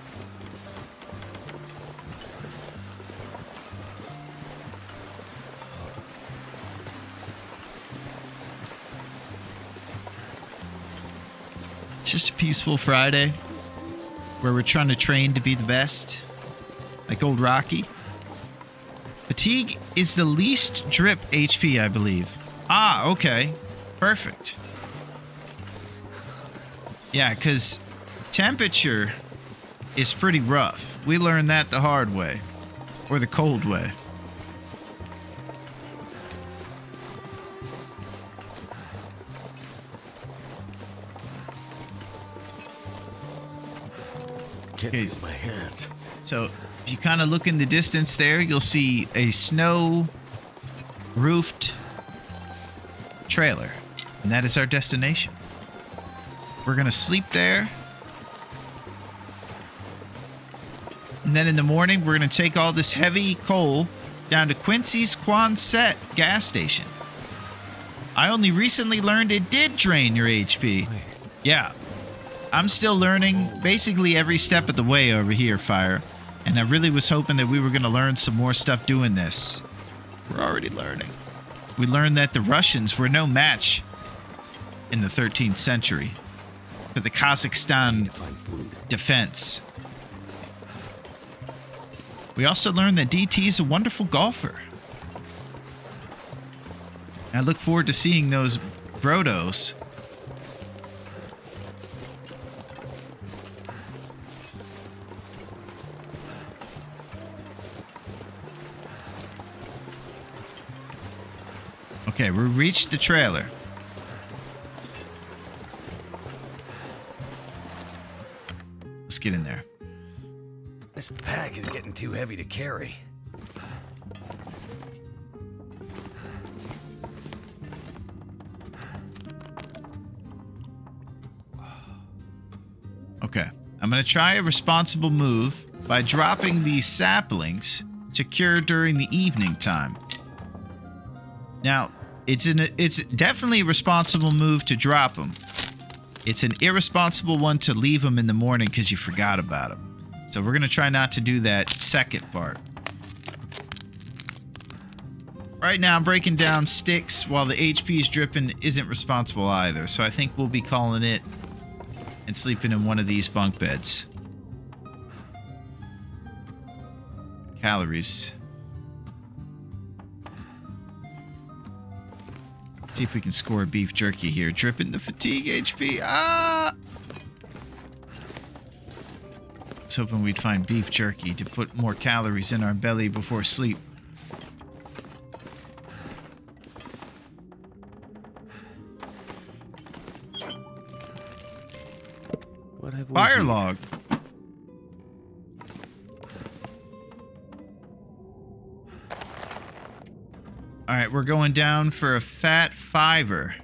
Speaker 1: It's just a peaceful Friday where we're trying to train to be the best, like old Rocky. Fatigue is the least drip HP, I believe. Ah, okay. Perfect. Yeah, because temperature is pretty rough. We learned that the hard way, or the cold way.
Speaker 7: Can't
Speaker 1: Okay.
Speaker 7: feel my hands.
Speaker 1: So if you kind of look in the distance there, you'll see a snow roofed trailer, and that is our destination. We're gonna sleep there, and then in the morning we're gonna take all this heavy coal down to Quincy's Quonset gas station. I only recently learned it did drain your HP. Yeah, I'm still learning basically every step of the way over here, Fire. And I really was hoping that we were going to learn some more stuff doing this. We're already learning. We learned that the Russians were no match in the 13th century for the Kazakhstan defense. We also learned that DT is a wonderful golfer. I look forward to seeing those Brodos. Okay, we reached the trailer. Let's get in there.
Speaker 7: This pack is getting too heavy to carry.
Speaker 1: Okay, I'm going to try a responsible move by dropping these saplings to cure during the evening time. Now, it's definitely a responsible move to drop them. It's an irresponsible one to leave them in the morning because you forgot about them. So we're going to try not to do that second part. Right now, breaking down sticks while the HP is dripping isn't responsible either. So I think we'll be calling it and sleeping in one of these bunk beds. Calories. See if we can score beef jerky here. Dripping the fatigue HP. Ah! I was hoping we'd find beef jerky to put more calories in our belly before sleep.
Speaker 7: What have we
Speaker 1: Fire
Speaker 7: here?
Speaker 1: log. All right, we're going down for a fat fiver.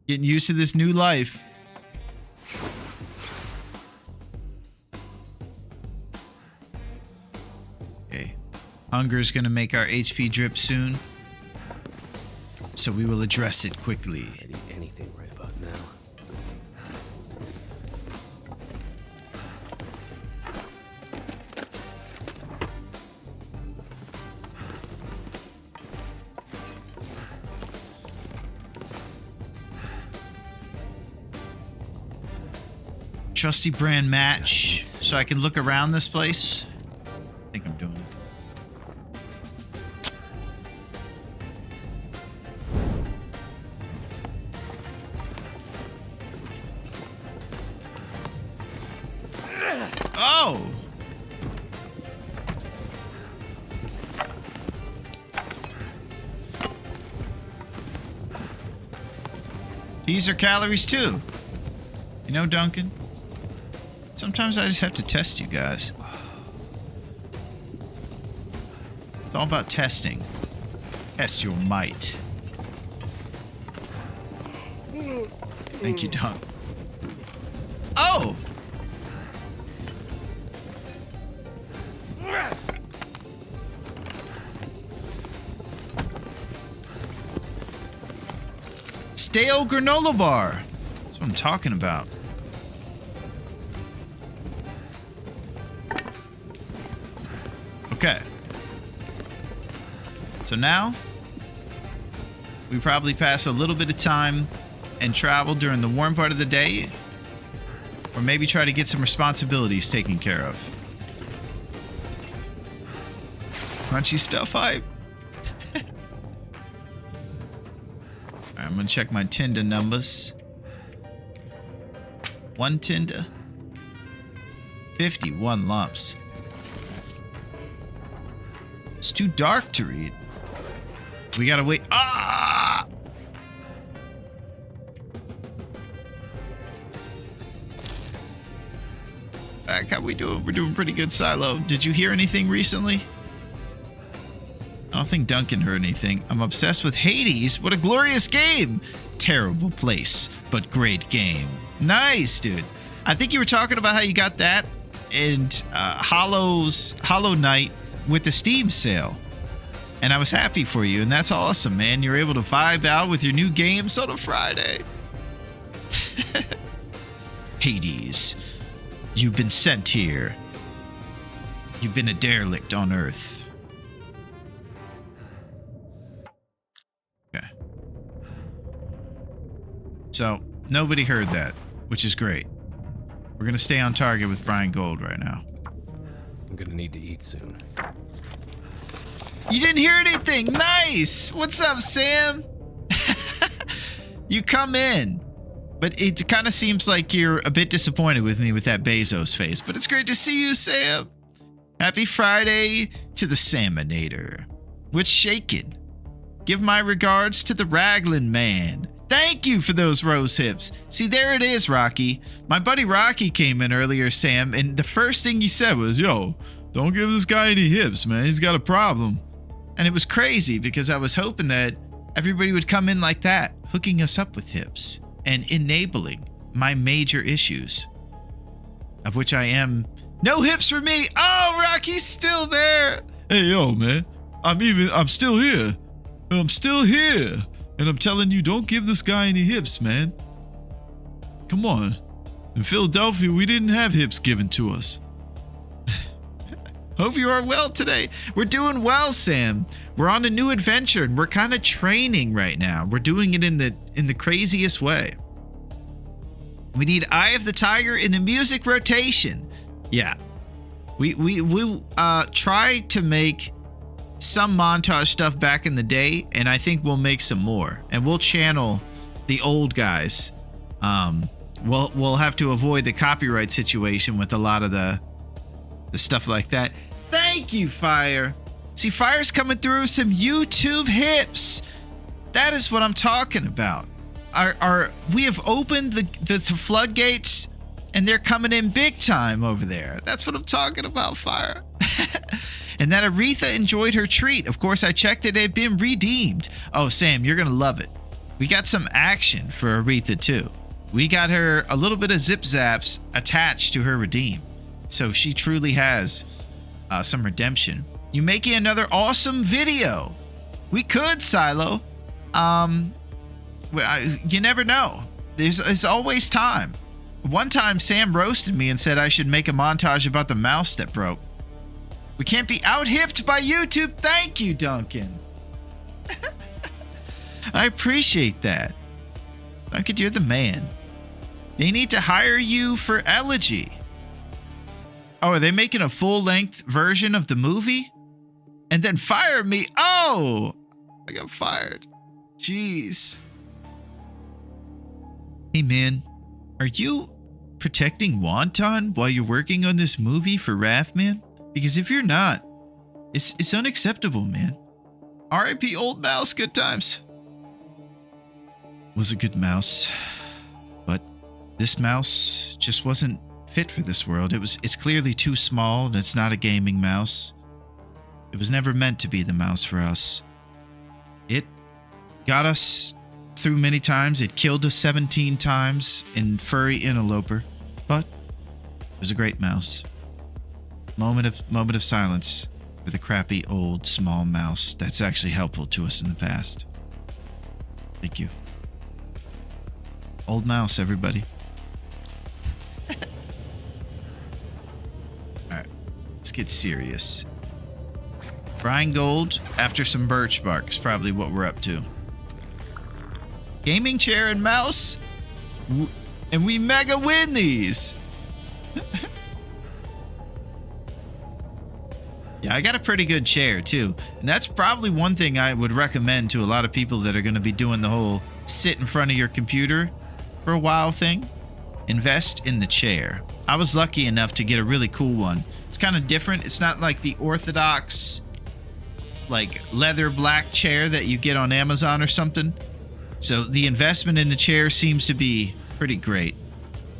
Speaker 1: Getting used to this new life. Okay. Hunger's gonna make our HP drip soon. So we will address it quickly.
Speaker 7: I'd eat anything right about now.
Speaker 1: Trusty brand match so I can look around this place. I think I'm doing it. Oh! These are calories too. You know, Duncan? Sometimes I just have to test you guys. It's all about testing. Test your might. Thank you, Dunk. Oh! Stale granola bar. That's what I'm talking about. Okay. So now, we probably pass a little bit of time and travel during the warm part of the day, or maybe try to get some responsibilities taken care of. Crunchy stuff hype. Alright, I'm gonna check my Tinder numbers. 1 Tinder. 51 lumps. It's too dark to read. We gotta wait. Ah! Back, how we doing? We're doing pretty good, Silo. Did you hear anything recently? I don't think Duncan heard anything. I'm obsessed with Hades. What a glorious game! Terrible place, but great game. Nice, dude. I think you were talking about how you got that and Hollow Knight with the Steam sale. And I was happy for you, and that's awesome, man. You're able to vibe out with your new games on a Friday. Hades, you've been sent here. You've been a derelict on Earth. Okay. So, nobody heard that, which is great. We're going to stay on target with Brian Gold right now.
Speaker 7: I'm gonna need to eat soon.
Speaker 1: You didn't hear anything. Nice. What's up, Sam? You come in, but it kind of seems like you're a bit disappointed with me with that Bezos face, but it's great to see you, Sam. Happy Friday to the Salmonator. What's shaking? Give my regards to the Raglan man. Thank you for those rose hips. See, there it is, Rocky. My buddy Rocky came in earlier, Sam, and the first thing he said was, yo, don't give this guy any hips, man. He's got a problem. And it was crazy because I was hoping that everybody would come in like that, hooking us up with hips and enabling my major issues, of which I am no hips for me. Oh, Rocky's still there. Hey, yo, man. I'm still here. I'm still here. And I'm telling you, don't give this guy any hips, man. Come on. In Philadelphia, we didn't have hips given to us. Hope you are well today. We're doing well, Sam. We're on a new adventure and we're kind of training right now. We're doing it in the craziest way. We need Eye of the Tiger in the music rotation. Yeah. We tried to make some montage stuff back in the day, and I think we'll make some more. And we'll channel the old guys. We'll have to avoid the copyright situation with a lot of the stuff like that. Thank you, Fire. See, Fire's coming through with some YouTube hips. That is what I'm talking about. We have opened the floodgates, and they're coming in big time over there. That's what I'm talking about, Fire. And that Aretha enjoyed her treat. Of course, I checked it had been redeemed. Oh, Sam, you're going to love it. We got some action for Aretha, too. We got her a little bit of zip zaps attached to her redeem. So she truly has some redemption. You making another awesome video. We could, Silo. You never know. There's always time. One time Sam roasted me and said I should make a montage about the mouse that broke. We can't be out-hipped by YouTube. Thank you, Duncan. I appreciate that. Duncan, you're the man. They need to hire you for Elegy. Oh, are they making a full-length version of the movie? And then fire me? Oh! I got fired. Jeez. Hey, man. Are you protecting Wonton while you're working on this movie for Raph, man? Because if you're not, it's unacceptable, man. R.I.P. old mouse, good times. Was a good mouse. But this mouse just wasn't fit for this world. It's clearly too small, and it's not a gaming mouse. It was never meant to be the mouse for us. It got us through many times. It killed us 17 times in furry interloper, but it was a great mouse. Moment of silence for the crappy old small mouse that's actually helpful to us in the past. Thank you. Old mouse, everybody. Alright, let's get serious. Brine Gold after some birch bark is probably what we're up to. Gaming chair and mouse? And we mega win these! Yeah, I got a pretty good chair too. And that's probably one thing I would recommend to a lot of people that are going to be doing the whole sit in front of your computer for a while thing. Invest in the chair. I was lucky enough to get a really cool one. It's kind of different. It's not like the orthodox like leather black chair that you get on Amazon or something. So the investment in the chair seems to be pretty great.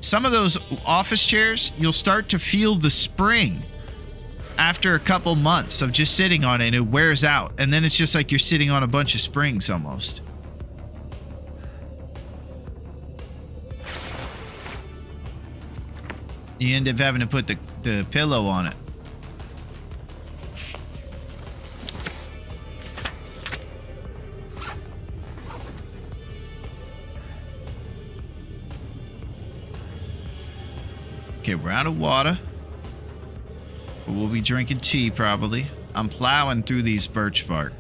Speaker 1: Some of those office chairs, you'll start to feel the spring after a couple months of just sitting on it, and it wears out. And then it's just like you're sitting on a bunch of springs almost. You end up having to put the pillow on it. Okay, we're out of water. But we'll be drinking tea probably. I'm plowing through these birch bark.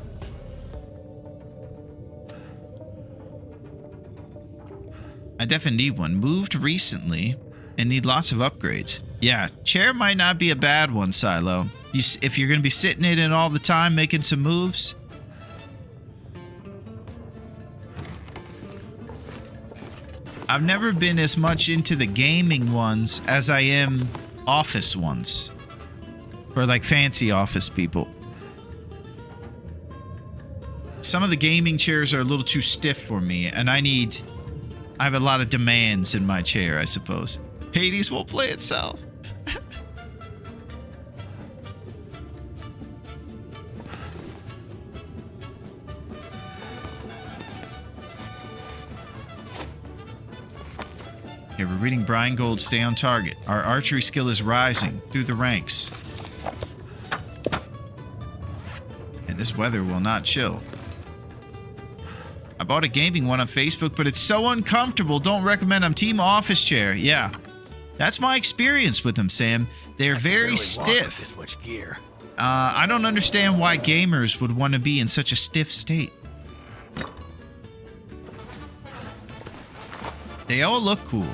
Speaker 1: I definitely need one. Moved recently and need lots of upgrades. Yeah, chair might not be a bad one, Silo. If you're going to be sitting in it all the time making some moves. I've never been as much into the gaming ones as I am office ones. For like fancy office people. Some of the gaming chairs are a little too stiff for me, and I have a lot of demands in my chair, I suppose. Hades won't play itself. Okay, we're reading Brine Gold, stay on target. Our archery skill is rising through the ranks. And this weather will not chill. I bought a gaming one on Facebook, but it's so uncomfortable. Don't recommend. I'm team office chair. Yeah. That's my experience with them, Sam. They're very
Speaker 7: Barely walk with
Speaker 1: stiff.
Speaker 7: this much gear.
Speaker 1: I don't understand why gamers would want to be in such a stiff state. They all look cool.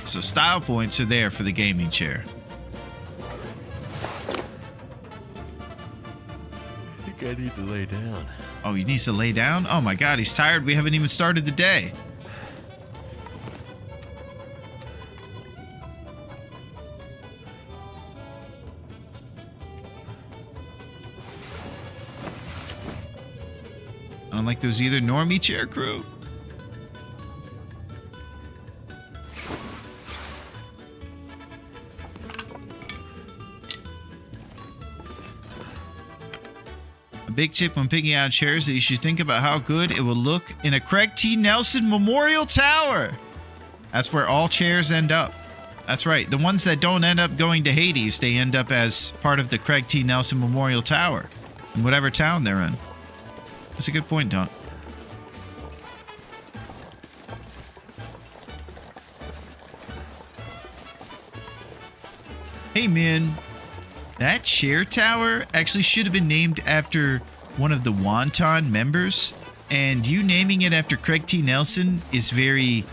Speaker 1: So style points are there for the gaming chair.
Speaker 7: I think I need to lay down.
Speaker 1: Oh, he needs to lay down? Oh my god, he's tired. We haven't even started the day. I don't like those either. Normie chair crew. A big tip when picking out chairs that you should think about how good it will look in a Craig T. Nelson Memorial Tower. That's where all chairs end up. That's right. The ones that don't end up going to Hades, they end up as part of the Craig T. Nelson Memorial Tower in whatever town they're in. That's a good point, Don. Hey, man. That chair tower actually should have been named after one of the Wonton members. And you naming it after Craig T. Nelson is very,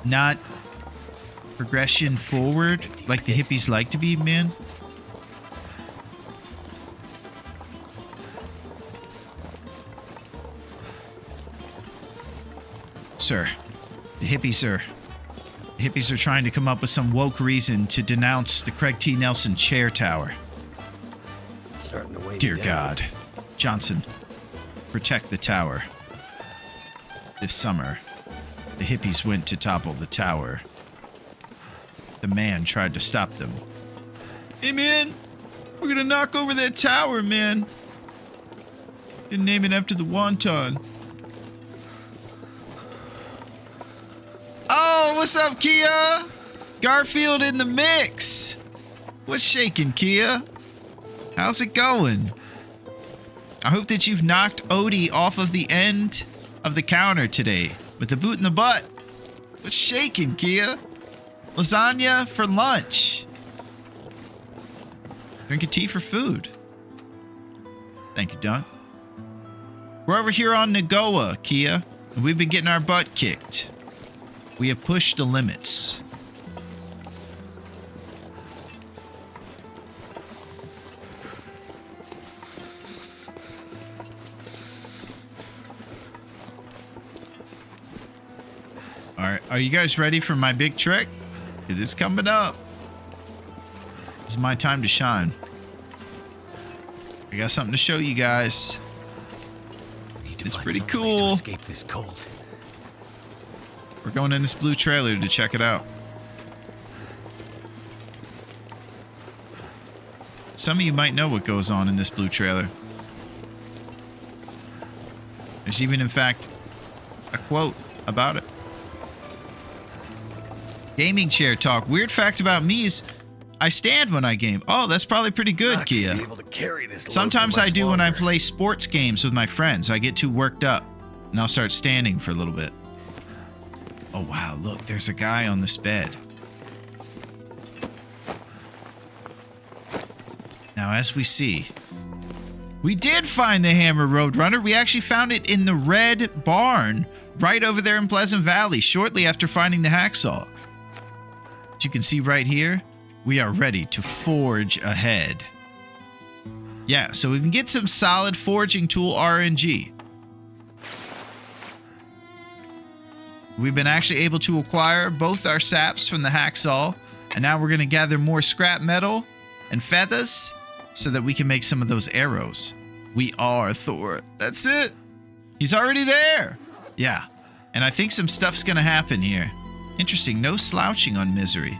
Speaker 1: not progression forward like the hippies like to be, man. Sir, the hippies are trying to come up with some woke reason to denounce the Craig T. Nelson chair tower.
Speaker 7: Starting to weigh me
Speaker 1: Dear
Speaker 7: down.
Speaker 1: God, Johnson, protect the tower. This summer, the hippies went to topple the tower. The man tried to stop them. Hey, man, we're gonna knock over that tower, man. And name it after the wonton. Oh, what's up, Kia? Garfield in the mix. What's shaking, Kia? How's it going? I hope that you've knocked Odie off of the end of the counter today with the boot in the butt. What's shaking, Kia? Lasagna for lunch. Drinking tea for food. Thank you, Don. We're over here on Nagoa, Kia, and we've been getting our butt kicked. We have pushed the limits. Alright, are you guys ready for my big trick? It is coming up. This is my time to shine. I got something to show you guys. It's pretty cool.
Speaker 7: Escape this cold.
Speaker 1: We're going in this blue trailer to check it out. Some of you might know what goes on in this blue trailer. There's even, in fact, a quote about it. Gaming chair talk. Weird fact about me is I stand when I game. Oh, that's probably pretty good,
Speaker 7: Not
Speaker 1: Kia.
Speaker 7: gonna be able to carry this load
Speaker 1: Sometimes
Speaker 7: for
Speaker 1: I
Speaker 7: much
Speaker 1: do when I
Speaker 7: longer.
Speaker 1: play sports games with my friends. I get too worked up, and I'll start standing for a little bit. Oh, wow, look, there's a guy on this bed. Now, as we see, we did find the Hammer Roadrunner. We actually found it in the red barn right over there in Pleasant Valley shortly after finding the hacksaw. As you can see right here, we are ready to forge ahead. Yeah, so we can get some solid forging tool RNG. We've been actually able to acquire both our saps from the hacksaw, and now we're going to gather more scrap metal and feathers so that we can make some of those arrows. We are Thor. That's it. He's already there. Yeah, and I think some stuff's going to happen here. Interesting, no slouching on Misery.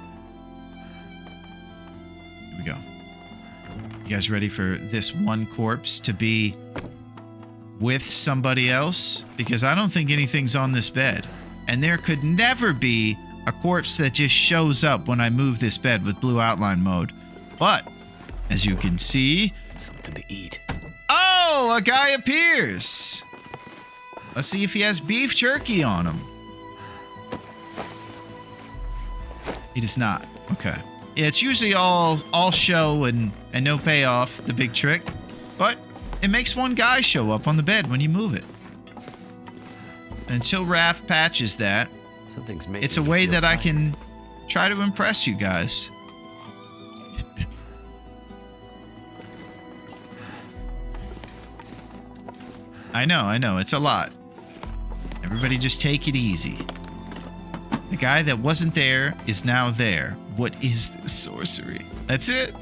Speaker 1: Here we go. You guys ready for this one corpse to be with somebody else? Because I don't think anything's on this bed. And there could never be a corpse that just shows up when I move this bed with blue outline mode. But, as you can see...
Speaker 7: Something to eat.
Speaker 1: Oh, a guy appears! Let's see if he has beef jerky on him. He does not. Okay. Yeah, it's usually all show and no payoff, the big trick. But it makes one guy show up on the bed when you move it. Until Raph patches that,
Speaker 7: Something's making
Speaker 1: it's a
Speaker 7: me
Speaker 1: way
Speaker 7: feel
Speaker 1: that I
Speaker 7: tired.
Speaker 1: can try to impress you guys. I know, it's a lot. Everybody just take it easy. The guy that wasn't there is now there. What is this sorcery? That's it.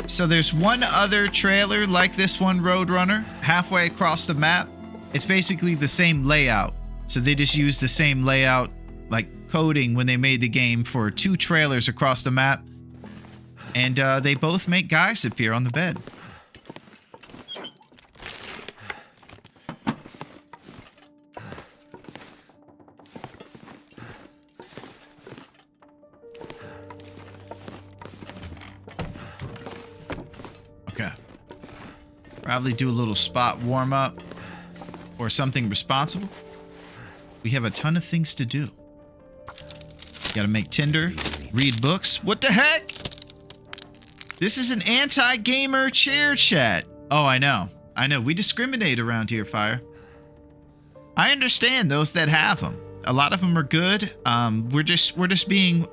Speaker 1: So there's one other trailer like this one, Roadrunner, halfway across the map. It's basically the same layout. So they just used the same layout, like coding, when they made the game for 2 trailers across the map. And they both make guys appear on the bed. Okay. Probably do a little spot warm up or something responsible. We have a ton of things to do. Gotta make Tinder, read books. What the heck? This is an anti-gamer chair chat. Oh, I know. We discriminate around here, Fire. I understand those that have them. A lot of them are good. We're just being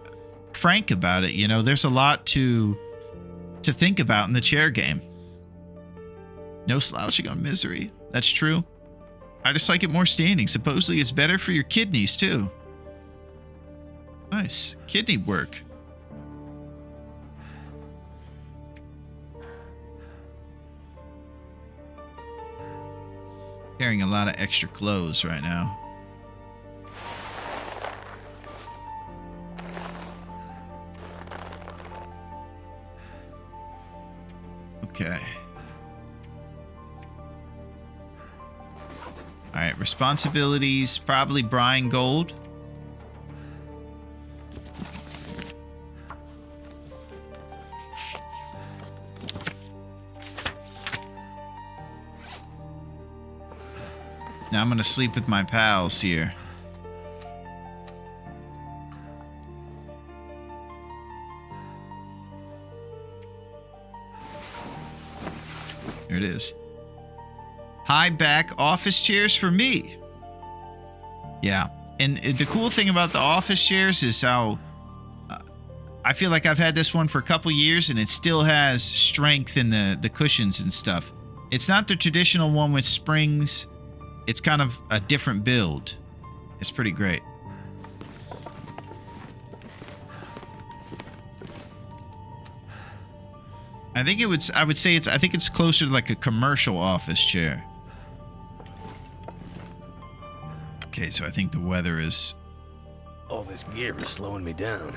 Speaker 1: frank about it. You know, there's a lot to think about in the chair game. No slouching on misery. That's true. I just like it more standing. Supposedly it's better for your kidneys too. Nice. Kidney work. Carrying a lot of extra clothes right now. Okay. All right, responsibilities, probably Brian Gold. Now I'm gonna sleep with my pals here. Here it is. High back office chairs for me. Yeah, and the cool thing about the office chairs is how I feel like I've had this one for a couple years and it still has strength in the cushions and stuff. It's not the traditional one with springs. It's kind of a different build. It's pretty great. I think it's closer to like a commercial office chair. Okay, so I think the weather is...
Speaker 7: All this gear is slowing me down.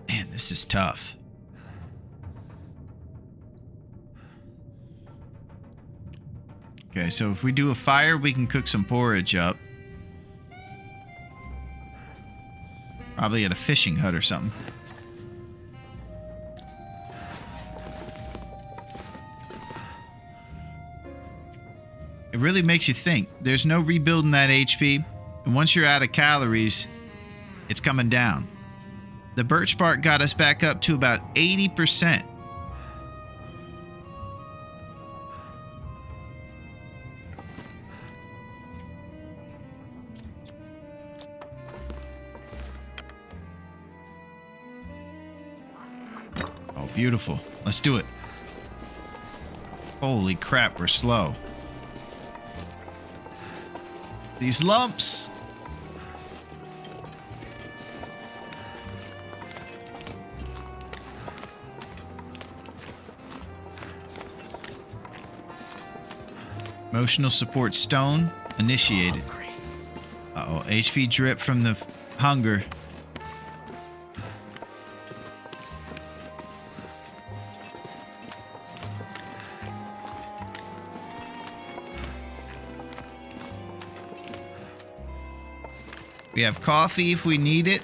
Speaker 1: Man, this is tough. Okay, so if we do a fire, we can cook some porridge up. Probably at a fishing hut or something. It really makes you think. There's no rebuilding that HP, and once you're out of calories, it's coming down. The birch bark got us back up to about 80%. Oh, beautiful. Let's do it. Holy crap, we're slow. These lumps. Emotional support stone initiated. Uh-oh, HP drip from the hunger. We have coffee if we need it.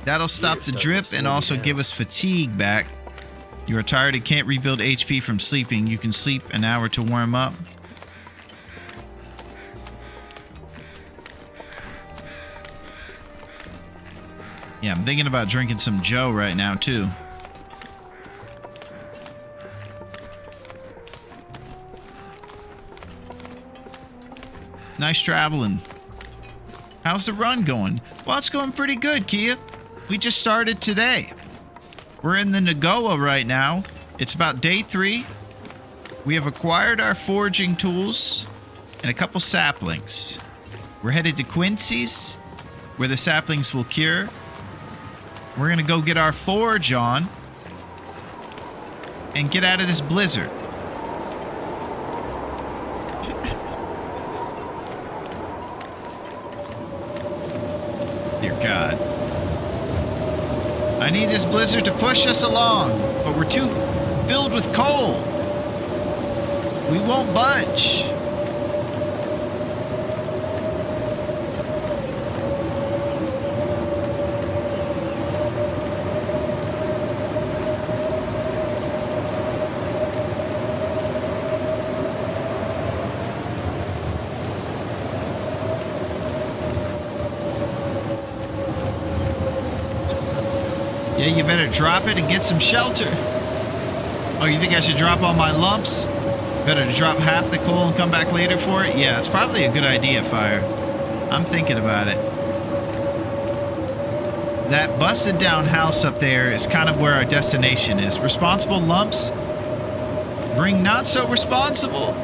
Speaker 1: That'll stop the drip and also give us fatigue back. You are tired and can't rebuild HP from sleeping. You can sleep an hour to warm up. Yeah, I'm thinking about drinking some Joe right now, too. Nice traveling. How's the run going? Well, it's going pretty good, Kia. We just started today. We're in the Nagoa right now. It's about day 3. We have acquired our foraging tools and a couple saplings. We're headed to Quincy's, where the saplings will cure. We're going to go get our forge on and get out of this blizzard. Dear God. I need this blizzard to push us along, but we're too filled with coal. We won't budge. Yeah, you better drop it and get some shelter. Oh, you think I should drop all my lumps? Better to drop half the coal and come back later for it? Yeah, it's probably a good idea, Fire. I'm thinking about it. That busted down house up there is kind of where our destination is. Responsible lumps bring not so responsible.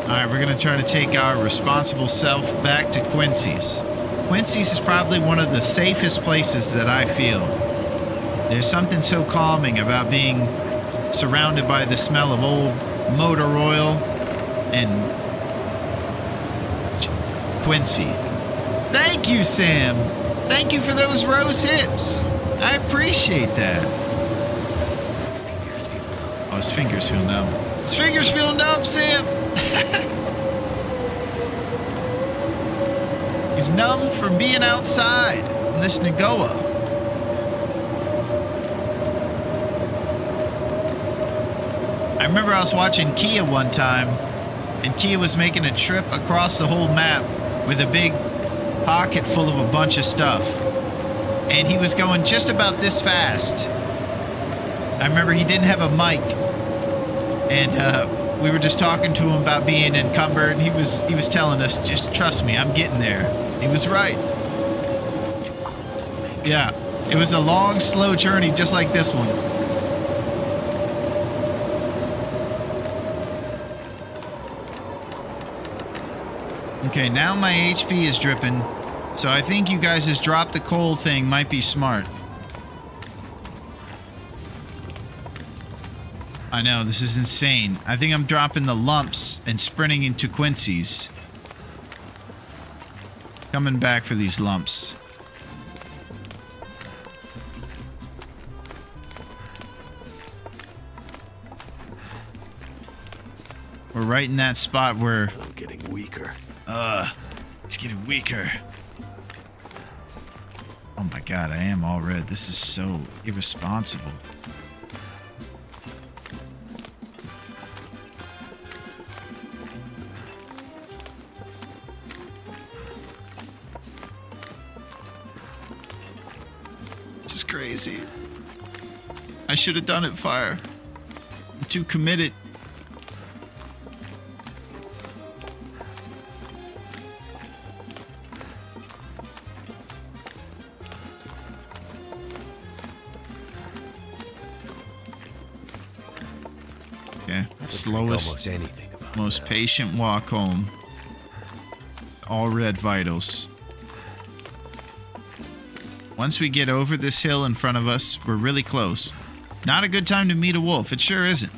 Speaker 1: Alright, we're going to try to take our responsible self back to Quincy's. Quincy's is probably one of the safest places that I feel. There's something so calming about being surrounded by the smell of old motor oil and Quincy. Thank you, Sam. Thank you for those rose hips. I appreciate that. Oh, his fingers feel numb. His fingers feel numb, Sam. He's numb from being outside in this Nagoa. I remember I was watching Kia one time, and Kia was making a trip across the whole map with a big pocket full of a bunch of stuff. And he was going just about this fast. I remember he didn't have a mic, and we were just talking to him about being encumbered, and he was telling us, just trust me, I'm getting there. He was right. Yeah, it was a long, slow journey just like this one. Okay, now my HP is dripping, so I think you guys' just drop the coal thing might be smart. I know, this is insane. I think I'm dropping the lumps and sprinting into Quincy's. Coming back for these lumps. We're right in that spot where...
Speaker 7: I'm getting weaker.
Speaker 1: It's getting weaker. Oh my God, I am all red. This is so irresponsible. This is crazy. I should have done it, Fire. I'm too committed. Okay, slowest, most patient walk home. All red vitals. Once we get over this hill in front of us, we're really close. Not a good time to meet a wolf. It sure isn't.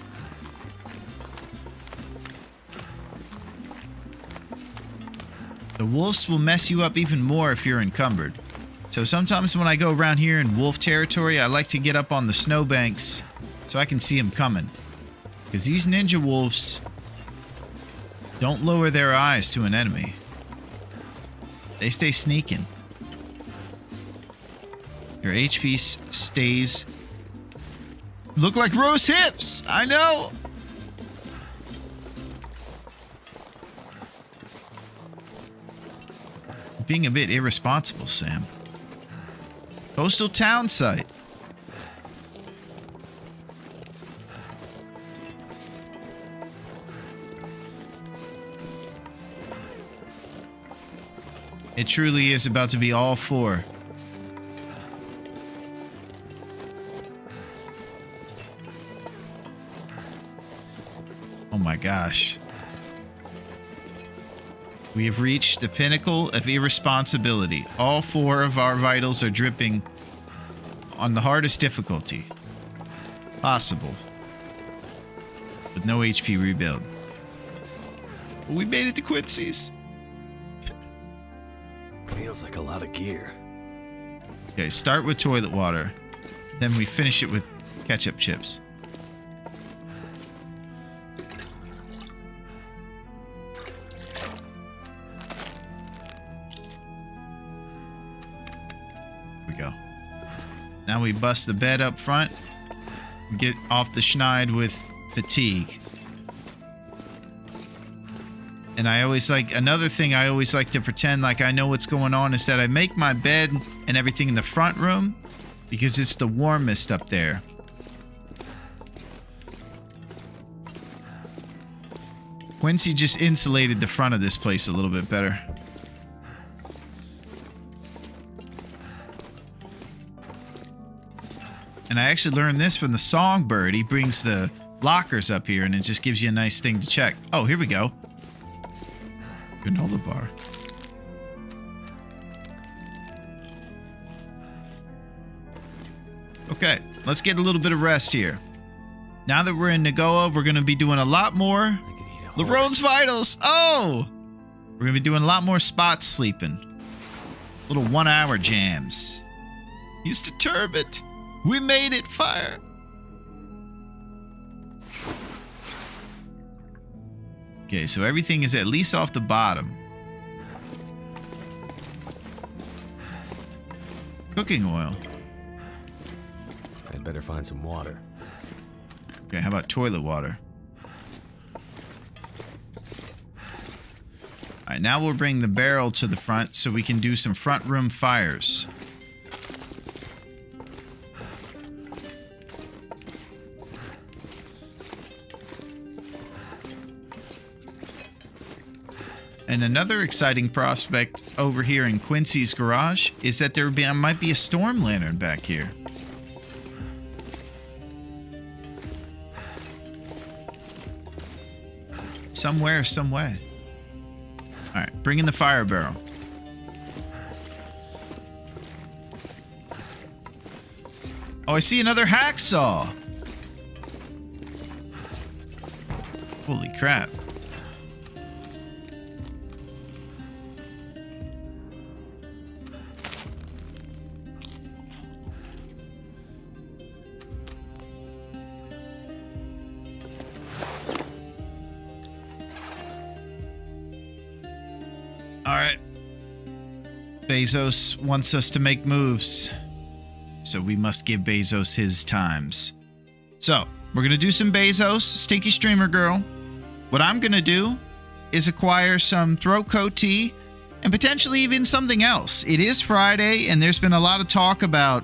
Speaker 1: The wolves will mess you up even more if you're encumbered. So sometimes when I go around here in wolf territory, I like to get up on the snowbanks so I can see them coming. Because these ninja wolves don't lower their eyes to an enemy. They stay sneaking. Your HP stays... Look like rose hips! I know! Being a bit irresponsible, Sam. Coastal town site. It truly is about to be all four. Oh my gosh. We have reached the pinnacle of irresponsibility. All four of our vitals are dripping on the hardest difficulty possible. With no HP rebuild. We made it to Quincy's.
Speaker 7: Feels like a lot of gear.
Speaker 1: Okay, start with toilet water. Then we finish it with ketchup chips. Go. Now we bust the bed up front. Get off the schneid with fatigue. And I always like, another thing I always like to pretend like I know what's going on is that I make my bed and everything in the front room because it's the warmest up there. Quincy just insulated the front of this place a little bit better. And I actually learned this from the songbird. He brings the lockers up here and it just gives you a nice thing to check. Oh, here we go. Granola bar. Okay, let's get a little bit of rest here. Now that we're in Nagoa, we're going to be doing a lot more Larone's Vitals. Oh! We're going to be doing a lot more spot sleeping. Little 1 hour jams. He's determined. We made it, fire. Okay, so everything is at least off the bottom. Cooking oil.
Speaker 7: I'd better find some water.
Speaker 1: Okay, how about toilet water? Alright, now we'll bring the barrel to the front so we can do some front room fires. And another exciting prospect over here in Quincy's garage is that there might be a storm lantern back here. Somewhere, some way. Alright, bring in the fire barrel. Oh, I see another hacksaw. Holy crap. Alright. Bezos wants us to make moves. So we must give Bezos his times. So, we're going to do some Bezos, Stinky Streamer Girl. What I'm going to do is acquire some throat coat tea and potentially even something else. It is Friday and there's been a lot of talk about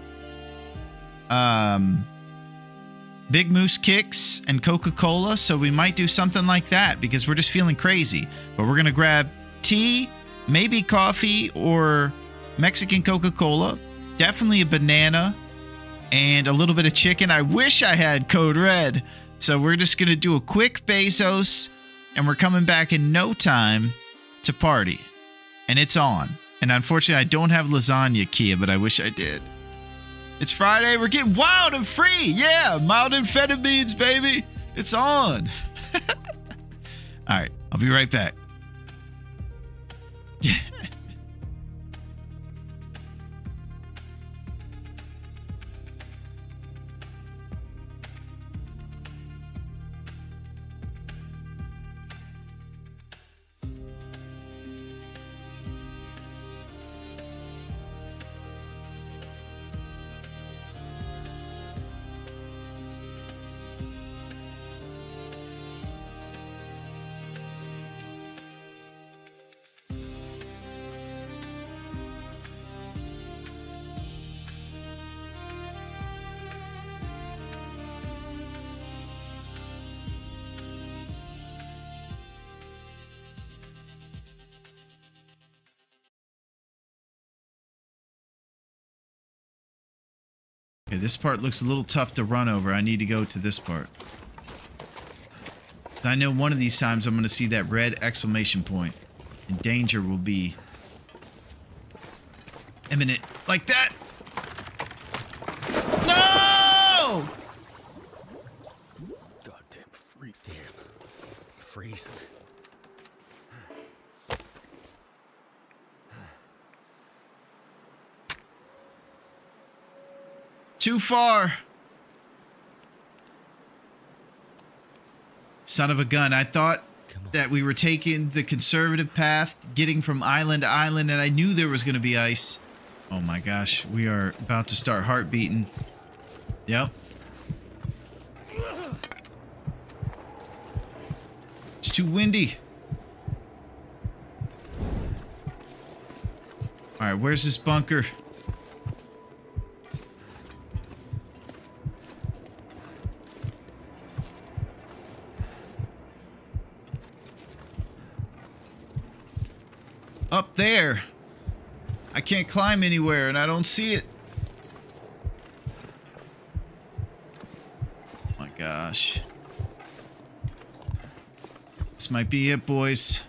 Speaker 1: Big Moose Kicks and Coca-Cola. So we might do something like that because we're just feeling crazy. But we're going to grab tea, maybe coffee or Mexican Coca-Cola. Definitely a banana and a little bit of chicken. I wish I had Code Red. So we're just going to do a quick Bezos and we're coming back in no time to party. And it's on. And unfortunately, I don't have lasagna, Kia, but I wish I did. It's Friday. We're getting wild and free. Yeah, mild amphetamines, baby. It's on. All right, I'll be right back. Yeah. Okay, this part looks a little tough to run over. I need to go to this part. I know one of these times I'm going to see that red exclamation point. And danger will be imminent. Like that. No!
Speaker 7: Goddamn freak. Damn. Freezing.
Speaker 1: Too far. Son of a gun. I thought that we were taking the conservative path, getting from island to island, and I knew there was going to be ice. Oh my gosh. We are about to start heart beating. Yep. It's too windy. All right, where's this bunker? Up there. I can't climb anywhere and I don't see it. Oh my gosh. This might be it, boys.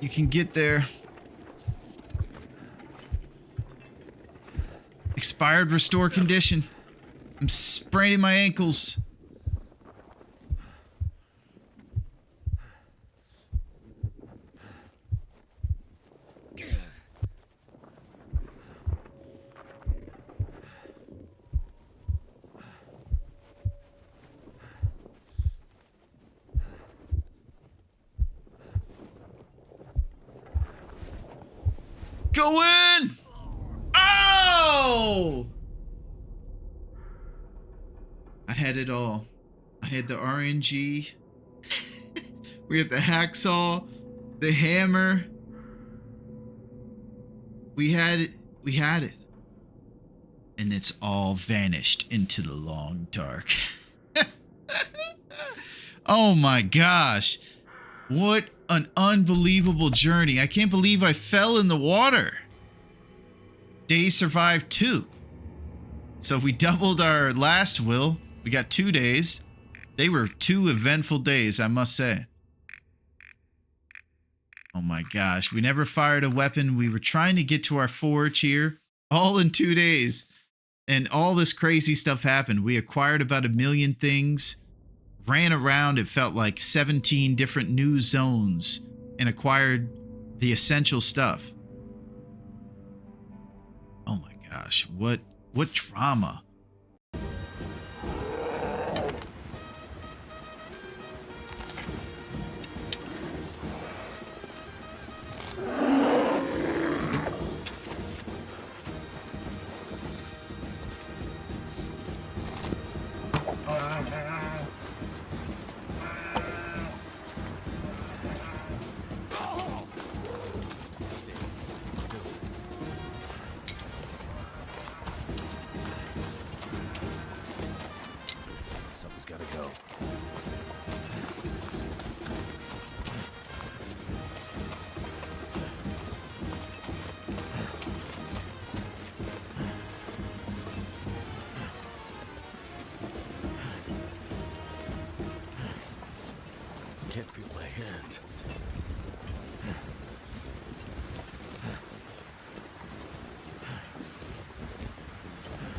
Speaker 1: You can get there. Expired restore condition. I'm spraining my ankles. Go in! Oh! I had it all. I had the RNG. We had the hacksaw, the hammer. We had it. We had it. And it's all vanished into the long dark. Oh my gosh. What an unbelievable journey. I can't believe I fell in the water. Days survived 2. So we doubled our last will. We got 2 days. They were 2 eventful days, I must say. Oh my gosh. We never fired a weapon. We were trying to get to our forge here. All in 2 days. And all this crazy stuff happened. We acquired about 1 million things. Ran around, it felt like 17 different new zones, and acquired the essential stuff. Oh my gosh, what drama.
Speaker 7: Something's gotta go.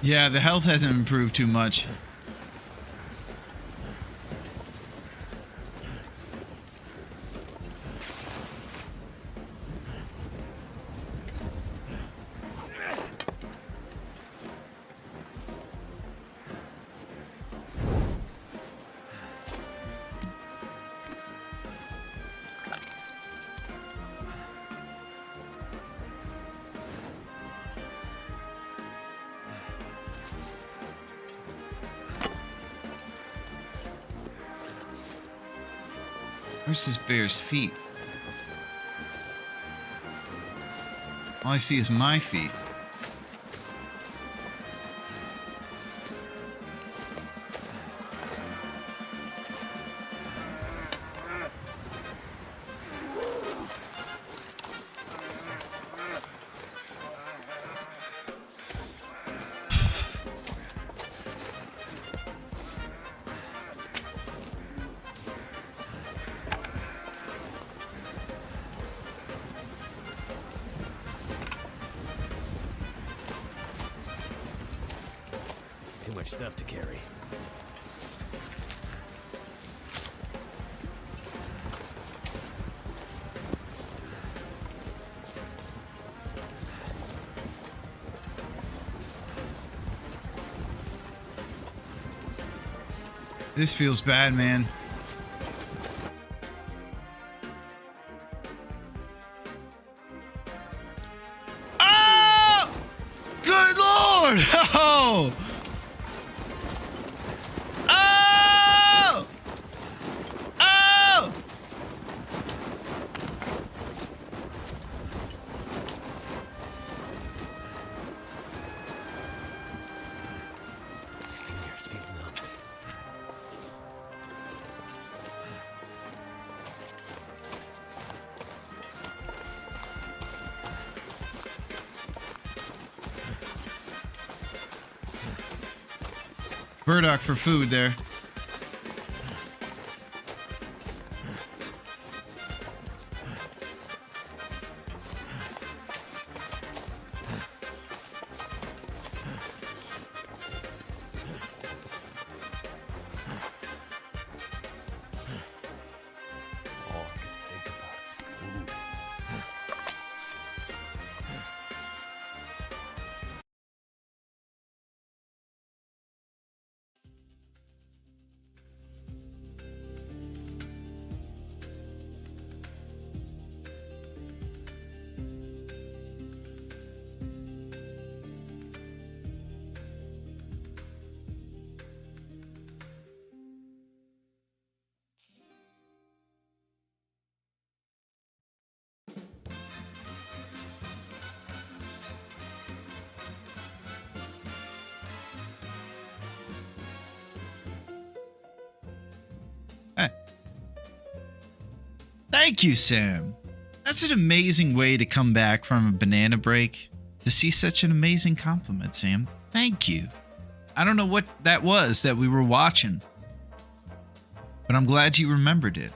Speaker 1: Yeah, the health hasn't improved too much. Where's this bear's feet? All I see is my feet.
Speaker 7: Too much stuff to carry.
Speaker 1: This feels bad, man. Oh! Good Lord! Oh! Oh! Oh!
Speaker 7: Fingers feel numb.
Speaker 1: Burdock for food there.
Speaker 7: All I can think about is food.
Speaker 1: Hey. Thank you, Sam. That's an amazing way to come back from a banana break. To see such an amazing compliment, Sam. Thank you. I don't know what that was that we were watching, but I'm glad you remembered it.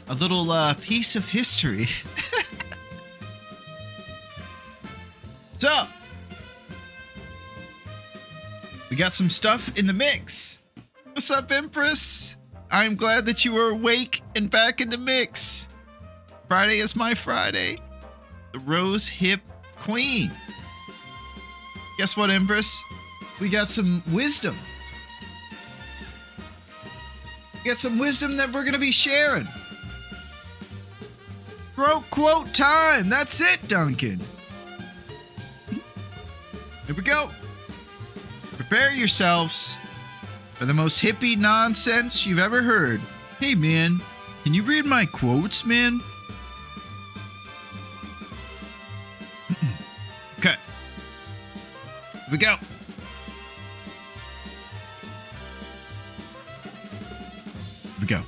Speaker 1: A little piece of history. So, we got some stuff in the mix. What's up, Empress? I'm glad that you were awake and back in the mix. Friday is my Friday. The Rose Hip Queen. Guess what, Empress? We got some wisdom. We got some wisdom that we're going to be sharing. Throat quote time. That's it, Duncan. Here we go. Prepare yourselves for the most hippie nonsense you've ever heard. Hey, man, can you read my quotes, man? Okay. Here we go. Here we go.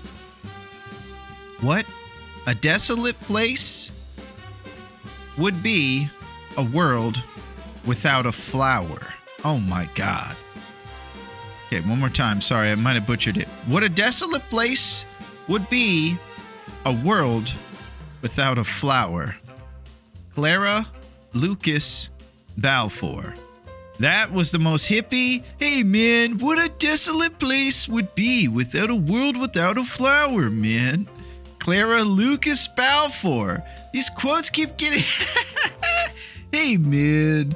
Speaker 1: What a desolate place would be a world without a flower. Oh my God. Okay, one more time. Sorry, I might have butchered it. What a desolate place would be a world without a flower. Clara Lucas Balfour. That was the most hippie. Hey man, what a desolate place would be without a world without a flower, man. Clara Lucas Balfour. These quotes keep getting... Hey man.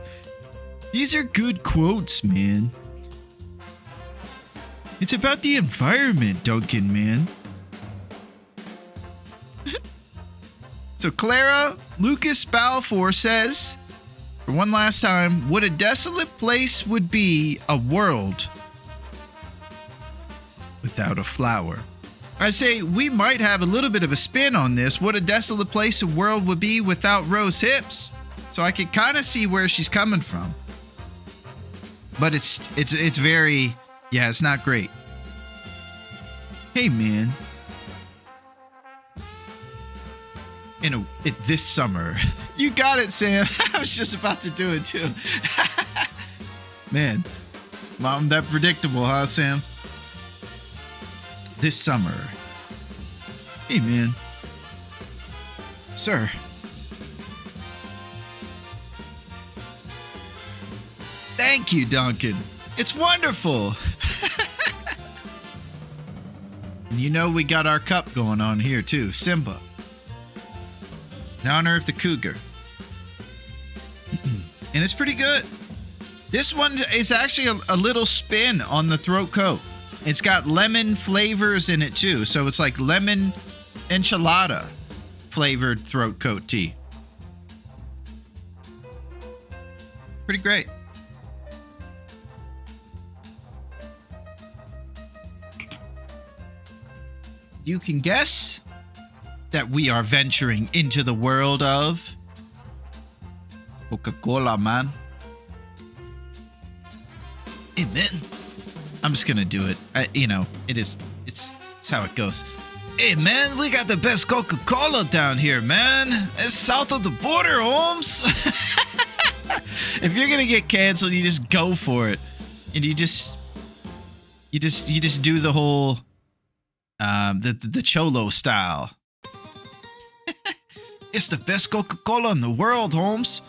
Speaker 1: These are good quotes, man. It's about the environment, Duncan, man. So Clara Lucas Balfour says, for one last time, what a desolate place would be a world without a flower. I say we might have a little bit of a spin on this. What a desolate place a world would be without rose hips. So I could kind of see where she's coming from. But it's very, yeah, it's not great. Hey man. This summer. You got it, Sam. I was just about to do it too. Man, Mom, that predictable, huh, Sam? This summer. Hey, man. Sir. Thank you, Duncan. It's wonderful. And you know we got our cup going on here too, Simba. In honor of the cougar. And it's pretty good. This one is actually a little spin on the throat coat. It's got lemon flavors in it too. So it's like lemon enchilada flavored throat coat tea. Pretty great. You can guess that we are venturing into the world of Coca-Cola, man. Amen. I'm just gonna do it. It's how it goes. Hey, man, we got the best Coca-Cola down here, man. It's south of the border, Holmes. If you're gonna get canceled, you just go for it, and you just do the whole the Cholo style. It's the best Coca-Cola in the world, Holmes.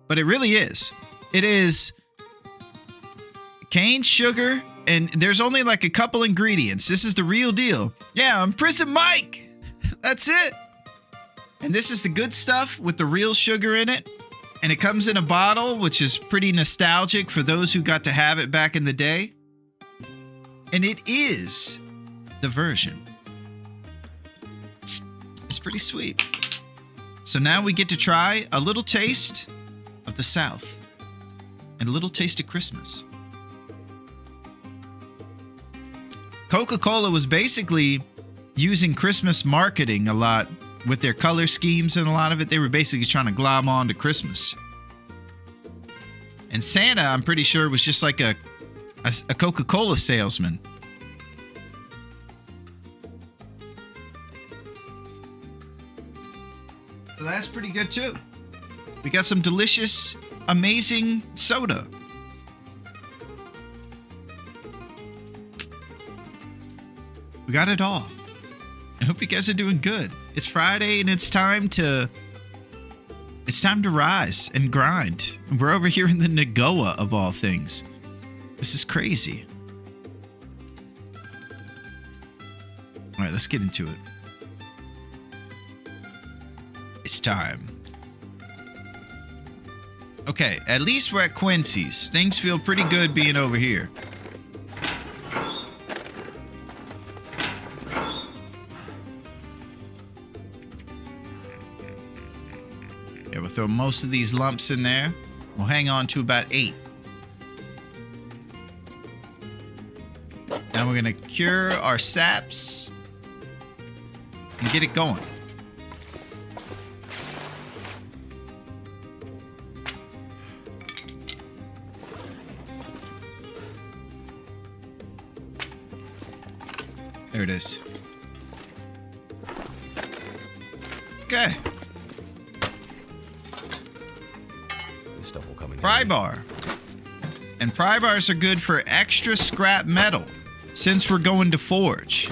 Speaker 1: But it really is. It is cane sugar, and there's only like a couple ingredients. This is the real deal. Yeah, I'm Prison Mike. That's it. And this is the good stuff with the real sugar in it. And it comes in a bottle, which is pretty nostalgic for those who got to have it back in the day. And it is the version. It's pretty sweet. So now we get to try a little taste of the South and a little taste of Christmas. Coca-Cola was basically using Christmas marketing a lot with their color schemes, and a lot of it they were basically trying to glob on to Christmas. And Santa, I'm pretty sure, was just like a Coca-Cola salesman. So that's pretty good too. We got some delicious, amazing soda. We got it all. I hope you guys are doing good. It's Friday and it's time to rise and grind. We're over here in the Nagoa of all things. This is crazy. All right, let's get into it. It's time. Okay, at least we're at Quincy's. Things feel pretty good being over here. Yeah, we'll throw most of these lumps in there. We'll hang on to about 8. Now we're gonna cure our saps and get it going. There it is. Okay.
Speaker 7: This stuff will come in
Speaker 1: Pry
Speaker 7: handy.
Speaker 1: bar. And pry bars are good for extra scrap metal, since we're going to forge.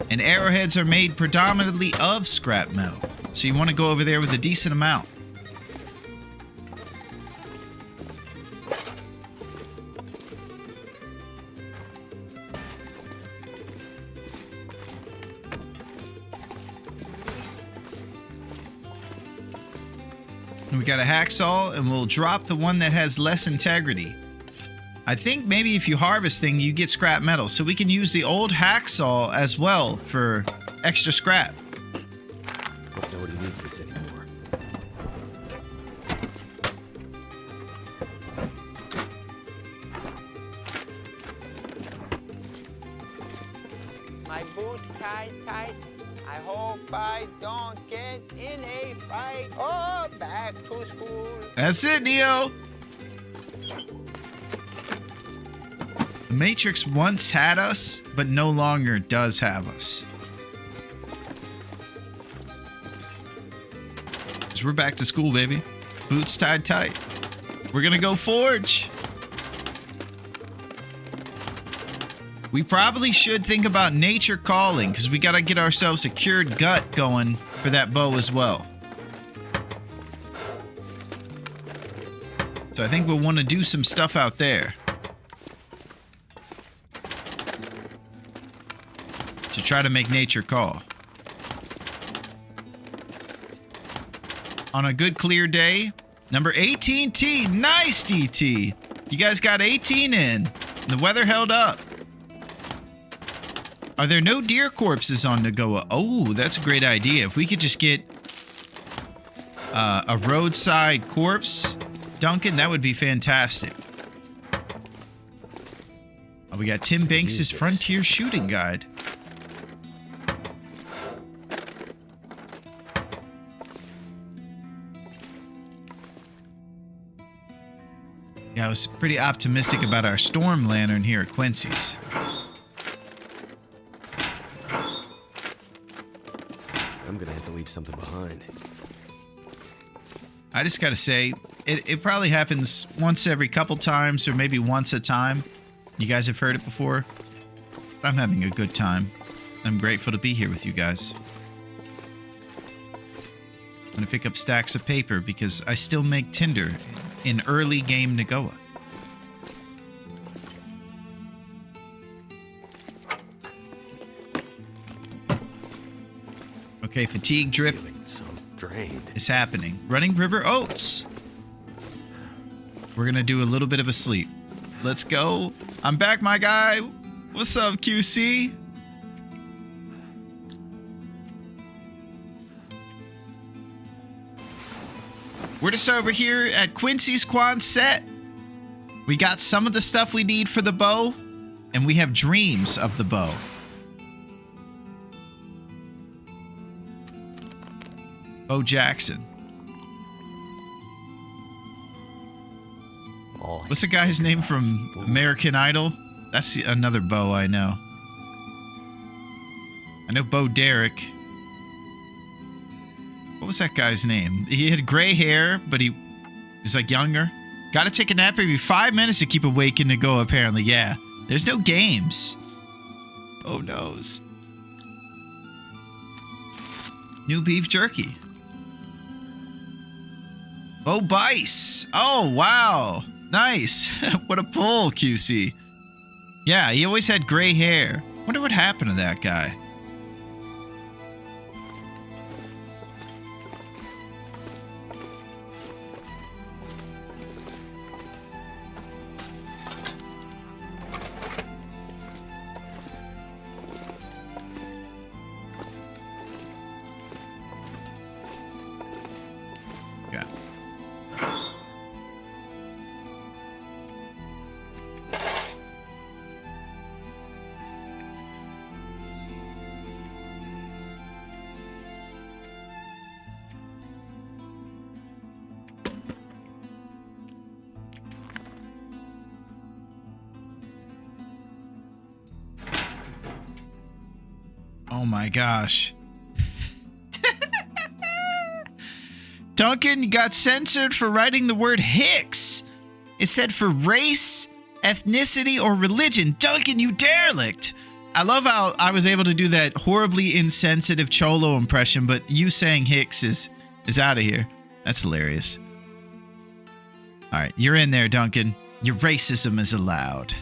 Speaker 1: And arrowheads are made predominantly of scrap metal, so you want to go over there with a decent amount. We got a hacksaw, and we'll drop the one that has less integrity. I think maybe if you harvest things, you get scrap metal. So we can use the old hacksaw as well for extra scrap.
Speaker 7: Hope nobody needs this anymore.
Speaker 3: My boots tied tight. I hope I don't get in a fight. Oh, back to school.
Speaker 1: That's it, Neo. The Matrix once had us, but no longer does have us. 'Cause we're back to school, baby. Boots tied tight. We're gonna go forge. We probably should think about nature calling, because we gotta get ourselves a cured gut going for that bow as well. So I think we'll want to do some stuff out there to try to make nature call. On a good clear day, number 18T, nice DT. You guys got 18 in. The weather held up. Are there no deer corpses on Nagoa? Oh, that's a great idea. If we could just get a roadside corpse, Duncan, that would be fantastic. Oh, we got Tim Banks' Frontier Shooting Guide. Yeah, I was pretty optimistic about our storm lantern here at Quincy's.
Speaker 7: I'm gonna have to leave something behind.
Speaker 1: I just gotta say, it probably happens once every couple times or maybe once a time. You guys have heard it before. But I'm having a good time. I'm grateful to be here with you guys. I'm gonna pick up stacks of paper because I still make tinder in early game Nagoa. Okay, fatigue drip
Speaker 7: Feeling so drained.
Speaker 1: is happening. Running River Oats. We're gonna do a little bit of a sleep. Let's go. I'm back, my guy. What's up, QC? We're just over here at Quincy's Quonset. We got some of the stuff we need for the bow, and we have dreams of the bow. Bo Jackson.
Speaker 7: All
Speaker 1: What's the guy's name from American Idol? That's another Bo I know. I know Bo Derek. What was that guy's name? He had gray hair, but he was like younger. Gotta take a nap every 5 minutes to keep awake and to go, apparently. Yeah. There's no games. Oh, noes. New beef jerky. Bo Bice. Oh, wow. Nice. What a pull, QC. Yeah, he always had gray hair. Wonder what happened to that guy. Yeah. Oh my gosh. Duncan got censored for writing the word Hicks. It said for race, ethnicity, or religion. Duncan, you derelict. I love how I was able to do that horribly insensitive Cholo impression, but you saying Hicks is out of here. That's hilarious. All right, you're in there, Duncan. Your racism is allowed.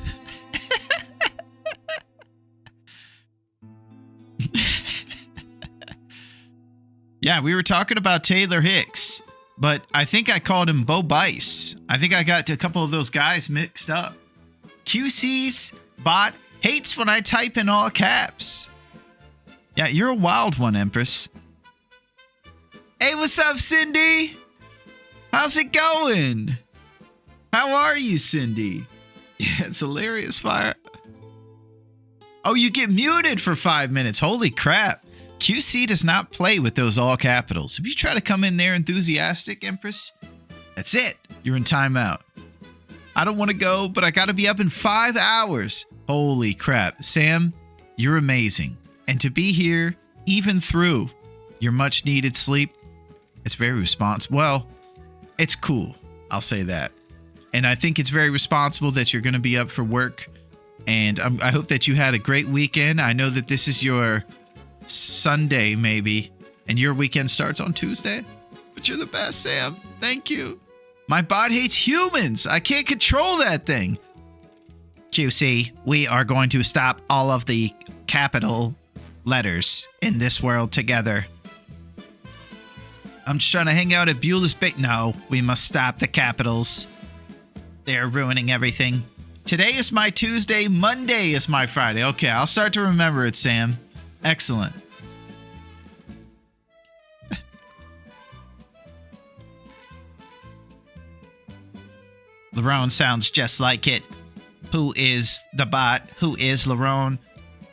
Speaker 1: Yeah, we were talking about Taylor Hicks. but I think I called him Bo Bice. I think I got a couple of those guys mixed up. QC's bot hates when I type in all caps. Yeah, you're a wild one, Empress. Hey, what's up, Cindy? How's it going? How are you, Cindy? Yeah, it's hilarious, Fire. Oh, you get muted for 5 minutes. Holy crap. QC does not play with those all capitals. If you try to come in there enthusiastic, Empress, that's it. You're in timeout. I don't want to go, but I got to be up in 5 hours. Holy crap. Sam, you're amazing. And to be here, even through your much needed sleep, it's very responsible. Well, it's cool. I'll say that. And I think it's very responsible that you're going to be up for work. And I hope that you had a great weekend. I know that this is your Sunday, maybe, and your weekend starts on Tuesday. But you're the best, Sam. Thank you. My bot hates humans. I can't control that thing. QC, we are going to stop all of the capital letters in this world together. I'm just trying to hang out at Beulah's Bay. No, we must stop the capitals. They're ruining everything. Today is my Tuesday. Monday is my Friday. Okay, I'll start to remember it, Sam. Excellent. Larone sounds just like it. Who is the bot? Who is Larone?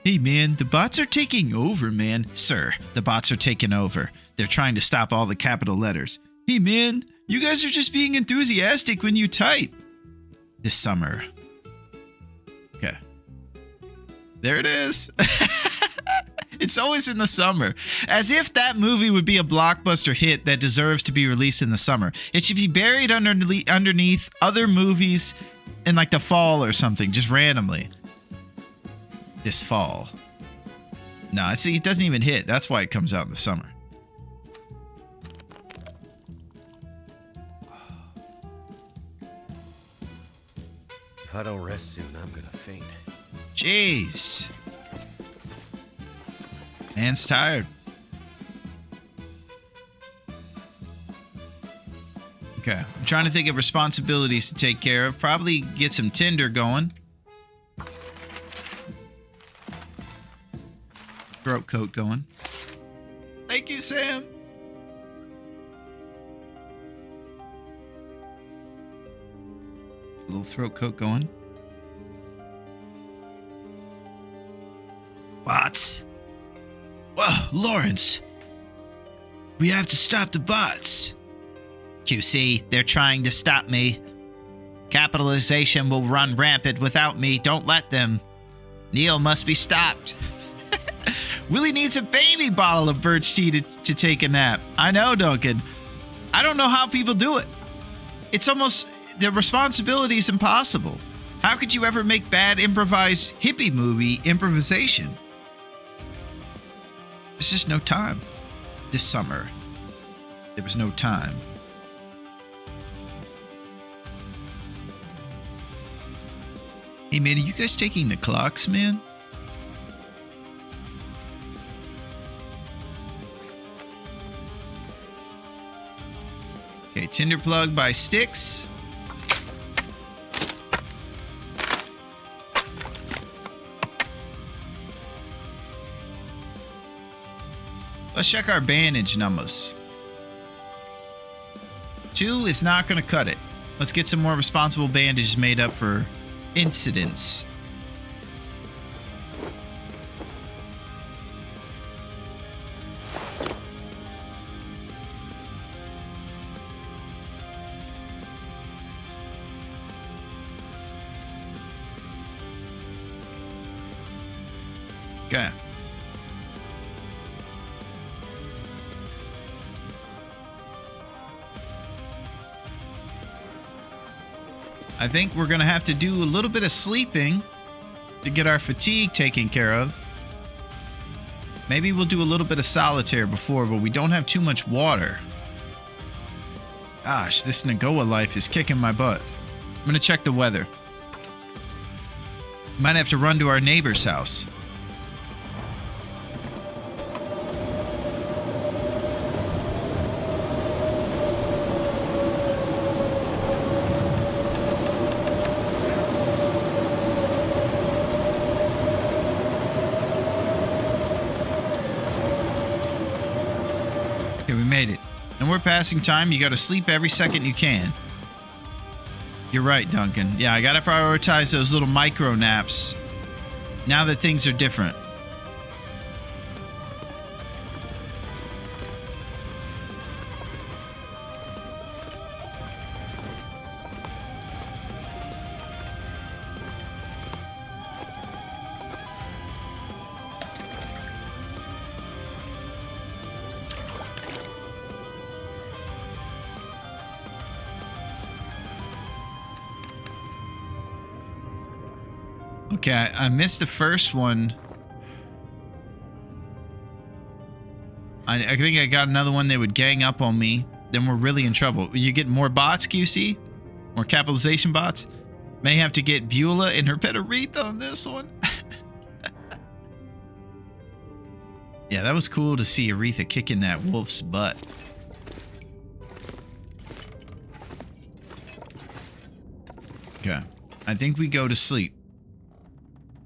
Speaker 1: Hey, man, the bots are taking over, man. Sir, the bots are taking over. They're trying to stop all the capital letters. Hey, man, you guys are just being enthusiastic when you type. This summer. Okay. There it is. It's always in the summer. As if that movie would be a blockbuster hit that deserves to be released in the summer. It should be buried underneath other movies in like the fall or something, just randomly. This fall. No, it doesn't even hit. That's why it comes out in the summer.
Speaker 7: If I don't rest soon, I'm gonna faint.
Speaker 1: Jeez. Man's tired. Okay, I'm trying to think of responsibilities to take care of. Probably get some Tinder going. Throat coat going. Thank you, Sam. A little throat coat going. Bots? Whoa, Lawrence. We have to stop the bots. QC, they're trying to stop me. Capitalization will run rampant without me. Don't let them. Neil must be stopped. Willie needs a baby bottle of birch tea to take a nap. I know, Duncan. I don't know how people do it. It's almost... the responsibility is impossible. How could you ever make bad improvised hippie movie improvisation? There's just no time. This summer, there was no time. Hey, man, are you guys taking the clocks, man? Okay, Tinder plug by Sticks. Let's check our bandage numbers. 2 is not going to cut it. Let's get some more responsible bandages made up for incidents. Okay. I think we're going to have to do a little bit of sleeping to get our fatigue taken care of. Maybe we'll do a little bit of solitaire before, but we don't have too much water. Gosh, this Nagoa life is kicking my butt. I'm going to check the weather. Might have to run to our neighbor's house. And we're passing time. You got to sleep every second you can. You're right, Duncan. Yeah, I got to prioritize those little micro naps now that things are different. Okay, I missed the first one. I think I got another one. They would gang up on me. Then we're really in trouble. You get more bots, QC? More capitalization bots? May have to get Beulah and her pet Aretha on this one. Yeah, that was cool to see Aretha kicking that wolf's butt. Okay. I think we go to sleep.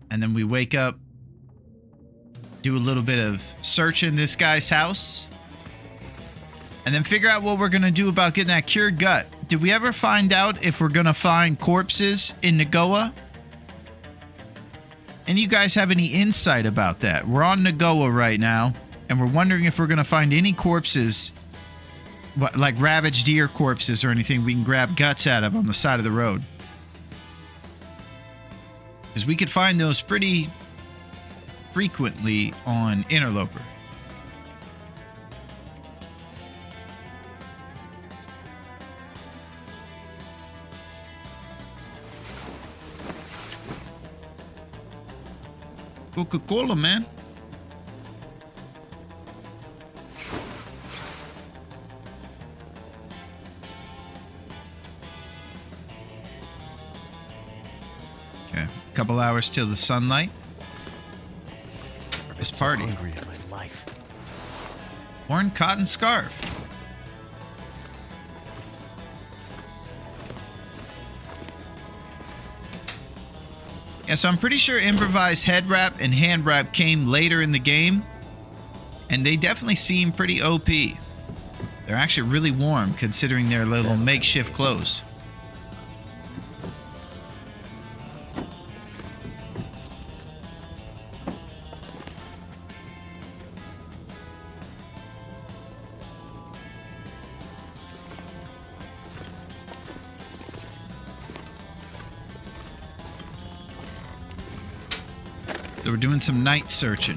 Speaker 1: And then we wake up, do a little bit of searching this guy's house, and then figure out what we're going to do about getting that cured gut. Did we ever find out if we're going to find corpses in Nagoa? And you guys have any insight about that? We're on Nagoa right now, and we're wondering if we're going to find any corpses, like ravaged deer corpses or anything we can grab guts out of on the side of the road. Because we could find those pretty frequently on Interloper. Coca-Cola, man. Okay, couple hours till the sunlight. This party.
Speaker 7: So hungry in my life.
Speaker 1: Worn cotton scarf. Yeah, so I'm pretty sure improvised head wrap and hand wrap came later in the game, and they definitely seem pretty OP. They're actually really warm considering their little makeshift clothes. So we're doing some night searching.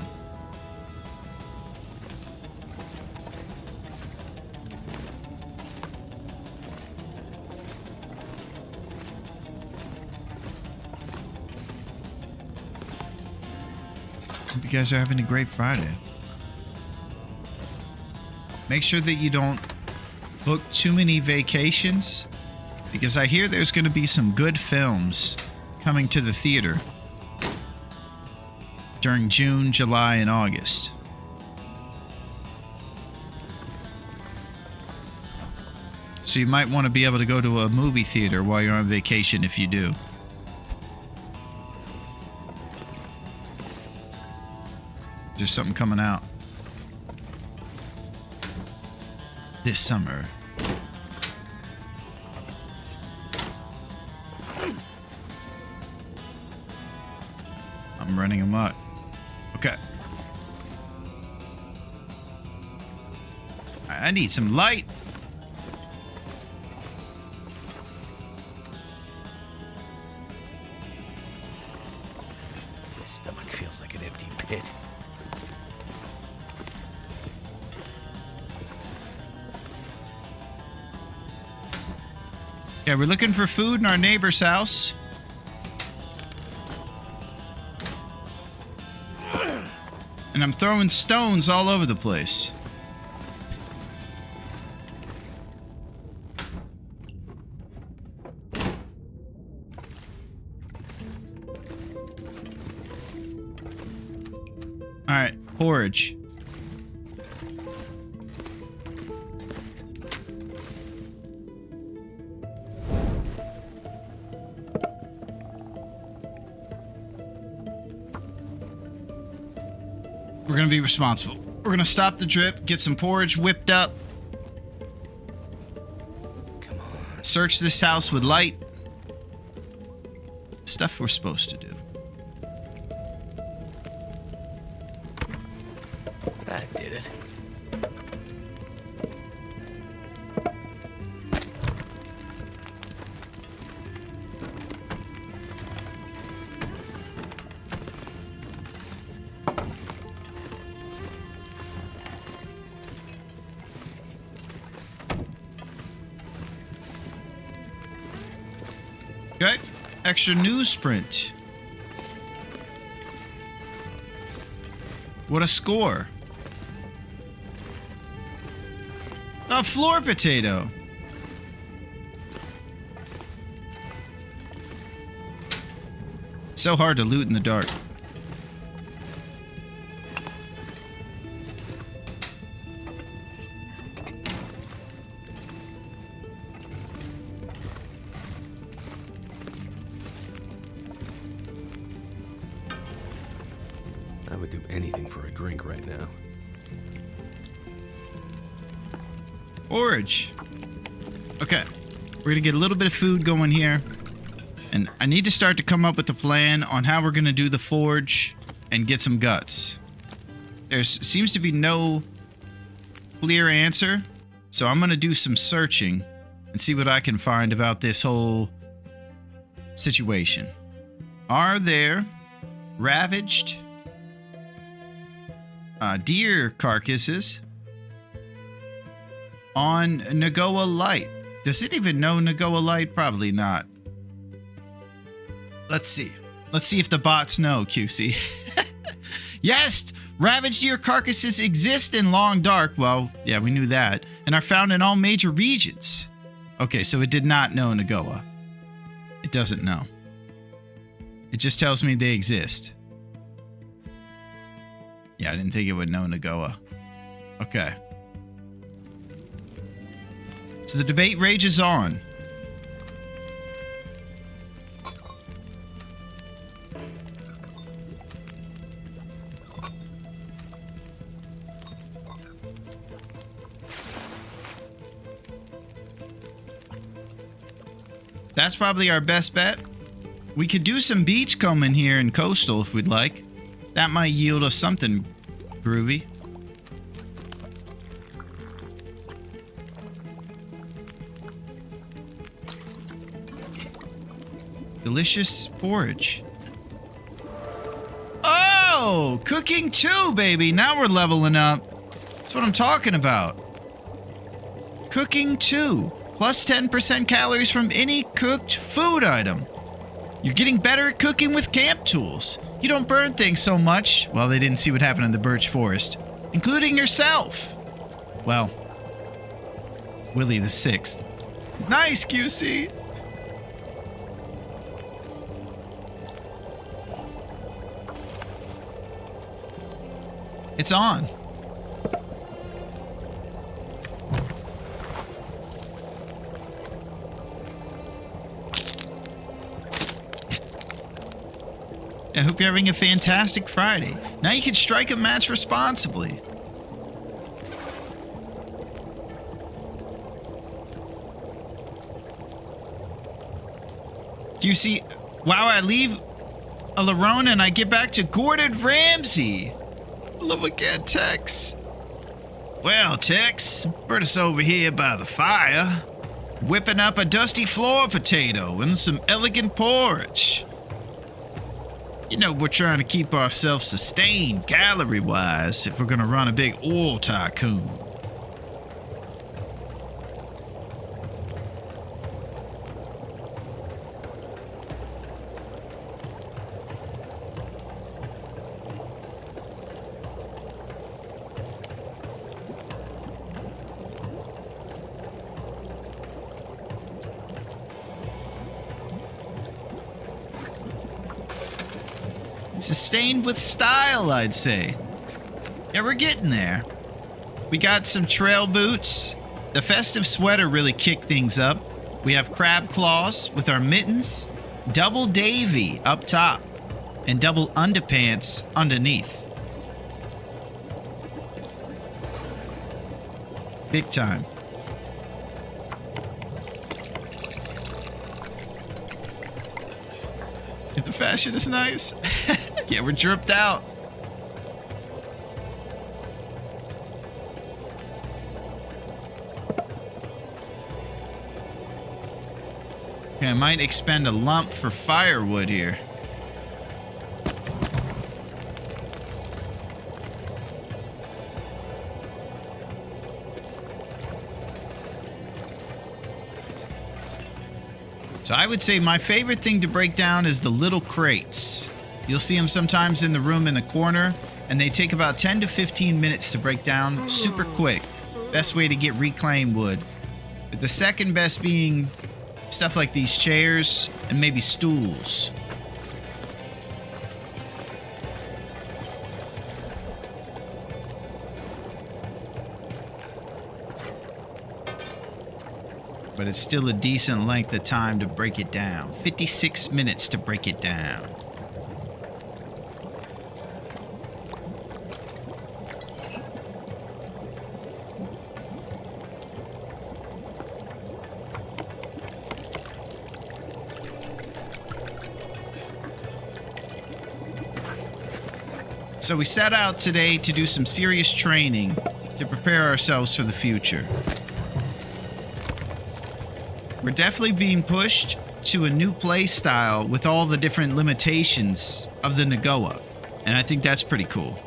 Speaker 1: Hope you guys are having a great Friday. Make sure that you don't book too many vacations, because I hear there's going to be some good films coming to the theater during June, July, and August. So you might want to be able to go to a movie theater while you're on vacation if you do. There's something coming out this summer. I'm running amok. Okay. I need some light.
Speaker 7: My stomach feels like an empty pit.
Speaker 1: Okay, we're looking for food in our neighbor's house. And I'm throwing stones all over the place. All right, porridge. We're going to be responsible. We're going to stop the drip, get some porridge whipped up, Search this house with light. Stuff we're supposed to do.
Speaker 7: That did it.
Speaker 1: Okay. Extra newsprint. What a score. A floor potato. So hard to loot in the dark.
Speaker 7: I would do anything for a drink right now.
Speaker 1: Forage. Okay. We're going to get a little bit of food going here. And I need to start to come up with a plan on how we're going to do the forge and get some guts. There seems to be no clear answer. So I'm going to do some searching and see what I can find about this whole situation. Are there ravaged deer carcasses on Nagoa Light? Does it even know Nagoa Light? Probably not. Let's see. Let's see if the bots know, QC. Yes, ravaged deer carcasses exist in Long Dark. Well, yeah, we knew that. And are found in all major regions. Okay, so it did not know Nagoa. It doesn't know. It just tells me they exist. Yeah, I didn't think it would know Nagoa. Okay. So the debate rages on. That's probably our best bet. We could do some beachcombing here in Coastal if we'd like. That might yield us something groovy. Delicious porridge. Oh, cooking too, baby. Now we're leveling up. That's what I'm talking about. Cooking too. Plus 10% calories from any cooked food item. You're getting better at cooking with camp tools. You don't burn things so much. Well, they didn't see what happened in the birch forest. Including yourself. Well, Willie the 6th. Nice, QC. It's on. I hope you're having a fantastic Friday. Now you can strike a match responsibly. Do you see? Wow, I leave a Larone and I get back to Gordon Ramsay. Love again, Tex. Well, Tex, we're just over here by the fire, whipping up a dusty floor potato and some elegant porridge. You know, we're trying to keep ourselves sustained calorie-wise if we're going to run a big oil tycoon. Sustained with style, I'd say. Yeah, we're getting there. We got some trail boots. The festive sweater really kicked things up. We have crab claws with our mittens, double Davy up top, and double underpants underneath. Big time. fashion is nice. Yeah, we're dripped out. Okay, I might expend a lump for firewood here. So I would say my favorite thing to break down is the little crates. You'll see them sometimes in the room in the corner, and they take about 10 to 15 minutes to break down, super quick. Best way to get reclaimed wood. But the second best being stuff like these chairs and maybe stools. But it's still a decent length of time to break it down. 56 minutes to break it down. So we set out today to do some serious training to prepare ourselves for the future. We're definitely being pushed to a new play style with all the different limitations of the Nagoa, and I think that's pretty cool.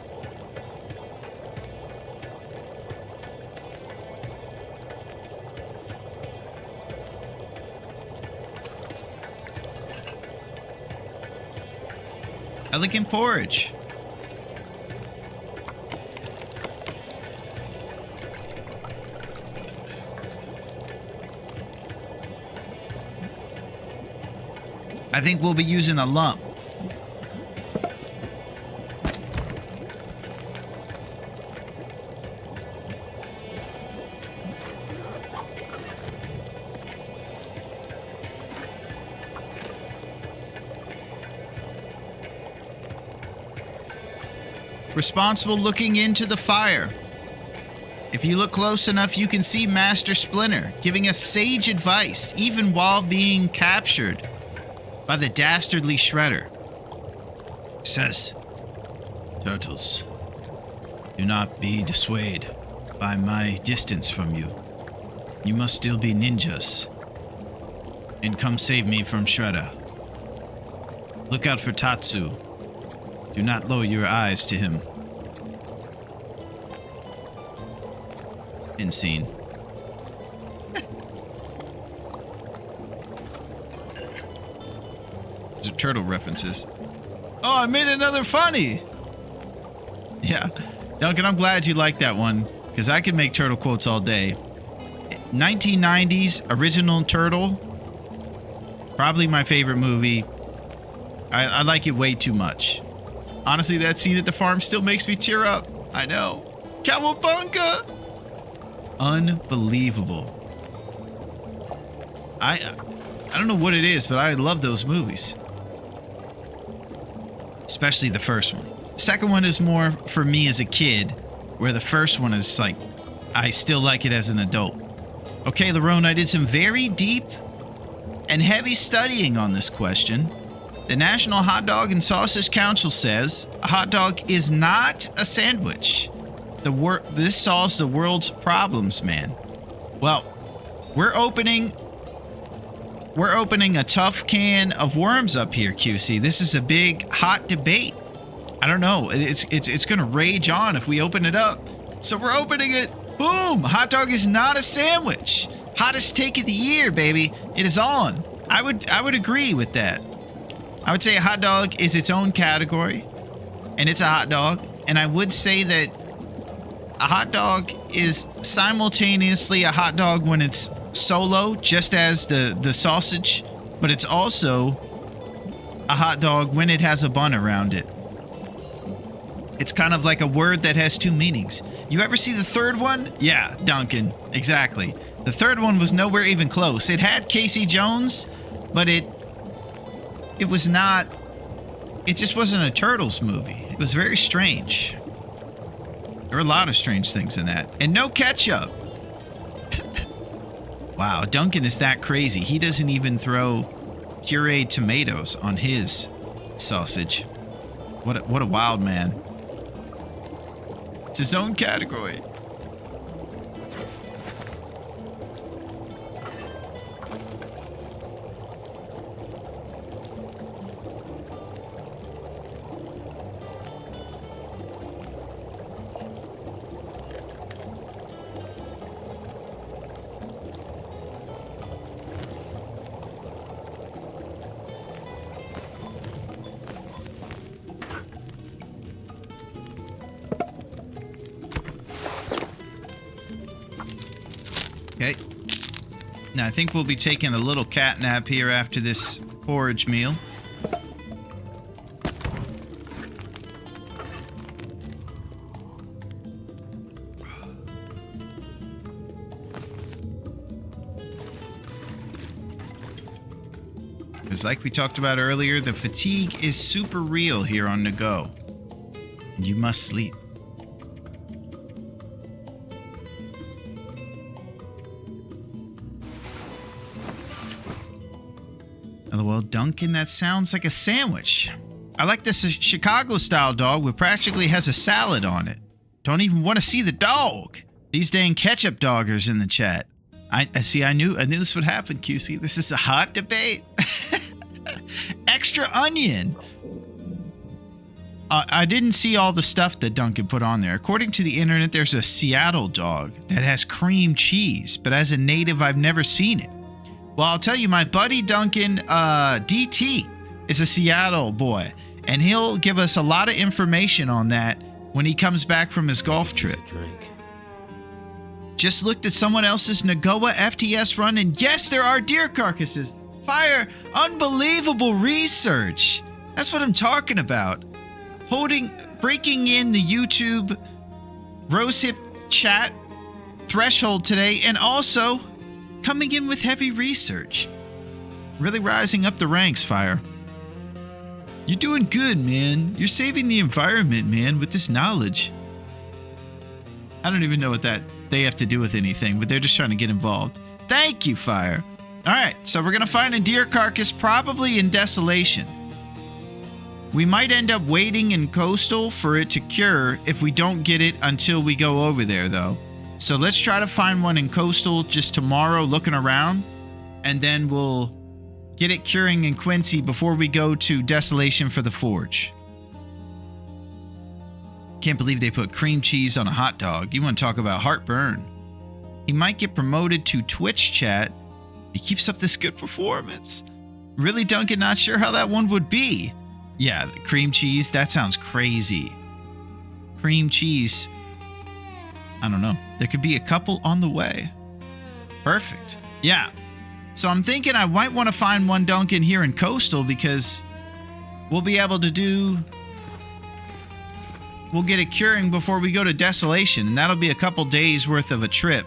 Speaker 1: Elegant porridge. I think we'll be using a lump. Responsible looking into the fire. If you look close enough, you can see Master Splinter giving us sage advice, even while being captured by the dastardly Shredder. He says, "Turtles, do not be dissuaded by my distance from you. You must still be ninjas. And come save me from Shredder. Look out for Tatsu. Do not lower your eyes to him." End scene. These are turtle references. Oh, I made another funny! Yeah. Duncan, I'm glad you like that one, because I could make turtle quotes all day. 1990s original Turtle. Probably my favorite movie. I like it way too much. Honestly, that scene at the farm still makes me tear up. I know. Cowabunga! Unbelievable. I don't know what it is, but I love those movies. Especially the first one. The second one is more for me as a kid, where the first one is like, I still like it as an adult. Okay, Larone, I did some very deep and heavy studying on this question. The National Hot Dog and Sausage Council says a hot dog is not a sandwich. This solves the world's problems, man. Well, we're opening a tough can of worms up here, QC. This is a big hot debate. I don't know. It's gonna rage on if we open it up. So we're opening it. Boom! Hot dog is not a sandwich. Hottest take of the year, baby. It is on. I would agree with that. I would say a hot dog is its own category, and it's a hot dog. And I would say that a hot dog is simultaneously a hot dog when it's solo, just as the sausage, but it's also a hot dog when it has a bun around it. It's kind of like a word that has two meanings. You ever see the third one? Yeah, Duncan, exactly. The third one was nowhere even close. It had Casey Jones, but it was not, it just wasn't a Turtles movie. It was very strange. There were a lot of strange things in that. And no ketchup. Wow, Duncan is that crazy. He doesn't even throw pureed tomatoes on his sausage. What a wild man. It's his own category. Okay. Now I think we'll be taking a little cat nap here after this porridge meal. Because like we talked about earlier, the fatigue is super real here on the go. You must sleep. Well, Duncan, that sounds like a sandwich. I like this Chicago-style dog which practically has a salad on it. Don't even want to see the dog. These dang ketchup doggers in the chat. I knew this would happen, QC. This is a hot debate. Extra onion. I didn't see all the stuff that Duncan put on there. According to the internet, there's a Seattle dog that has cream cheese, but as a native, I've never seen it. Well, I'll tell you, my buddy Duncan, DT, is a Seattle boy, and he'll give us a lot of information on that when he comes back from his golf trip. Just looked at someone else's Nagoa FTS run, and yes, there are deer carcasses. Fire, unbelievable research. That's what I'm talking about. Breaking in the YouTube Rosehip chat threshold today, and also coming in with heavy research. Really rising up the ranks, Fire. You're doing good, man. You're saving the environment, man, with this knowledge. I don't even know what that they have to do with anything, but they're just trying to get involved. Thank you, Fire. All right, so we're going to find a deer carcass probably in Desolation. We might end up waiting in Coastal for it to cure if we don't get it until we go over there, though. So let's try to find one in Coastal just tomorrow looking around, and then we'll get it curing in Quincy before we go to Desolation for the Forge. Can't believe they put cream cheese on a hot dog. You want to talk about heartburn. He might get promoted to Twitch chat. He keeps up this good performance. Really, Duncan, not sure how that one would be. Yeah, the cream cheese, that sounds crazy. Cream cheese. I don't know. There could be a couple on the way. Perfect. Yeah. So I'm thinking I might want to find one Duncan here in Coastal because we'll be able to we'll get it curing before we go to Desolation, and that'll be a couple days worth of a trip.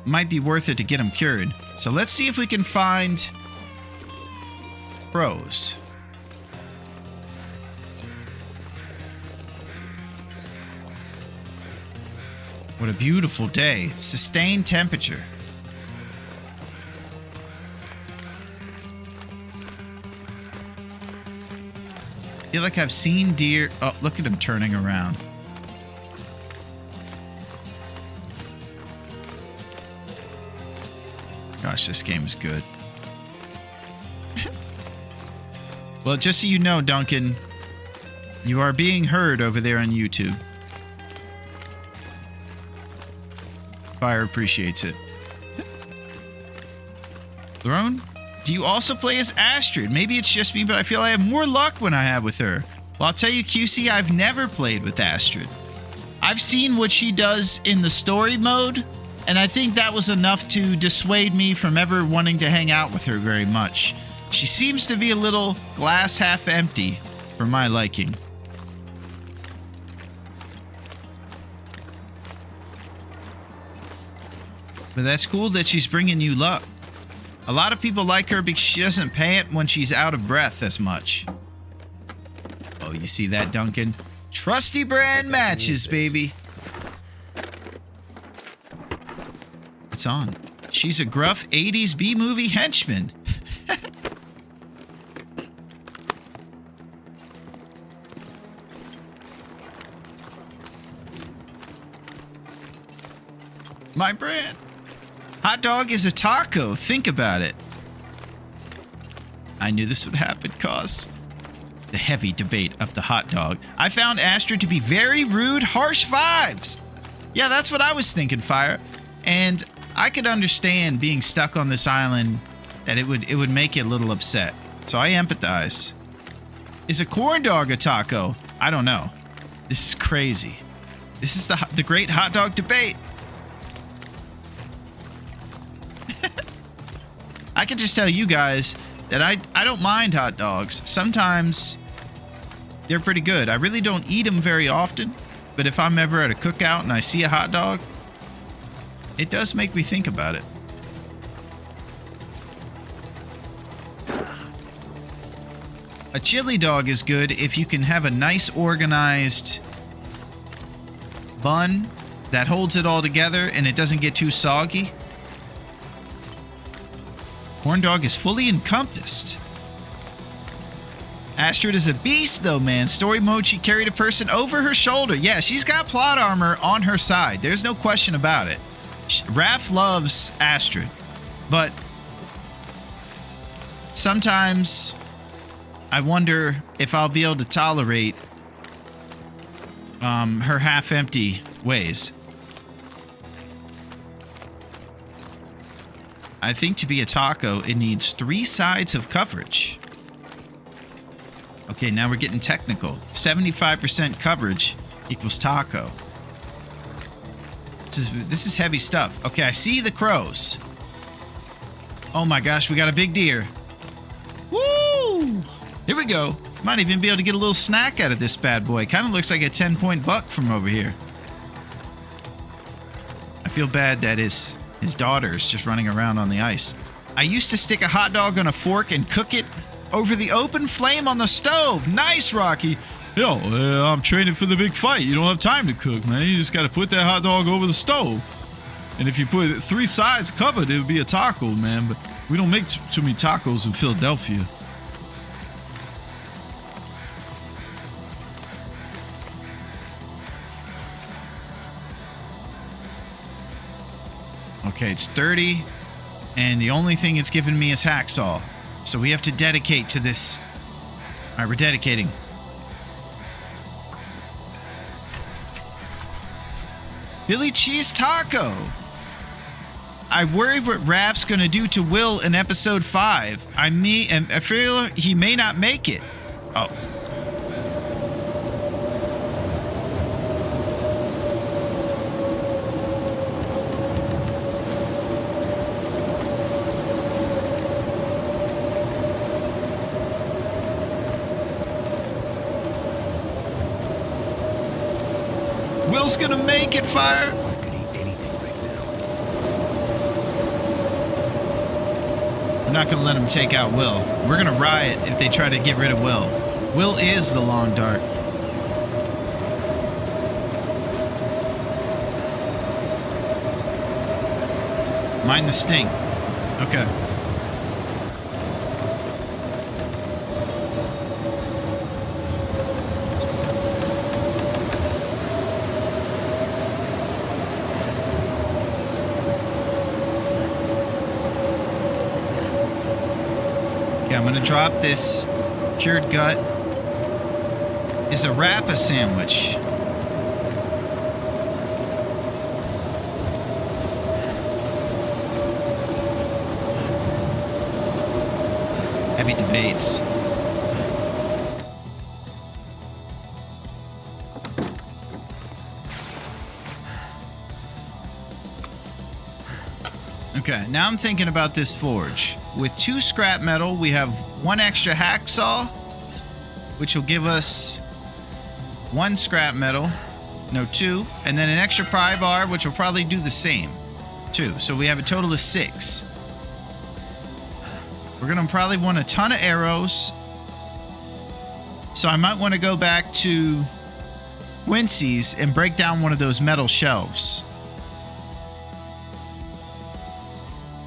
Speaker 1: Might be worth it to get them cured. So let's see if we can find pros. What a beautiful day. Sustained temperature. I feel like I've seen deer. Oh, look at him turning around. Gosh, this game is good. Well, just so you know, Duncan, you are being heard over there on YouTube. Fire appreciates it. Larone, do you also play as Astrid? Maybe it's just me, but I feel I have more luck when I have with her. Well, I'll tell you, QC, I've never played with Astrid. I've seen what she does in the story mode, and I think that was enough to dissuade me from ever wanting to hang out with her very much. She seems to be a little glass half empty for my liking. But that's cool that she's bringing you luck. A lot of people like her because she doesn't pant when she's out of breath as much. Oh, you see that, Duncan? Trusty brand matches, baby. It's on. She's a gruff 80s B-movie henchman. My brand. Hot dog is a taco. Think about it. I knew this would happen, cause the heavy debate of the hot dog. I found Astrid to be very rude, harsh vibes. Yeah, that's what I was thinking, Fire. And I could understand being stuck on this island, that it would make you a little upset. So I empathize. Is a corn dog a taco? I don't know. This is crazy. This is the great hot dog debate. I can just tell you guys that I don't mind hot dogs. Sometimes they're pretty good. I really don't eat them very often, but if I'm ever at a cookout and I see a hot dog, it does make me think about it. A chili dog is good if you can have a nice organized bun that holds it all together and it doesn't get too soggy. Corn dog is fully encompassed. Astrid is a beast though, man. Story mode, she carried a person over her shoulder. Yeah, she's got plot armor on her side. There's no question about it. Raph loves Astrid, but sometimes I wonder if I'll be able to tolerate her half-empty ways. I think to be a taco, it needs 3 sides of coverage. Okay, now we're getting technical. 75% coverage equals taco. This is heavy stuff. Okay, I see the crows. Oh my gosh, we got a big deer. Woo! Here we go. Might even be able to get a little snack out of this bad boy. Kind of looks like a 10-point buck from over here. I feel bad that his daughter is just running around on the ice. I used to stick a hot dog on a fork and cook it over the open flame on the stove. Nice, Rocky.
Speaker 10: Yo, I'm training for the big fight. You don't have time to cook, man. You just got to put that hot dog over the stove. And if you put 3 sides covered, it would be a taco, man. But we don't make too many tacos in Philadelphia.
Speaker 1: Okay, it's 30, and the only thing it's given me is hacksaw. So we have to dedicate to this. All right, we're dedicating. Philly cheese taco. I worry what Raph's gonna do to Will in episode 5. I feel he may not make it. Oh. Will's gonna make it, Fire.
Speaker 7: I could eat anything right now.
Speaker 1: We're not gonna let him take out Will. We're gonna riot if they try to get rid of Will. Will is the long dark. Mind the stink. Okay. I'm gonna drop this cured gut. Is a wrap a sandwich? Heavy debates. Okay, now I'm thinking about this forge. With 2 scrap metal, we have 1 extra hacksaw, which will give us 1 scrap metal. No, 2. And then an extra pry bar, which will probably do the same. 2. So we have a total of 6. We're going to probably want a ton of arrows. So I might want to go back to Quincy's and break down one of those metal shelves.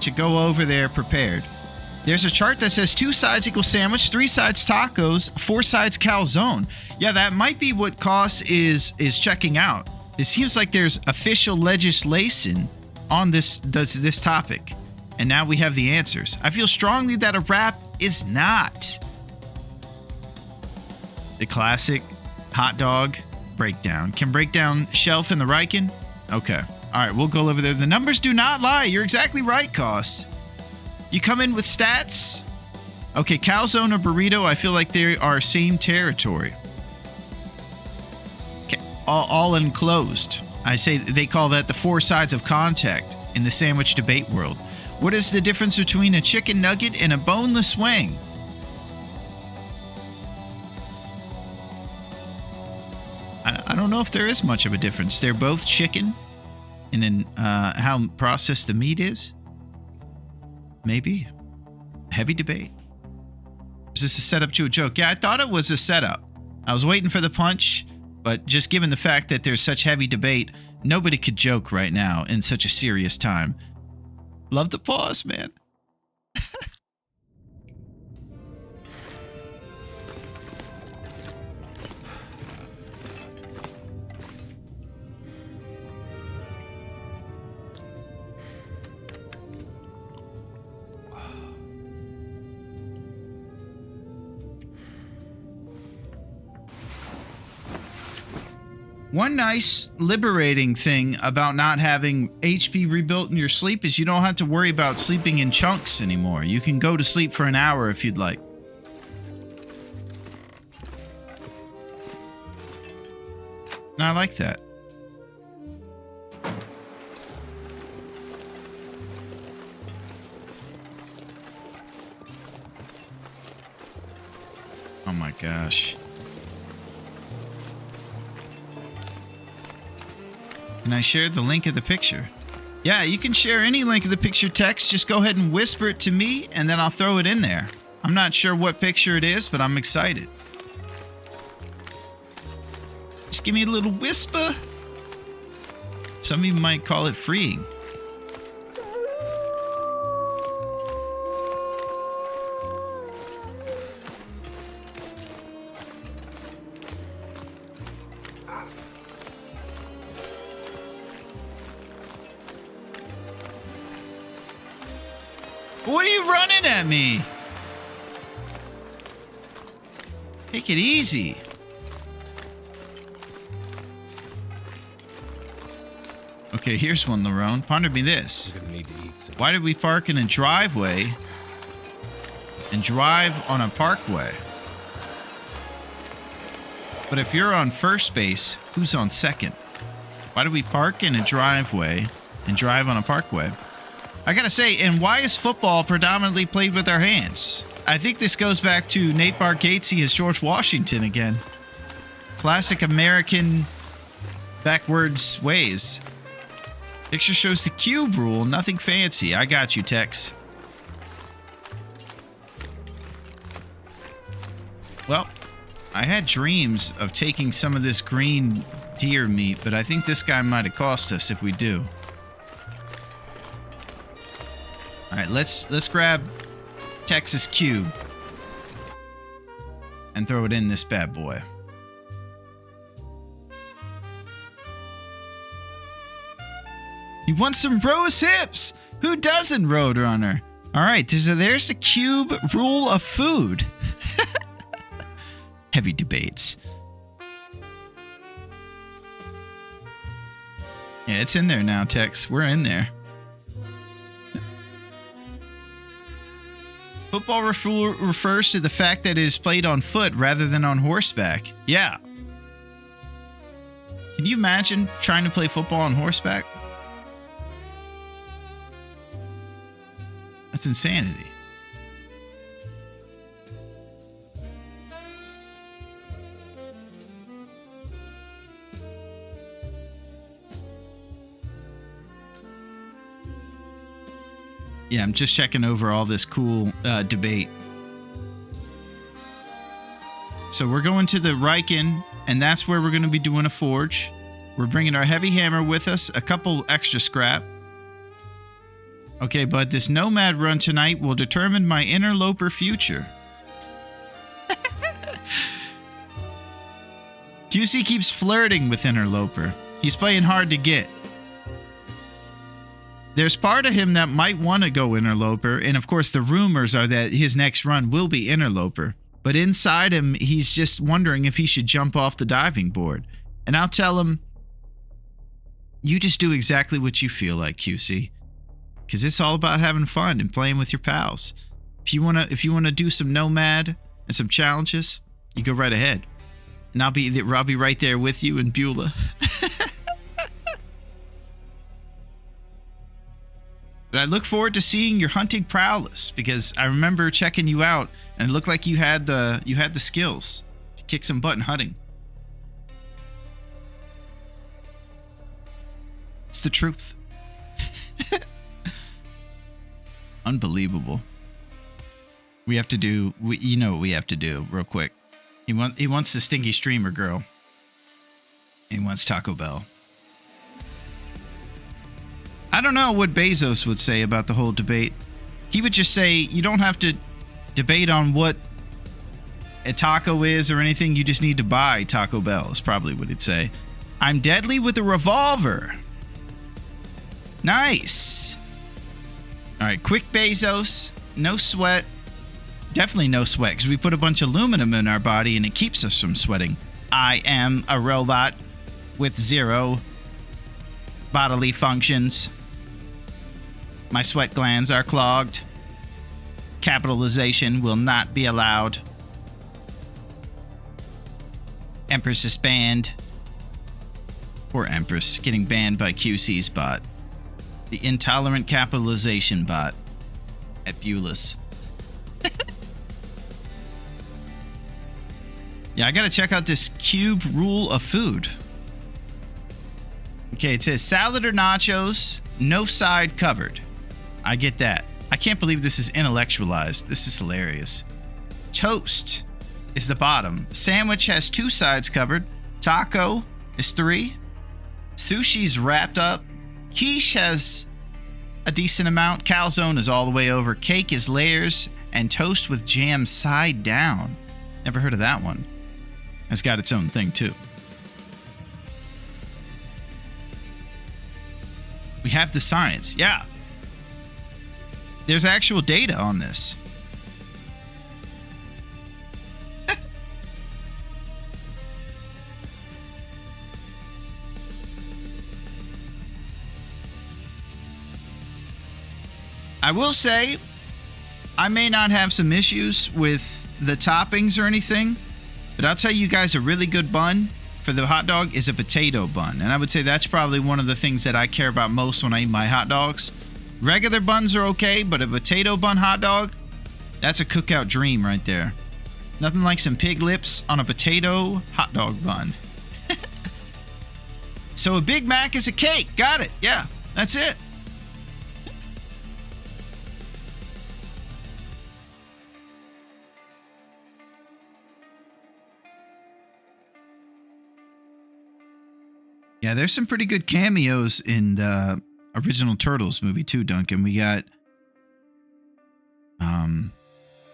Speaker 1: To go over there prepared. There's a chart that says 2 sides equals sandwich, 3 sides tacos, 4 sides calzone. Yeah, that might be what Koss is checking out. It seems like there's official legislation on this topic, and now we have the answers. I feel strongly that a wrap is not the classic hot dog breakdown. Can break down shelf in the Riken? Okay. All right, we'll go over there. The numbers do not lie. You're exactly right, Koss. You come in with stats? Okay, calzone or burrito, I feel like they are same territory. Okay, all enclosed. I say they call that the 4 sides of contact in the sandwich debate world. What is the difference between a chicken nugget and a boneless wing? I don't know if there is much of a difference. They're both chicken, and then how processed the meat is? Maybe. Heavy debate. Is this a setup to a joke? Yeah, I thought it was a setup. I was waiting for the punch, but just given the fact that there's such heavy debate, nobody could joke right now in such a serious time. Love the pause, man. One nice liberating thing about not having HP rebuilt in your sleep is you don't have to worry about sleeping in chunks anymore. You can go to sleep for an hour if you'd like. And I like that. Oh my gosh. And I shared the link of the picture. Yeah, you can share any link of the picture text. Just go ahead and whisper it to me, and then I'll throw it in there. I'm not sure what picture it is, but I'm excited. Just give me a little whisper. Some even might call it freeing. What are you running at me? Take it easy. Okay, here's one, Larone. Ponder me this. Why did we park in a driveway and drive on a parkway? But if you're on first base, who's on second? Why did we park in a driveway and drive on a parkway? I gotta say, and why is football predominantly played with our hands? I think this goes back to Nate Bargatze as George Washington again. Classic American backwards ways. Picture shows the cube rule, nothing fancy. I got you, Tex. Well, I had dreams of taking some of this green deer meat, but I think this guy might have cost us if we do. All right, let's grab Texas cube and throw it in this bad boy. You want some rose hips? Who doesn't, Roadrunner? All right, there's the cube rule of food. Heavy debates. Yeah, it's in there now, Tex. We're in there. Football refers to the fact that it is played on foot rather than on horseback. Yeah. Can you imagine trying to play football on horseback? That's insanity. Yeah, I'm just checking over all this cool debate. So we're going to the Riken, and that's where we're going to be doing a forge. We're bringing our heavy hammer with us, a couple extra scrap. Okay, bud, this nomad run tonight will determine my interloper future. QC keeps flirting with interloper. He's playing hard to get. there's part of him that might want to go interloper, and of course the rumors are that his next run will be interloper. But inside him, he's just wondering if he should jump off the diving board. And I'll tell him, you just do exactly what you feel like, QC. Because it's all about having fun and playing with your pals. If you wanna do some Nomad and some challenges, you go right ahead. And I'll be right there with you in Beulah. But I look forward to seeing your hunting prowess, because I remember checking you out and it looked like you had the skills to kick some butt in hunting. It's the truth. Unbelievable. You know what we have to do real quick. He wants the stinky streamer girl. He wants Taco Bell. I don't know what Bezos would say about the whole debate. He would just say, you don't have to debate on what a taco is or anything. You just need to buy Taco Bell is probably what he'd say. I'm deadly with a revolver. Nice. All right, quick Bezos. No sweat. Definitely no sweat, because we put a bunch of aluminum in our body and it keeps us from sweating. I am a robot with 0 bodily functions. My sweat glands are clogged. Capitalization will not be allowed. Empress is banned. Poor Empress, getting banned by QC's bot. The intolerant capitalization bot at Beulah's. Yeah, I gotta check out this cube rule of food. Okay, it says salad or nachos, no side covered. I get that. I can't believe this is intellectualized. This is hilarious. Toast is the bottom. Sandwich has 2 sides covered. Taco is 3. Sushi's wrapped up. Quiche has a decent amount. Calzone is all the way over. Cake is layers. And toast with jam side down. Never heard of that one. It's got its own thing too. We have the science. Yeah. There's actual data on this. I will say, I may not have some issues with the toppings or anything, but I'll tell you guys, a really good bun for the hot dog is a potato bun. And I would say that's probably one of the things that I care about most when I eat my hot dogs. Regular buns are okay, but a potato bun hot dog, that's a cookout dream right there. Nothing like some pig lips on a potato hot dog bun. So a Big Mac is a cake. Got it. Yeah, that's it. Yeah, there's some pretty good cameos in the original Turtles movie too, Duncan. We got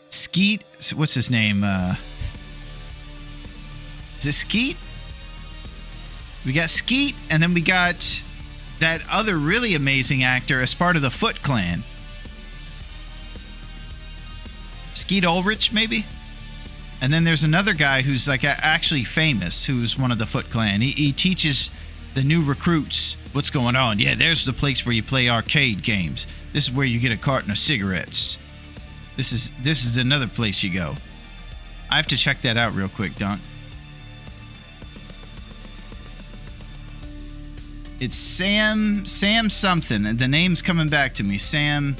Speaker 1: Skeet, what's his name? Is it Skeet? We got Skeet, and then we got that other really amazing actor as part of the Foot Clan. Skeet Ulrich, maybe? And then there's another guy who's like actually famous, who's one of the Foot Clan. He teaches the new recruits what's going on. Yeah, there's the place where you play arcade games. This is where you get a carton of cigarettes. This is another place you go. I have to check that out real quick, Dunk. It's Sam something, and the name's coming back to me. Sam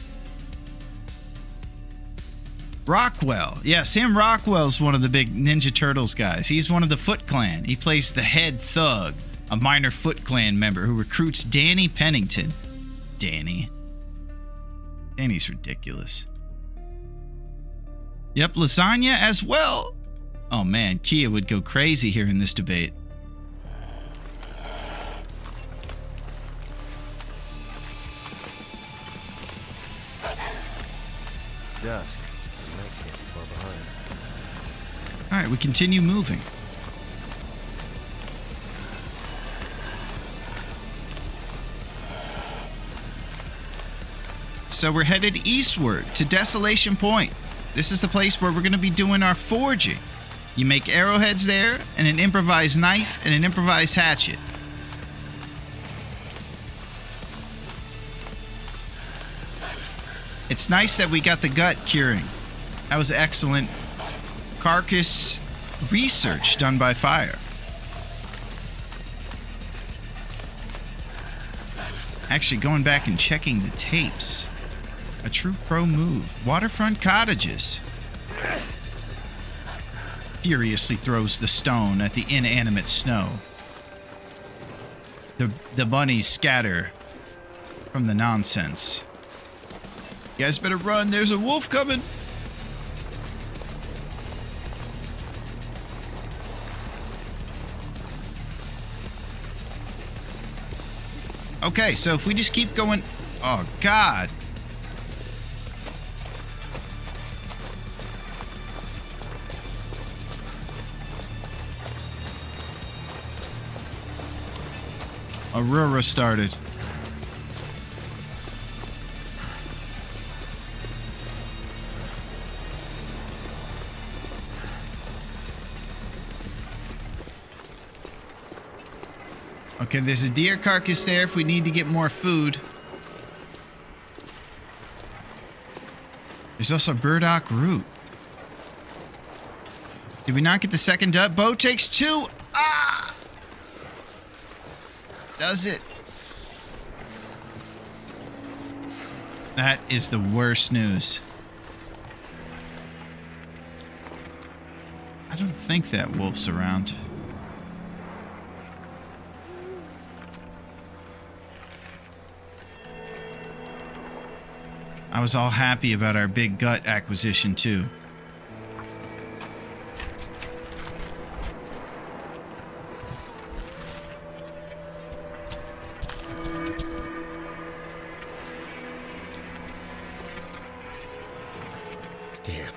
Speaker 1: Rockwell. Yeah, Sam Rockwell's one of the big Ninja Turtles guys. He's one of the Foot Clan. He plays the head thug, a minor Foot Clan member who recruits Danny Pennington. Danny's ridiculous. Yep, lasagna as well. Oh man, Kia would go crazy here in this debate.
Speaker 7: It's dusk. The night can't be far behind.
Speaker 1: All right, we continue moving. So we're headed eastward to Desolation Point. This is the place where we're going to be doing our forging. You make arrowheads there, and an improvised knife, and an improvised hatchet. It's nice that we got the gut curing. That was excellent carcass research done by fire. Actually, going back and checking the tapes. A true pro move. Waterfront cottages. Furiously throws the stone at the inanimate snow. The bunnies scatter from the nonsense. You guys better run. There's a wolf coming. Okay, so if we just keep going... Oh, God. Aurora started. Okay, there's a deer carcass there if we need to get more food. There's also burdock root. Did we not get the second dub? Bo takes 2. Ah! Does it? That is the worst news. I don't think that wolf's around. I was all happy about our big gut acquisition too.
Speaker 7: Damn.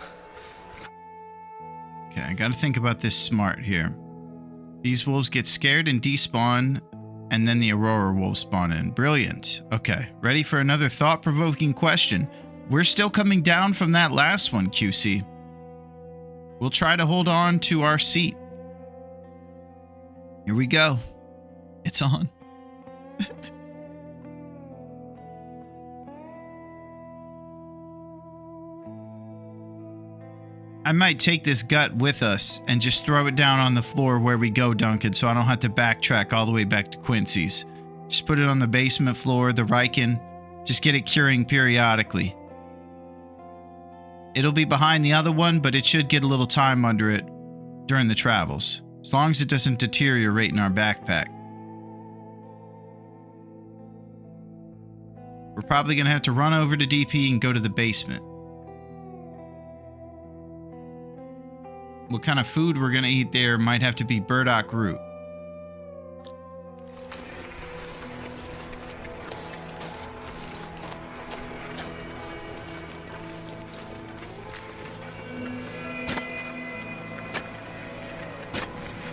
Speaker 1: Okay, I gotta think about this smart here. These wolves get scared and despawn, and then the Aurora wolves spawn in. Brilliant. Okay, ready for another thought-provoking question. We're still coming down from that last one, QC. We'll try to hold on to our seat. Here we go. It's on. I might take this gut with us and just throw it down on the floor where we go, Duncan, so I don't have to backtrack all the way back to Quincy's. Just put it on the basement floor, the Riken. Just get it curing periodically. It'll be behind the other one, but it should get a little time under it during the travels, as long as it doesn't deteriorate in our backpack. We're probably going to have to run over to DP and go to the basement. What kind of food we're going to eat there might have to be burdock root.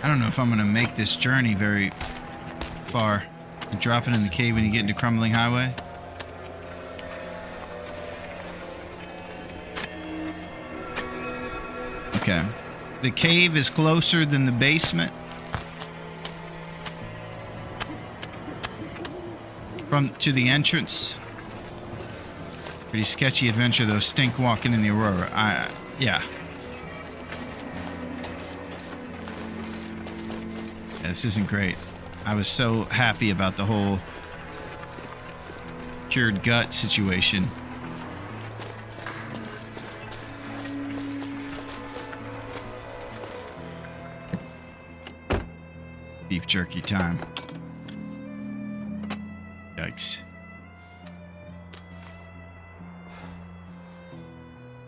Speaker 1: I don't know if I'm going to make this journey very far. And drop it in the cave when you get into Crumbling Highway. Okay. The cave is closer than the basement. To the entrance. Pretty sketchy adventure though. Stink walking in the Aurora. Yeah. This isn't great. I was so happy about the whole cured gut situation. Beef jerky time. Yikes.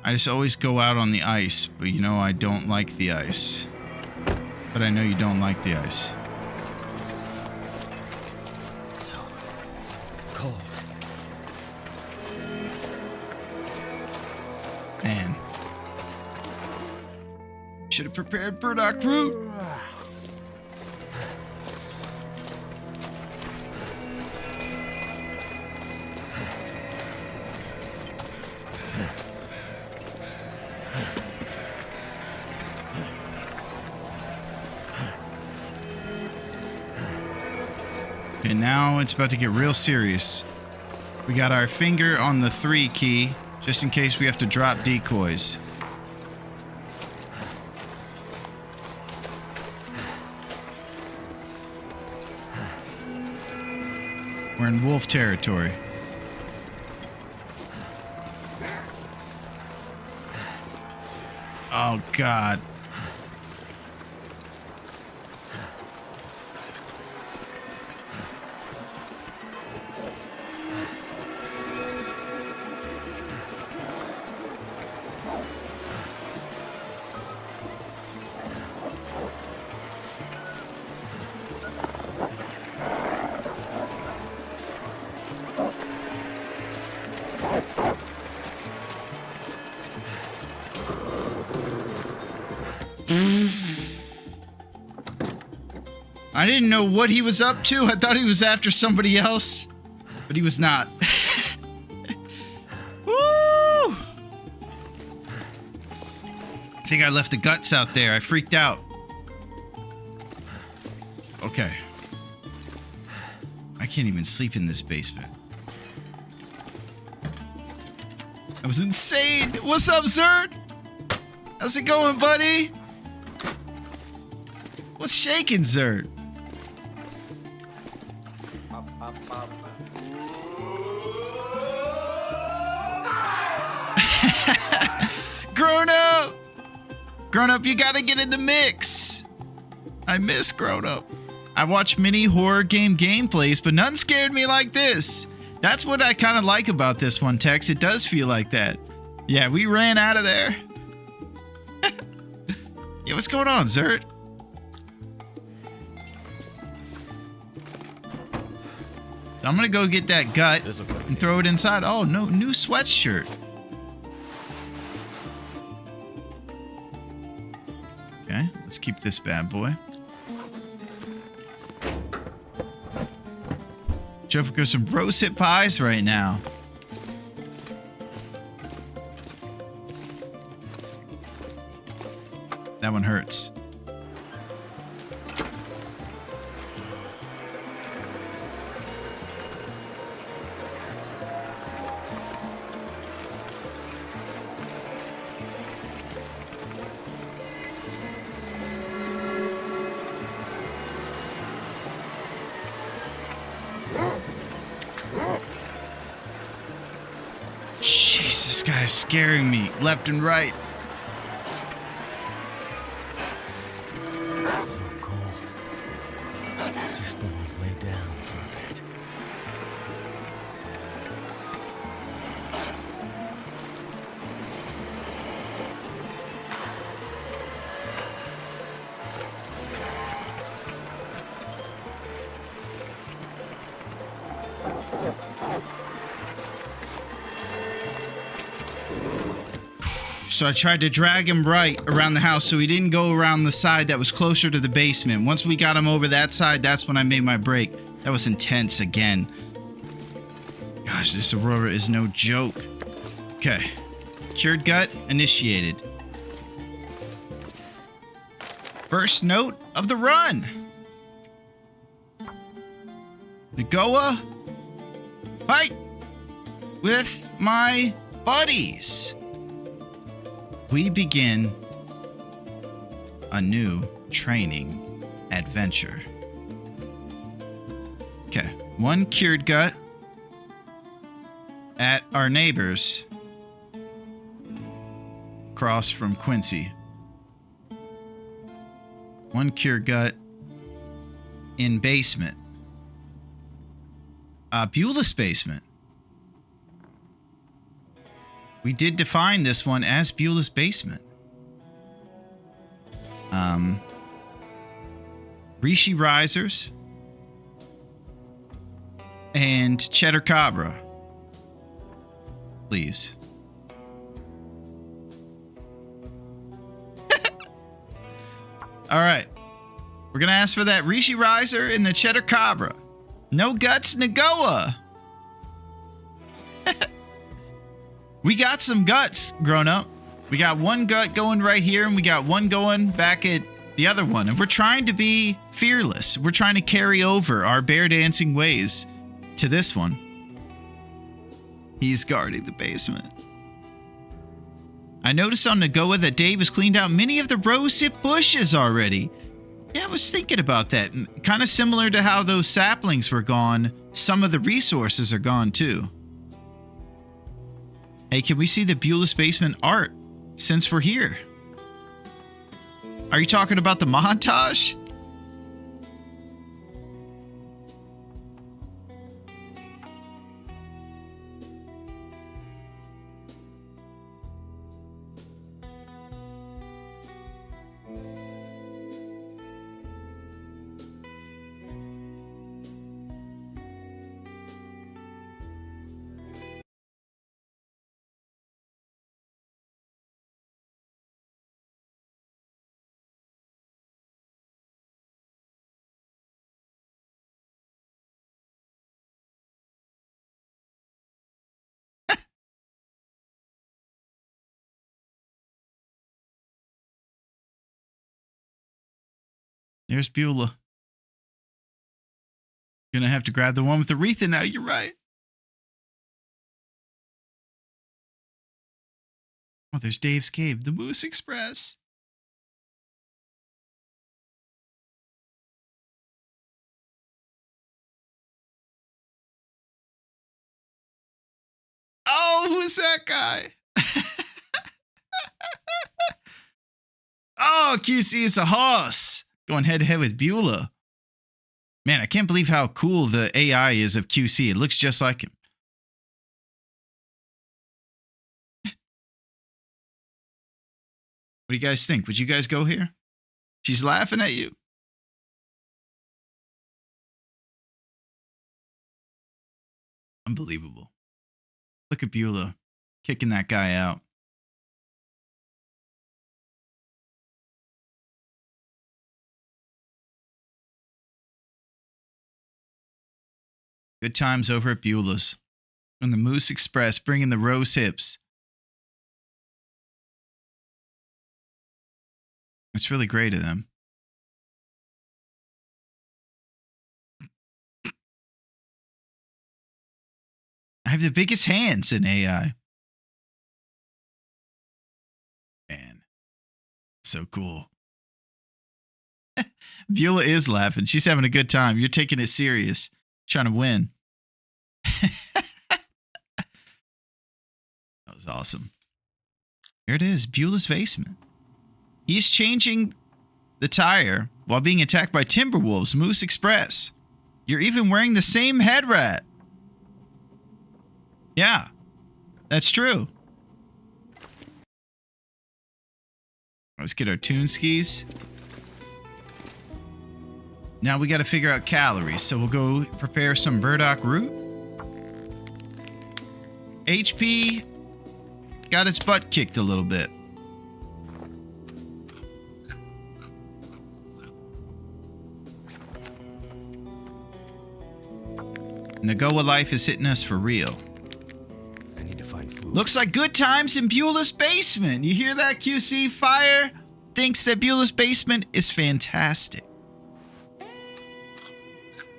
Speaker 1: I just always go out on the ice, but you know I don't like the ice. But I know you don't like the ice.
Speaker 7: So cold.
Speaker 1: Man. Should have prepared burdock root. Okay, now it's about to get real serious. We got our finger on the 3 key, just in case we have to drop decoys. We're in wolf territory. Oh, God. I didn't know what he was up to. I thought he was after somebody else, but he was not. Woo! I think I left the guts out there. I freaked out. Okay. I can't even sleep in this basement. That was insane. What's up, Zerd? How's it going, buddy? What's shaking, Zerd? Grown up, you gotta get in the mix. I miss Grown Up. I watch many horror game gameplays, but none scared me like this. That's what I kind of like about this one, Tex. It does feel like that. Yeah, we ran out of there. Yeah, what's going on, Zert? I'm gonna go get that gut and throw it inside. Oh, no, new sweatshirt. Okay, let's keep this bad boy. Joe for some bros hit pies right now. That one hurts. Jeez, this guy is scaring me left and right.
Speaker 7: So cold. Just want to lay down for a bit.
Speaker 1: So I tried to drag him right around the house so he didn't go around the side that was closer to the basement. Once we got him over that side, that's when I made my break. That was intense again. Gosh, this Aurora is no joke. Okay. Cured gut initiated. First note of the run. Nagoa, fight with my buddies. We begin a new training adventure. Okay, one cured gut at our neighbors across from Quincy. One cured gut in basement. Beulah's basement. We did define this one as Beulah's basement. Rishi Risers and Cheddar Cabra. Please. All right. We're going to ask for that Rishi Riser and the Cheddar Cabra. No guts, Nagoa. We got some guts, grown up. We got one gut going right here, and we got one going back at the other one. And we're trying to be fearless. We're trying to carry over our bear dancing ways to this one. He's guarding the basement. I noticed on Nagoa that Dave has cleaned out many of the rosehip bushes already. Yeah, I was thinking about that. Kind of similar to how those saplings were gone, some of the resources are gone too. Hey, can we see the Beulah's Basement art since we're here? Are you talking about the montage? There's Beulah. Gonna have to grab the one with Aretha now, you're right. Oh, there's Dave's Cave, the Moose Express. Oh, who's that guy? Oh, QC is a horse. Going head to head with Beulah. Man, I can't believe how cool the AI is of QC. It looks just like him. What do you guys think? Would you guys go here? She's laughing at you. Unbelievable. Look at Beulah kicking that guy out. Good times over at Beulah's. And the Moose Express bringing the rose hips. It's really great of them. I have the biggest hands in AI. Man, so cool. Beulah is laughing. She's having a good time. You're taking it serious. Trying to win. That was awesome. Here it is, Beulah's Basement. He's changing the tire while being attacked by Timberwolves, Moose Express. You're even wearing the same head wrap. Yeah, that's true. Let's get our tune skis. Now we got to figure out calories, so we'll go prepare some burdock root. HP got its butt kicked a little bit. Nagoa life is hitting us for real.
Speaker 7: I need to find food.
Speaker 1: Looks like good times in Beulah's Basement. You hear that, QC? Fire thinks that Beulah's Basement is fantastic.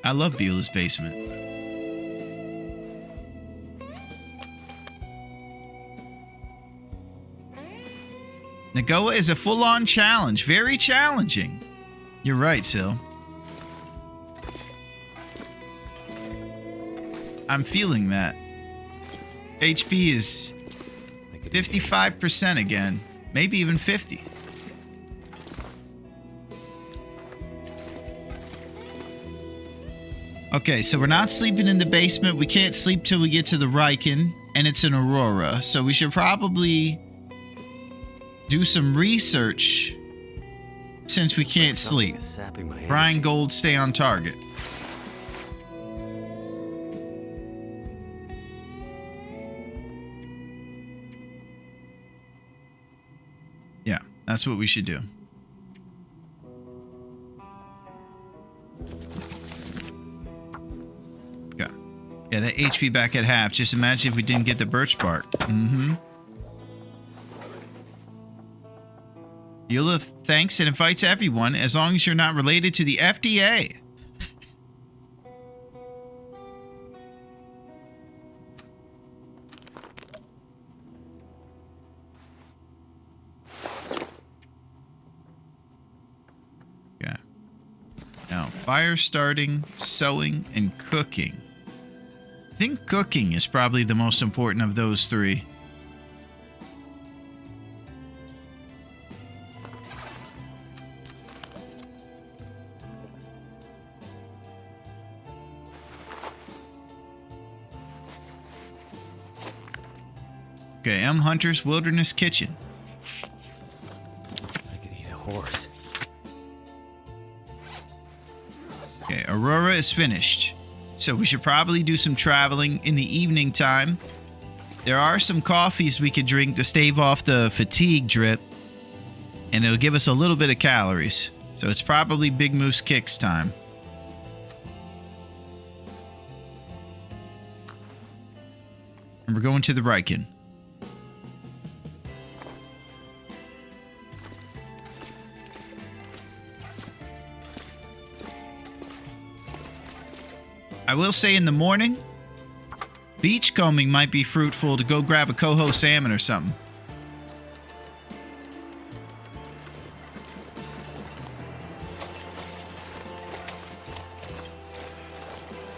Speaker 1: I love Beulah's Basement. Nagoa is a full-on challenge. Very challenging. You're right, Sil. I'm feeling that. HP is 55% again. Maybe even 50. Okay, so we're not sleeping in the basement. We can't sleep till we get to the Riken, and it's an Aurora. So we should probably do some research since we can't sleep. Brian Gold, stay on target. Yeah, that's what we should do. Yeah, that HP back at half. Just imagine if we didn't get the birch bark. Mm-hmm. Beulah thanks and invites everyone as long as you're not related to the FDA. Yeah. Now, fire starting, sewing, and cooking. I think cooking is probably the most important of those three. Okay, M. Hunter's Wilderness Kitchen.
Speaker 7: I could eat a horse.
Speaker 1: Okay, Aurora is finished. So we should probably do some traveling in the evening time. There are some coffees we could drink to stave off the fatigue drip. And it'll give us a little bit of calories. So it's probably Big Moose Kicks time. And we're going to the Riken. I will say in the morning, beachcombing might be fruitful to go grab a coho salmon or something.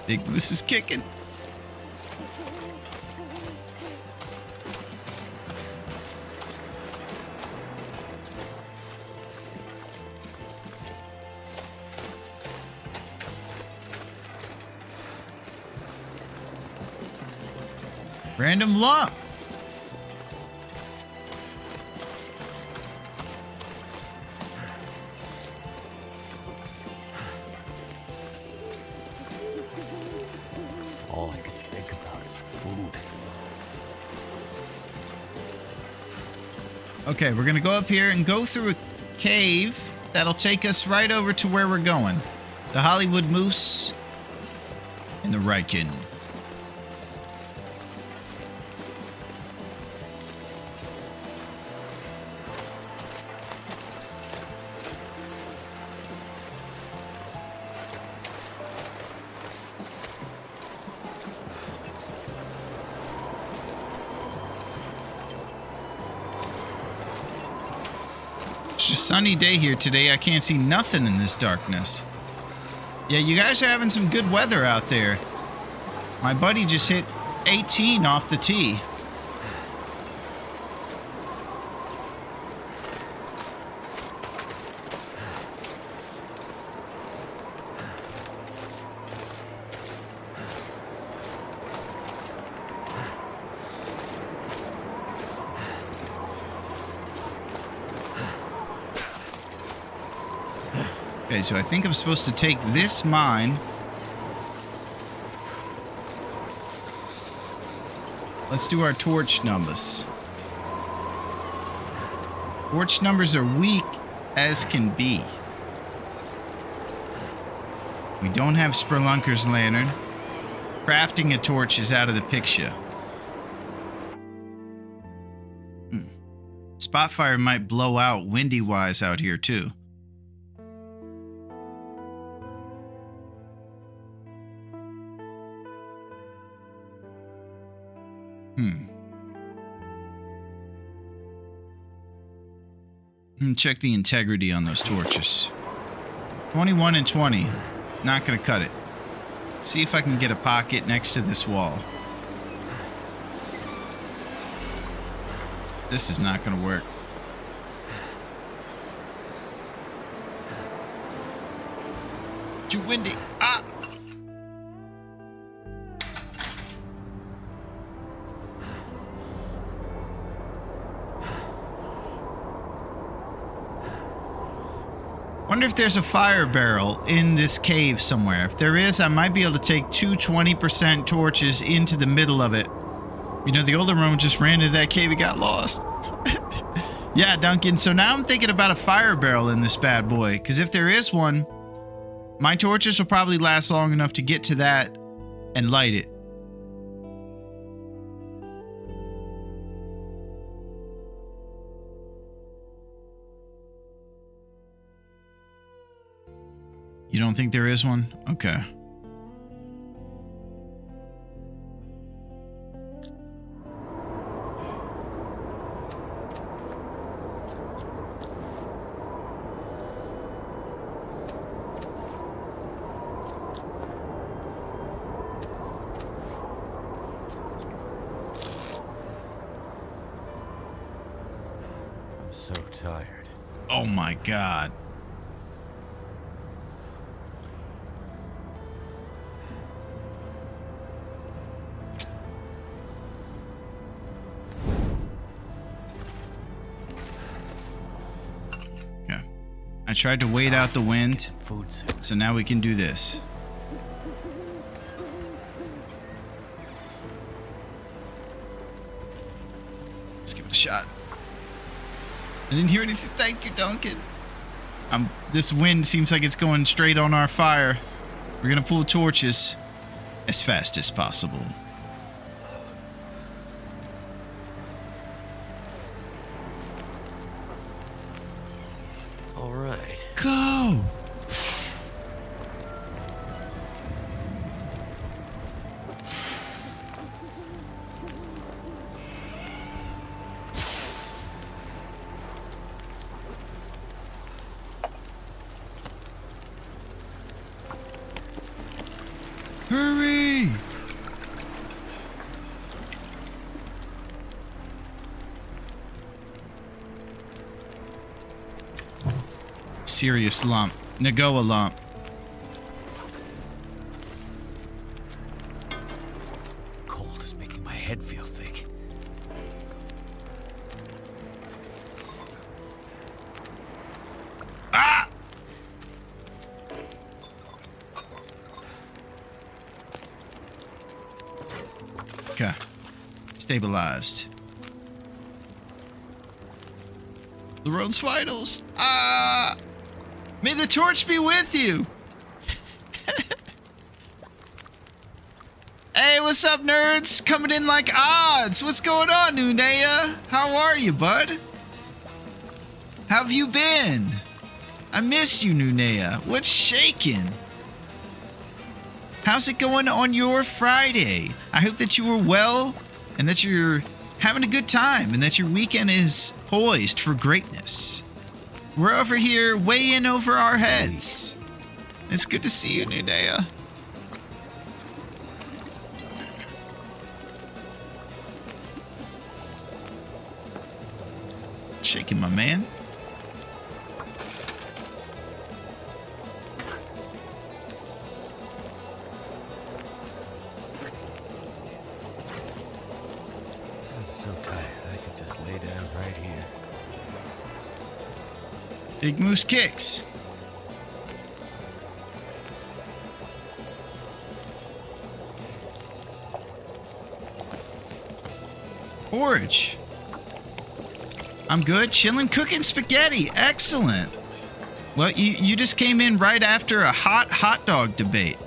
Speaker 1: Big Moose is kicking. Random lump.
Speaker 7: All I can think about is food.
Speaker 1: Okay, we're gonna go up here and go through a cave that'll take us right over to where we're going. The Hollywood Moose and the Riken. It's a sunny day here today. I can't see nothing in this darkness. Yeah, you guys are having some good weather out there. My buddy just hit 18 off the tee. Okay, so I think I'm supposed to take this mine. Let's do our torch numbers. Torch numbers are weak as can be. We don't have Spelunker's lantern. Crafting a torch is out of the picture. Spotfire might blow out windy-wise out here too. Check the integrity on those torches. 21 and 20. Not gonna cut it. See if I can get a pocket next to this wall. This is not gonna work. Too windy. Ah! Wonder if there's a fire barrel in this cave somewhere. If there is, I might be able to take two 20% torches into the middle of it. You know, the older Larone just ran into that cave and got lost. Yeah, Duncan. So now I'm thinking about a fire barrel in this bad boy. Because if there is one, my torches will probably last long enough to get to that and light it. You don't think there is one? Okay.
Speaker 7: So tired.
Speaker 1: Oh my god. Okay. I tried to wait out the wind,
Speaker 7: Food soon.
Speaker 1: so now we can do this. Let's give it a shot. I didn't hear anything. Thank you, Duncan. This wind seems like it's going straight on our fire. We're gonna pull torches as fast as possible.
Speaker 7: All right.
Speaker 1: Go! Hurry! Serious lump. Nagoa lump.
Speaker 7: Cold is making my head feel thick.
Speaker 1: Ah! Okay. Stabilized. The road's vitals. Ah! May the torch be with you. Hey, what's up, nerds? Coming in like odds. What's going on, Nunea? How are you, bud? How have you been? I missed you, Nunea. What's shaking? How's it going on your Friday? I hope that you were well and that you're having a good time and that your weekend is poised for greatness. We're over here way in over our heads. It's good to see you, Nunea. Shaking my man.
Speaker 7: I'm so tired. I could just lay down right here.
Speaker 1: Big Moose kicks. Porridge. I'm good. Chilling, cooking spaghetti. Excellent. Well, you just came in right after a hot dog debate.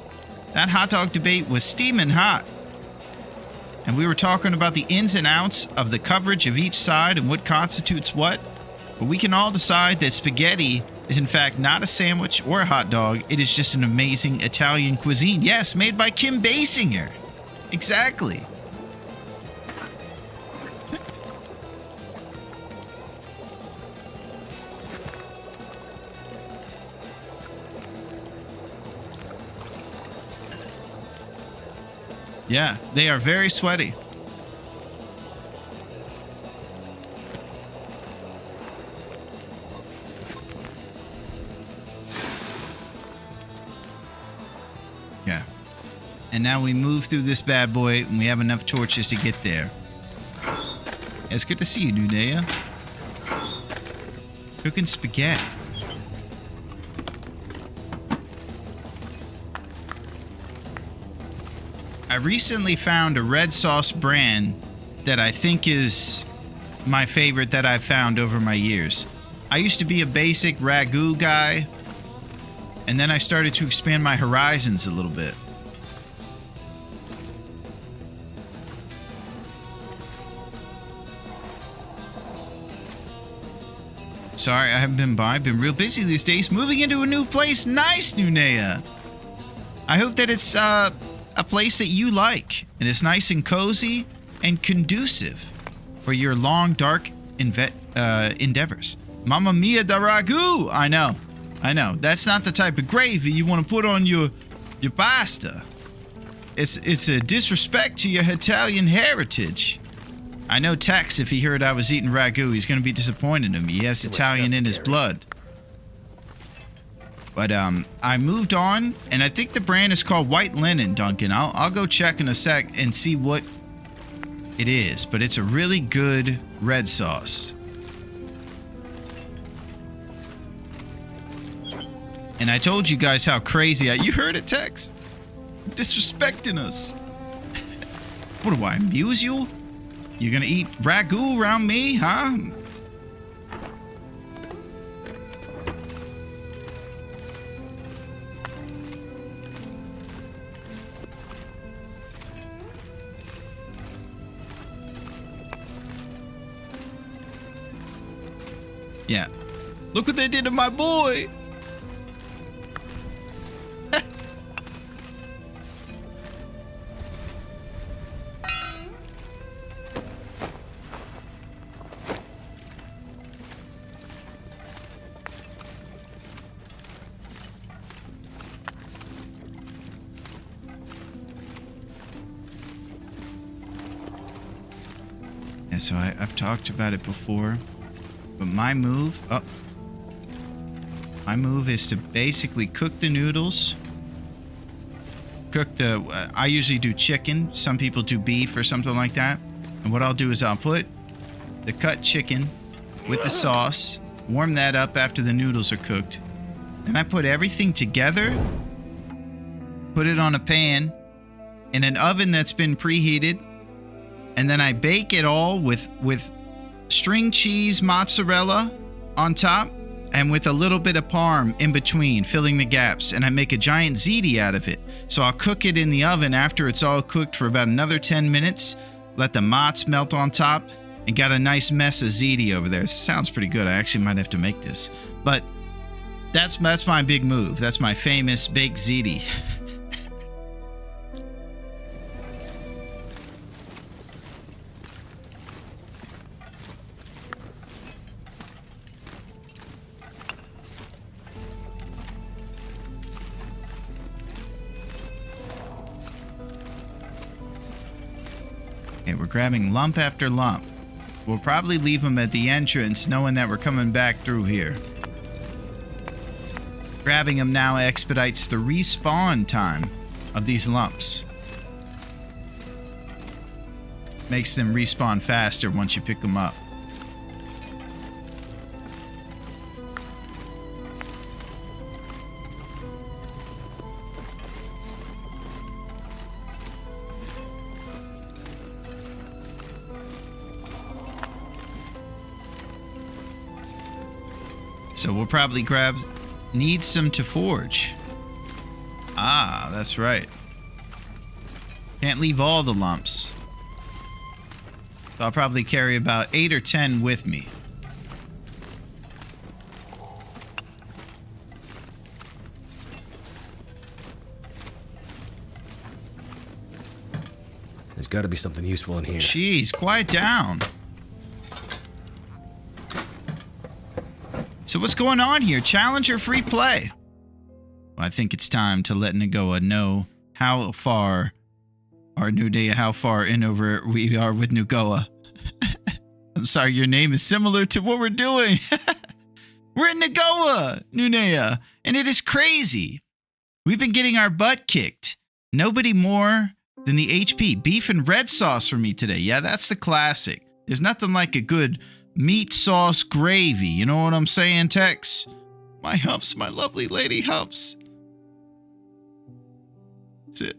Speaker 1: That hot dog debate was steaming hot. And we were talking about the ins and outs of the coverage of each side and what constitutes what. But we can all decide that spaghetti is in fact not a sandwich or a hot dog. It is just an amazing Italian cuisine. Yes, made by Kim Basinger. Exactly. Yeah, they are very sweaty. Yeah. And now we move through this bad boy and we have enough torches to get there. It's good to see you, Nunea. Cooking spaghetti. I recently found a red sauce brand that I think is my favorite that I've found over my years. I used to be a basic ragu guy, and then I started to expand my horizons a little bit. Sorry I haven't been by. I've been real busy these days. Moving into a new place. Nice, Nunea. I hope that it's a place that you like. And it's nice and cozy and conducive for your long, dark endeavors. Mamma mia da ragu! I know. That's not the type of gravy you want to put on your pasta. It's a disrespect to your Italian heritage. I know Tex, if he heard I was eating ragu, he's going to be disappointed in me. He has Italian in his blood. But I moved on, and I think the brand is called White Linen, Duncan. I'll go check in a sec and see what it is. But it's a really good red sauce. And I told you guys how crazy you heard it, Tex? Disrespecting us. What do I amuse you? You're gonna eat ragu around me, huh? Yeah. Look what they did to my boy. Yeah, so I've talked about it before, but my move is to basically cook the noodles. I usually do chicken. Some people do beef or something like that. And what I'll do is I'll put the cut chicken with the sauce, warm that up after the noodles are cooked. Then I put everything together, put it on a pan in an oven that's been preheated, and then I bake it all with string cheese mozzarella on top and with a little bit of parm in between, filling the gaps. And I make a giant ziti out of it. So I'll cook it in the oven after it's all cooked for about another 10 minutes. Let the mozz melt on top and got a nice mess of ziti over there. Sounds pretty good. I actually might have to make this. But that's my big move. That's my famous baked ziti. Okay, we're grabbing lump after lump. We'll probably leave them at the entrance, knowing that we're coming back through here. Grabbing them now expedites the respawn time of these lumps. Makes them respawn faster once you pick them up. So we'll probably need some to forge. Ah, that's right. Can't leave all the lumps. So I'll probably carry about 8 or 10 with me.
Speaker 7: There's got to be something useful in here.
Speaker 1: Jeez, quiet down. So what's going on here? Challenge or free play? Well, I think it's time to let Nagoa know how far in over we are with Nagoa. I'm sorry, your name is similar to what we're doing. We're in Nagoa, Nunea, and it is crazy. We've been getting our butt kicked. Nobody more than the HP. Beef and red sauce for me today. Yeah, that's the classic. There's nothing like a good meat sauce gravy. You know what I'm saying, Tex? My humps, my lovely lady humps. That's it.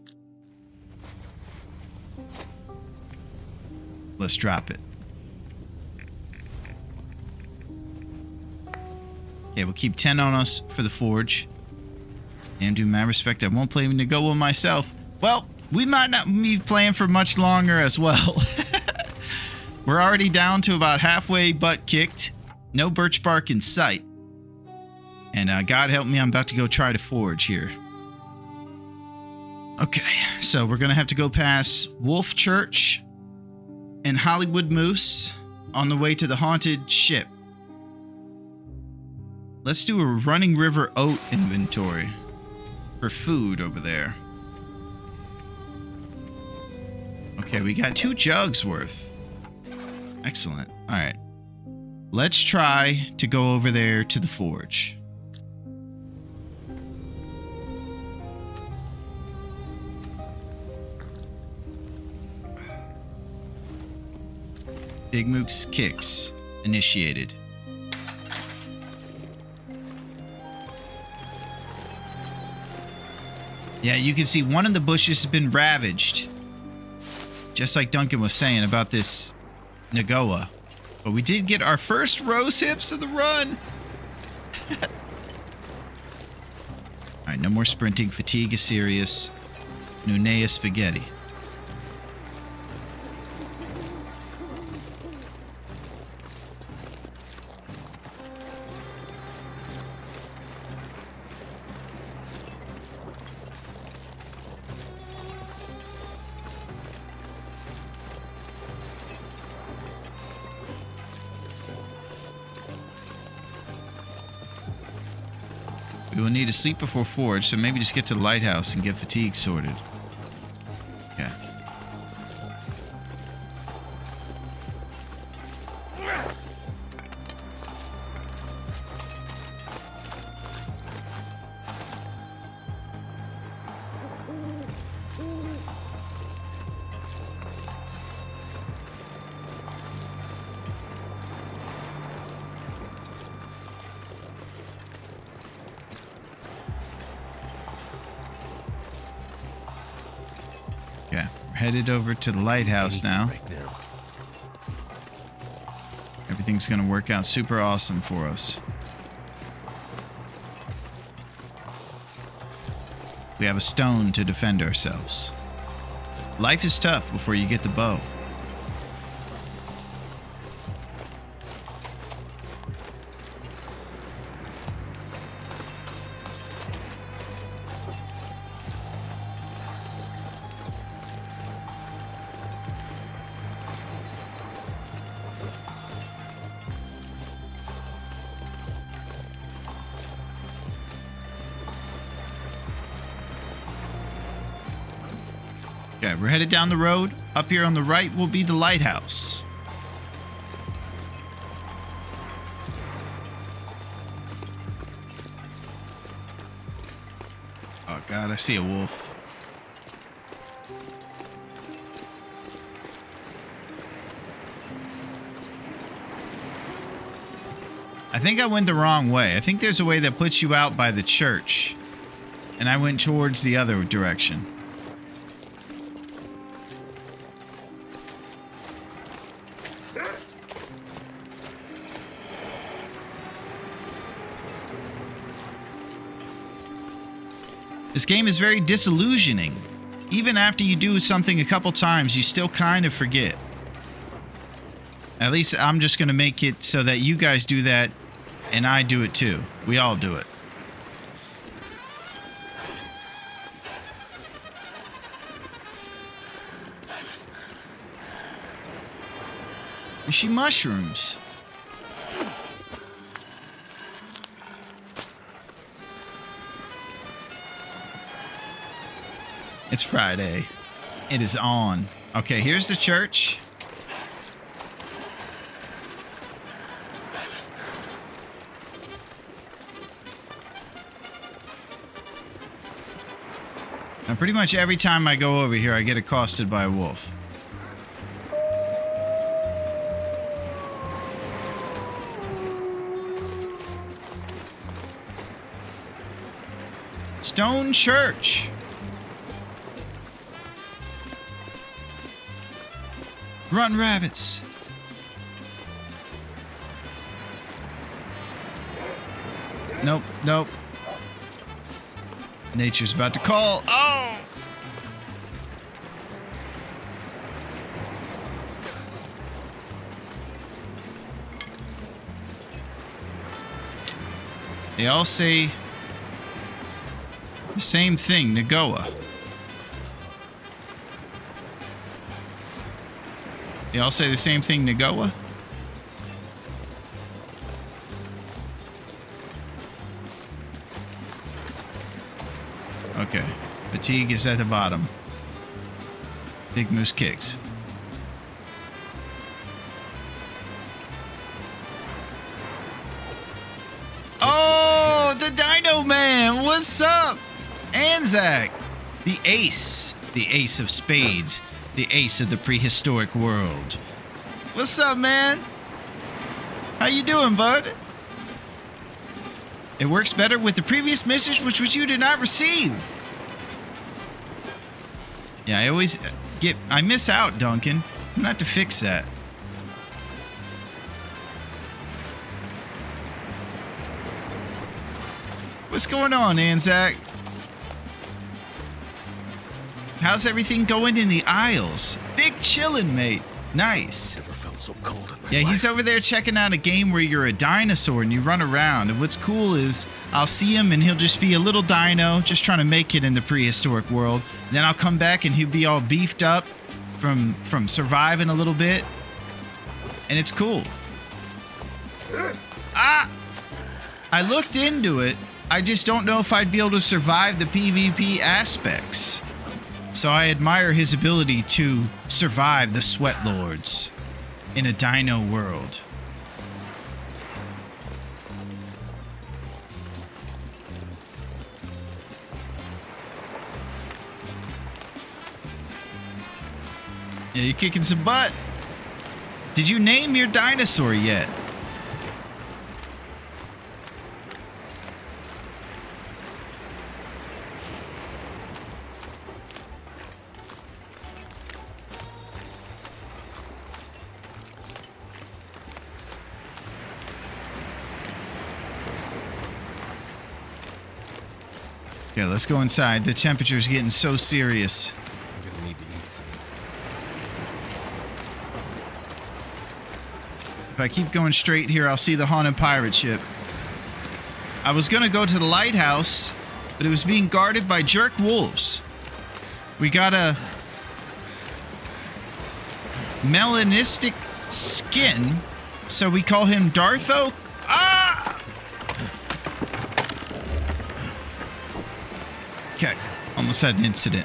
Speaker 1: Let's drop it. Okay, we'll keep 10 on us for the forge. And due my respect, I won't play Nagoa myself. Well, we might not be playing for much longer as well. We're already down to about halfway butt kicked. No birch bark in sight. And God help me, I'm about to go try to forage here. Okay, so we're going to have to go past Wolf Church and Hollywood Moose on the way to the haunted ship. Let's do a Running River oat inventory for food over there. Okay, we got 2 jugs worth. Excellent. All right. Let's try to go over there to the forge. Big Mook's kicks initiated. Yeah, you can see one of the bushes has been ravaged. Just like Duncan was saying about this Nagoa. But we did get our first rose hips of the run. Alright, no more sprinting. Fatigue is serious. Nunea spaghetti. We will need to sleep before forge, so maybe just get to the lighthouse and get fatigue sorted. Yeah. Headed over to the lighthouse now. Everything's going to work out super awesome for us. We have a stone to defend ourselves. Life is tough before you get the bow. Okay, we're headed down the road. Up here on the right will be the lighthouse. Oh God, I see a wolf. I think I went the wrong way. I think there's a way that puts you out by the church. And I went towards the other direction. This game is very disillusioning. Even after you do something a couple times, you still kind of forget. At least I'm just going to make it so that you guys do that and I do it too. We all do it. I see mushrooms. It's Friday. It is on. Okay, here's the church. Now, pretty much every time I go over here, I get accosted by a wolf. Stone Church. Run, rabbits. Nope, nope. Nature's about to call. Oh! They all say the same thing, Nagoa. They all say the same thing, Nagoa? Okay. Fatigue is at the bottom. Big Moose kicks. Oh, the Dino Man! What's up? Anzac, the ace of spades, the ace of the prehistoric world. What's up, man? How you doing, bud? It works better with the previous message, which you did not receive. Yeah, I miss out, Duncan. I'm gonna have to fix that. What's going on, Anzac? How's everything going in the Isles? Big chillin', mate. Nice.
Speaker 7: Never felt so cold in my
Speaker 1: Yeah,
Speaker 7: life.
Speaker 1: he's over there checking out a game where you're a dinosaur and you run around. And what's cool is I'll see him and he'll just be a little dino just trying to make it in the prehistoric world. Then I'll come back and he'll be all beefed up from surviving a little bit. And it's cool. Ah! I looked into it. I just don't know if I'd be able to survive the PvP aspects. So I admire his ability to survive the Sweat Lords in a dino world. Yeah, you're kicking some butt. Did you name your dinosaur yet? Okay, let's go inside. The temperature's getting so serious.
Speaker 7: I'm gonna need to eat some.
Speaker 1: If I keep going straight here, I'll see the haunted pirate ship. I was gonna go to the lighthouse, but it was being guarded by jerk wolves. We got a melanistic skin, so we call him Dartho. Ah! Okay, almost had an incident.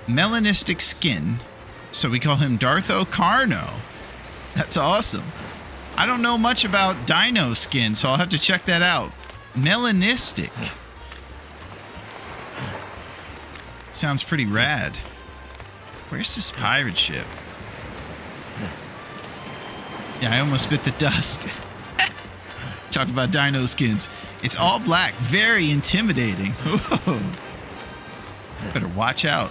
Speaker 1: Melanistic skin, so we call him Dartho Carno. That's awesome. I don't know much about dino skin, so I'll have to check that out. Melanistic. Sounds pretty rad. Where's this pirate ship? Yeah, I almost bit the dust. Talk about dino skins. It's all black. Very intimidating. Whoa. Better watch out.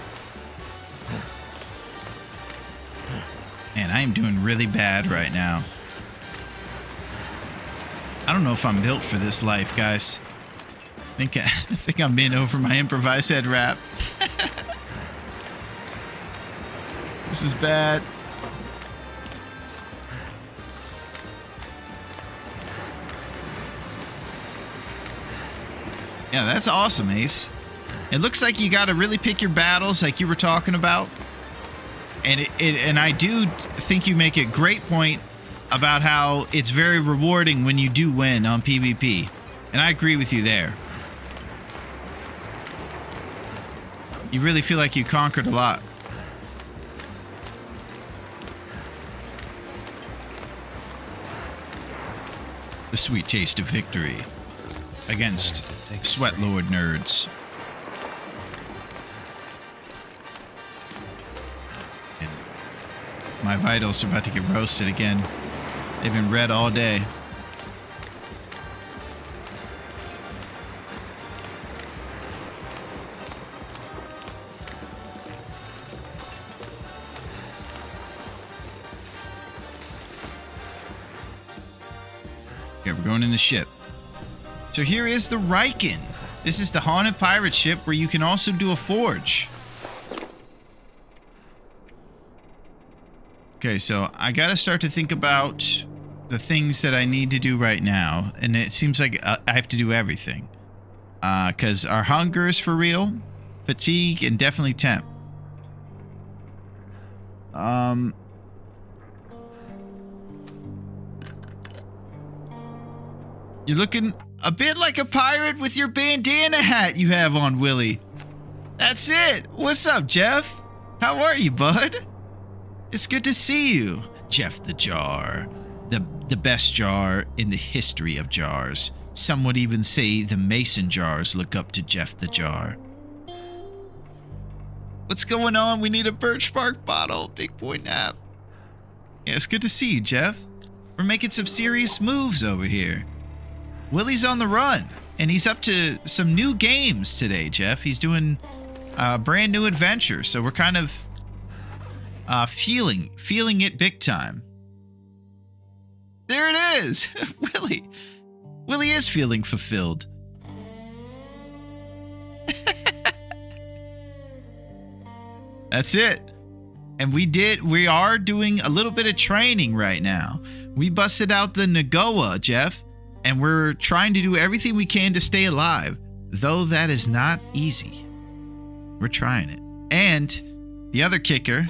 Speaker 1: Man, I am doing really bad right now. I don't know if I'm built for this life, guys. I think I'm in over my improvised head wrap. This is bad. Yeah, that's awesome, Ace. It looks like you got to really pick your battles like you were talking about. And I do think you make a great point about how it's very rewarding when you do win on PvP. And I agree with you there. You really feel like you conquered a lot. The sweet taste of victory against Sweat Lord nerds. And my vitals are about to get roasted again. They've been red all day. Okay, we're going in the ship. So here is the Riken. This is the haunted pirate ship where you can also do a forge. Okay, so I gotta start to think about the things that I need to do right now, and it seems like I have to do everything. Because our hunger is for real, fatigue, and definitely temp. You're looking a bit like a pirate with your bandana hat you have on, Willie. That's it. What's up, Jeff? How are you, bud? It's good to see you, Jeff the Jar. The best jar in the history of jars. Some would even say the mason jars look up to Jeff the Jar. What's going on? We need a birch bark bottle. Big boy nap. Yeah, it's good to see you, Jeff. We're making some serious moves over here. Willie's on the run, and he's up to some new games today, Jeff. He's doing a brand new adventure, so we're kind of feeling it big time. There it is. Willie is feeling fulfilled. That's it. And we are doing a little bit of training right now. We busted out the Nagoa, Jeff, and we're trying to do everything we can to stay alive, though that is not easy. We're trying it. And the other kicker,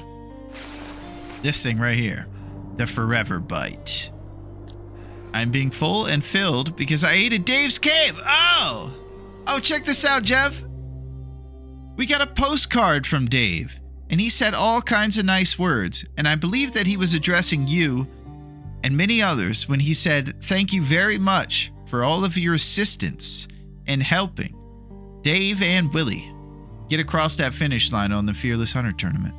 Speaker 1: this thing right here, the Forever Bite. I'm being full and filled because I ate at Dave's cave. Oh, check this out, Jeff. We got a postcard from Dave, and he said all kinds of nice words, and I believe that he was addressing you and many others when he said thank you very much for all of your assistance and helping Dave and Willie get across that finish line on the Fearless Hunter tournament.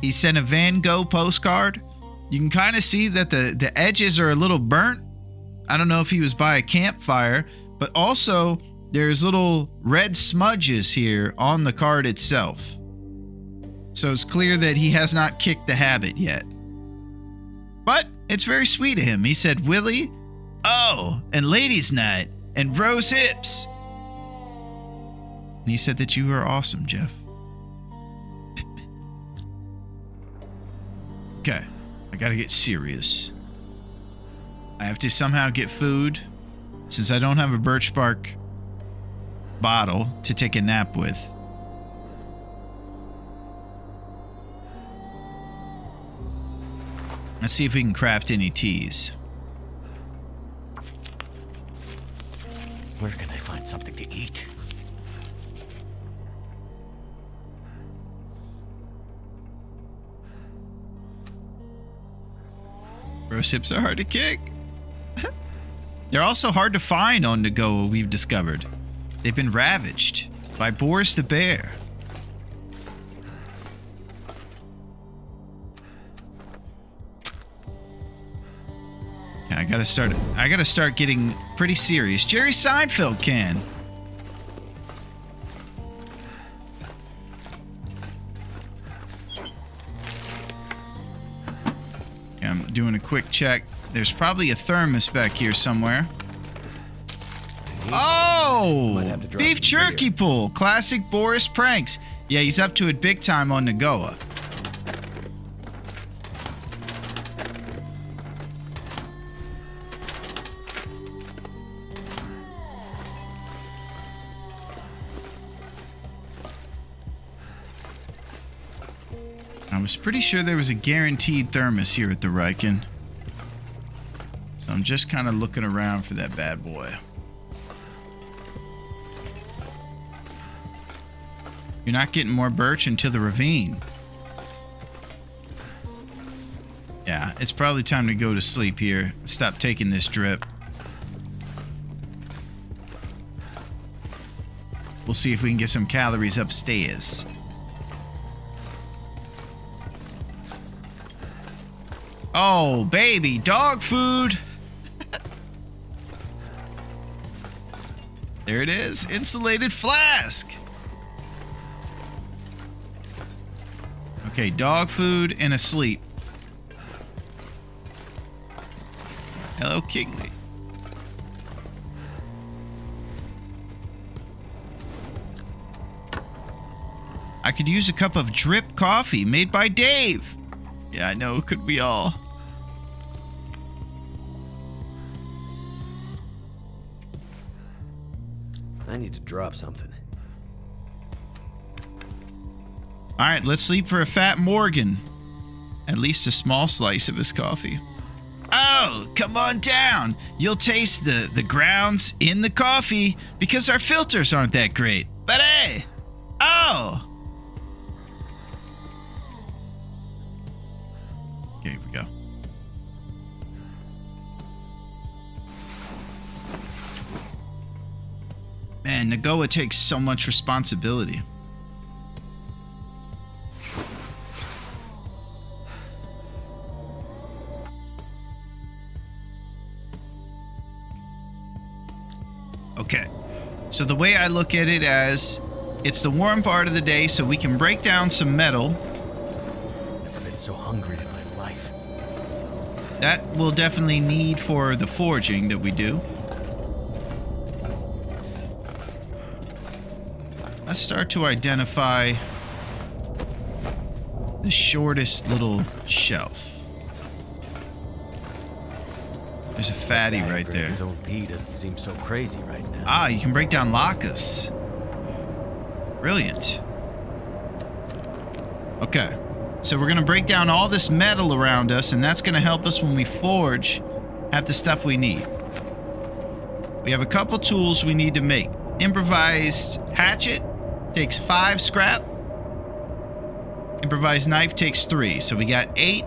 Speaker 1: He sent a Van Gogh postcard. You can kind of see that the edges are a little burnt. I don't know if he was by a campfire, but also there's little red smudges here on the card itself. So it's clear that he has not kicked the habit yet. But it's very sweet of him. He said, Willie, and ladies' night, and rose hips. And he said that you are awesome, Jeff. Okay, I gotta get serious. I have to somehow get food, since I don't have a birch bark bottle to take a nap with. Let's see if we can craft any teas.
Speaker 7: Where can I find something to eat?
Speaker 1: Rose hips are hard to kick. They're also hard to find on Nagoa, we've discovered. They've been ravaged by Boris the bear. Yeah, I gotta start getting pretty serious. Jerry Seinfeld can. I'm doing a quick check. There's probably a thermos back here somewhere. Oh! Beef jerky pull. Classic Boris pranks. Yeah, he's up to it big time on Nagoa. I was pretty sure there was a guaranteed thermos here at the Riken. So I'm just kind of looking around for that bad boy. You're not getting more birch until the ravine. Yeah, it's probably time to go to sleep here. Stop taking this drip. We'll see if we can get some calories upstairs. Oh, baby, dog food. There it is, insulated flask. Okay, dog food and asleep. Hello, Kingley. I could use a cup of drip coffee made by Dave. Yeah, I know, could we all?
Speaker 7: I need to drop something.
Speaker 1: All right, let's sleep for a fat Morgan. At least a small slice of his coffee. Oh, come on down. You'll taste the grounds in the coffee because our filters aren't that great. But hey, oh. Okay, here we go. Man, Nagoa takes so much responsibility. Okay, so the way I look at it as it's the warm part of the day, so we can break down some metal.
Speaker 7: Never been so hungry in my life.
Speaker 1: That we'll definitely need for the forging that we do. Let's start to identify the shortest little shelf. There's a fatty right there.
Speaker 7: His own pee doesn't seem so crazy right now.
Speaker 1: Ah, you can break down lacas. Brilliant. Okay, so we're gonna break down all this metal around us, and that's gonna help us when we forge, have the stuff we need. We have a couple tools we need to make. Improvised hatchet takes 5 scrap. Improvised knife takes 3, so we got 8.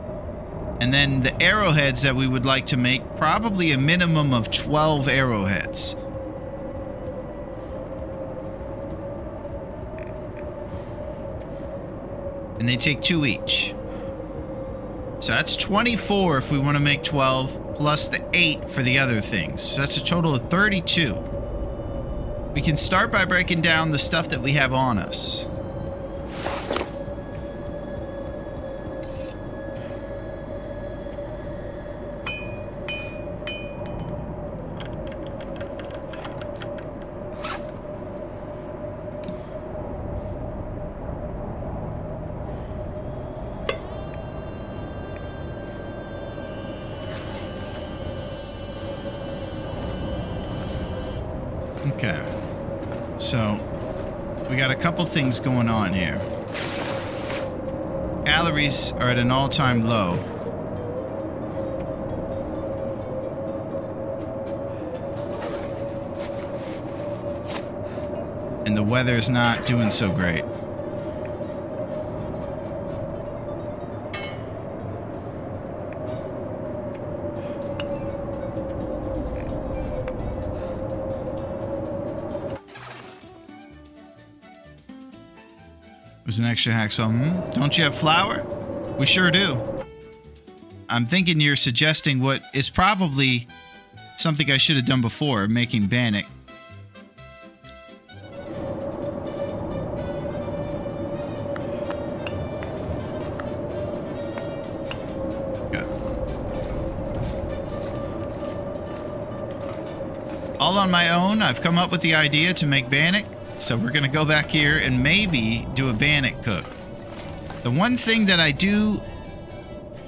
Speaker 1: And then the arrowheads that we would like to make, probably a minimum of 12 arrowheads. And they take 2 each. So that's 24 if we want to make 12, plus the 8 for the other things. So that's a total of 32. We can start by breaking down the stuff that we have on us. Okay, so we got a couple things going on here. Calories are at an all-time low. And the weather's not doing so great. There's an extra hacksaw. Don't you have flour? We sure do. I'm thinking you're suggesting what is probably something I should have done before, making bannock. Okay. All on my own, I've come up with the idea to make bannock. So we're gonna go back here and maybe do a bannock cook. The one thing that I do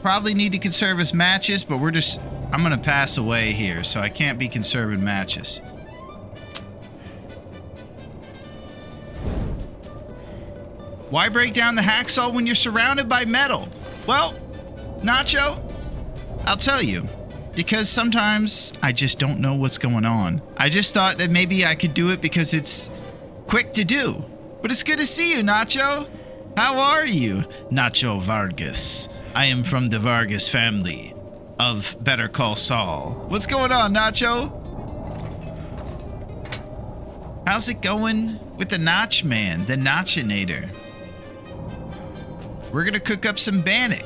Speaker 1: probably need to conserve is matches, but I'm gonna pass away here, so I can't be conserving matches. Why break down the hacksaw when you're surrounded by metal? Well, Nacho, I'll tell you. Because sometimes I just don't know what's going on. I just thought that maybe I could do it because it's quick to do. But it's good to see you, Nacho. How are you? Nacho Vargas. I am from the Vargas family of Better Call Saul. What's going on, Nacho? How's it going with the Notch Man, the Notchinator? We're gonna cook up some bannock.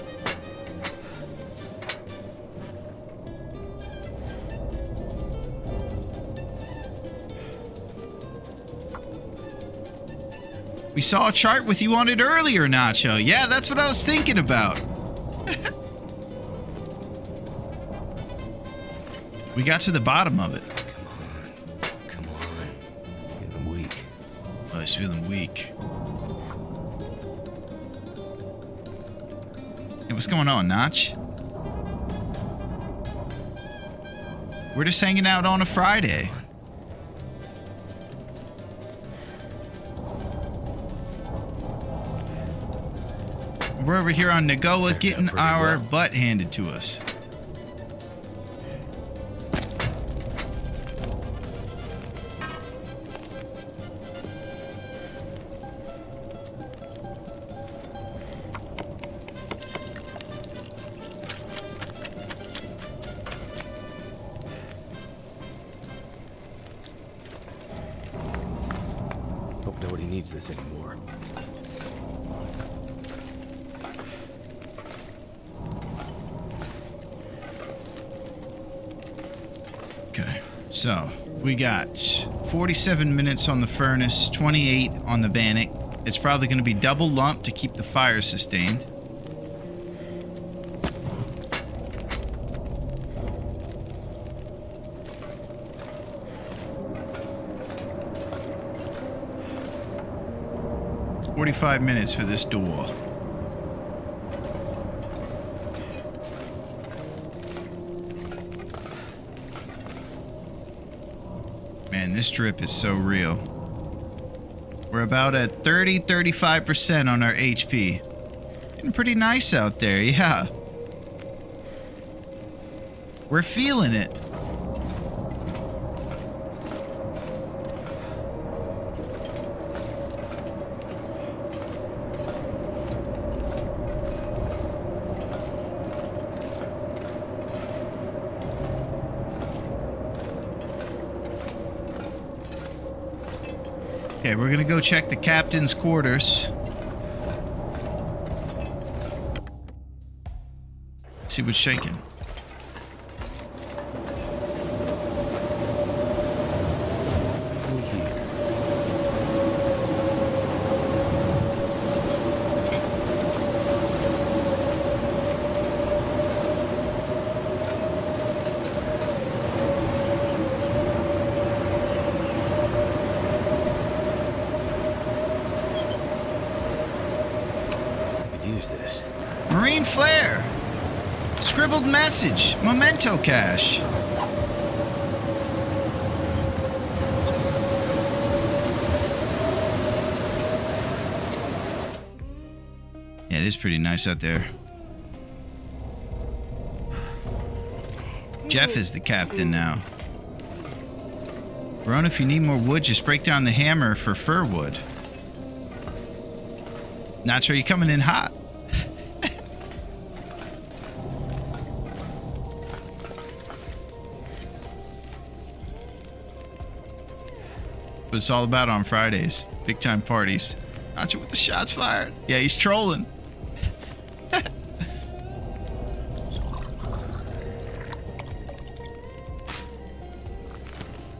Speaker 1: We saw a chart with you on it earlier, Nacho. Yeah, that's what I was thinking about. We got to the bottom of it.
Speaker 7: Come on. Feeling weak.
Speaker 1: Oh, he's feeling weak. Hey, what's going on, Notch? We're just hanging out on a Friday. We're over here on Nagoa
Speaker 7: Turned out
Speaker 1: getting
Speaker 7: pretty
Speaker 1: our
Speaker 7: well.
Speaker 1: butt handed to us.
Speaker 7: Hope nobody needs this anymore.
Speaker 1: Okay, so we got 47 minutes on the furnace, 28 on the Bannock. It's probably going to be double lump to keep the fire sustained. "45 minutes for this door." Man, this drip is so real. We're about at 35% on our HP. Getting pretty nice out there, yeah. We're feeling it. Okay, we're gonna go check the captain's quarters. See what's shaking.
Speaker 7: Use this.
Speaker 1: Marine flare. Scribbled message. Memento cache. Yeah, it is pretty nice out there. Jeff is the captain now. Larone, if you need more wood, just break down the hammer for fir wood. Nacho, you coming in hot? What it's all about on Fridays. Big time parties. Nacho with the shots fired. Yeah, he's trolling.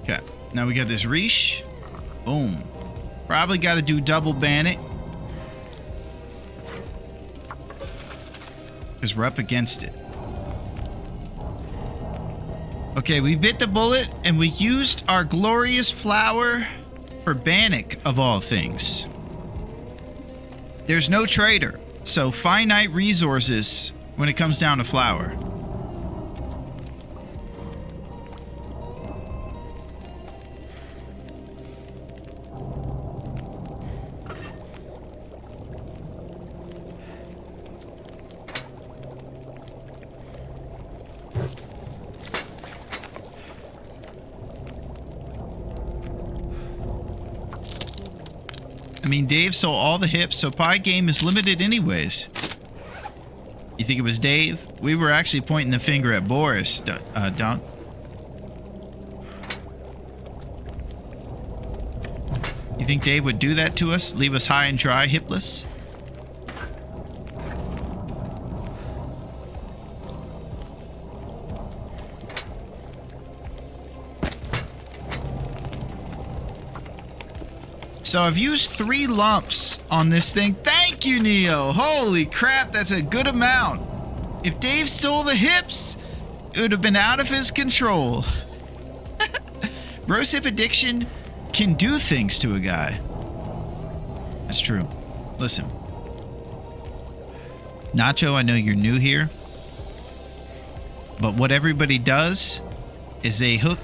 Speaker 1: Okay, now we got this Reach. Boom. Probably got to do double Bannock, because we're up against it. Okay, we bit the bullet and we used our glorious flour for Bannock, of all things. There's no trader, so finite resources when it comes down to flour. I mean, Dave stole all the hips, so pie game is limited anyways. You think it was Dave? We were actually pointing the finger at Boris, Don. You think Dave would do that to us? Leave us high and dry, hipless? So I've used 3 lumps on this thing. Thank you, Neo. Holy crap, that's a good amount. If Dave stole the hips, it would have been out of his control. Rose hip addiction can do things to a guy. That's true. Listen. Nacho, I know you're new here, but what everybody does is they hook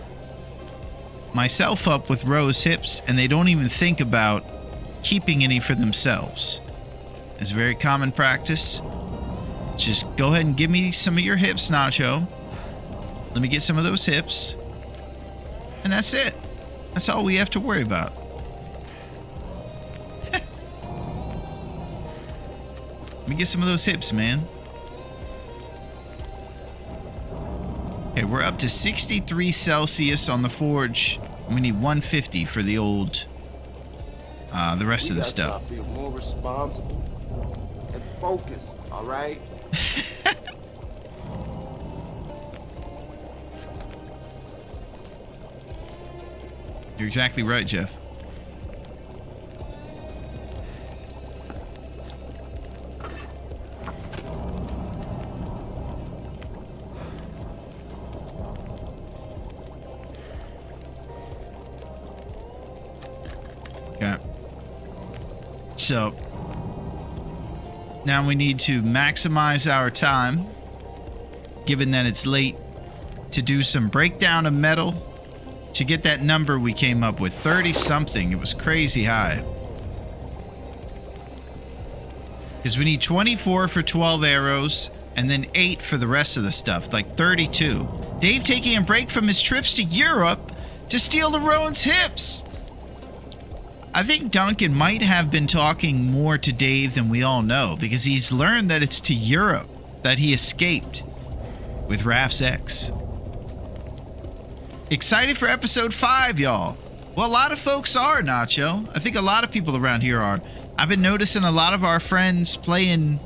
Speaker 1: myself up with Rose hips, and they don't even think about keeping any for themselves. It's very common practice. Just go ahead and give me some of your hips, Nacho. Let me get some of those hips. And that's it. That's all we have to worry about. Let me get some of those hips, man. Okay, we're up to 63 Celsius on the forge. We need 150 for the old, the rest of the stuff.
Speaker 11: Feel more responsible and focused, all right?
Speaker 1: You're exactly right, Jeff. Okay. So, now we need to maximize our time, given that it's late, to do some breakdown of metal to get that number we came up with, 30 something. It was crazy high. Because we need 24 for 12 arrows and then 8 for the rest of the stuff, like 32. Dave taking a break from his trips to Europe to steal Larone's hips. I think Duncan might have been talking more to Dave than we all know, because he's learned that it's to Europe that he escaped with Raph's ex. Excited for episode 5, y'all. Well, a lot of folks are, Nacho. I think a lot of people around here are. I've been noticing a lot of our friends playing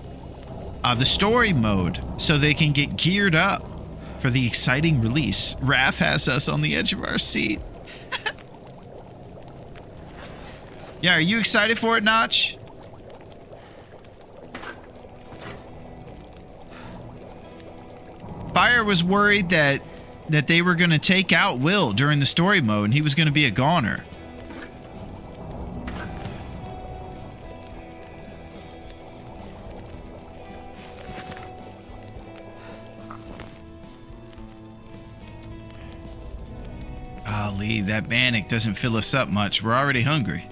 Speaker 1: the story mode so they can get geared up for the exciting release. Raph has us on the edge of our seat. Yeah, are you excited for it, Notch? Fire was worried that they were going to take out Will during the story mode and he was going to be a goner. Golly, that Bannock doesn't fill us up much. We're already hungry.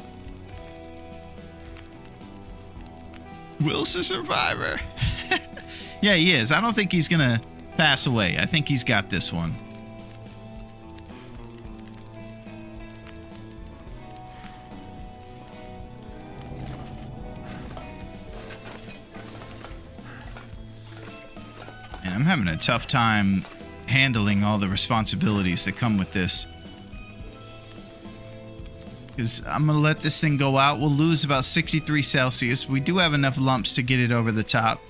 Speaker 1: Will's a survivor. Yeah, he is. I don't think he's going to pass away. I think he's got this one. And I'm having a tough time handling all the responsibilities that come with this. Because I'm going to let this thing go out. We'll lose about 63 Celsius. We do have enough lumps to get it over the top.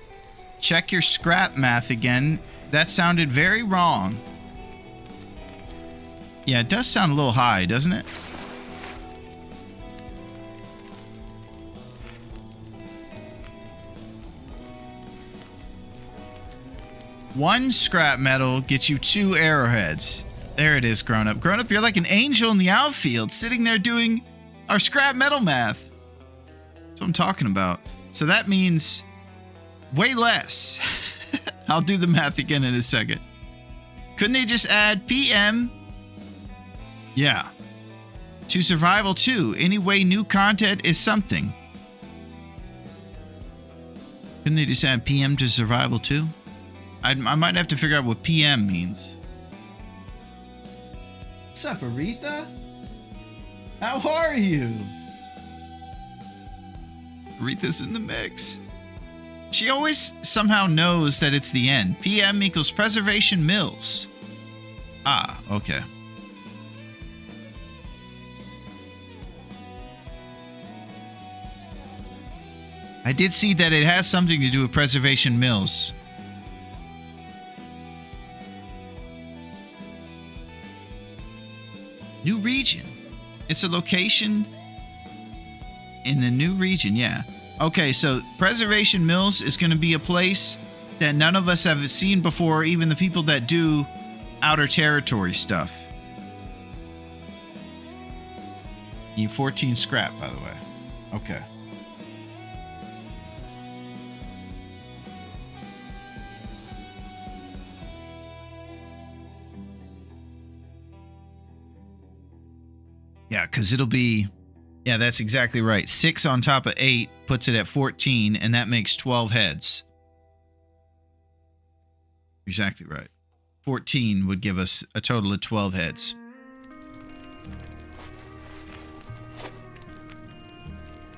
Speaker 1: Check your scrap math again. That sounded very wrong. Yeah, it does sound a little high, doesn't it? One scrap metal gets you 2 arrowheads. There it is, Grown Up. Grown Up, you're like an angel in the outfield, sitting there doing our scrap metal math. That's what I'm talking about. So that means way less. I'll do the math again in a second. Couldn't they just add PM? Yeah. To Survival 2. Anyway, new content is something. Couldn't they just add PM to Survival 2? I might have to figure out what PM means. What's up, Aretha? How are you? Aretha's in the mix. She always somehow knows that it's the end. PM equals Preservation Mills. Ah, okay. I did see that it has something to do with Preservation Mills. New region. It's a location in the new region, yeah. Okay, so Preservation Mills is going to be a place that none of us have seen before, even the people that do Outer Territory stuff. Need 14 scrap, by the way. Okay. Yeah, because it'll be Yeah, that's exactly right. 6 on top of 8 puts it at 14, and that makes 12 heads. Exactly right. 14 would give us a total of 12 heads.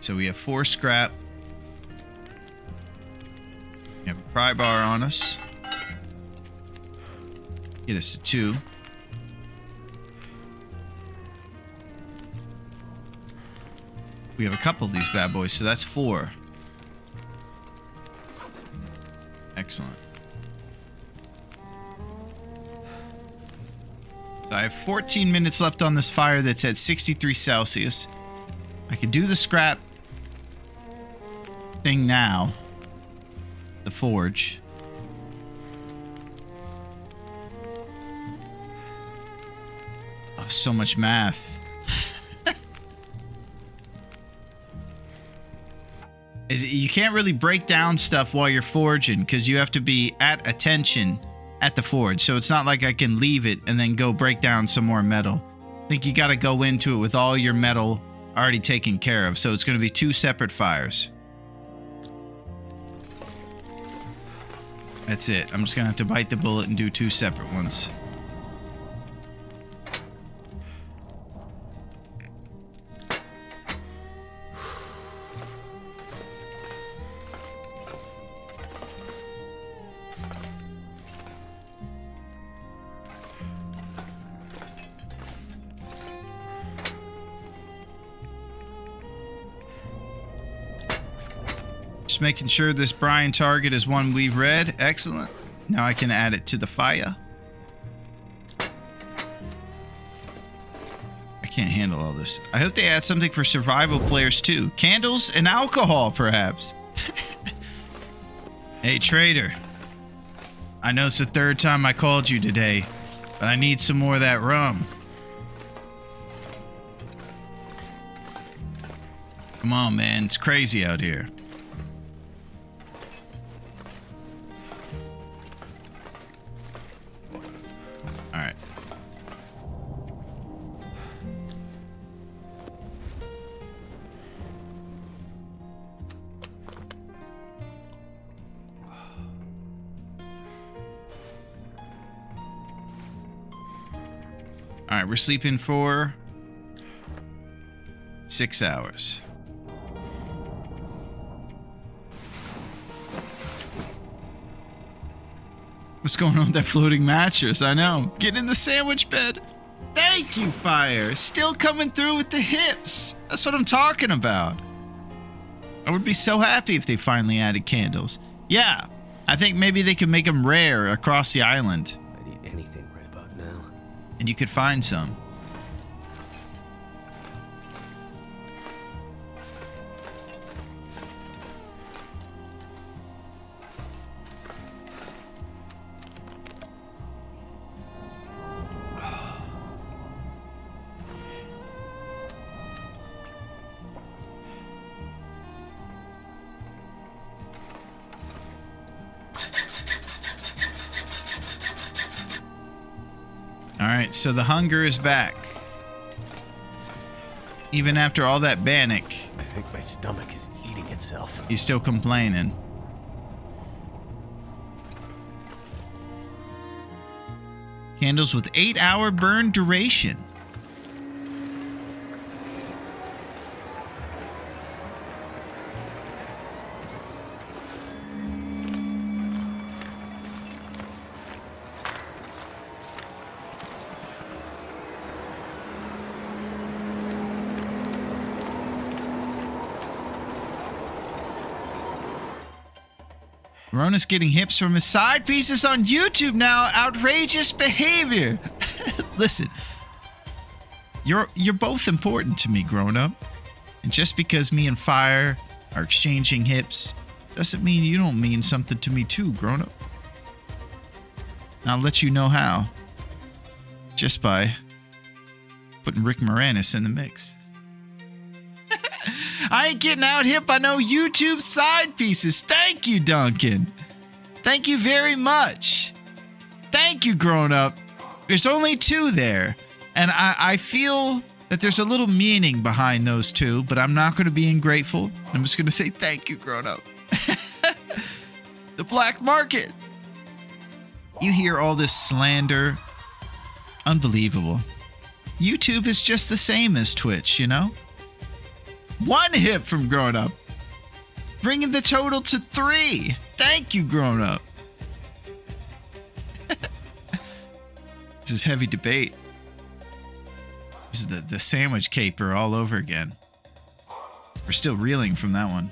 Speaker 1: So we have 4 scrap. We have a pry bar on us. Get us to 2. We have a couple of these bad boys, so that's 4. Excellent. So I have 14 minutes left on this fire that's at 63 Celsius. I can do the scrap thing now. The forge. Oh, so much math. You can't really break down stuff while you're forging because you have to be at attention at the forge. So it's not like I can leave it and then go break down some more metal. I think you got to go into it with all your metal already taken care of. So it's going to be 2 separate fires. That's it. I'm just going to have to bite the bullet and do 2 separate ones. Just making sure this Brian target is one we've read. Excellent. Now I can add it to the fire. I can't handle all this. I hope they add something for survival players too. Candles and alcohol, perhaps. Hey, trader. I know it's the 3rd time I called you today, but I need some more of that rum. Come on, man. It's crazy out here. Alright. Alright, we're sleeping for 6 hours. What's going on with that floating mattress? I know. Get in the sandwich bed. Thank you, fire. Still coming through with the hips. That's what I'm talking about. I would be so happy if they finally added candles. Yeah, I think maybe they could make them rare across the island.
Speaker 7: I need anything right about now.
Speaker 1: And you could find some. Alright, so the hunger is back. Even after all that bannock.
Speaker 7: I think my stomach is eating itself.
Speaker 1: He's still complaining. Candles with 8-hour burn duration. Larone's getting hips from his side pieces on YouTube now. Outrageous behavior. Listen, you're both important to me, grown up. And just because me and Fire are exchanging hips doesn't mean you don't mean something to me too, grown up. I'll let you know how. Just by putting Rick Moranis in the mix. I ain't getting out hip by no YouTube side pieces. Thank you, Duncan. Thank you very much. Thank you, grown up. There's only 2 there. And I feel that there's a little meaning behind those two, but I'm not going to be ungrateful. I'm just going to say thank you, grown up. The black market. You hear all this slander. Unbelievable. YouTube is just the same as Twitch, you know? 1 hip from grown up. Bringing the total to 3. Thank you, grown up. This is heavy debate. This is the sandwich caper all over again. We're still reeling from that one.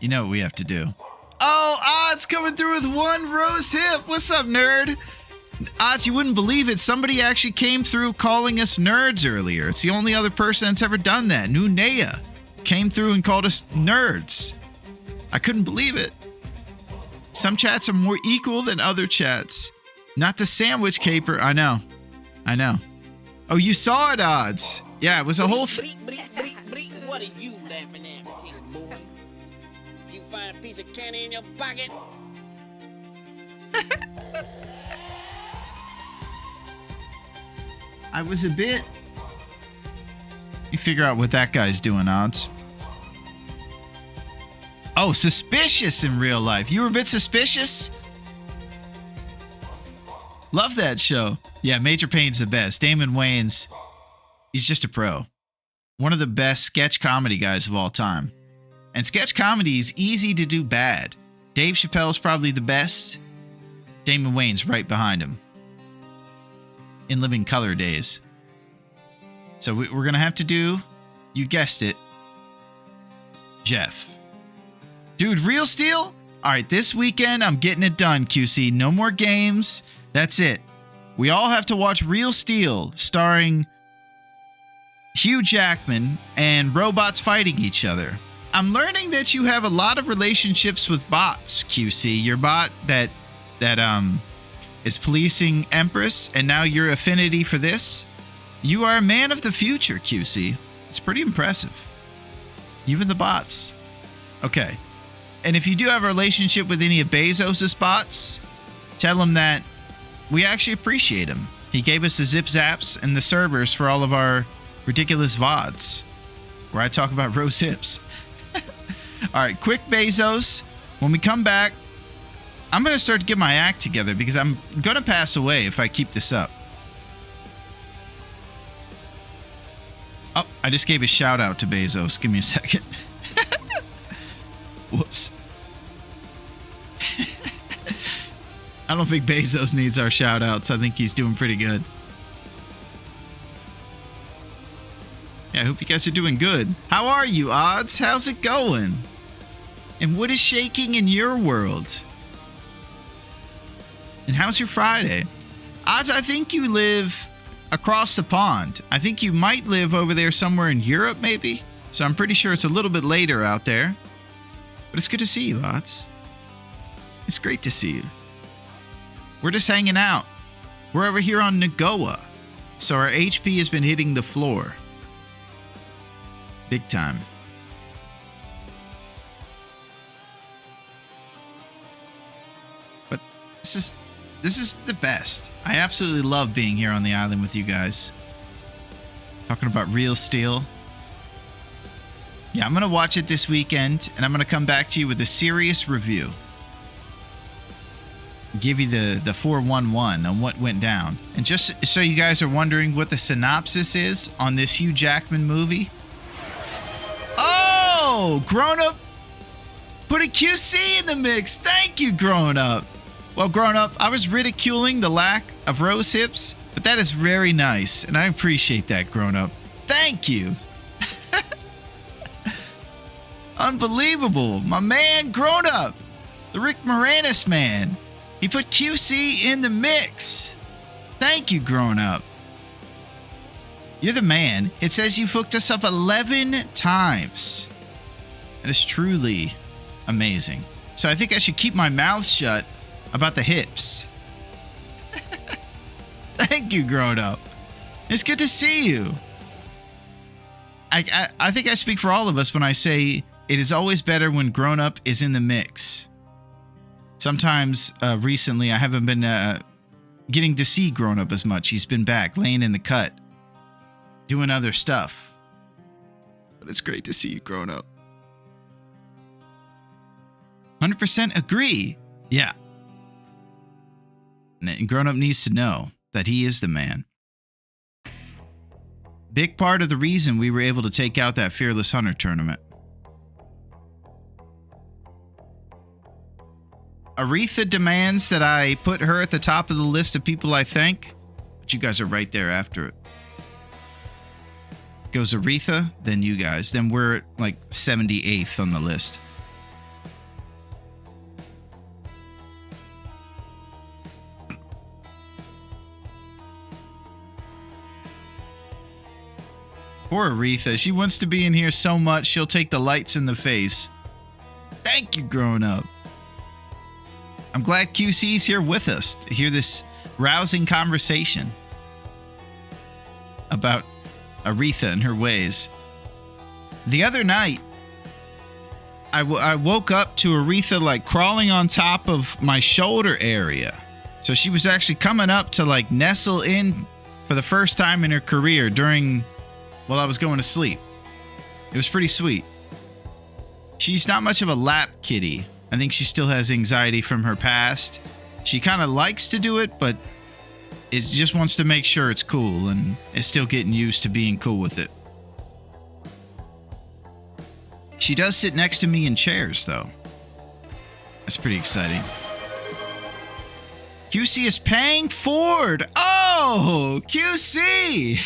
Speaker 1: You know what we have to do. Oh, Odds coming through with 1 rose hip. What's up, nerd? Odds, you wouldn't believe it. Somebody actually came through calling us nerds earlier. It's the only other person that's ever done that. Nunea came through and called us nerds. I couldn't believe it. Some chats are more equal than other chats. Not the sandwich caper. I know. Oh, you saw it, Odds. Yeah, it was a whole thing.
Speaker 3: What are you laughing at, little boy? You find a piece of candy in your pocket?
Speaker 1: I was a bit... You figure out what that guy's doing, Odds. Oh, suspicious in real life. You were a bit suspicious? Love that show. Yeah, Major Payne's the best. Damon Wayans, he's just a pro. One of the best sketch comedy guys of all time. And sketch comedy is easy to do bad. Dave Chappelle's probably the best. Damon Wayans right behind him. In Living Color days. So we're going to have to do, you guessed it, Jeff. Dude, Real Steel? All right, this weekend I'm getting it done, QC. No more games. That's it. We all have to watch Real Steel, starring Hugh Jackman and robots fighting each other. I'm learning that you have a lot of relationships with bots, QC. Your bot that is policing Empress, and now your affinity for this. You are a man of the future, QC. It's pretty impressive. You and the bots. Okay. And if you do have a relationship with any of Bezos' bots, tell him that we actually appreciate him. He gave us the zip zaps and the servers for all of our ridiculous VODs, where I talk about rose hips. All right, quick Bezos. When we come back, I'm going to start to get my act together because I'm going to pass away if I keep this up. Oh, I just gave a shout out to Bezos. Give me a second. Whoops. I don't think Bezos needs our shout outs. I think he's doing pretty good. Yeah, I hope you guys are doing good. How are you, Odds? How's it going? And what is shaking in your world? And how's your Friday? Odds, I think you live across the pond. I think you might live over there somewhere in Europe, maybe. So I'm pretty sure it's a little bit later out there. But it's good to see you, Odds. It's great to see you. We're just hanging out. We're over here on Nagoa. So our HP has been hitting the floor. Big time. But this is the best. I absolutely love being here on the island with you guys. Talking about Real Steel. Yeah, I'm going to watch it this weekend, and I'm going to come back to you with a serious review. Give you the 411 on what went down. And just so you guys are wondering what the synopsis is on this Hugh Jackman movie. Oh, Grown Up put a QC in the mix. Thank you, Grown Up. Well, Grown Up, I was ridiculing the lack of rose hips, but that is very nice, and I appreciate that, Grown Up. Thank you. Unbelievable. My man, Grown Up. The Rick Moranis man. He put QC in the mix. Thank you, Grown Up. You're the man. It says you've hooked us up 11 times. That is truly amazing. So I think I should keep my mouth shut about the hips. Thank you, Grown Up. It's good to see you. I think I speak for all of us when I say it is always better when Grown Up is in the mix. Sometimes recently I haven't been getting to see Grown Up as much. He's been back, laying in the cut, doing other stuff. But it's great to see you, Grown Up. 100% agree. Yeah. And Grown Up needs to know that he is the man. Big part of the reason we were able to take out that Fearless Hunter tournament. Aretha demands that I put her at the top of the list of people I thank, but you guys are right there after it. Goes Aretha, then you guys. Then we're like 78th on the list. Poor Aretha. She wants to be in here so much, she'll take the lights in the face. Thank you, Grown Up. I'm glad QC's here with us to hear this rousing conversation about Aretha and her ways. The other night, I woke up to Aretha like crawling on top of my shoulder area. So she was actually coming up to like nestle in for the first time in her career while I was going to sleep. It was pretty sweet. She's not much of a lap kitty. I think she still has anxiety from her past. She kind of likes to do it, but it just wants to make sure it's cool and is still getting used to being cool with it. She does sit next to me in chairs, though. That's pretty exciting. QC is paying Ford. Oh, QC.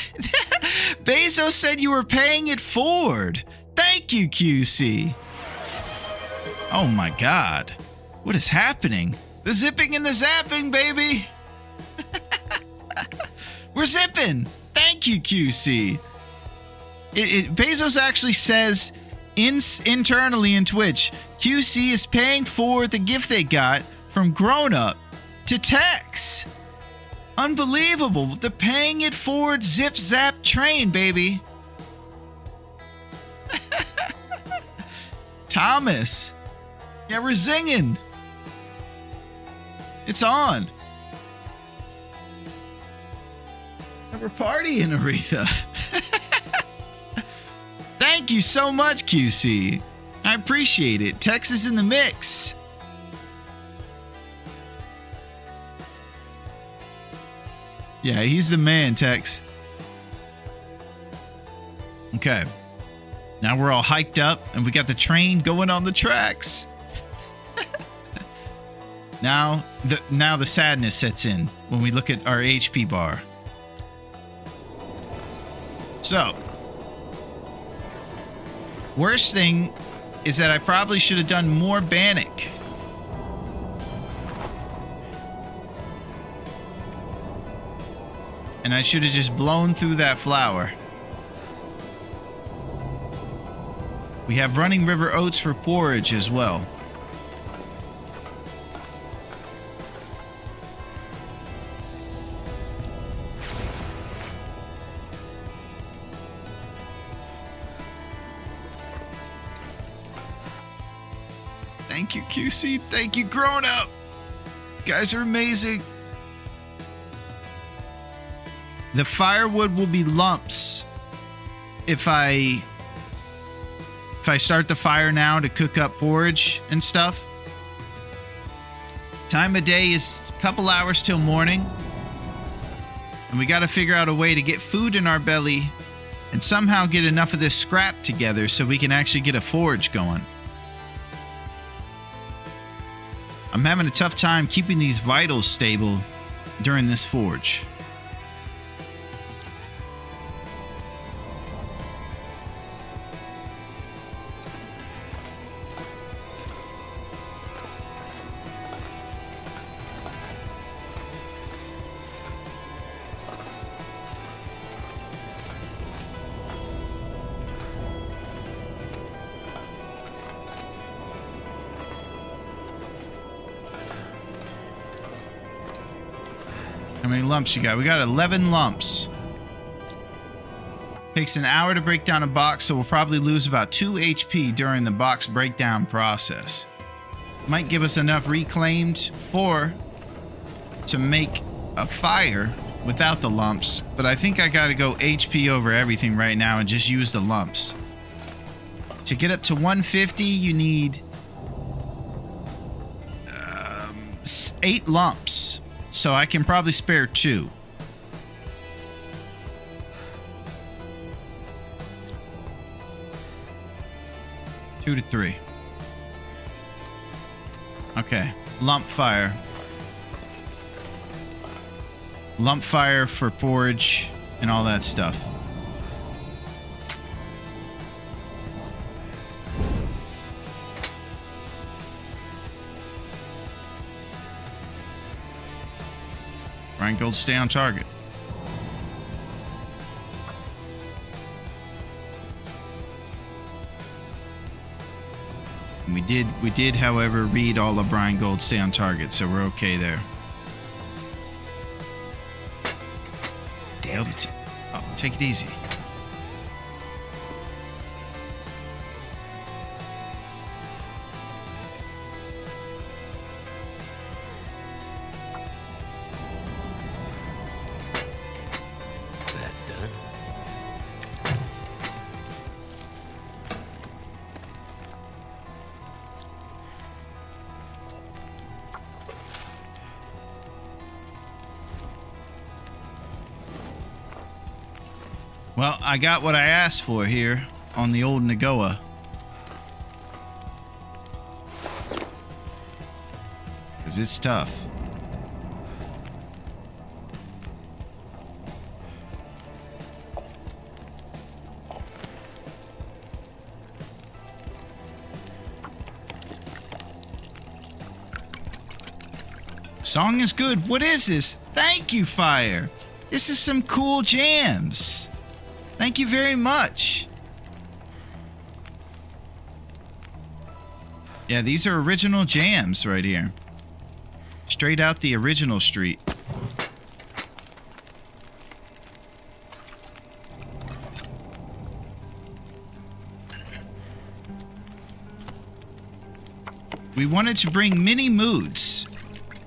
Speaker 1: Bezos said you were paying it forward. Thank you, QC. Oh my God. What is happening? The zipping and the zapping, baby. We're zipping. Thank you, QC. Bezos actually says internally in Twitch, QC is paying for the gift they got from Grown Up to Tex. Unbelievable. The paying it forward zip zap train, baby. Thomas. Yeah, we're zinging. It's on. We're partying, Aretha. Thank you so much, QC. I appreciate it. Tex is in the mix. Yeah, he's the man, Tex. Okay. Now we're all hyped up and we got the train going on the tracks. Now the sadness sets in when we look at our HP bar. So, worst thing is that I probably should have done more Bannock. And I should have just blown through that flower. We have Running River Oats for porridge as well. Thank you, QC. Thank you, Grown Up. You guys are amazing. The firewood will be lumps if I start the fire now to cook up porridge and stuff. Time of day is a couple hours till morning. And we got to figure out a way to get food in our belly and somehow get enough of this scrap together so we can actually get a forge going. I'm having a tough time keeping these vitals stable during this forge. How many lumps you got? We got 11 lumps. Takes an hour to break down a box, so we'll probably lose about 2 HP during the box breakdown process. Might give us enough reclaimed to make a fire without the lumps, but I think I gotta go HP over everything right now and just use the lumps. To get up to 150, you need 8 lumps, so I can probably spare 2. Two to 3. Okay, lump fire. Lump fire for porridge and all that stuff. Brian Gold, stay on target. And we did, however, read all of Brian Gold, stay on target, so we're okay there. Damn it. Oh, take it easy.
Speaker 7: That's done.
Speaker 1: Well, I got what I asked for here on the old Nagoa. Because it's tough. Song is good. What is this? Thank you, Fire. This is some cool jams. Thank you very much. Yeah, these are original jams right here. Straight out the original street. We wanted to bring many moods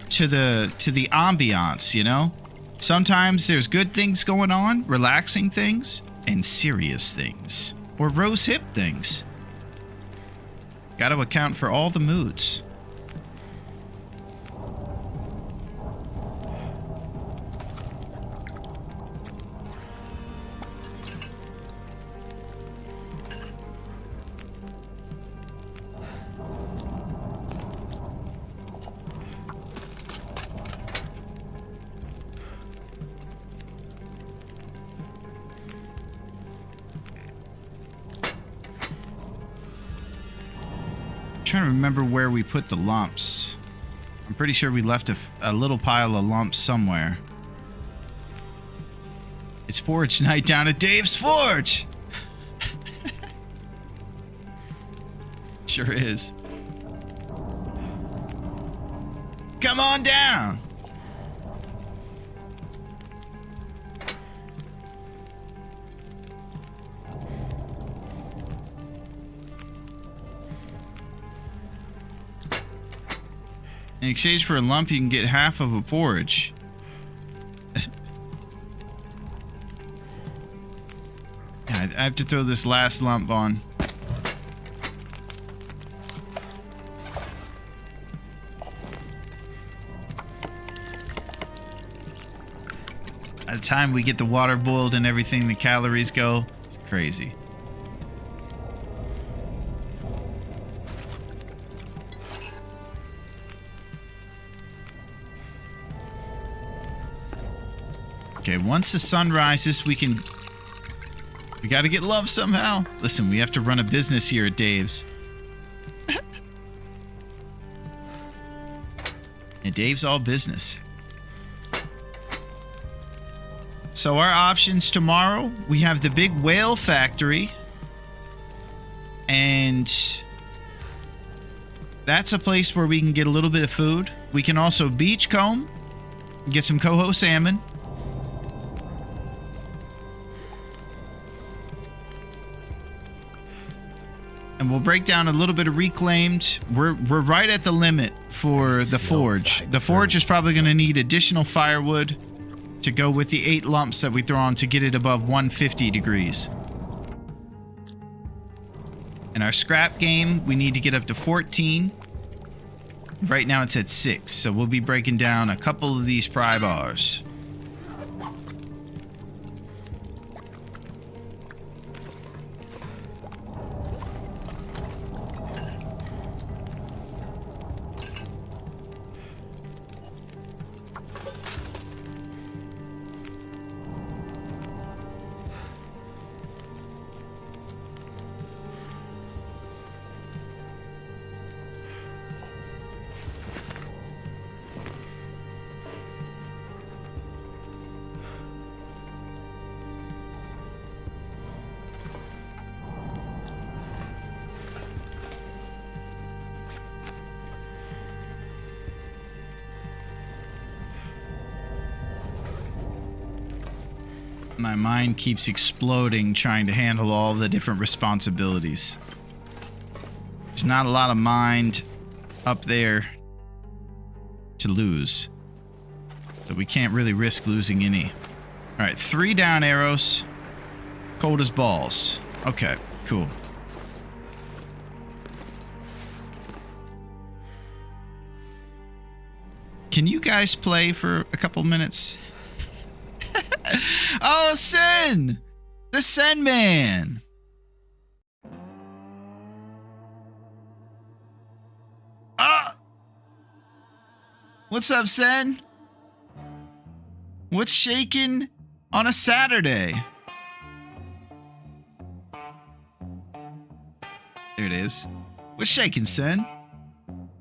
Speaker 1: to the ambiance, you know? Sometimes there's good things going on, relaxing things, and serious things. Or rose hip things. Got to account for all the moods. Trying to remember where we put the lumps. I'm pretty sure we left a little pile of lumps somewhere. It's porridge night down at Dave's Forge. Sure is. Come on down. In exchange for a lump, you can get half of a porridge. Yeah, I have to throw this last lump on. By the time we get the water boiled and everything, the calories go, it's crazy. Okay, once the sun rises, we gotta get love somehow. Listen, we have to run a business here at Dave's. And Dave's all business. So our options tomorrow, we have the big whale factory. And that's a place where we can get a little bit of food. We can also beachcomb, get some coho salmon. And And we'll break down a little bit of reclaimed. We're right at the limit for the forge. The forge is probably going to need additional firewood to go with the 8 lumps that we throw on to get it above 150 degrees. In our scrap game, we need to get up to 14. Right now it's at 6, so we'll be breaking down a couple of these pry bars. My mind keeps exploding trying to handle all the different responsibilities. There's not a lot of mind up there to lose. So we can't really risk losing any. Alright, 3 down arrows. Cold as balls. Okay, cool. Can you guys play for a couple minutes? Oh, Sen! The Sen Man! Ah! What's up, Sen? What's shaking on a Saturday? There it is. What's shaking, Sen?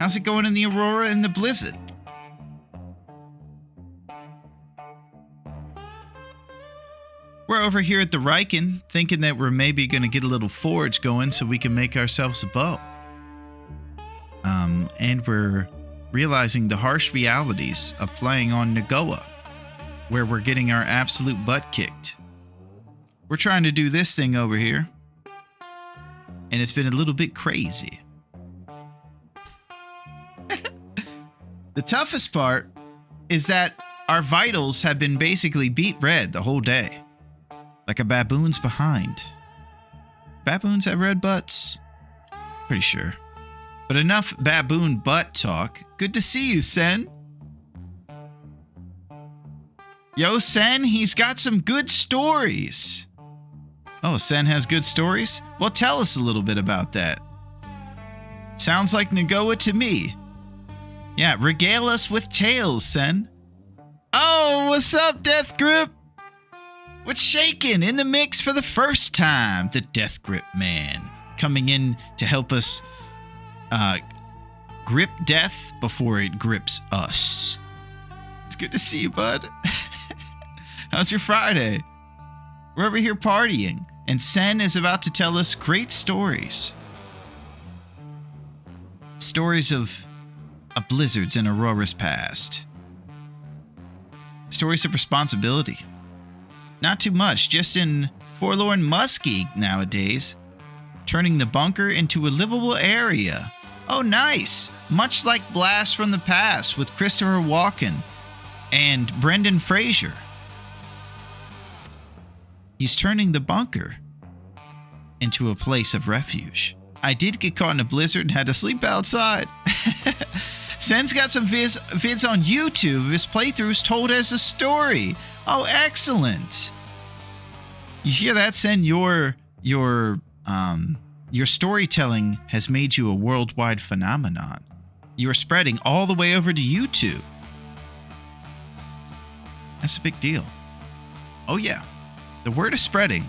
Speaker 1: How's it going in the Aurora and the Blizzard? We're over here at the Riken, thinking that we're maybe going to get a little forge going so we can make ourselves a bow. And we're realizing the harsh realities of playing on Nagoa, where we're getting our absolute butt kicked. We're trying to do this thing over here, and it's been a little bit crazy. The toughest part is that our vitals have been basically beat red the whole day. Like a baboon's behind. Baboons have red butts? Pretty sure. But enough baboon butt talk. Good to see you, Sen. Yo, Sen, he's got some good stories. Oh, Sen has good stories? Well, tell us a little bit about that. Sounds like Nagoa to me. Yeah, regale us with tales, Sen. Oh, what's up, Death Grip? What's shaking in the mix for the first time? The Death Grip Man coming in to help us grip death before it grips us. It's good to see you, bud. How's your Friday? We're over here partying, and Sen is about to tell us great stories. Stories of blizzards in Aurora's past. Stories of responsibility. Not too much, just in forlorn muskie nowadays. Turning the bunker into a livable area. Oh, nice. Much like Blast from the Past with Christopher Walken and Brendan Fraser. He's turning the bunker into a place of refuge. I did get caught in a blizzard and had to sleep outside. Sen's got some vids on YouTube of his playthroughs told as a story. Oh, excellent. You hear that, Sen? Your storytelling has made you a worldwide phenomenon. You are spreading all the way over to YouTube. That's a big deal. Oh yeah. The word is spreading.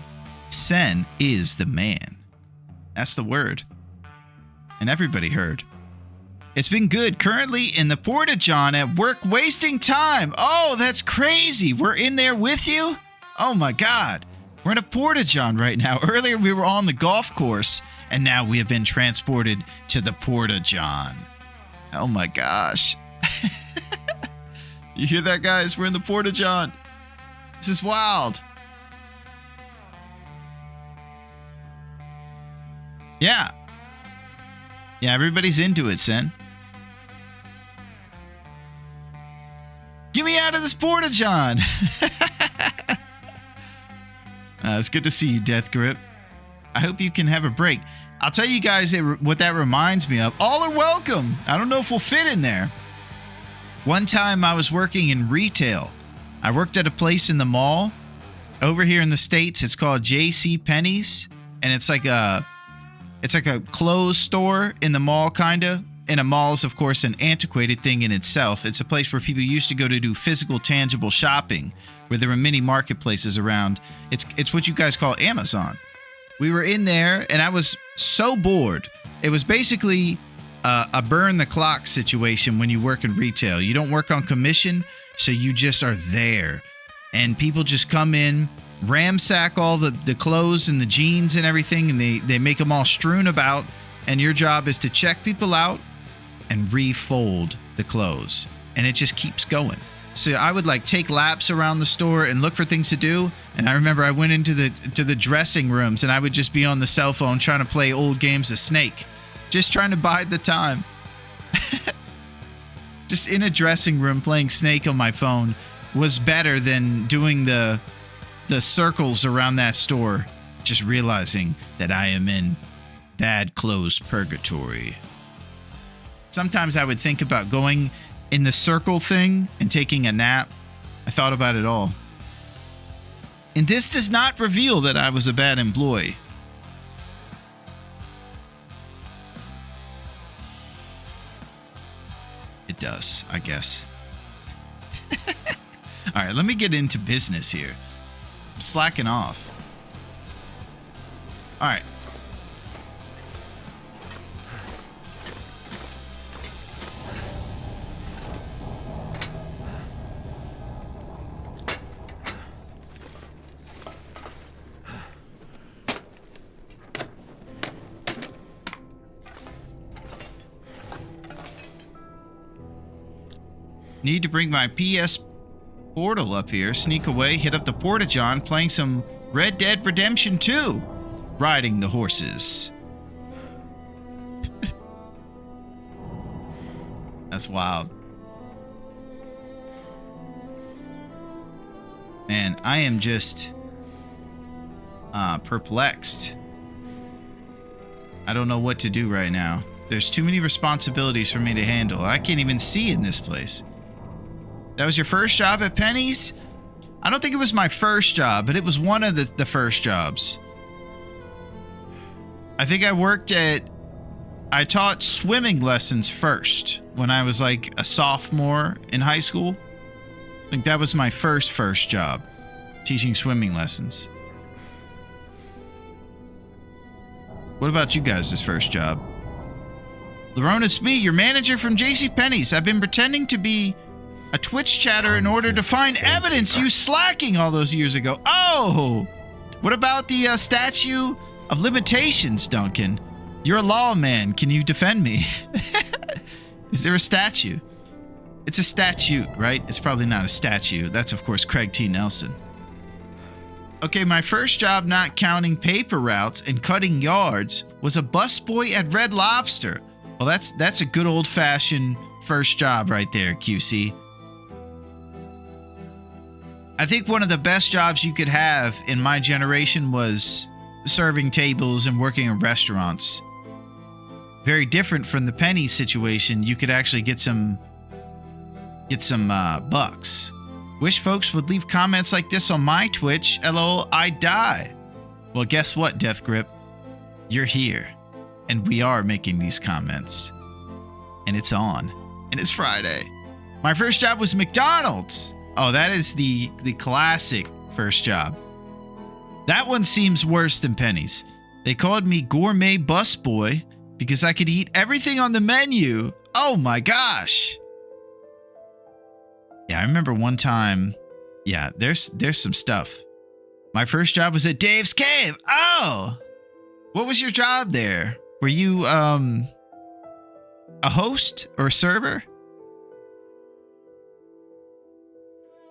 Speaker 1: Sen is the man. That's the word. And everybody heard. It's been good. Currently in the Porta-John at work wasting time. Oh, that's crazy. We're in there with you? Oh my God. We're in a Porta-John right now. Earlier we were on the golf course, and now we have been transported to the Porta-John. Oh my gosh. You hear that, guys? We're in the Porta-John. This is wild. Yeah. Yeah, everybody's into it, Sen. Get me out of this porta-john! It's good to see you, Death Grip. I hope you can have a break. I'll tell you guys what that reminds me of. All are welcome. I don't know if we'll fit in there. One time I was working in retail. I worked at a place in the mall. Over here in the States, it's called J.C. Penney's, and it's like a clothes store in the mall, kinda. And a mall is, of course, an antiquated thing in itself. It's a place where people used to go to do physical, tangible shopping, where there were many marketplaces around. It's what you guys call Amazon. We were in there, and I was so bored. It was basically a burn the clock situation when you work in retail. You don't work on commission, so you just are there. And people just come in, ransack all the clothes and the jeans and everything, and they make them all strewn about. And your job is to check people out and refold the clothes. And it just keeps going. So I would like take laps around the store and look for things to do. And I remember I went into the dressing rooms, and I would just be on the cell phone trying to play old games of Snake. Just trying to bide the time. Just in a dressing room playing Snake on my phone was better than doing the circles around that store. Just realizing that I am in bad clothes purgatory. Sometimes I would think about going in the circle thing and taking a nap. I thought about it all. And this does not reveal that I was a bad employee. It does, I guess. All right, let me get into business here. I'm slacking off. All right. Need to bring my PS Portal up here, sneak away, hit up the Porta-John, playing some Red Dead Redemption 2. Riding the horses. That's wild. Man, I am just perplexed. I don't know what to do right now. There's too many responsibilities for me to handle. I can't even see in this place. That was your first job at Penny's? I don't think it was my first job, but it was one of the first jobs. I think I taught swimming lessons first when I was like a sophomore in high school. I think that was my first job, teaching swimming lessons. What about you guys' first job? Larone, it's me, your manager from JCPenney's. I've been pretending to be a Twitch chatter in order to find evidence you slacking all those years ago. Oh! What about the statue of limitations, Duncan? You're a lawman. Can you defend me? Is there a statue? It's a statute, right? It's probably not a statue. That's, of course, Craig T. Nelson. Okay, my first job, not counting paper routes and cutting yards, was a busboy at Red Lobster. Well, that's a good old-fashioned first job right there, QC. I think one of the best jobs you could have in my generation was serving tables and working in restaurants. Very different from the Penny situation. You could actually get some bucks. Wish folks would leave comments like this on my Twitch. LOL, I die. Well, guess what, Death Grip? You're here. And we are making these comments. And it's on. And it's Friday. My first job was McDonald's. Oh, that is the classic first job. That one seems worse than Penny's. They called me gourmet busboy because I could eat everything on the menu. Oh my gosh. Yeah, I remember one time. Yeah, there's some stuff. My first job was at Dave's Cave. Oh, what was your job there? Were you a host or a server?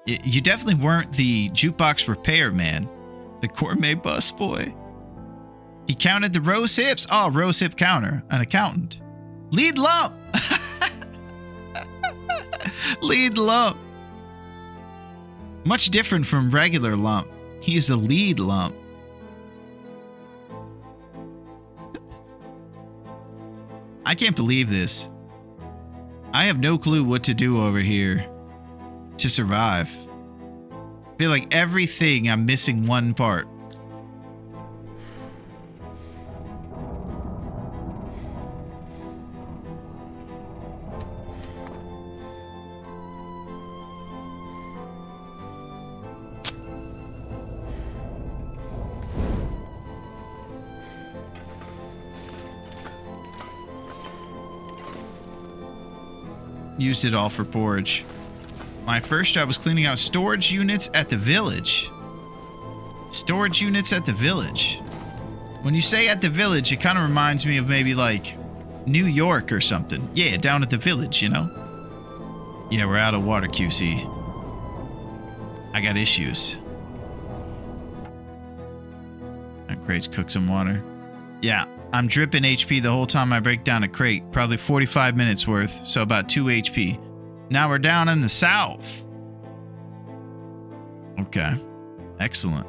Speaker 1: You definitely weren't the jukebox repairman, the gourmet busboy. He counted the rose hips. Oh, rose hip counter, an accountant. Lead lump. Lead lump. Much different from regular lump. He's the lead lump. I can't believe this. I have no clue what to do over here to survive. I feel like everything I'm missing one part. Used it all for porridge. My first job was cleaning out storage units at the village. Storage units at the village. When you say at the village, it kind of reminds me of maybe like New York or something. Yeah, down at the village, you know? Yeah, we're out of water, QC. I got issues. That crate's cook some water. Yeah, I'm dripping HP the whole time I break down a crate. Probably 45 minutes worth, so about 2 HP. Now we're down in the south. Okay. Excellent.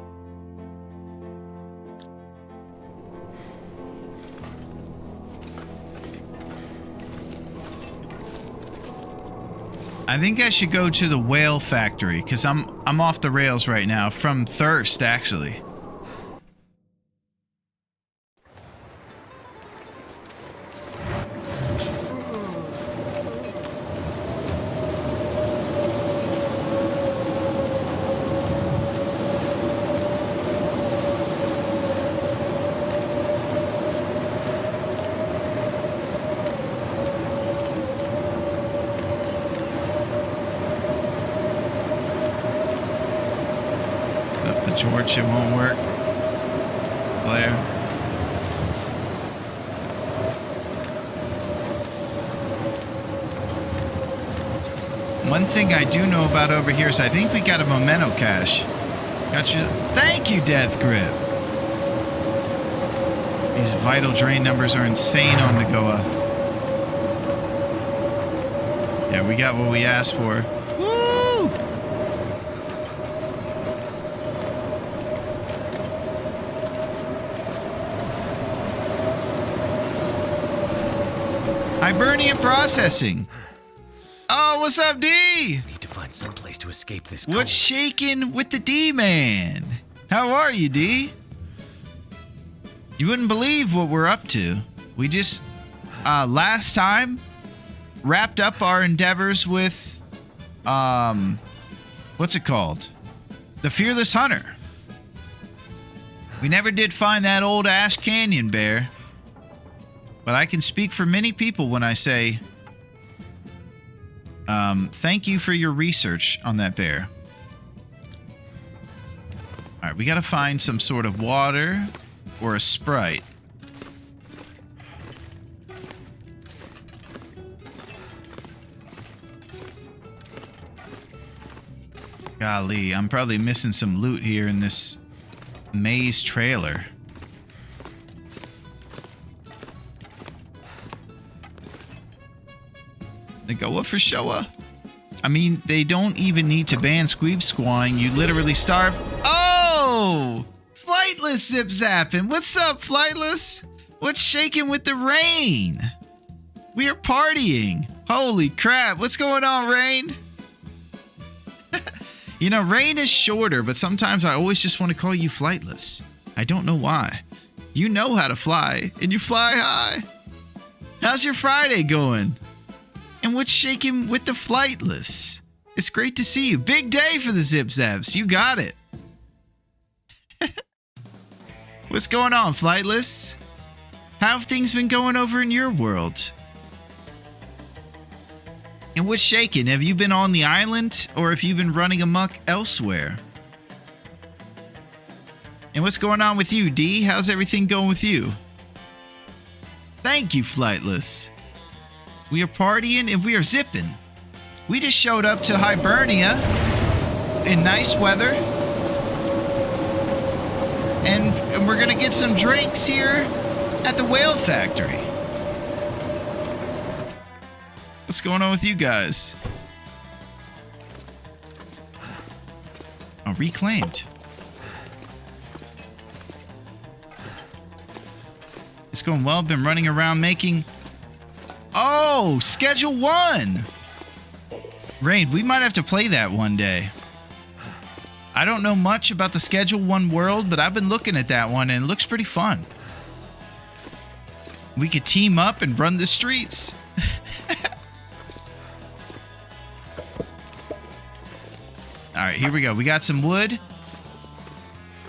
Speaker 1: I think I should go to the whale factory because I'm off the rails right now from thirst, actually. Torch, it won't work. Blair. One thing I do know about over here is I think we got a memento cache. Got you. Thank you, Death Grip. These vital drain numbers are insane on Nagoa. Yeah, we got what we asked for. Woo! Hibernian processing. Oh, what's up, D?
Speaker 7: Need to find some place to escape this.
Speaker 1: What's shaking with the D-man? How are you, D? You wouldn't believe what we're up to. We just, last time, wrapped up our endeavors with, what's it called? The Fearless Hunter. We never did find that old Ash Canyon bear. But I can speak for many people when I say, thank you for your research on that bear. All right, we got to find some sort of water or a Sprite. Golly, I'm probably missing some loot here in this maze trailer. They go, what for Showa? I mean, they don't even need to ban squeeb squawing. You literally starve. Oh! Flightless zip zapping. What's up, Flightless? What's shaking with the rain? We are partying. Holy crap. What's going on, Rain? You know, Rain is shorter, but sometimes I always just want to call you Flightless. I don't know why. You know how to fly, and you fly high. How's your Friday going? And what's shaking with the Flightless? It's great to see you. Big day for the Zip Zaps. You got it. What's going on, Flightless? How have things been going over in your world? And what's shaking? Have you been on the island or have you been running amok elsewhere? And what's going on with you, D? How's everything going with you? Thank you, Flightless. We are partying and we are zipping. We just showed up to Hibernia in nice weather. And we're going to get some drinks here at the whale factory. What's going on with you guys? Oh, reclaimed. It's going well. Been running around making... Oh, Schedule 1! Rain, we might have to play that one day. I don't know much about the Schedule 1 world, but I've been looking at that one and it looks pretty fun. We could team up and run the streets. Alright, here we go. We got some wood.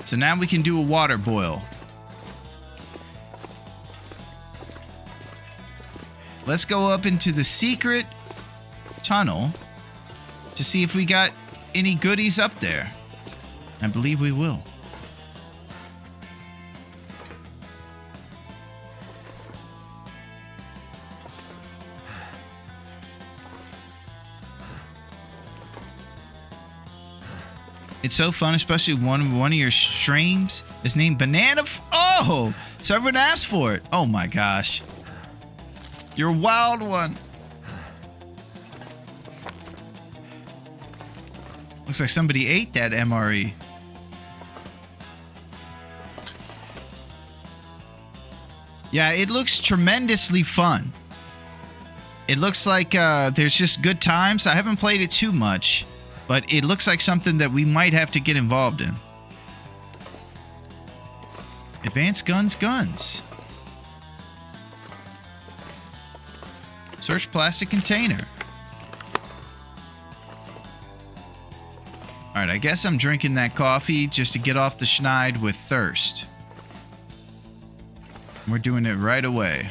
Speaker 1: So now we can do a water boil. Let's go up into the secret tunnel to see if we got any goodies up there. I believe we will. It's so fun, especially one of your streams is named Banana. Oh, so everyone asked for it. Oh my gosh, you're a wild one. Looks like somebody ate that MRE. Yeah, it looks tremendously fun. It looks like there's just good times. I haven't played it too much, but it looks like something that we might have to get involved in. Advanced guns. Search plastic container. Alright, I guess I'm drinking that coffee just to get off the schneid with thirst. We're doing it right away.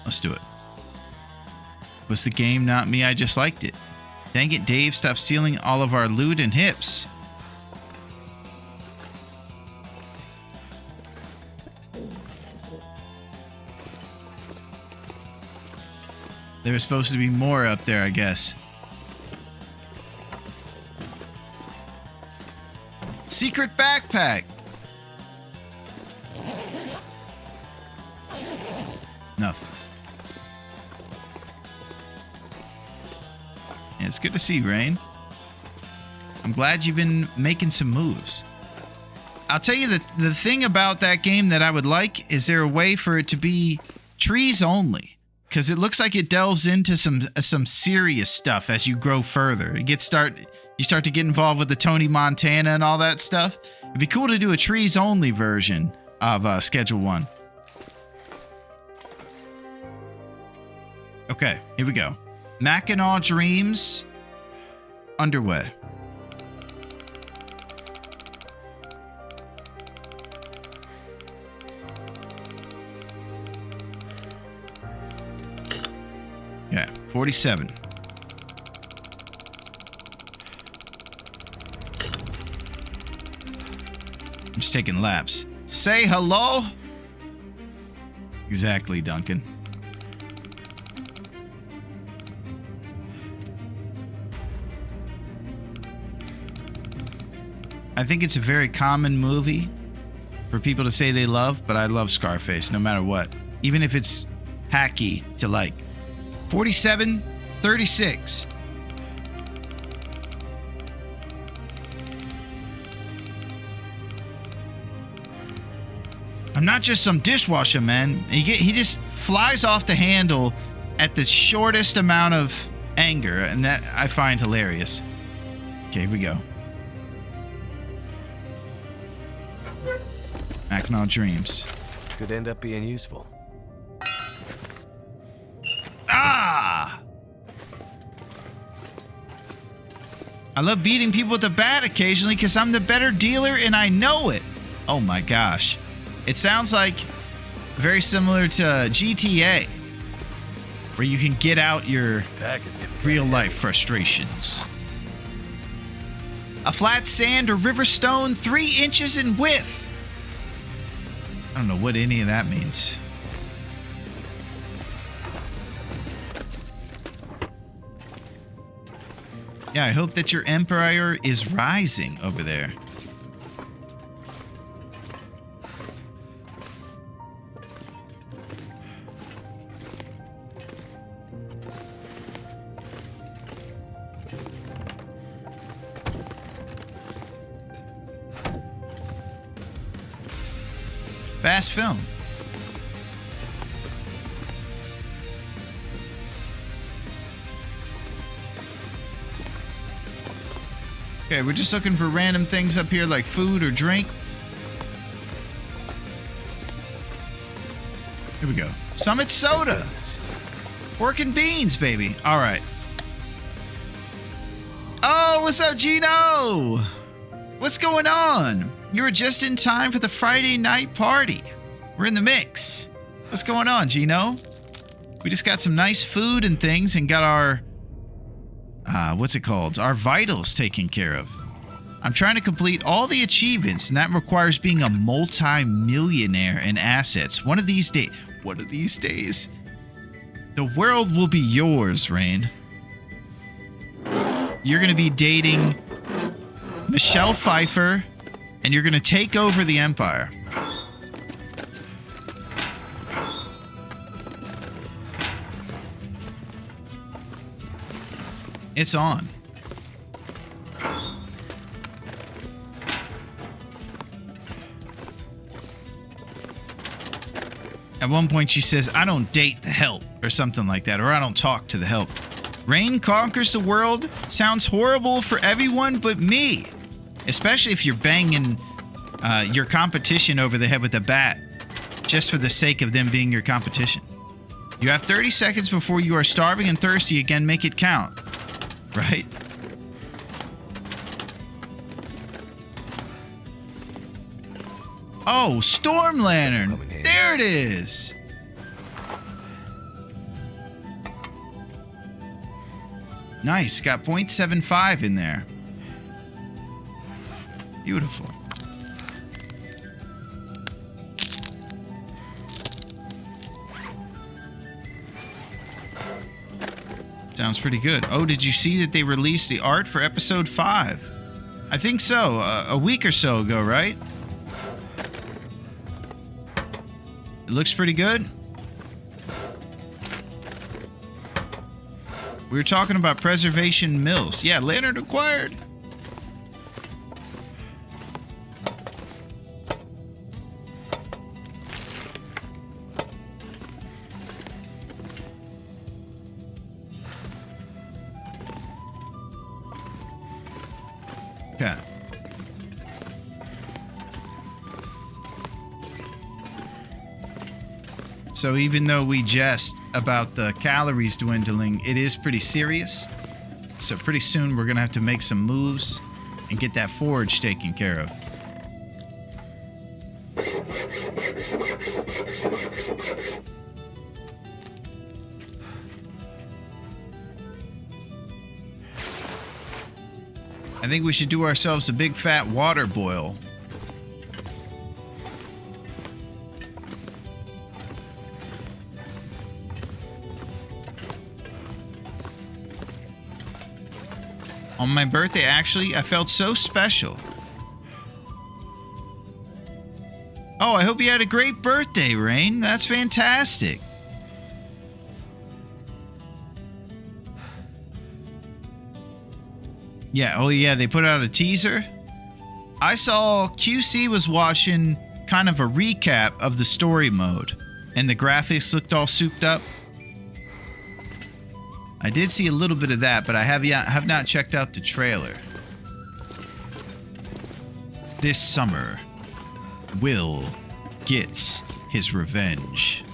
Speaker 1: Let's do it. Was the game not me? I just liked it. Dang it, Dave, stop stealing all of our loot and hips. There was supposed to be more up there, I guess. Secret backpack. Nothing. Yeah, it's good to see you, Rain. I'm glad you've been making some moves. I'll tell you the thing about that game that I would like is there a way for it to be trees only? Because it looks like it delves into some serious stuff as you grow further. You start to get involved with the Tony Montana and all that stuff. It'd be cool to do a trees only version of Schedule 1. Okay, here we go. Mackinac Dreams underway. Yeah, 47. I'm just taking laps. Say hello? Exactly, Duncan. I think it's a very common movie for people to say they love, but I love Scarface no matter what. Even if it's hacky to like. 47, 36. I'm not just some dishwasher, man. He just flies off the handle at the shortest amount of anger, and that I find hilarious. Okay, here we go. Mackinac Dreams.
Speaker 7: Could end up being useful.
Speaker 1: Ah! I love beating people with the bat occasionally because I'm the better dealer and I know it. Oh my gosh. It sounds like very similar to GTA, where you can get out your real life frustrations. A flat sand or river stone 3 inches in width. I don't know what any of that means. Yeah, I hope that your empire is rising over there. Fast film. Okay, we're just looking for random things up here like food or drink. Here we go. Summit Soda. Pork and beans, baby. All right. Oh, what's up, Gino? What's going on? You were just in time for the Friday night party. We're in the mix. What's going on, Gino? We just got some nice food and things and got our, what's it called? Our vitals taken care of. I'm trying to complete all the achievements, and that requires being a multi-millionaire in assets. One of these days, the world will be yours, Rain. You're going to be dating Michelle Pfeiffer, and you're going to take over the empire. It's on. At one point she says, I don't date the help, or something like that, or I don't talk to the help. Rain conquers the world sounds horrible for everyone but me. Especially if you're banging your competition over the head with a bat, just for the sake of them being your competition. You have 30 seconds before you are starving and thirsty again. Make it count. Right? Oh, Storm Lantern. There it is. Nice. Got 0.75 in there. Beautiful. Sounds pretty good. Oh, did you see that they released the art for episode 5? I think so. A week or so ago, right? It looks pretty good. We were talking about Preservation Mills. Yeah, Leonard acquired. Okay. So even though we jest about the calories dwindling, it is pretty serious. So pretty soon we're going to have to make some moves and get that forage taken care of. I think we should do ourselves a big fat water boil. On my birthday, actually, I felt so special. Oh, I hope you had a great birthday, Rain. That's fantastic. Yeah, oh yeah, they put out a teaser. I saw QC was watching kind of a recap of the story mode, and the graphics looked all souped up. I did see a little bit of that, but I have not checked out the trailer. This summer, Will gets his revenge.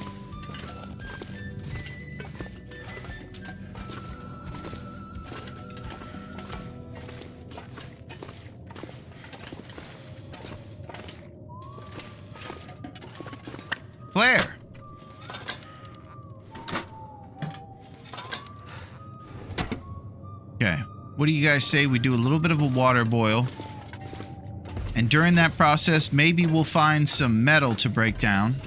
Speaker 1: Flare. Okay, what do you guys say we do a little bit of a water boil? And during that process, maybe we'll find some metal to break down.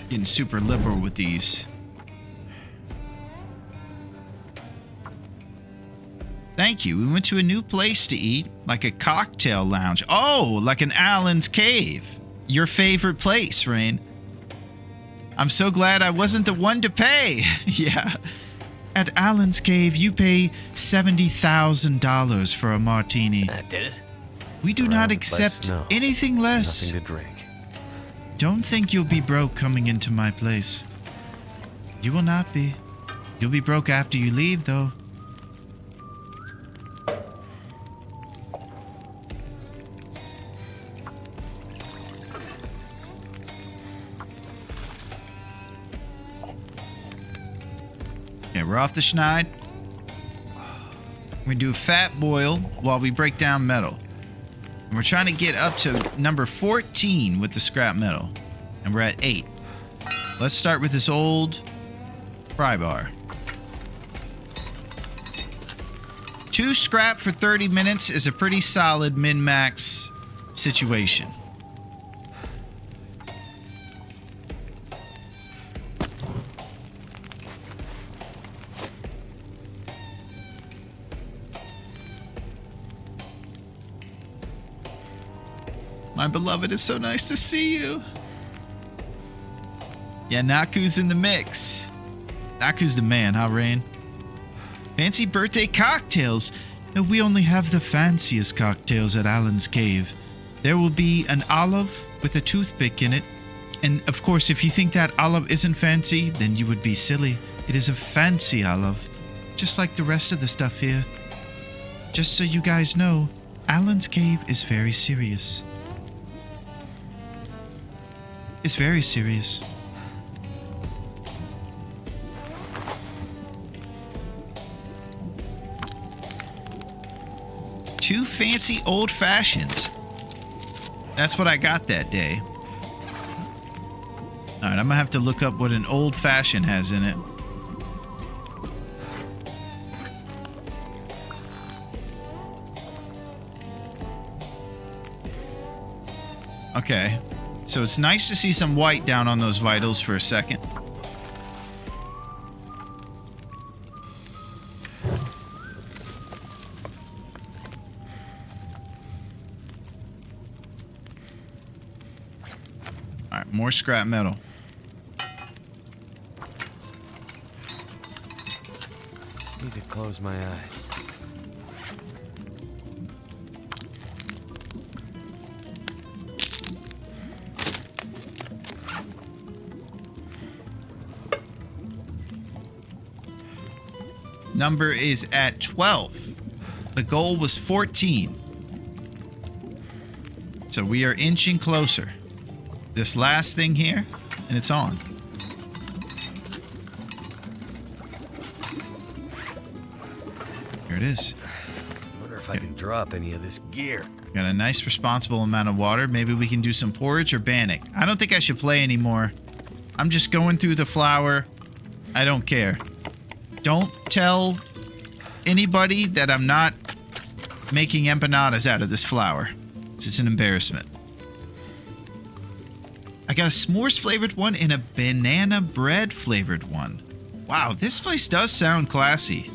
Speaker 1: Getting super liberal with these. Thank you. We went to a new place to eat, like a cocktail lounge. Oh, like an Allen's Cave. Your favorite place, Rain. I'm so glad I wasn't the one to pay. Yeah. At Alan's Cave, you pay $70,000 for a martini.
Speaker 7: That did it.
Speaker 1: We do not accept anything less.
Speaker 7: Nothing to drink.
Speaker 1: Don't think you'll be broke coming into my place. You will not be. You'll be broke after you leave, though. Okay, we're off the schneid. We do a fat boil while we break down metal. And we're trying to get up to number 14 with the scrap metal. And we're at 8. Let's start with this old pry bar. 2 scrap for 30 minutes is a pretty solid min-max situation. My beloved, it's so nice to see you. Yeah, Naku's in the mix. Naku's the man, huh, Rain? Fancy birthday cocktails. No, we only have the fanciest cocktails at Alan's Cave. There will be an olive with a toothpick in it. And of course, if you think that olive isn't fancy, then you would be silly. It is a fancy olive, just like the rest of the stuff here. Just so you guys know, Alan's Cave is very serious. It's very serious. Two fancy old fashions. That's what I got that day. Alright, I'm gonna have to look up what an old fashioned has in it. Okay. So it's nice to see some white down on those vitals for a second. Alright, more scrap metal.
Speaker 7: Just need to close my eyes.
Speaker 1: Number is at 12. The goal was 14. So we are inching closer. This last thing here, and it's on. Here it is.
Speaker 7: I wonder if I can drop any of this gear.
Speaker 1: Got a nice responsible amount of water. Maybe we can do some porridge or bannock. I don't think I should play anymore. I'm just going through the flour. I don't care. Don't tell anybody that I'm not making empanadas out of this flour. It's an embarrassment. I got a s'mores flavored one and a banana bread flavored one. Wow, this place does sound classy.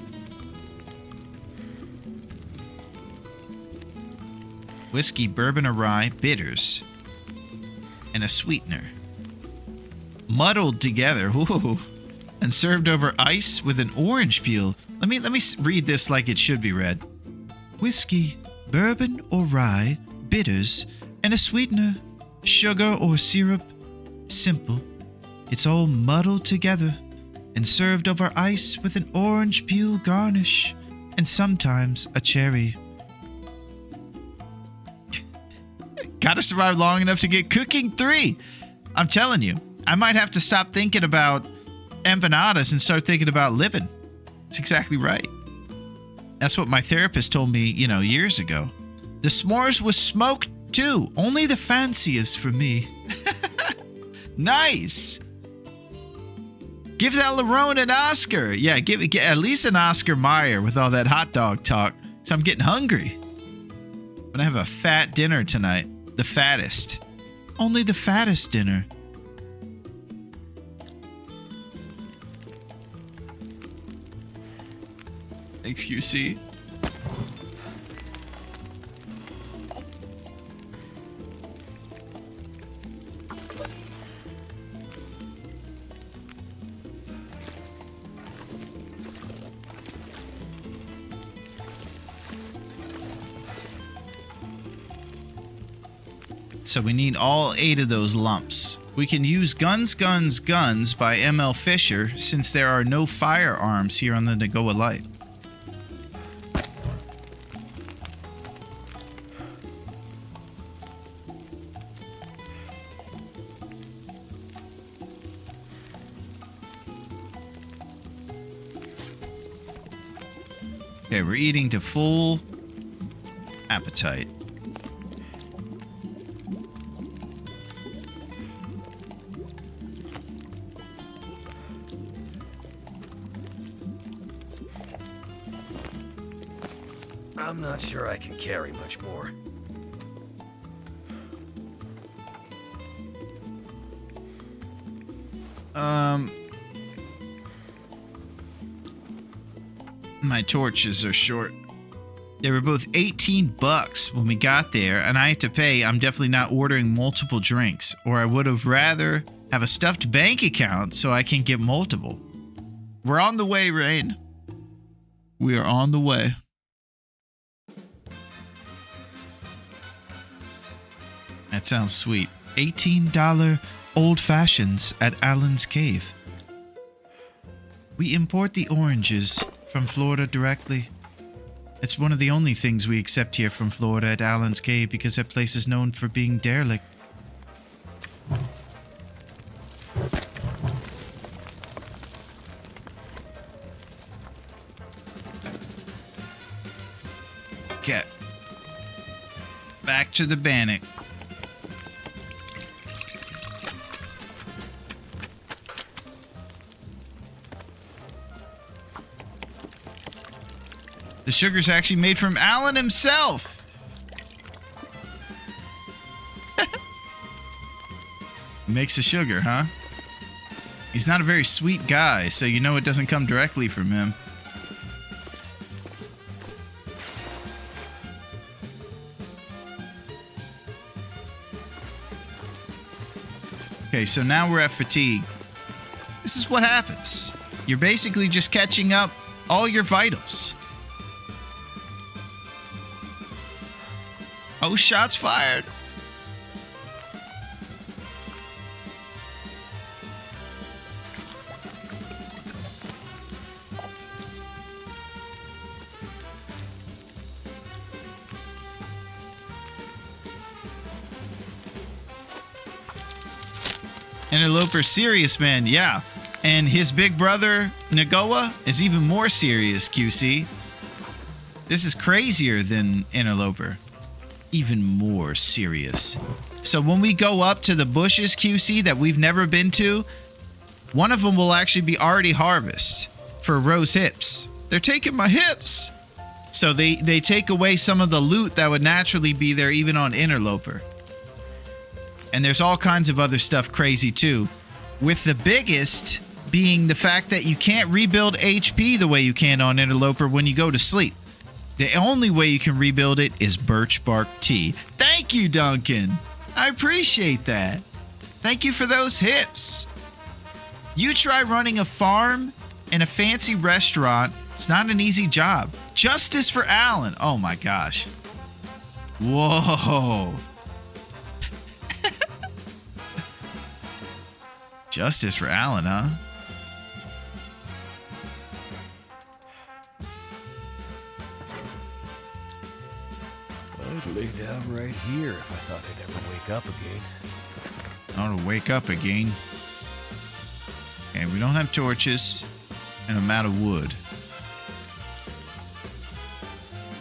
Speaker 1: Whiskey, bourbon, or rye, bitters, and a sweetener. Muddled together. Ooh. And served over ice with an orange peel. Let me read this like it should be read. Whiskey, bourbon or rye, bitters, and a sweetener, sugar or syrup. Simple. It's all muddled together and served over ice with an orange peel garnish and sometimes a cherry. Gotta survive long enough to get cooking 3. I'm telling you, I might have to stop thinking about empanadas and start thinking about living. It's exactly right. That's what my therapist told me, years ago. The s'mores was smoked too. Only the fanciest for me. Nice. Give that Larone an Oscar. Yeah, give at least an Oscar Mayer with all that hot dog talk. So I'm getting hungry. I'm gonna have a fat dinner tonight. The fattest. Only the fattest dinner. Thanks, QC. So we need all 8 of those lumps. We can use Guns, Guns, Guns by M.L. Fisher since there are no firearms here on the Nagoa Light. Okay, we're eating to full appetite.
Speaker 7: I'm not sure I can carry much more.
Speaker 1: My torches are short. They were both $18 when we got there, and I had to pay. I'm definitely not ordering multiple drinks, or I would have rather have a stuffed bank account so I can get multiple. We're on the way, Rain. We are on the way. That sounds sweet. $18 old fashions at Allen's Cave. We import the oranges from Florida directly. It's one of the only things we accept here from Florida at Allen's Cave because that place is known for being derelict. Okay. Back to the Bannock. The sugar's actually made from Alan himself. Makes the sugar, huh? He's not a very sweet guy, so you know it doesn't come directly from him. Okay, so now we're at fatigue. This is what happens. You're basically just catching up all your vitals. Oh, shots fired. Interloper serious, man. Yeah. And his big brother, Nagoa, is even more serious, QC. This is crazier than Interloper. Even more serious. So when we go up to the bushes, QC, that we've never been to, one of them will actually be already harvested for Rose hips. They're taking my hips. So they take away some of the loot that would naturally be there even on Interloper. And there's all kinds of other stuff crazy too. With the biggest being the fact that you can't rebuild HP the way you can on Interloper when you go to sleep. The only way you can rebuild it is birch bark tea. Thank you, Duncan. I appreciate that. Thank you for those hips. You try running a farm and a fancy restaurant. It's not an easy job. Justice for Alan. Oh my gosh. Whoa. Justice for Alan, huh?
Speaker 7: I'd lay down right here if I thought I'd ever wake up again.
Speaker 1: I want to wake up again. Okay, we don't have torches, and I'm out of wood.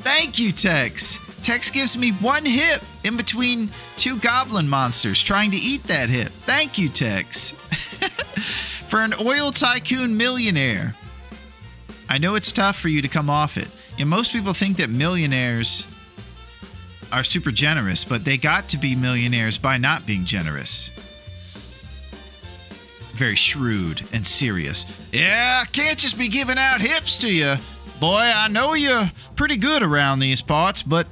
Speaker 1: Thank you, Tex. Tex gives me 1 hip in between 2 goblin monsters trying to eat that hip. Thank you, Tex. For an oil tycoon millionaire. I know it's tough for you to come off it. And most people think that millionaires are super generous, but they got to be millionaires by not being generous. Very shrewd and serious. Yeah, I can't just be giving out hips to you. Boy, I know you're pretty good around these parts, but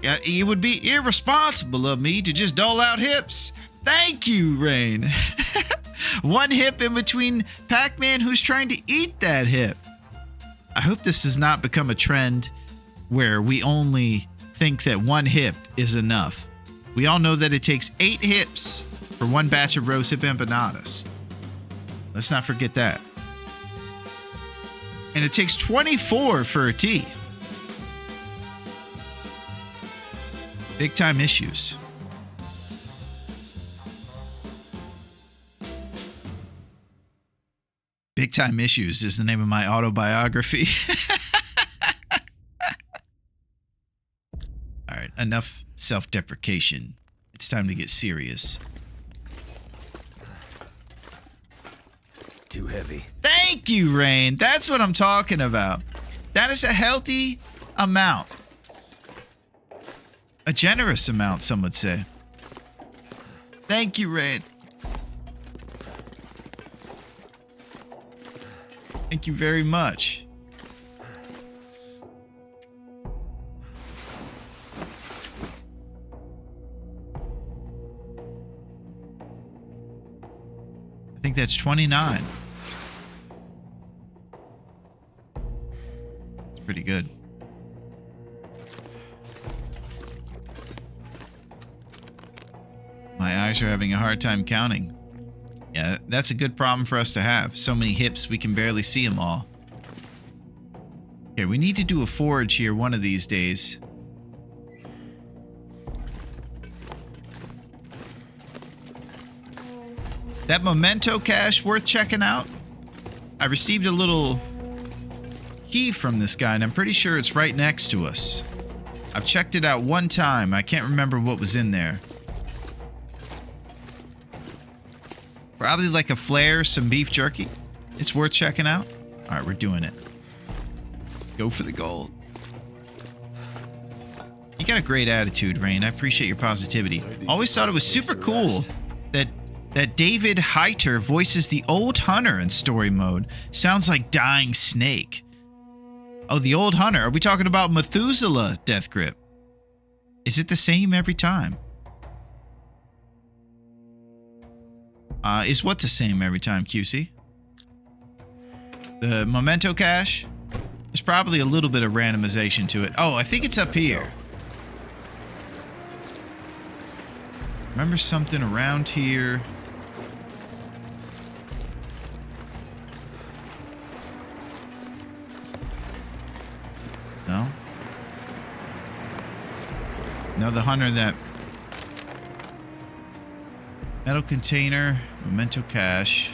Speaker 1: it would be irresponsible of me to just dole out hips. Thank you, Rain. 1 hip in between Pac-Man who's trying to eat that hip. I hope this does not become a trend where we only think that 1 hip is enough. We all know that it takes 8 hips for one batch of rosehip empanadas. Let's not forget that. And it takes 24 for a tea. Big time issues. Big Time Issues is the name of my autobiography. All right, enough self-deprecation. It's time to get serious.
Speaker 7: Too heavy.
Speaker 1: Thank you, Rain. That's what I'm talking about. That is a healthy amount. A generous amount, some would say. Thank you, Rain. Thank you very much. I think that's 29. It's pretty good. My eyes are having a hard time counting. Yeah, that's a good problem for us to have. So many hips, we can barely see them all. Okay, we need to do a forage here one of these days. That memento cache worth checking out? I received a little key from this guy, and I'm pretty sure it's right next to us. I've checked it out one time. I can't remember what was in there. Probably like a flare, some beef jerky. It's worth checking out. All right, we're doing it. Go for the gold. You got a great attitude, Rain. I appreciate your positivity. Always thought it was super cool that David Heiter voices the old hunter in story mode. Sounds like Dying Snake. Oh, the old hunter. Are we talking about Methuselah, Death Grip? Is it the same every time? Is what the same every time, QC? The memento cache? There's probably a little bit of randomization to it. Oh, I think it's up here. Remember something around here? No? No, the hunter that... Metal container, memento cache.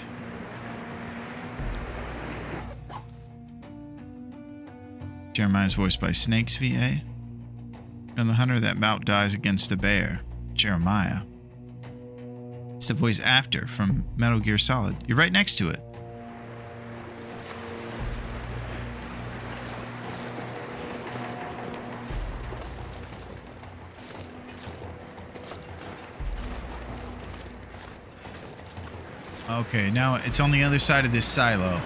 Speaker 1: Jeremiah's voiced by Snakes VA. And the hunter that bout dies against the bear. Jeremiah. It's the voice after from Metal Gear Solid. You're right next to it. Okay, now it's on the other side of this silo.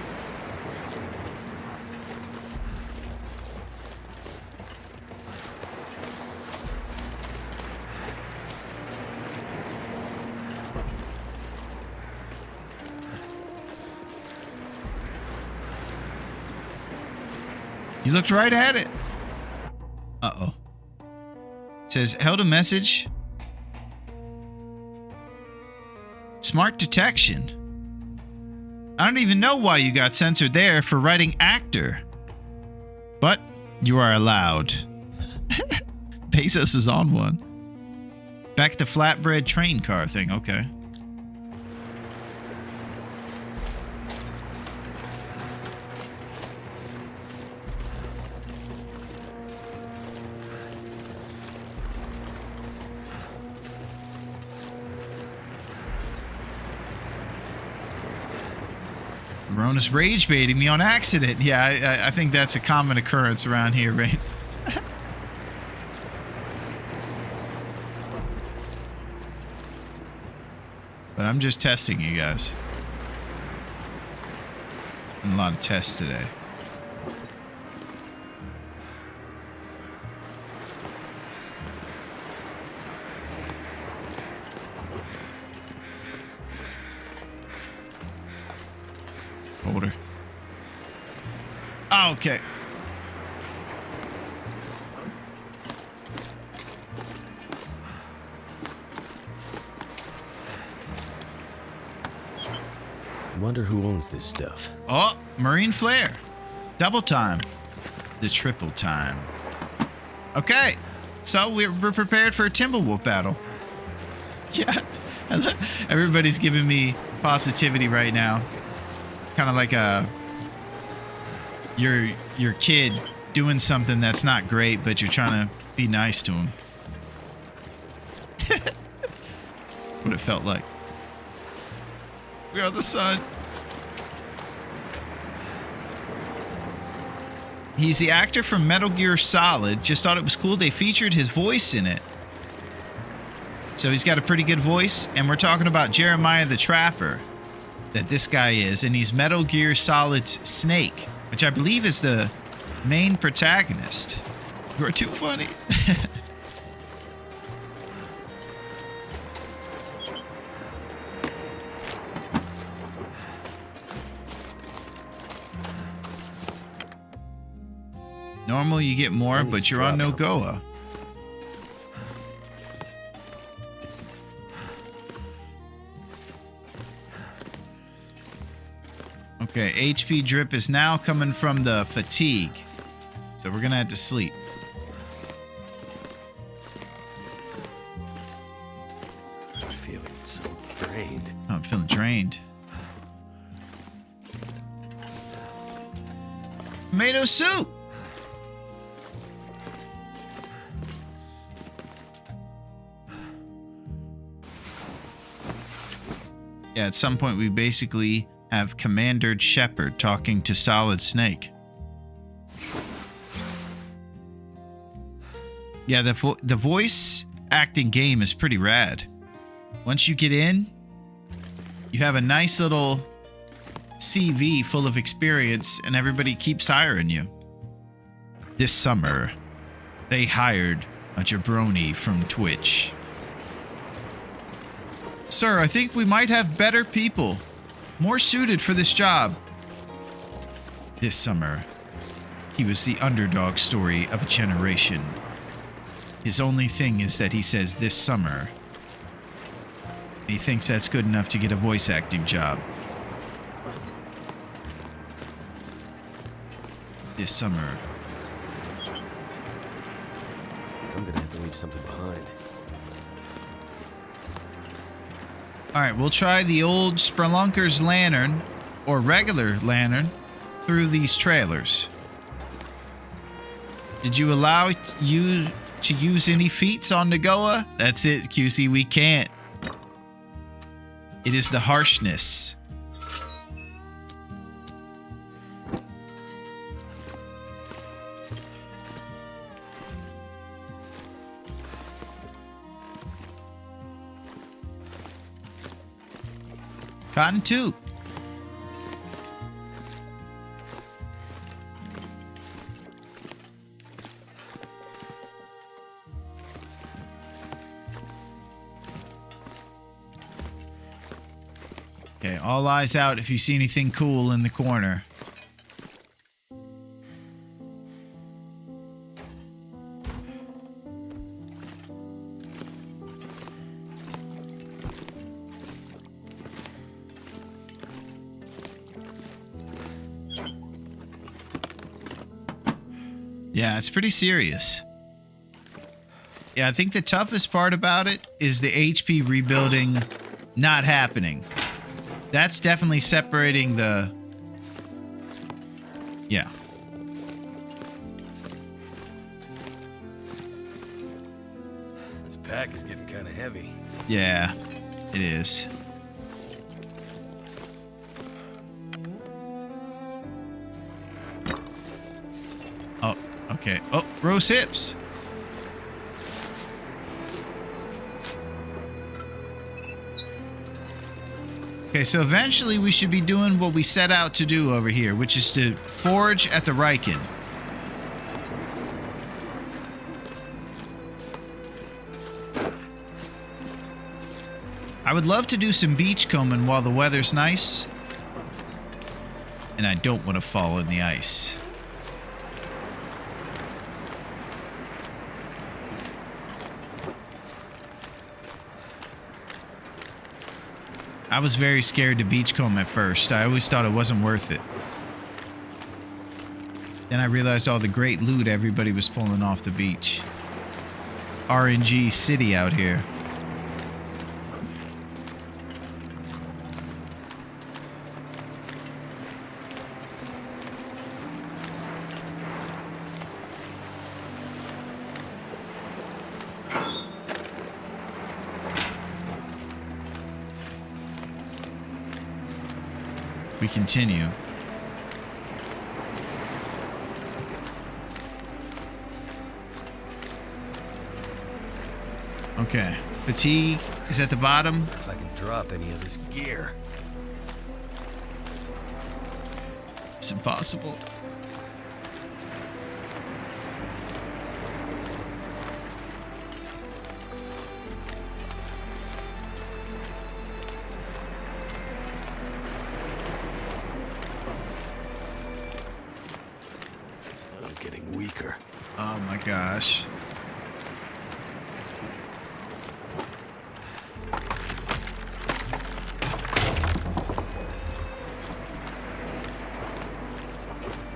Speaker 1: You looked right at it. Uh-oh. It says, held a message. Smart detection. I don't even know why you got censored there for writing actor. But you are allowed. Bezos is on one. Back at the flatbread train car thing, okay. Rona's rage baiting me on accident. Yeah, I think that's a common occurrence around here, right? But I'm just testing you guys. And a lot of tests today. Older. Oh, okay.
Speaker 7: Wonder who owns this stuff.
Speaker 1: Oh, Marine Flare. Double time. The triple time. Okay. So we're prepared for a Timberwolf battle. Yeah. Everybody's giving me positivity right now. Kind of like your kid doing something that's not great, but you're trying to be nice to him. What it felt like. We are the sun. He's the actor from Metal Gear Solid. Just thought it was cool they featured his voice in it. So he's got a pretty good voice, and we're talking about Jeremiah the Trapper, that this guy is, and he's Metal Gear Solid's Snake, which I believe is the main protagonist. You're too funny. Normal, you get more, but you're on Nogoa. Okay, HP drip is now coming from the fatigue. So we're gonna have to sleep.
Speaker 7: I'm feeling so drained.
Speaker 1: Oh, I'm feeling drained. Tomato soup! Yeah, at some point we basically have Commander Shepard talking to Solid Snake. Yeah, the voice acting game is pretty rad. Once you get in, you have a nice little CV full of experience, and everybody keeps hiring you. This summer, they hired a jabroni from Twitch. Sir, I think we might have better people, more suited for this job. This summer, he was the underdog story of a generation. His only thing is that he says this summer. He thinks that's good enough to get a voice acting job. This summer.
Speaker 7: I'm gonna have to leave something behind.
Speaker 1: Alright, we'll try the old Spelunker's lantern, or regular lantern, through these trailers. Did you allow you to use any feats on Nagoa? That's it, QC, we can't. It is the harshness. Cotton too. Okay, all eyes out if you see anything cool in the corner. Yeah, it's pretty serious. Yeah, I think the toughest part about it is the HP rebuilding not happening. That's definitely separating the... Yeah.
Speaker 7: This pack is getting kind of heavy.
Speaker 1: Yeah, it is. Oh, okay. Oh, roast hips. Okay, so eventually we should be doing what we set out to do over here, which is to forge at the Riken. I would love to do some beachcombing while the weather's nice. And I don't want to fall in the ice. I was very scared to beachcomb at first. I always thought it wasn't worth it. Then I realized all the great loot everybody was pulling off the beach. RNG City out here. We continue. Okay. Fatigue is at the bottom.
Speaker 7: If I can drop any of this gear.
Speaker 1: It's impossible.
Speaker 7: I'm getting weaker.
Speaker 1: Oh my gosh.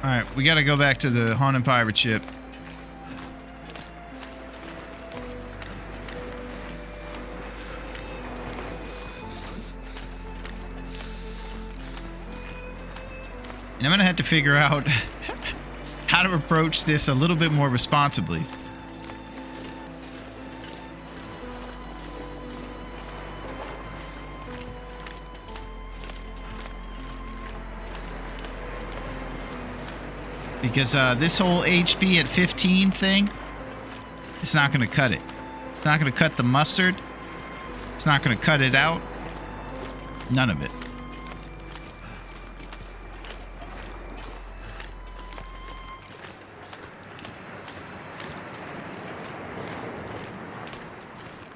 Speaker 1: Alright, we gotta go back to the haunted pirate ship. And I'm gonna have to figure out how to approach this a little bit more responsibly. Because this whole HP at 15 thing, it's not going to cut it. It's not going to cut the mustard. It's not going to cut it out. None of it.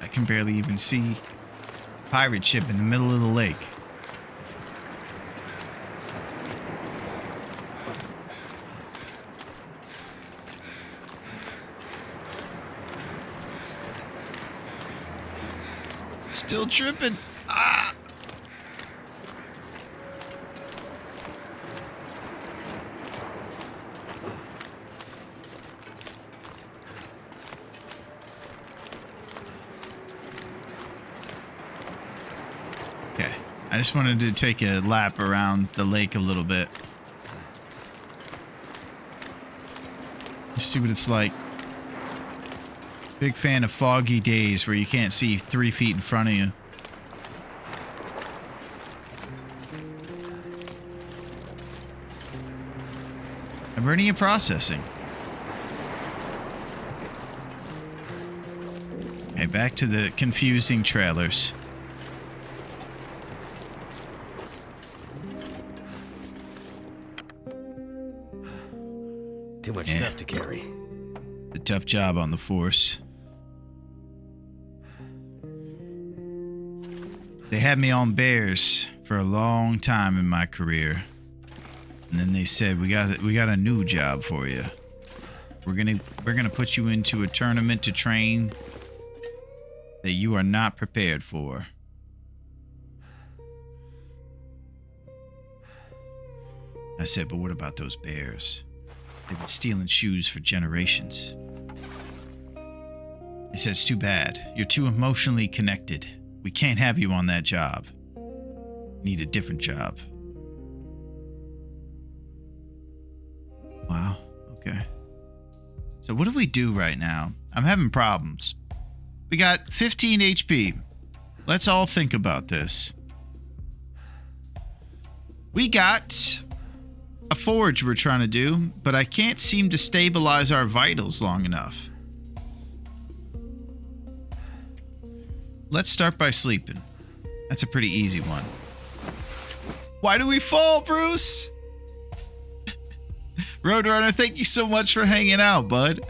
Speaker 1: I can barely even see a pirate ship in the middle of the lake. Still tripping. Ah! Okay. I just wanted to take a lap around the lake a little bit. Just see what it's like. Big fan of foggy days where you can't see 3 feet in front of you. Avernia processing. Okay, back to the confusing trailers.
Speaker 7: Too much stuff to carry.
Speaker 1: A tough job on the force. They had me on bears for a long time in my career. And then they said, we got a new job for you. We're gonna put you into a tournament to train that you are not prepared for. I said, but what about those bears? They've been stealing shoes for generations. They said, it's too bad. You're too emotionally connected. We can't have you on that job. Need a different job. Wow. Okay. So what do we do right now? I'm having problems. We got 15 HP. Let's all think about this. We got a forge we're trying to do, but I can't seem to stabilize our vitals long enough. Let's start by sleeping. That's a pretty easy one. Why do we fall, Bruce? Roadrunner, thank you so much for hanging out, bud.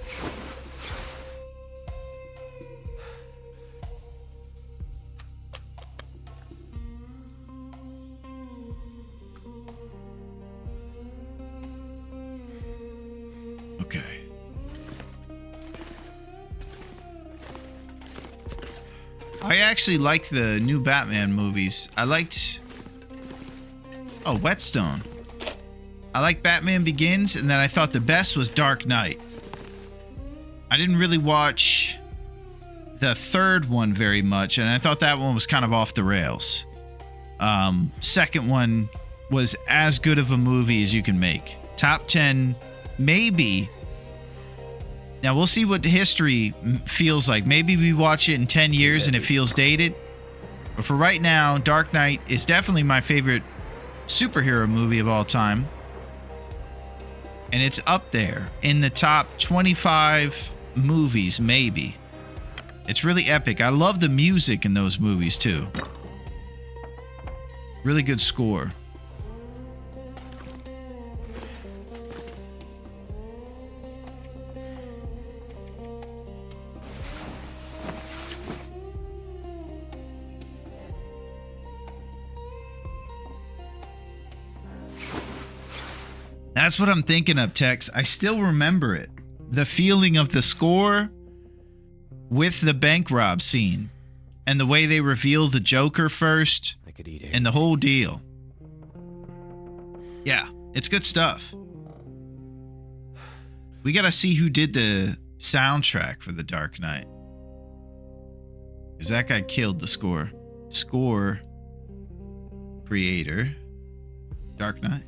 Speaker 1: I actually like the new Batman movies. I liked... Oh, Whetstone. I like Batman Begins, and then I thought the best was Dark Knight. I didn't really watch the third one very much, and I thought that one was kind of off the rails. Second one was as good of a movie as you can make. Top 10, maybe. Now, we'll see what history feels like. Maybe we watch it in 10 years and it feels dated. But for right now, Dark Knight is definitely my favorite superhero movie of all time. And it's up there in the top 25 movies, maybe. It's really epic. I love the music in those movies, too. Really good score. That's what I'm thinking of, Tex. I still remember it. The feeling of the score with the bank rob scene and the way they reveal the Joker first and the whole deal. Yeah, it's good stuff. We got to see who did the soundtrack for The Dark Knight. Because that guy killed the score. Score creator, Dark Knight.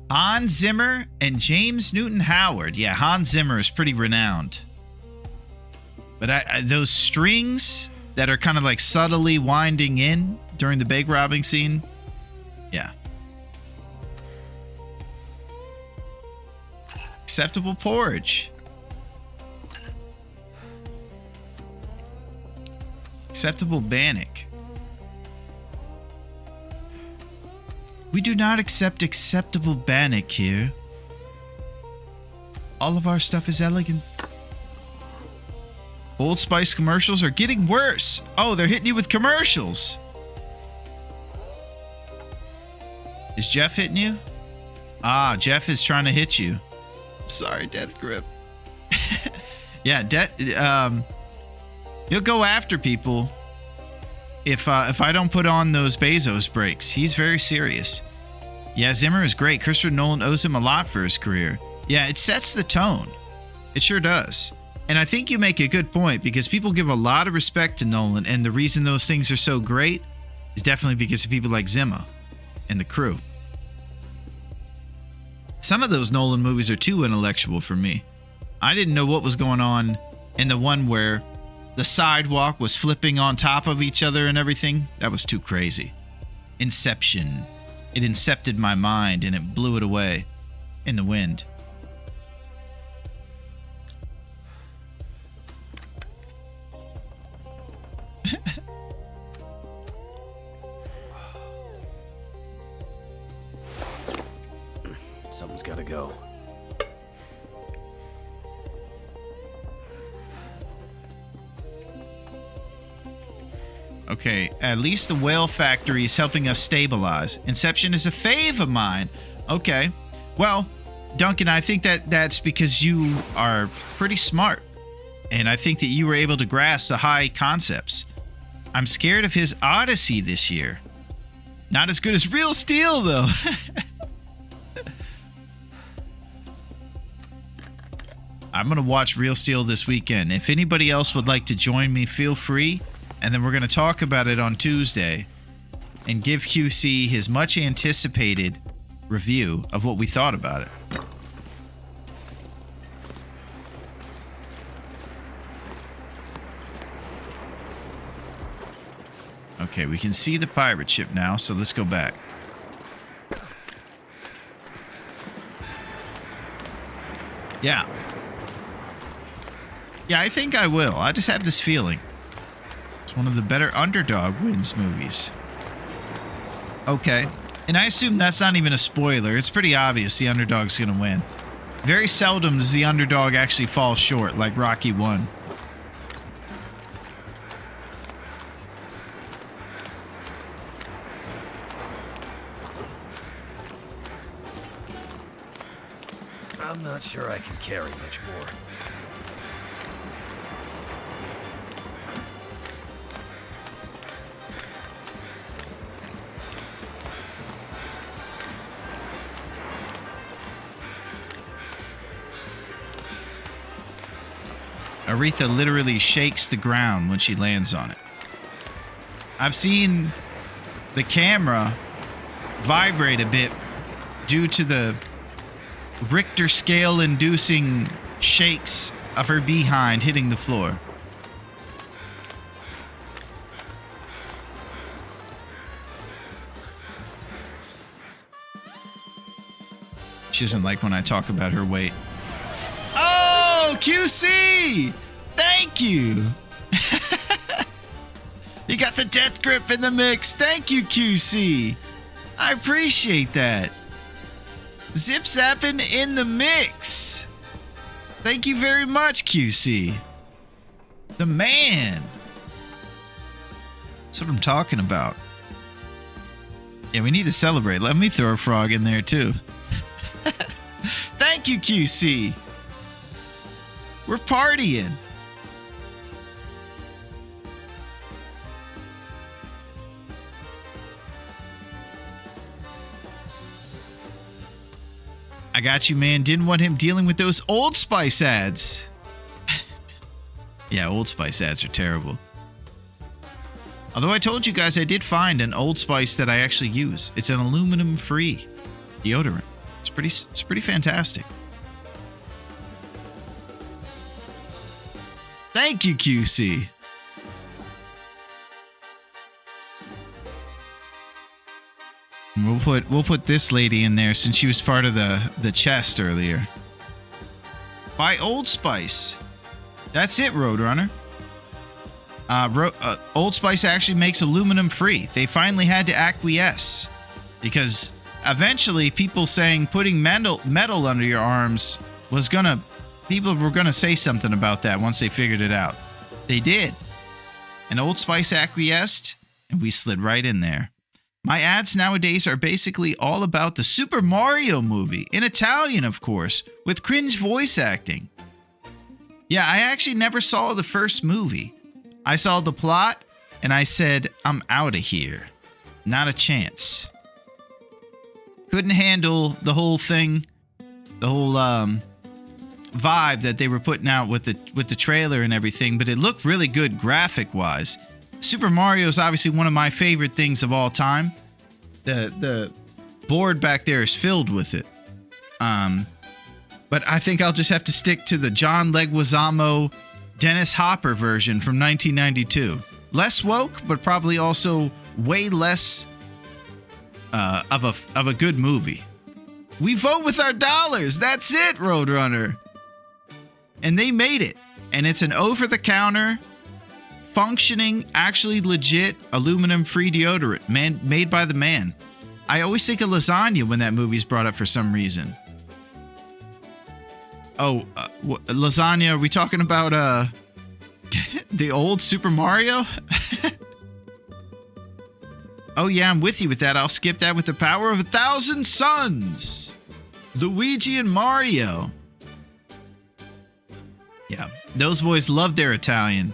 Speaker 1: Hans Zimmer and James Newton Howard. Yeah, Hans Zimmer is pretty renowned. But those strings that are kind of like subtly winding in during the bank robbing scene. Yeah. Acceptable porridge. Acceptable Bannock. We do not accept acceptable Bannock here. All of our stuff is elegant. Old Spice commercials are getting worse. Oh, they're hitting you with commercials. Is Jeff hitting you? Ah, Jeff is trying to hit you. Sorry, Death Grip. Yeah, he'll go after people if I don't put on those Bezos brakes. He's very serious. Yeah, Zimmer is great. Christopher Nolan owes him a lot for his career. Yeah, it sets the tone. It sure does. And I think you make a good point because people give a lot of respect to Nolan, and the reason those things are so great is definitely because of people like Zimmer and the crew. Some of those Nolan movies are too intellectual for me. I didn't know what was going on in the one where the sidewalk was flipping on top of each other and everything. That was too crazy. Inception. It incepted my mind and it blew it away in the wind.
Speaker 7: Something's gotta go.
Speaker 1: Okay, at least the whale factory is helping us stabilize. Inception is a fave of mine. Okay. Well, Duncan, I think that's because you are pretty smart. And I think that you were able to grasp the high concepts. I'm scared of his Odyssey this year. Not as good as Real Steel, though. I'm going to watch Real Steel this weekend. If anybody else would like to join me, feel free. And then we're going to talk about it on Tuesday and give QC his much anticipated review of what we thought about it. Okay, we can see the pirate ship now, so let's go back. Yeah. Yeah, I think I will. I just have this feeling. It's one of the better underdog wins movies. Okay. And I assume that's not even a spoiler. It's pretty obvious the underdog's going to win. Very seldom does the underdog actually fall short like Rocky 1.
Speaker 7: I'm not sure I can carry much more.
Speaker 1: Aretha literally shakes the ground when she lands on it. I've seen the camera vibrate a bit due to the Richter scale inducing shakes of her behind hitting the floor. She doesn't like when I talk about her weight. Oh, QC! Thank you! You got the death grip in the mix. Thank you, QC. I appreciate that. Zip zapping in the mix. Thank you very much, QC. The man. That's what I'm talking about. Yeah, we need to celebrate. Let me throw a frog in there, too. Thank you, QC. We're partying. I got you, man. Didn't want him dealing with those Old Spice ads. Yeah, Old Spice ads are terrible. Although I told you guys I did find an Old Spice that I actually use. It's an aluminum-free deodorant. It's pretty fantastic. Thank you, QC. We'll put this lady in there since she was part of the chest earlier. Buy Old Spice. That's it, Roadrunner. Old Spice actually makes aluminum free. They finally had to acquiesce because eventually people saying putting metal under your arms was gonna, people were gonna say something about that once they figured it out. They did. And Old Spice acquiesced and we slid right in there. My ads nowadays are basically all about the Super Mario movie, in Italian, of course, with cringe voice acting. Yeah, I actually never saw the first movie. I saw the plot, and I said, I'm out of here. Not a chance. Couldn't handle the whole thing, the whole vibe that they were putting out with the trailer and everything, but it looked really good graphic-wise. Super Mario is obviously one of my favorite things of all time. The board back there is filled with it. But I think I'll just have to stick to the John Leguizamo, Dennis Hopper version from 1992. Less woke, but probably also way less of a good movie. We vote with our dollars. That's it, Roadrunner. And they made it. And it's an over-the-counter, functioning, actually legit aluminum-free deodorant made by the man. I always think of lasagna when that movie's brought up for some reason. Oh, lasagna, are we talking about the old Super Mario? Oh yeah, I'm with you with that. I'll skip that with the power of 1,000 suns. Luigi and Mario. Yeah, those boys love their Italian.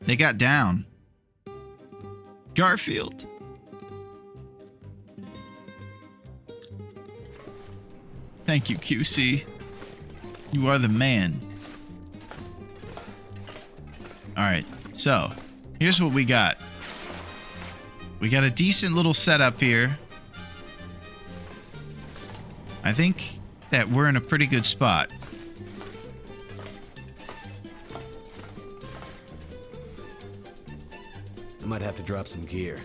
Speaker 1: They got down. Garfield. Thank you, QC. You are the man. Alright, so here's what we got. We got a decent little setup here. I think that we're in a pretty good spot.
Speaker 7: I might have to drop some gear.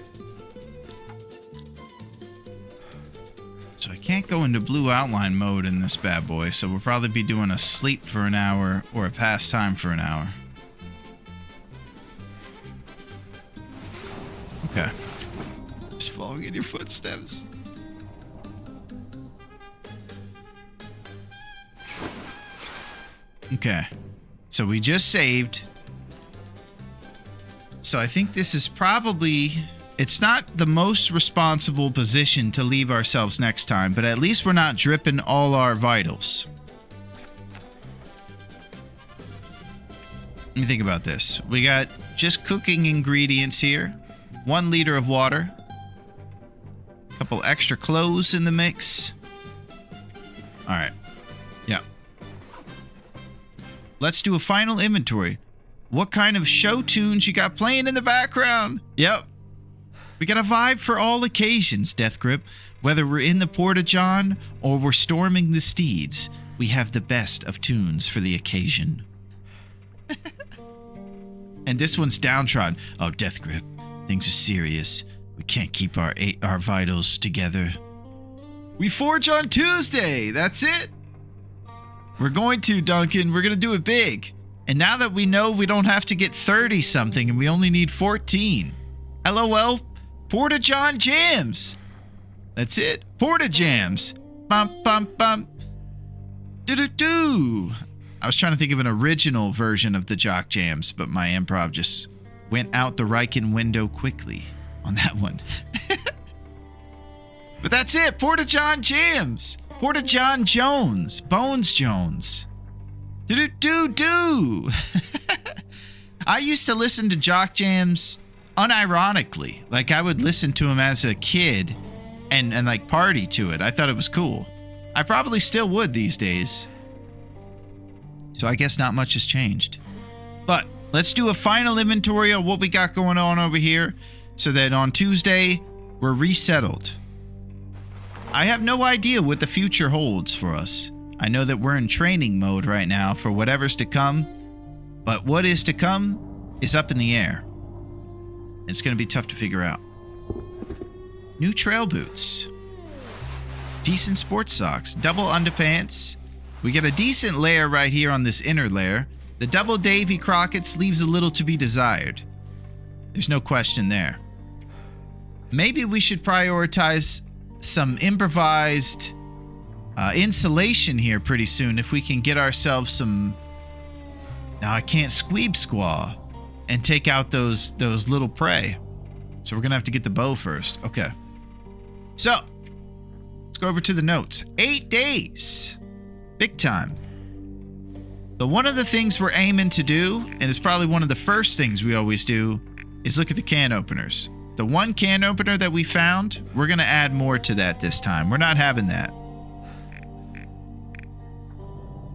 Speaker 1: So I can't go into blue outline mode in this bad boy, so we'll probably be doing a sleep for an hour or a pastime for an hour. Okay. Just following in your footsteps. Okay. So we just saved. So I think this is probably... It's not the most responsible position to leave ourselves next time, but at least we're not dripping all our vitals. Let me think about this. We got just cooking ingredients here. 1 liter of water. A couple extra cloves in the mix. Alright. Yeah. let's do a final inventory. What kind of show tunes you got playing in the background? Yep. We got a vibe for all occasions, Death Grip. Whether we're in the Porta-John or we're storming the steeds, we have the best of tunes for the occasion. And this one's downtrodden. Oh, Death Grip, things are serious. We can't keep our vitals together. We forge on Tuesday. That's it. We're going to, Duncan. We're going to do it big. And now that we know we don't have to get 30-something and we only need 14. LOL, Porta-John Jams. That's it. Porta-Jams. Bum, bum, bum. Do-do-do. I was trying to think of an original version of the Jock Jams, but my improv just went out the Riken window quickly on that one. But that's it. Porta-John Jams. Porta-John Jones. Bones Jones. Do-do-do-do. I used to listen to Jock Jams unironically. Like, I would listen to him as a kid and like party to it. I thought it was cool. I probably still would these days. So I guess not much has changed. But let's do a final inventory of what we got going on over here so that on Tuesday we're resettled. I have no idea what the future holds for us. I know that we're in training mode right now for whatever's to come, but what is to come is up in the air. It's going to be tough to figure out. New trail boots. Decent sports socks. Double underpants. We get a decent layer right here on this inner layer. The double Davy Crockett's leaves a little to be desired. There's no question there. Maybe we should prioritize some improvised insulation here pretty soon if we can get ourselves some... Now I can't squeeb squaw and take out those little prey. So we're going to have to get the bow first. Okay. So, let's go over to the notes. 8 days. Big time. So one of the things we're aiming to do, and it's probably one of the first things we always do, is look at the can openers. The one can opener that we found, we're going to add more to that this time. We're not having that.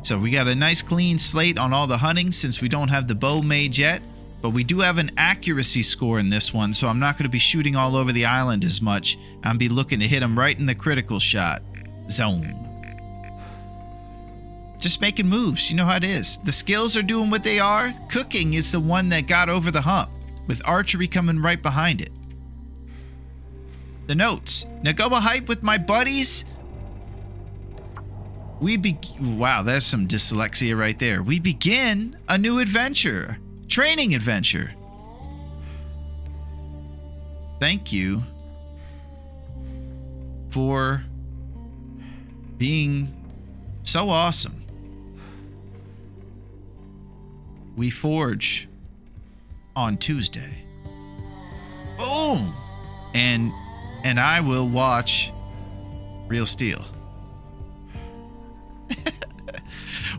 Speaker 1: So we got a nice clean slate on all the hunting since we don't have the bow made yet. But we do have an accuracy score in this one, so I'm not going to be shooting all over the island as much. I'll be looking to hit them right in the critical shot zone. Just making moves. You know how it is. The skills are doing what they are. Cooking is the one that got over the hump, with archery coming right behind it. The notes. Nagoba hype with my buddies. Wow, that's some dyslexia right there. We begin a new adventure. Training adventure. Thank you for being so awesome. We forge on Tuesday. Boom! And I will watch Real Steel.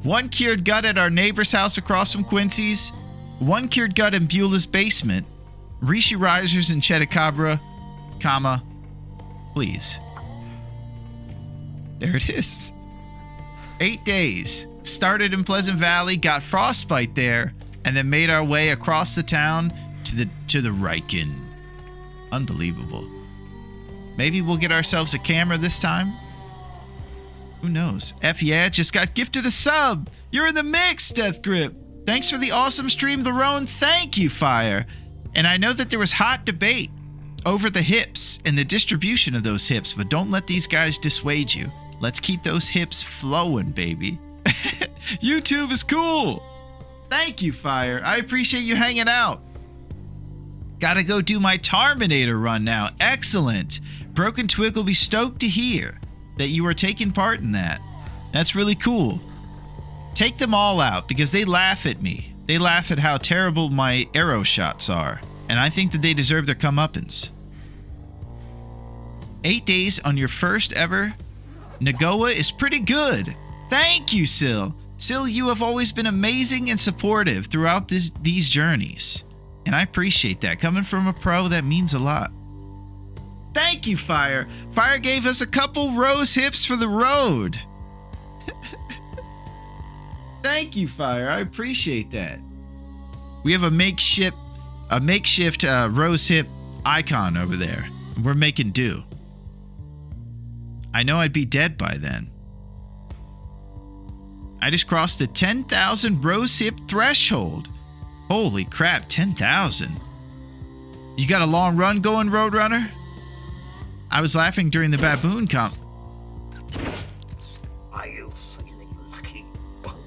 Speaker 1: One cured gut at our neighbor's house across from Quincy's. One cured gut in Beulah's basement. Rishi risers in Cheticabra, comma, please. There it is. 8 days. Started in Pleasant Valley, got frostbite there, and then made our way across the town to the Riken. Unbelievable. Maybe we'll get ourselves a camera this time. Who knows? F yeah, just got gifted a sub. You're in the mix, Death Grip. Thanks for the awesome stream, Larone. Thank you, Fire. And I know that there was hot debate over the hips and the distribution of those hips, but don't let these guys dissuade you. Let's keep those hips flowing, baby. YouTube is cool. Thank you, Fire. I appreciate you hanging out. Gotta go do my Terminator run now. Excellent. Broken Twig will be stoked to hear that you are taking part in that. That's really cool. Take them all out because they laugh at me. They laugh at how terrible my arrow shots are. And I think that they deserve their comeuppance. 8 days on your first ever Nagoa is pretty good. Thank you, Sil. Sil, you have always been amazing and supportive throughout these journeys. And I appreciate that. Coming from a pro, that means a lot. Thank you, Fire. Fire gave us a couple rose hips for the road. Thank you, Fire. I appreciate that. We have a makeshift rose hip icon over there. We're making do. I know I'd be dead by then. I just crossed the 10,000 rose hip threshold. Holy crap, 10,000. You got a long run going, Roadrunner? I was laughing during the baboon comp.
Speaker 12: Are you feeling lucky, punk?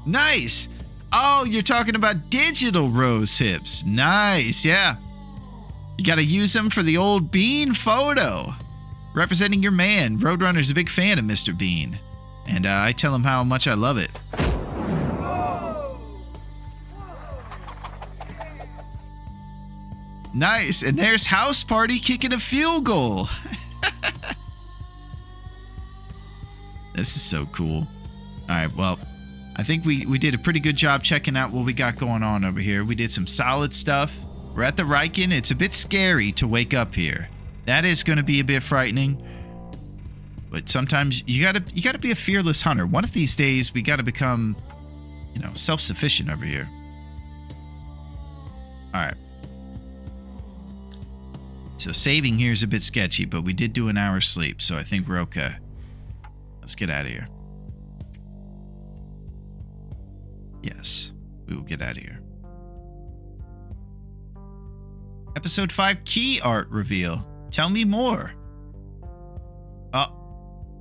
Speaker 1: Nice. Oh, you're talking about digital rose hips. Nice, yeah. You got to use them for the old Bean photo. Representing your man. Roadrunner's a big fan of Mr. Bean. And I tell him how much I love it. Nice. And there's House Party kicking a field goal. This is so cool. All right, well, I think we did a pretty good job checking out what we got going on over here. We did some solid stuff. We're at the Riken. It's a bit scary to wake up here. That is going to be a bit frightening. But sometimes you gotta be a fearless hunter. One of these days we gotta become, self-sufficient over here. All right. So saving here is a bit sketchy, but we did do an hour's sleep, so I think we're okay. Let's get out of here. Yes, we will get out of here. Episode 5 key art reveal. Tell me more. Oh,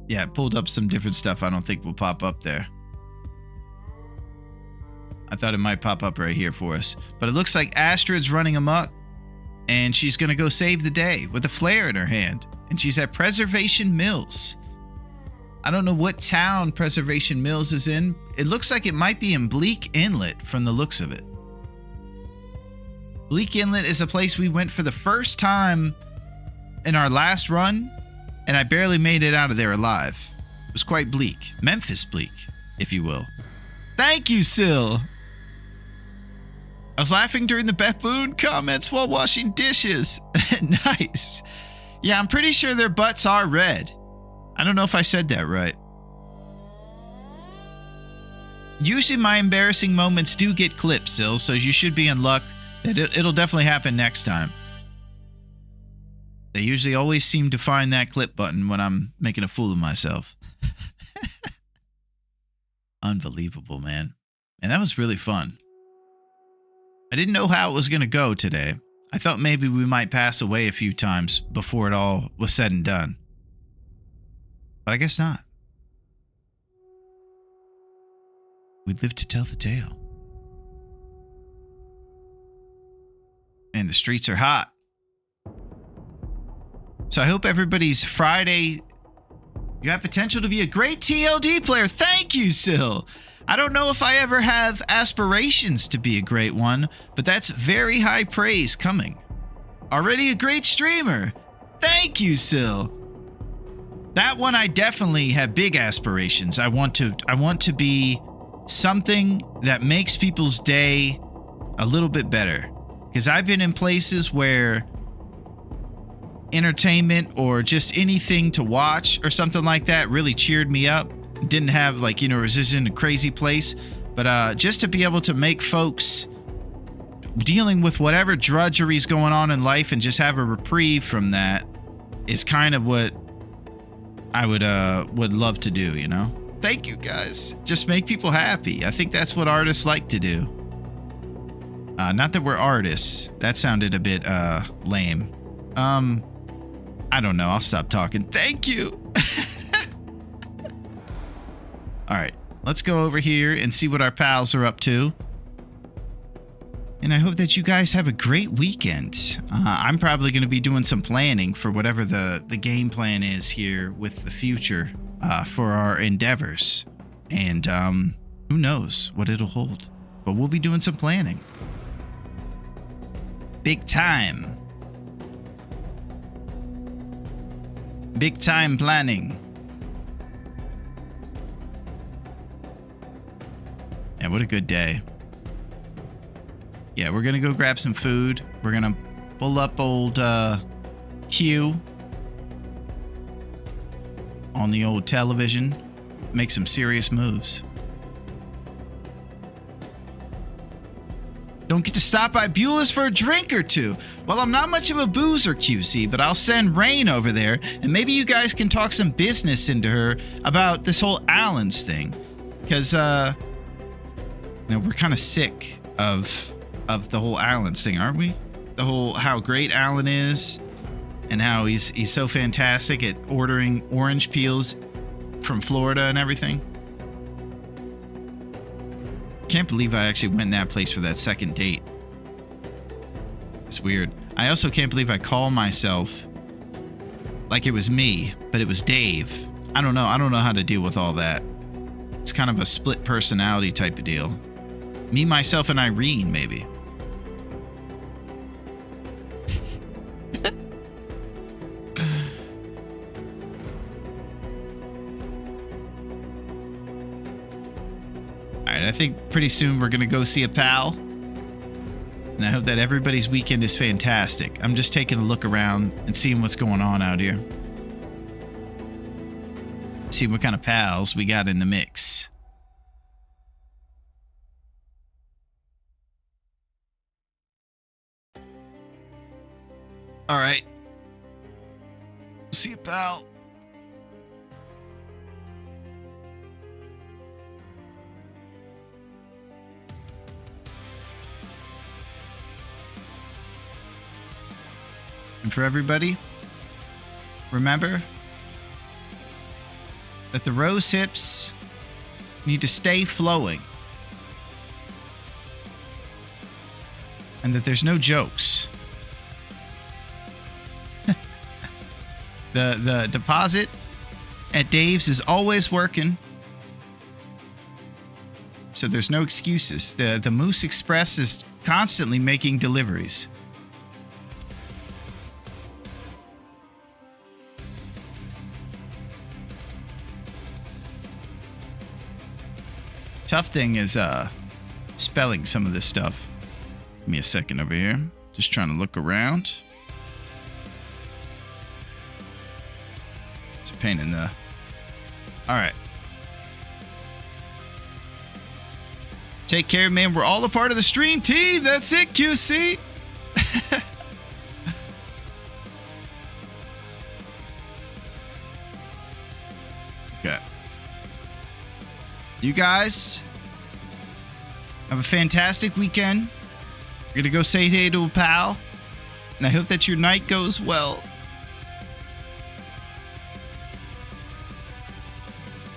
Speaker 1: yeah, it pulled up some different stuff I don't think will pop up there. I thought it might pop up right here for us. But it looks like Astrid's running amok, and she's going to go save the day with a flare in her hand. And she's at Preservation Mills. I don't know what town Preservation Mills is in. It looks like it might be in Bleak Inlet from the looks of it. Bleak Inlet is a place we went for the first time in our last run, and I barely made it out of there alive. It was quite bleak. Memphis bleak, if you will. Thank you, Syl. I was laughing during the baboon comments while washing dishes. Nice. Yeah, I'm pretty sure their butts are red. I don't know if I said that right. Usually my embarrassing moments do get clipped, Syl, so you should be in luck that it'll definitely happen next time. They usually always seem to find that clip button when I'm making a fool of myself. Unbelievable, man. And that was really fun. I didn't know how it was going to go today. I thought maybe we might pass away a few times before it all was said and done. But I guess not. We live to tell the tale. And the streets are hot. So I hope everybody's Friday. You have potential to be a great TLD player. Thank you, Syl. I don't know if I ever have aspirations to be a great one, but that's very high praise coming. Already a great streamer. Thank you, Syl. That one I definitely have big aspirations. I want to be something that makes people's day a little bit better. Because I've been in places where entertainment or just anything to watch or something like that really cheered me up. Didn't have it was just in a crazy place. But just to be able to make folks dealing with whatever drudgery's going on in life and just have a reprieve from that is kind of what I would love to do, you know? Thank you, guys. Just make people happy. I think that's what artists like to do. Not that we're artists. That sounded a bit lame. I don't know. I'll stop talking. Thank you. All right. Let's go over here and see what our pals are up to. And I hope that you guys have a great weekend. I'm probably going to be doing some planning for whatever the game plan is here with the future for our endeavors. And who knows what it'll hold. But we'll be doing some planning. Big time. Big time planning. And what a good day. Yeah, we're going to go grab some food. We're going to pull up old Q on the old television. make some serious moves. Don't get to stop by Beulah's for a drink or two. Well, I'm not much of a boozer, QC, but I'll send Rain over there, and maybe you guys can talk some business into her about this whole Allen's thing. Because, we're kind of sick of the whole Allen's thing, aren't we? The whole how great Allen is, and how he's so fantastic at ordering orange peels from Florida and everything. Can't believe I actually went in that place for that second date. It's weird. I also can't believe I call myself like it was me, but it was Dave. I don't know how to deal with all that. It's kind of a split personality type of deal. Me, myself, and Irene, maybe. I think pretty soon we're going to go see a pal. And I hope that everybody's weekend is fantastic. I'm just taking a look around and seeing what's going on out here. See what kind of pals we got in the mix. All right. See a pal. And for everybody, remember that the rose hips need to stay flowing. And that there's no jokes. The deposit at Dave's is always working. So there's no excuses. The Moose Express is constantly making deliveries. Tough thing is spelling some of this stuff. Give me a second over here. Just trying to look around. It's a pain in the... Alright. Take care, man. We're all a part of the stream team. That's it, QC. Okay. You guys have a fantastic weekend. You're gonna go say hey to a pal, and I hope that your night goes well.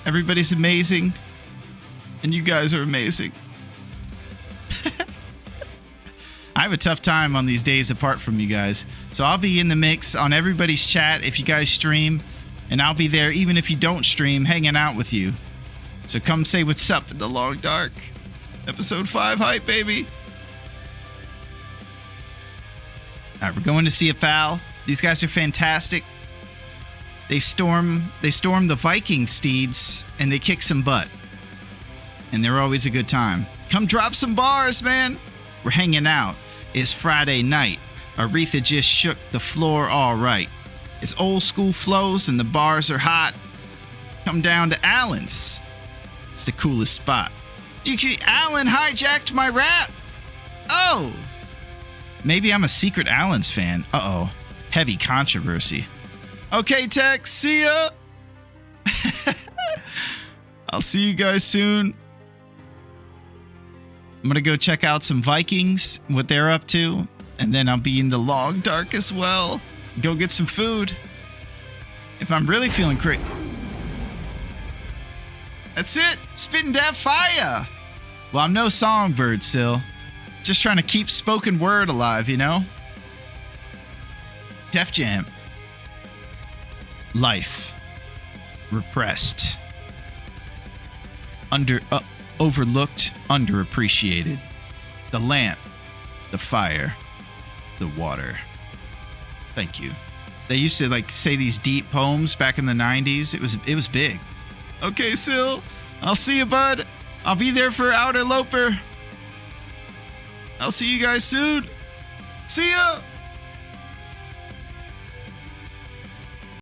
Speaker 1: Everybody's amazing, and you guys are amazing. I have a tough time on these days apart from you guys, so I'll be in the mix on everybody's chat if you guys stream, and I'll be there even if you don't stream, hanging out with you. So come say what's up in the long dark. Episode 5 hype, baby. Alright, we're going to see a pal. These guys are fantastic. They storm the Viking steeds and they kick some butt. And they're always a good time. Come drop some bars, man. We're hanging out. It's Friday night. Aretha just shook the floor all right. It's old school flows and the bars are hot. Come down to Allen's. It's the coolest spot. Allen hijacked my rap. Oh. Maybe I'm a secret Allen's fan. Uh-oh. Heavy controversy. Okay, Tex. See ya. I'll see you guys soon. I'm going to go check out some Vikings, what they're up to. And then I'll be in the long dark as well. Go get some food. If I'm really feeling crazy. That's it. Spitting that fire. Well, I'm no songbird, Sil. Just trying to keep spoken word alive, you know? Def Jam. Life. Repressed. Overlooked. Underappreciated. The lamp. The fire. The water. Thank you. They used to say these deep poems back in the 90s. It was big. Okay, Sil. I'll see you, bud. I'll be there for Outer Loper. I'll see you guys soon. See ya.